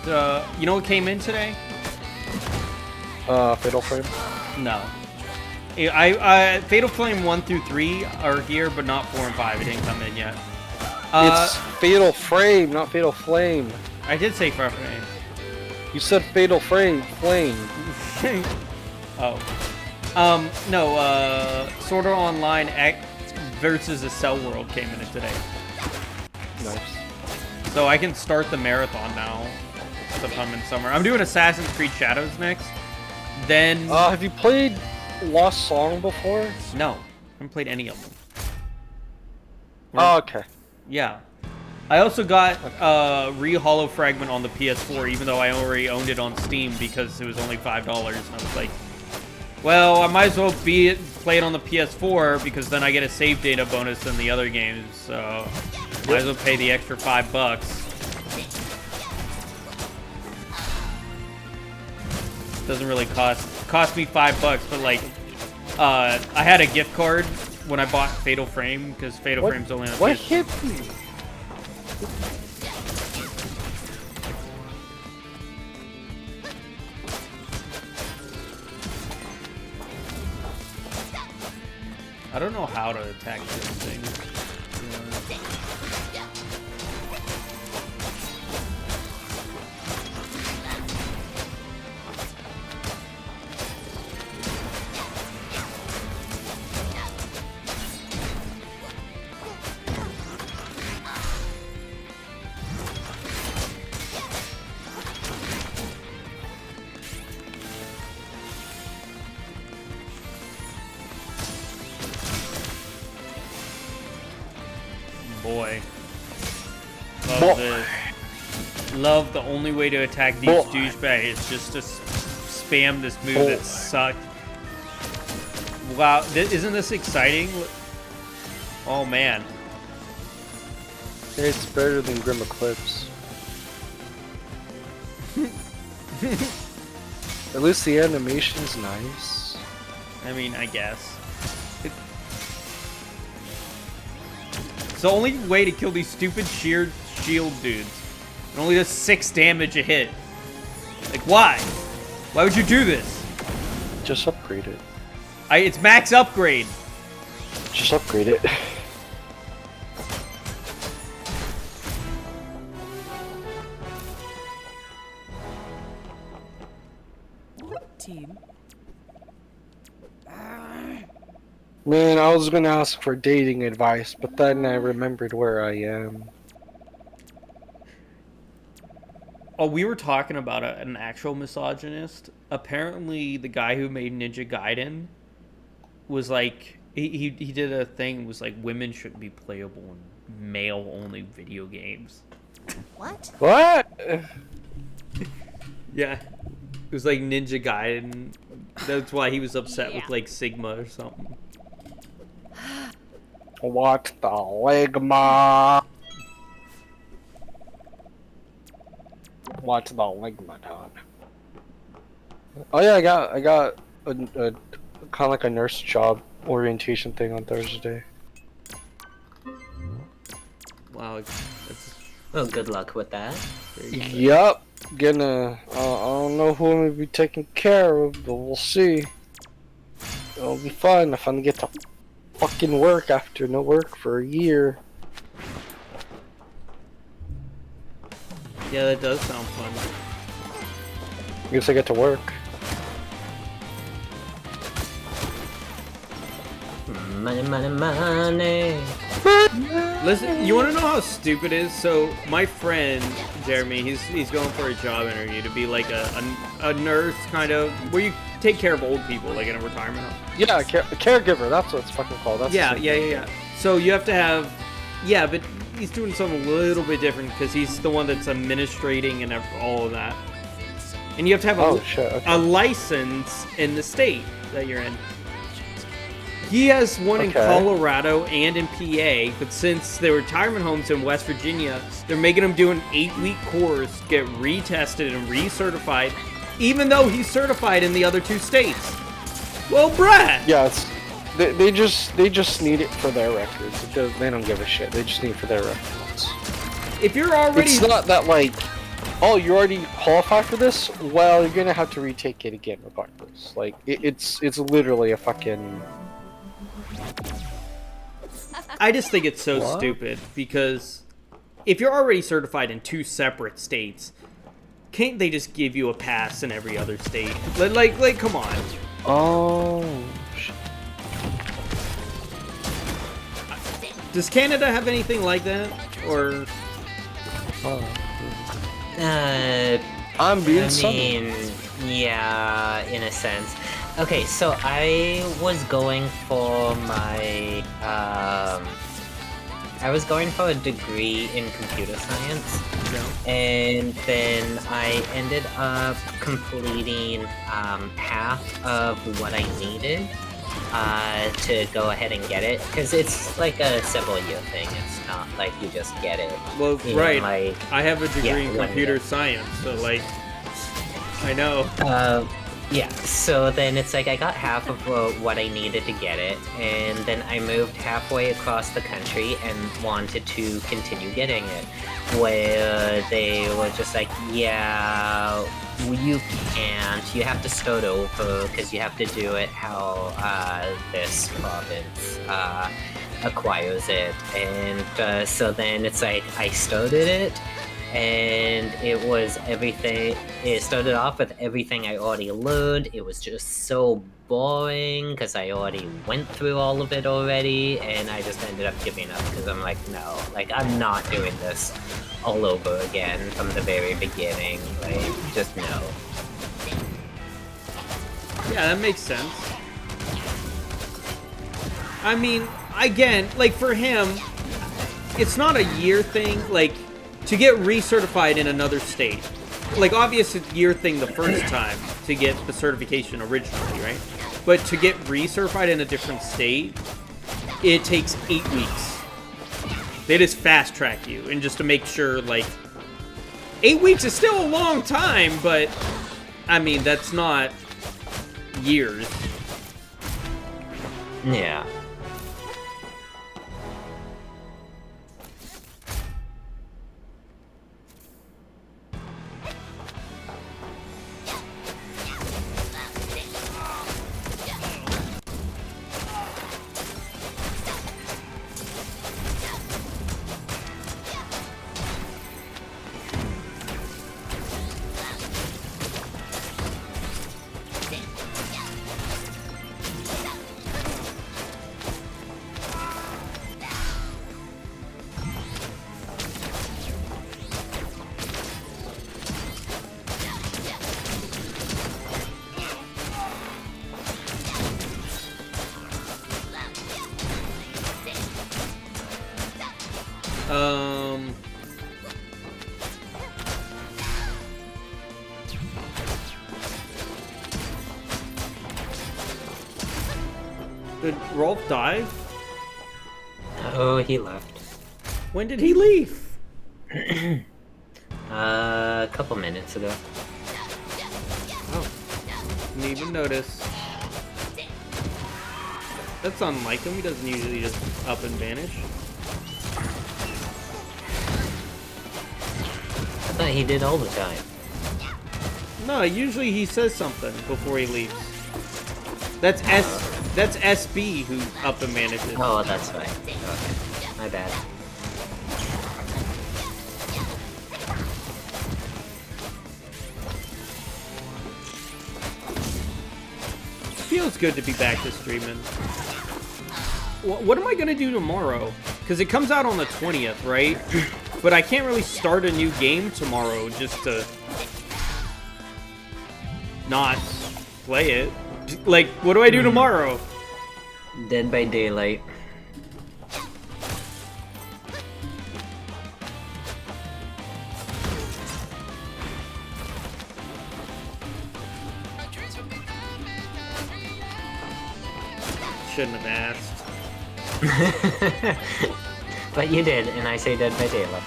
you know what came in today? Fatal Frame. No. I Fatal Flame 1 through 3 are here, but not 4 and 5. It didn't come in yet. It's Fatal Frame, not Fatal Flame. I did say Fatal Flame. You said Fatal Flame. Oh. No, Sword Art Online X versus the Cell World came in it today. Nice. So I can start the marathon now. Sometime in summer. I'm doing Assassin's Creed Shadows next. Then... have you played Lost Song before? No. I haven't played any of them. Oh, okay. Yeah. I also got Re-Hollow Fragment on the PS4, even though I already owned it on Steam because it was only $5. And I was like, well, I might as well play it on the PS4 because then I get a save data bonus in the other games. So might as well pay the extra $5. Doesn't really cost me $5, but like, I had a gift card when I bought Fatal Frame because Fatal Frame's only on PS4. What hit me? I don't know how to attack this thing. Boy. Love this. Love the only way to attack these douchebags is just to spam this move that sucked. Wow, isn't this exciting? Oh man. It's better than Grim Eclipse. At least the animation's nice. I mean, I guess. It's the only way to kill these stupid sheared shield dudes. It only does 6 damage a hit. Like, why? Why would you do this? Just upgrade it. It's max upgrade. Just upgrade it. Man, I was gonna ask for dating advice, but then I remembered where I am. Oh, we were talking about an actual misogynist. Apparently, the guy who made Ninja Gaiden was like, he did a thing, was like, women shouldn't be playable in male-only video games. What? What? Yeah. It was like Ninja Gaiden. That's why he was upset with like Sigma or something. What the ligma? What's the ligma done? Oh yeah, I got a kind of like a nurse job orientation thing on Thursday. Wow, that's... Well, good luck with that. Yup, gonna. I don't know who I'm gonna be taking care of, but we'll see. It'll be fun if I get to fucking work after no work for a year. Yeah, that does sound fun. I guess I get to work. Money, money, money. Listen, you want to know how stupid it is? So my friend Jeremy, he's going for a job interview to be like a nurse, kind of, where you take care of old people, like in a retirement home. Yeah, a caregiver. That's what it's fucking called. That's Yeah. So you have to have, yeah, but he's doing something a little bit different because he's the one that's administrating and all of that. And you have to have a license in the state that you're in. He has one in Colorado and in PA, but since the retirement homes in West Virginia, they're making him do an 8-week course, get retested and recertified, even though he's certified in the other 2 states. Well, Brad! Yeah, they just need it for their records. They don't give a shit. They just need it for their records. If you're already... It's not that like, oh, you already qualify for this? Well, you're gonna have to retake it again regardless. Like, it's literally a fucking... I just think it's so stupid because if you're already certified in 2 separate states, can't they just give you a pass in every other state? Like, come on. Oh. Does Canada have anything like that, or? I'm being yeah, in a sense. Okay, so I was going for my, I was going for a degree in computer science, and then I ended up completing half of what I needed to go ahead and get it, because it's like a several year thing. It's not like you just get it. Well, right. I have a degree in computer science, so like, I know. Yeah, so then it's like I got half of what I needed to get it, and then I moved halfway across the country and wanted to continue getting it, where they were just like, yeah, you can't, you have to start over, because you have to do it how this province acquires it, and so then it's like I started it, and it was everything. It started off with everything I already learned. It was just so boring because I already went through all of it already, and I just ended up giving up because I'm like, no, like I'm not doing this all over again from the very beginning. Like, just no. Yeah, that makes sense. I mean, again, like for him, it's not a year thing. Like, to get recertified in another state, like obviously it's a year thing the first time to get the certification originally, right? But to get recertified in a different state, it takes 8 weeks. They just fast track you, and just to make sure, like, 8 weeks is still a long time, but I mean that's not years. Yeah. Did Rolf die? Oh, he left. When did he leave? A couple minutes ago. Oh, didn't even notice. That's unlike him. He doesn't usually just up and vanish. I thought he did all the time. No, usually he says something before he leaves. That's SB who up and vanishes. Oh, that's right. Okay, my bad. Feels good to be back to streaming. What am I gonna do tomorrow? Because it comes out on the 20th, right? But I can't really start a new game tomorrow just to not play it. Like, what do I do tomorrow? Dead by Daylight. Shouldn't have asked. But you did, and I say Dead by Daylight.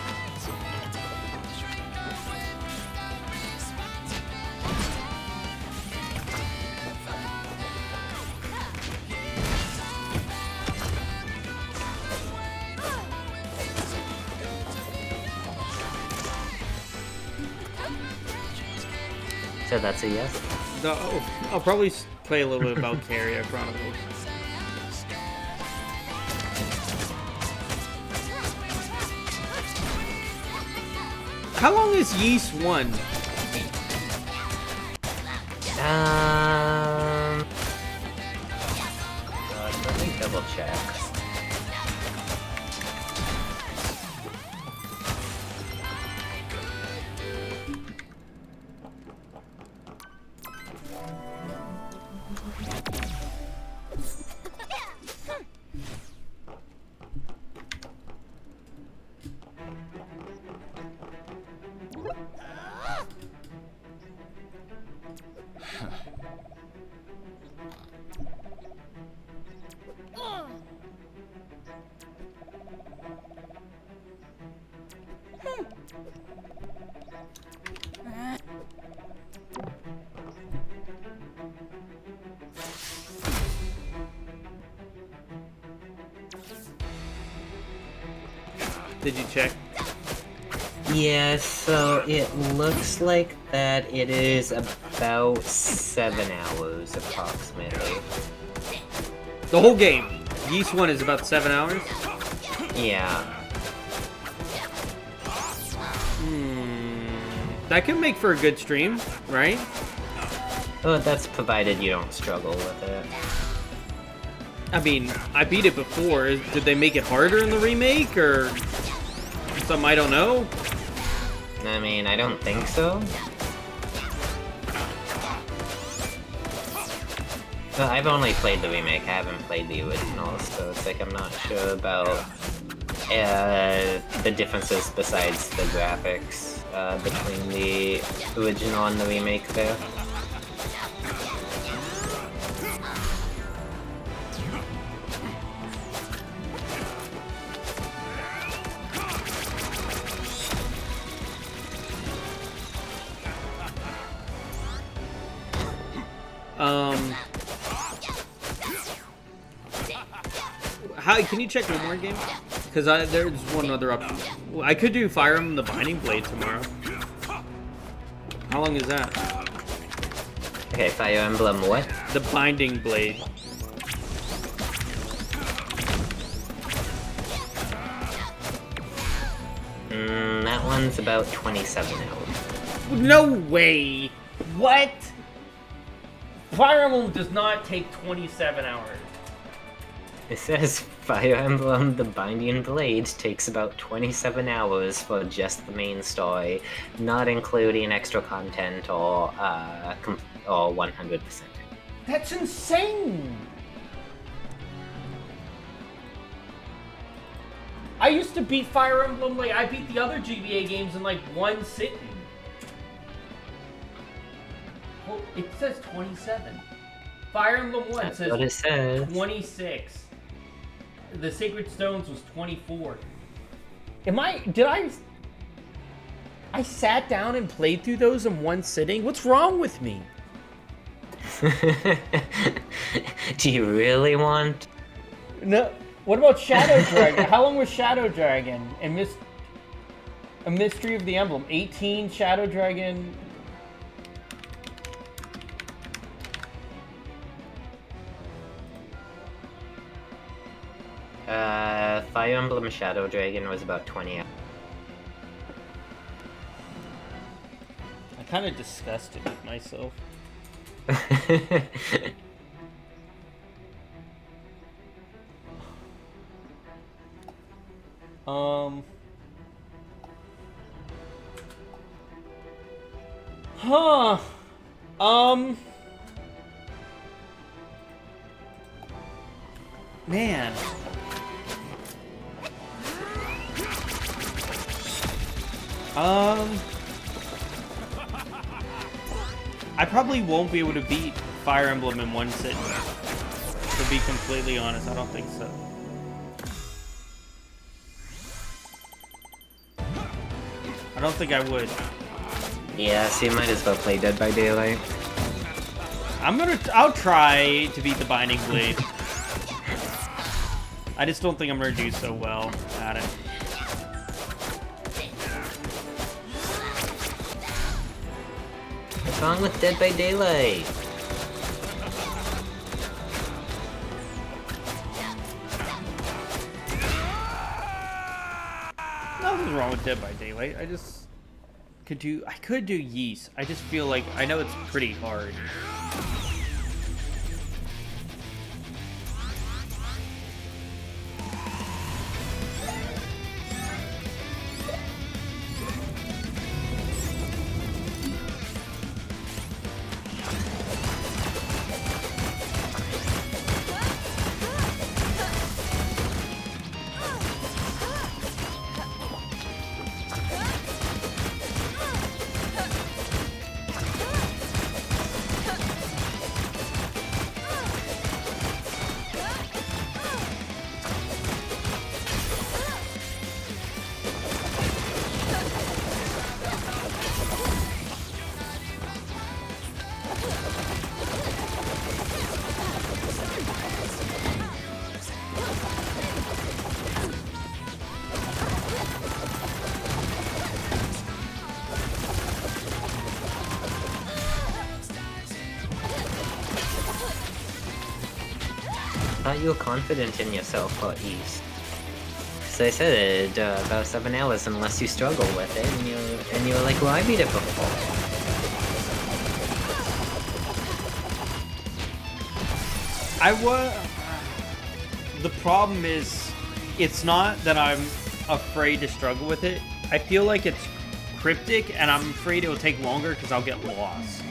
So that's a yes? No, I'll probably play a little bit about Valkyria Chronicles. How long is Yeast 1? Let me double check. Did you check? Yeah, so it looks like that it is about 7 hours approximately. The whole game. Yeast 1 is about 7 hours? Yeah. That could make for a good stream, right? Oh, that's provided you don't struggle with it. I mean, I beat it before. Did they make it harder in the remake, or something I don't know? I mean, I don't think so. Well, I've only played the remake, I haven't played the original, so it's like I'm not sure about the differences besides the graphics between the original and the remake there. How can you check one more game? Because there's one other option. I could do Fire Emblem the Binding Blade tomorrow. How long is that? Okay, Fire Emblem what? The Binding Blade. That one's about 27 hours. No way! What? Fire Emblem does not take 27 hours. It says Fire Emblem The Binding Blade takes about 27 hours for just the main story, not including extra content or 100%. That's insane! I used to beat Fire Emblem, like, I beat the other GBA games in, like, one sitting. Well, it says 27. Fire Emblem 1 That's says what it says. 26. The Sacred Stones was 24. I sat down and played through those in one sitting? What's wrong with me? Do you really want? No. What about Shadow Dragon? How long was Shadow Dragon? And A Mystery of the Emblem. 18, Shadow Dragon. Fire Emblem Shadow Dragon was about 20 hours. I'm kind of disgusted with myself. Man. I probably won't be able to beat Fire Emblem in one sitting. To be completely honest, I don't think so. I don't think I would. Yeah, so you might as well play Dead by Daylight. I'll try to beat the Binding Blade. I just don't think I'm gonna do so well at it. What's wrong with Dead by Daylight? Nothing's wrong with Dead by Daylight. I could do Yeast. I just feel like I know it's pretty hard. I thought you were confident in yourself for East. So I said about 7 hours unless you struggle with it, and you're like, well, I beat it before. The problem is, it's not that I'm afraid to struggle with it. I feel like it's cryptic, and I'm afraid it will take longer because I'll get lost.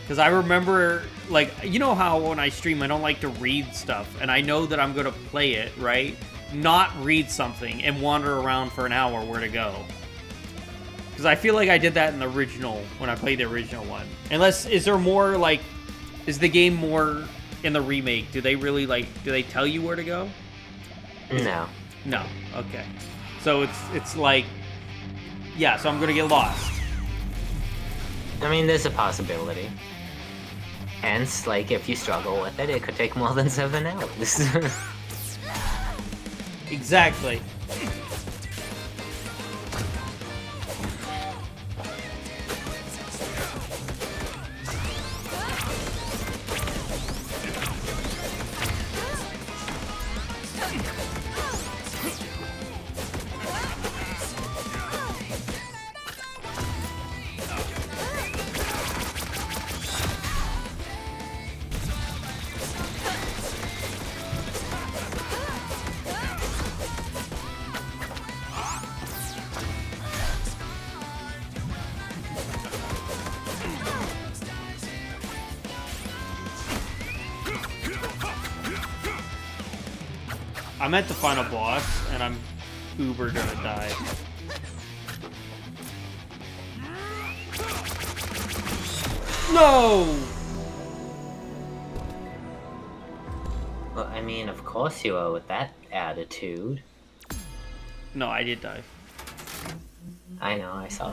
Because I remember, like, you know how when I stream, I don't like to read stuff, and I know that I'm going to play it, right? Not read something and wander around for an hour where to go. Because I feel like I did that in the original, when I played the original one. Unless, is there more, like, is the game more in the remake? Do they really, like, do they tell you where to go? No. No, okay. So it's like, yeah, so I'm going to get lost. I mean, there's a possibility. Hence, like, if you struggle with it, it could take more than 7 hours. Exactly. I'm at the final boss, and I'm uber gonna die. No! Well, I mean, of course you are with that attitude. No, I did die. I know, I saw.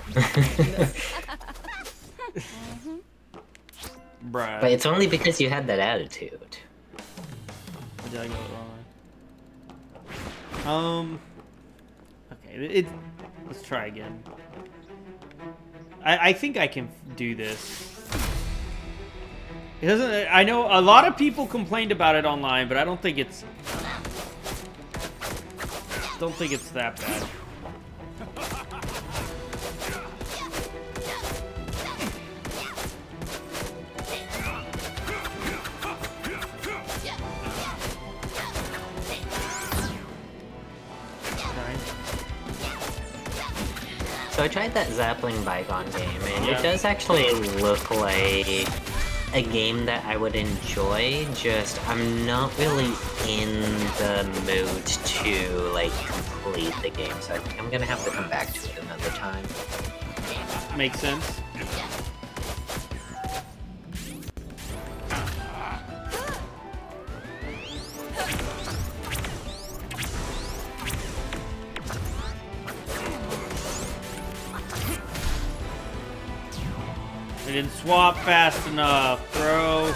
Bruh. But it's only because you had that attitude. Did I go the wrong way? Okay, let's try again. I think I can do this. It doesn't. I know a lot of people complained about it online, but I don't think it's. Don't think it's that bad. So I tried that Zappling Bygone game, and Yeah. it does actually look like a game that I would enjoy, just I'm not really in the mood to, like, complete the game, so I think I'm gonna have to come back to it another time. Makes sense. I didn't swap fast enough, bro.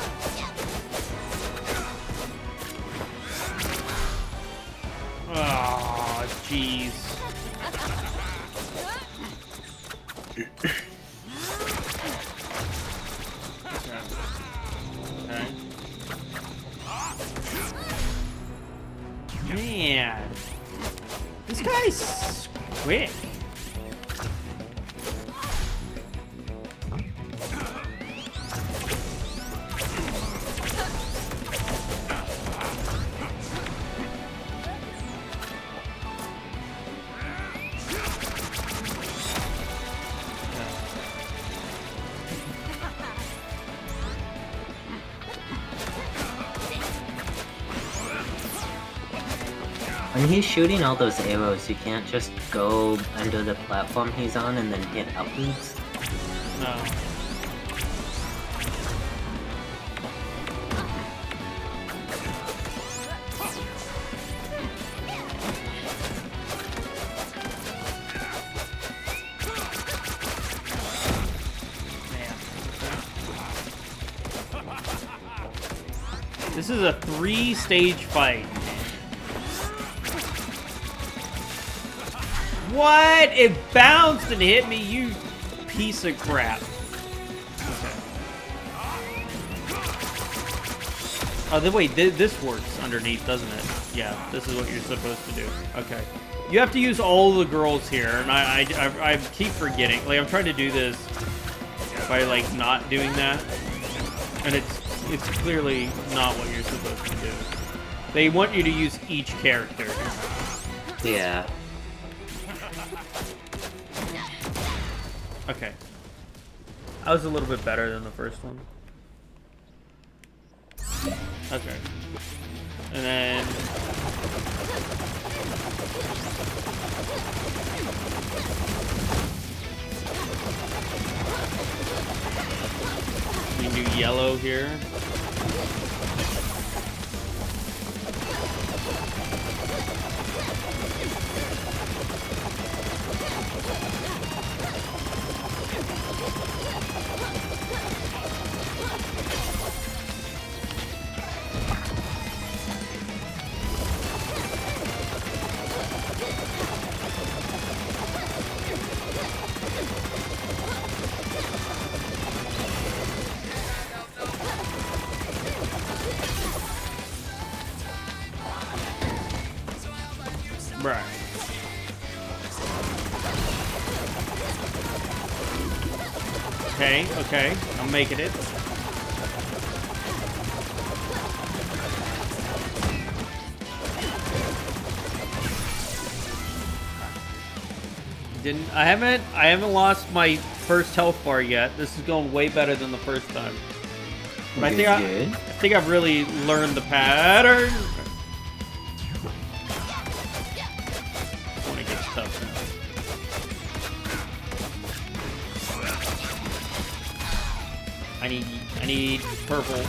Oh, jeez. Okay. Man, this guy's quick. When he's shooting all those arrows, you can't just go under the platform he's on and then hit upwards? No. This is a 3-stage fight. What? It bounced and hit me, you piece of crap. Okay. Oh, wait, this works underneath, doesn't it? Yeah, this is what you're supposed to do. Okay. You have to use all the girls here, and I keep forgetting. Like, I'm trying to do this by, like, not doing that. And it's clearly not what you're supposed to do. They want you to use each character. Yeah. Okay. That was a little bit better than the first one. Okay. And then... we can do yellow here. Right. Okay, okay, I'm making it. I haven't lost my first health bar yet. This is going way better than the first time. But I think I've really learned the pattern. need purple.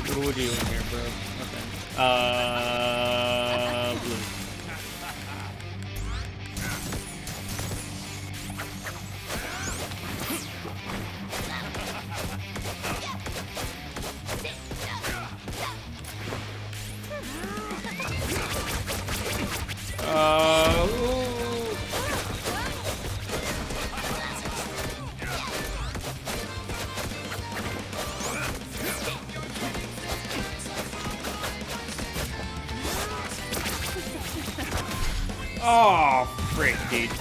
What are we doing here, bro? Okay. Blue. Oh, frick, dude.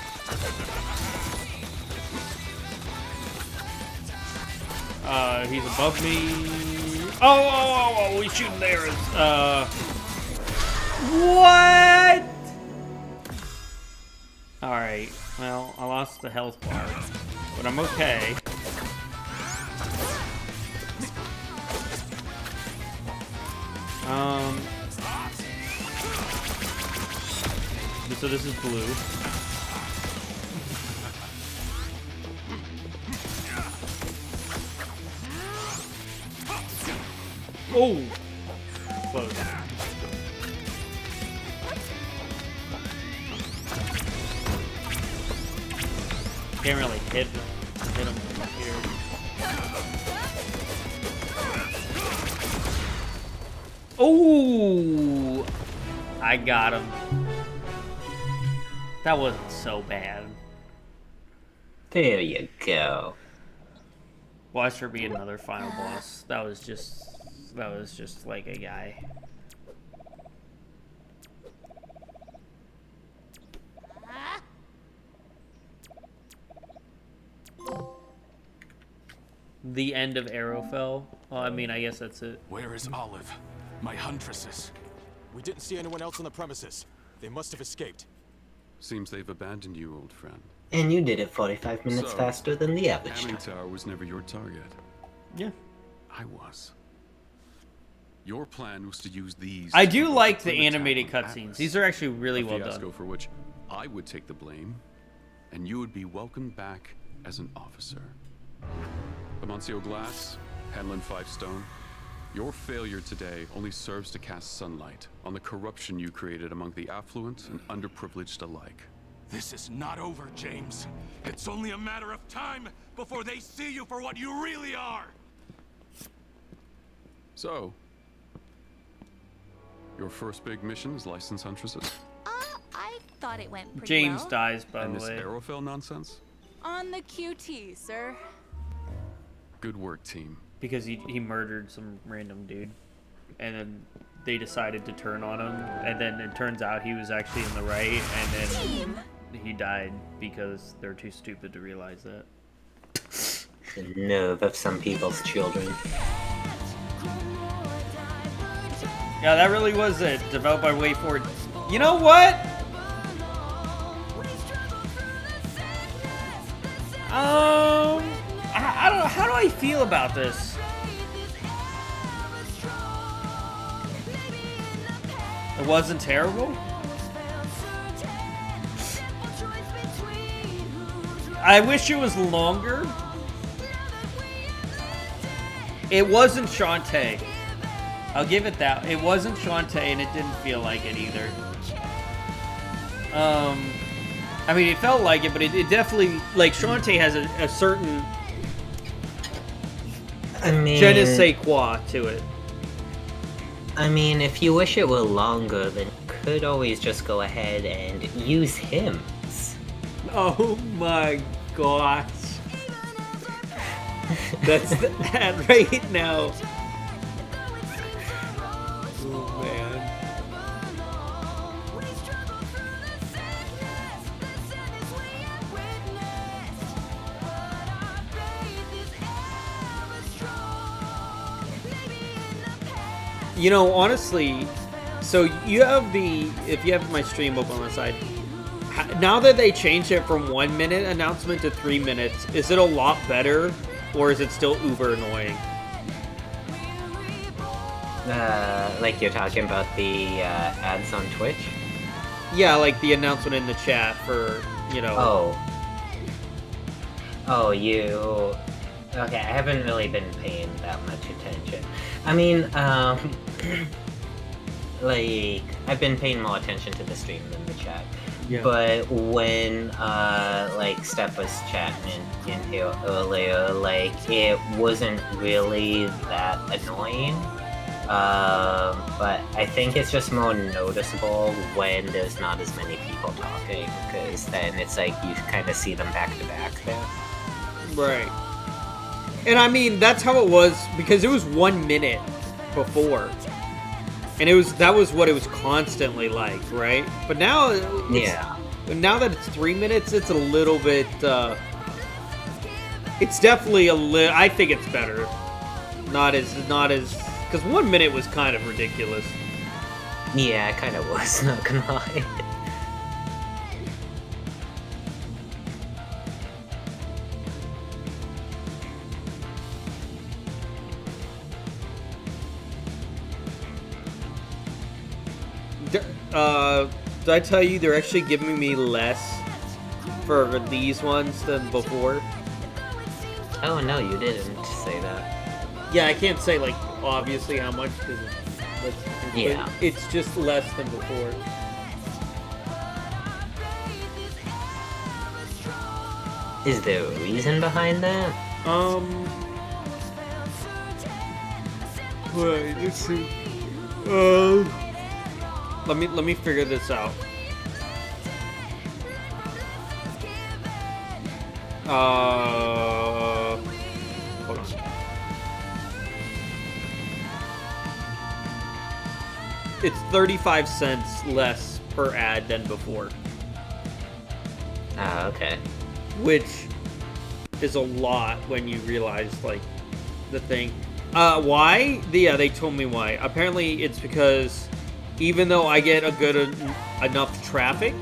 He's above me. Oh, he's shooting there. What? Alright, well, I lost the health bar, but I'm okay. So this is blue. Oh! Close. Can't really hit him from here. Oh! I got him. That wasn't so bad. There you go. Watch there be another final boss. That was just like a guy. The end of Arrowfell. Well, I mean, I guess that's it. Where is Olive? My huntresses. We didn't see anyone else on the premises. They must have escaped. Seems they've abandoned you, old friend. And you did it 45 minutes So, faster than the average Hamming time. Tower was never your target. Yeah. I was. Your plan was to use these... I do like the to attack animated on cutscenes. Atlas. These are actually really A well fiasco done. for which I would take the blame, and you would be welcomed back as an officer. Amancio Glass, Hanlon Five Stone, your failure today only serves to cast sunlight on the corruption you created among the affluent and underprivileged alike. This is not over, James. It's only a matter of time before they see you for what you really are. So, your first big mission is Licensed Huntresses? I thought it went pretty James well. dies, by And the this way. Arrowfell nonsense? On the QT, sir. Good work, team. Because he murdered some random dude. And then they decided to turn on him. And then it turns out he was actually in the right. And then he died because they're too stupid to realize that. The nerve of some people's children. Yeah, that really was it. Developed by WayForward. You know what? I don't know. How do I feel about this? It wasn't terrible? I wish it was longer. It wasn't Shantae. I'll give it that. It wasn't Shantae, and it didn't feel like it either. I mean, it felt like it, but it definitely, like, Shantae has a certain I mean, je ne sais quoi to it. I mean, if you wish it were longer, then you could always just go ahead and use hymns. Oh my gosh. That's that right now. Oh man. You know, honestly, so you have if you have my stream up on the side, now that they changed it from 1 minute announcement to 3 minutes, is it a lot better, or is it still uber annoying? Like you're talking about the ads on Twitch? Yeah, like the announcement in the chat for, you know... Oh, you... Okay, I haven't really been paying that much attention. I mean, like, I've been paying more attention to the stream than the chat. Yeah. But when, like, Steph was chatting in here earlier, like, it wasn't really that annoying. But I think it's just more noticeable when there's not as many people talking, because then it's like you kind of see them back to back there. Right. And I mean, that's how it was, because it was 1 minute before. And that was what it was constantly like, right? But now, now that it's 3 minutes, it's a little bit, it's definitely I think it's better. Not as, because 1 minute was kind of ridiculous. Yeah, it kind of was, not gonna lie. Did I tell you they're actually giving me less for these ones than before? Oh no, you didn't say that. Yeah, I can't say, like, obviously how much, because it's just less than before. Is there a reason behind that? Wait, let's see. Let me figure this out. Hold on. It's 35 cents less per ad than before. Ah, okay. Which is a lot when you realize, like, the thing. Why? Yeah, they told me why. Apparently, it's because even though I get a good enough traffic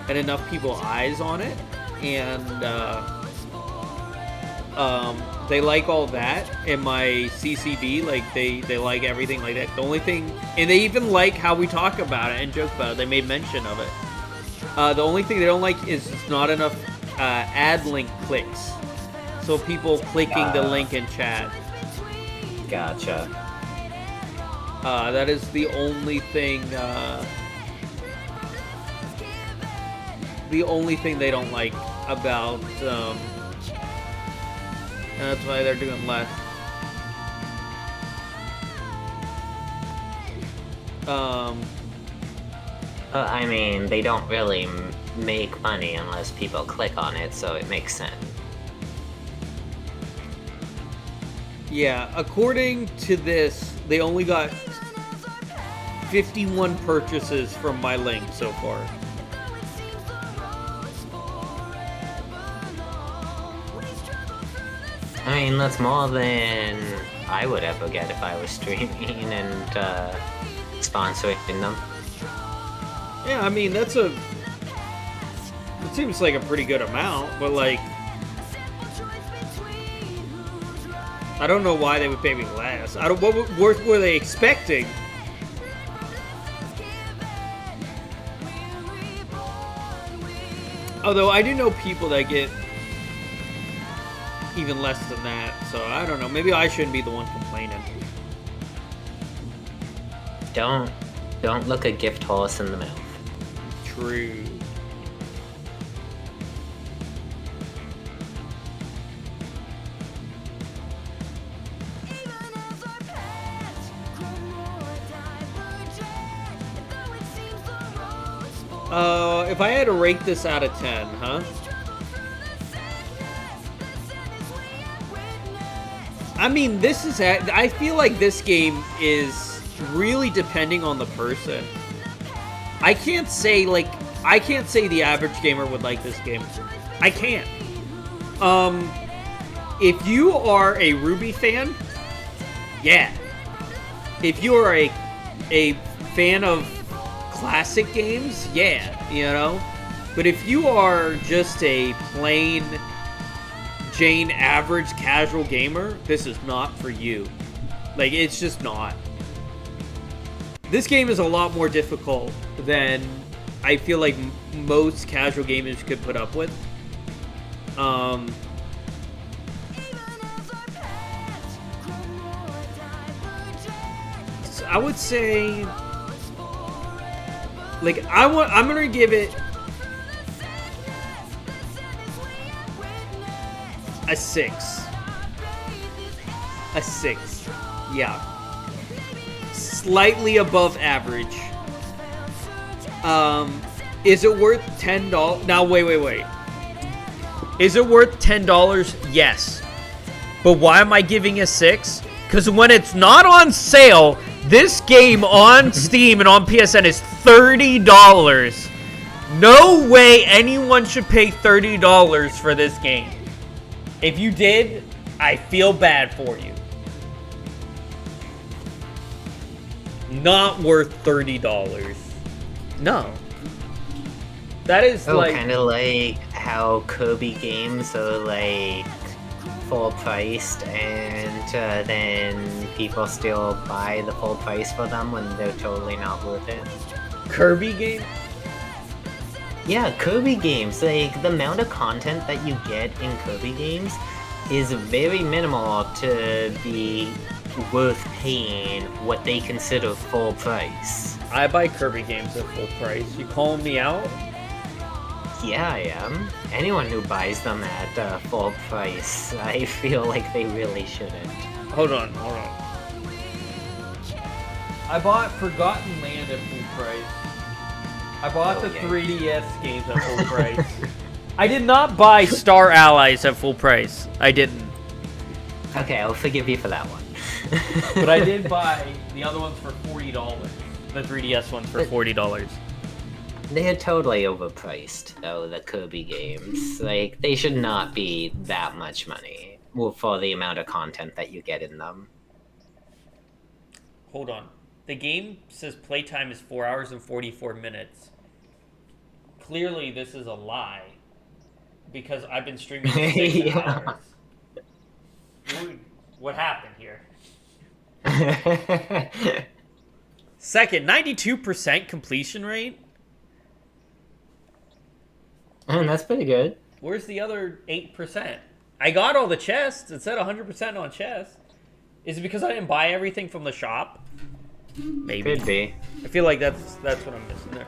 and enough people's eyes on it, and they like all that in my CCB, like they like everything like that. The only thing, and they even like how we talk about it and joke about it. They made mention of it. The only thing they don't like is it's not enough ad link clicks. So people clicking the link in chat. Gotcha. That is the only thing. The only thing they don't like about. And that's why they're doing less. I mean, they don't really make money unless people click on it, so it makes sense. Yeah, according to this, they only got 51 purchases from my link so far. I mean, that's more than I would ever get if I was streaming and sponsoring them. Yeah, I mean, it seems like a pretty good amount, but like, I don't know why they would pay me less. What were they expecting? Although I do know people that get even less than that, so I don't know. Maybe I shouldn't be the one complaining. Don't look a gift horse in the mouth. True. If I had to rate this out of 10, huh? I mean, I feel like this game is really depending on the person. I can't say the average gamer would like this game. I can't. If you are a Rwby fan, yeah. If you are a fan of classic games, yeah, you know. But if you are just a plain Jane average casual gamer, this is not for you. Like, it's just not. This game is a lot more difficult than I feel like most casual gamers could put up with. So I would say, like, I'm gonna give it a 6. A 6. Yeah. Slightly above average. Is it worth $10? Now, wait. Is it worth $10? Yes. But why am I giving a 6? Because when it's not on sale, this game on Steam and on PSN is $30. No way anyone should pay $30 for this game. If you did, I feel bad for you. Not worth $30. No. That is like... kind of like how Rwby games are like full priced and then people still buy the full price for them when they're totally not worth it. Rwby game? Yeah, Rwby games. Like, the amount of content that you get in Rwby games is very minimal to be worth paying what they consider full price. I buy Rwby games at full price. You calling me out? Yeah, I am. Anyone who buys them at full price, I feel like they really shouldn't. Hold on. I bought Forgotten Land at full price. I bought the 3DS games at full price. I did not buy Star Allies at full price. I didn't. Okay, I'll forgive you for that one. But I did buy the other ones for $40. The 3DS ones for $40. They're totally overpriced, though, the Rwby games. Like, they should not be that much money for the amount of content that you get in them. Hold on. The game says playtime is 4 hours and 44 minutes. Clearly, this is a lie. Because I've been streaming for 6 hours. What happened here? Second, 92% completion rate? That's pretty good. Where's the other 8%? I got all the chests. It said 100% on chests. Is it because I didn't buy everything from the shop? Maybe. Could be. I feel like that's what I'm missing there.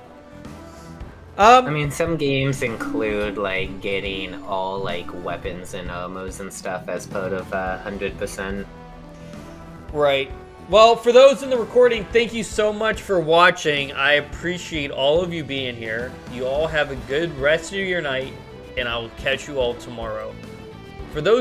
I mean, some games include, like, getting all, like, weapons and armors and stuff as part of 100%. Right. Well, for those in the recording, thank you so much for watching. I appreciate all of you being here. You all have a good rest of your night, and I will catch you all tomorrow. For those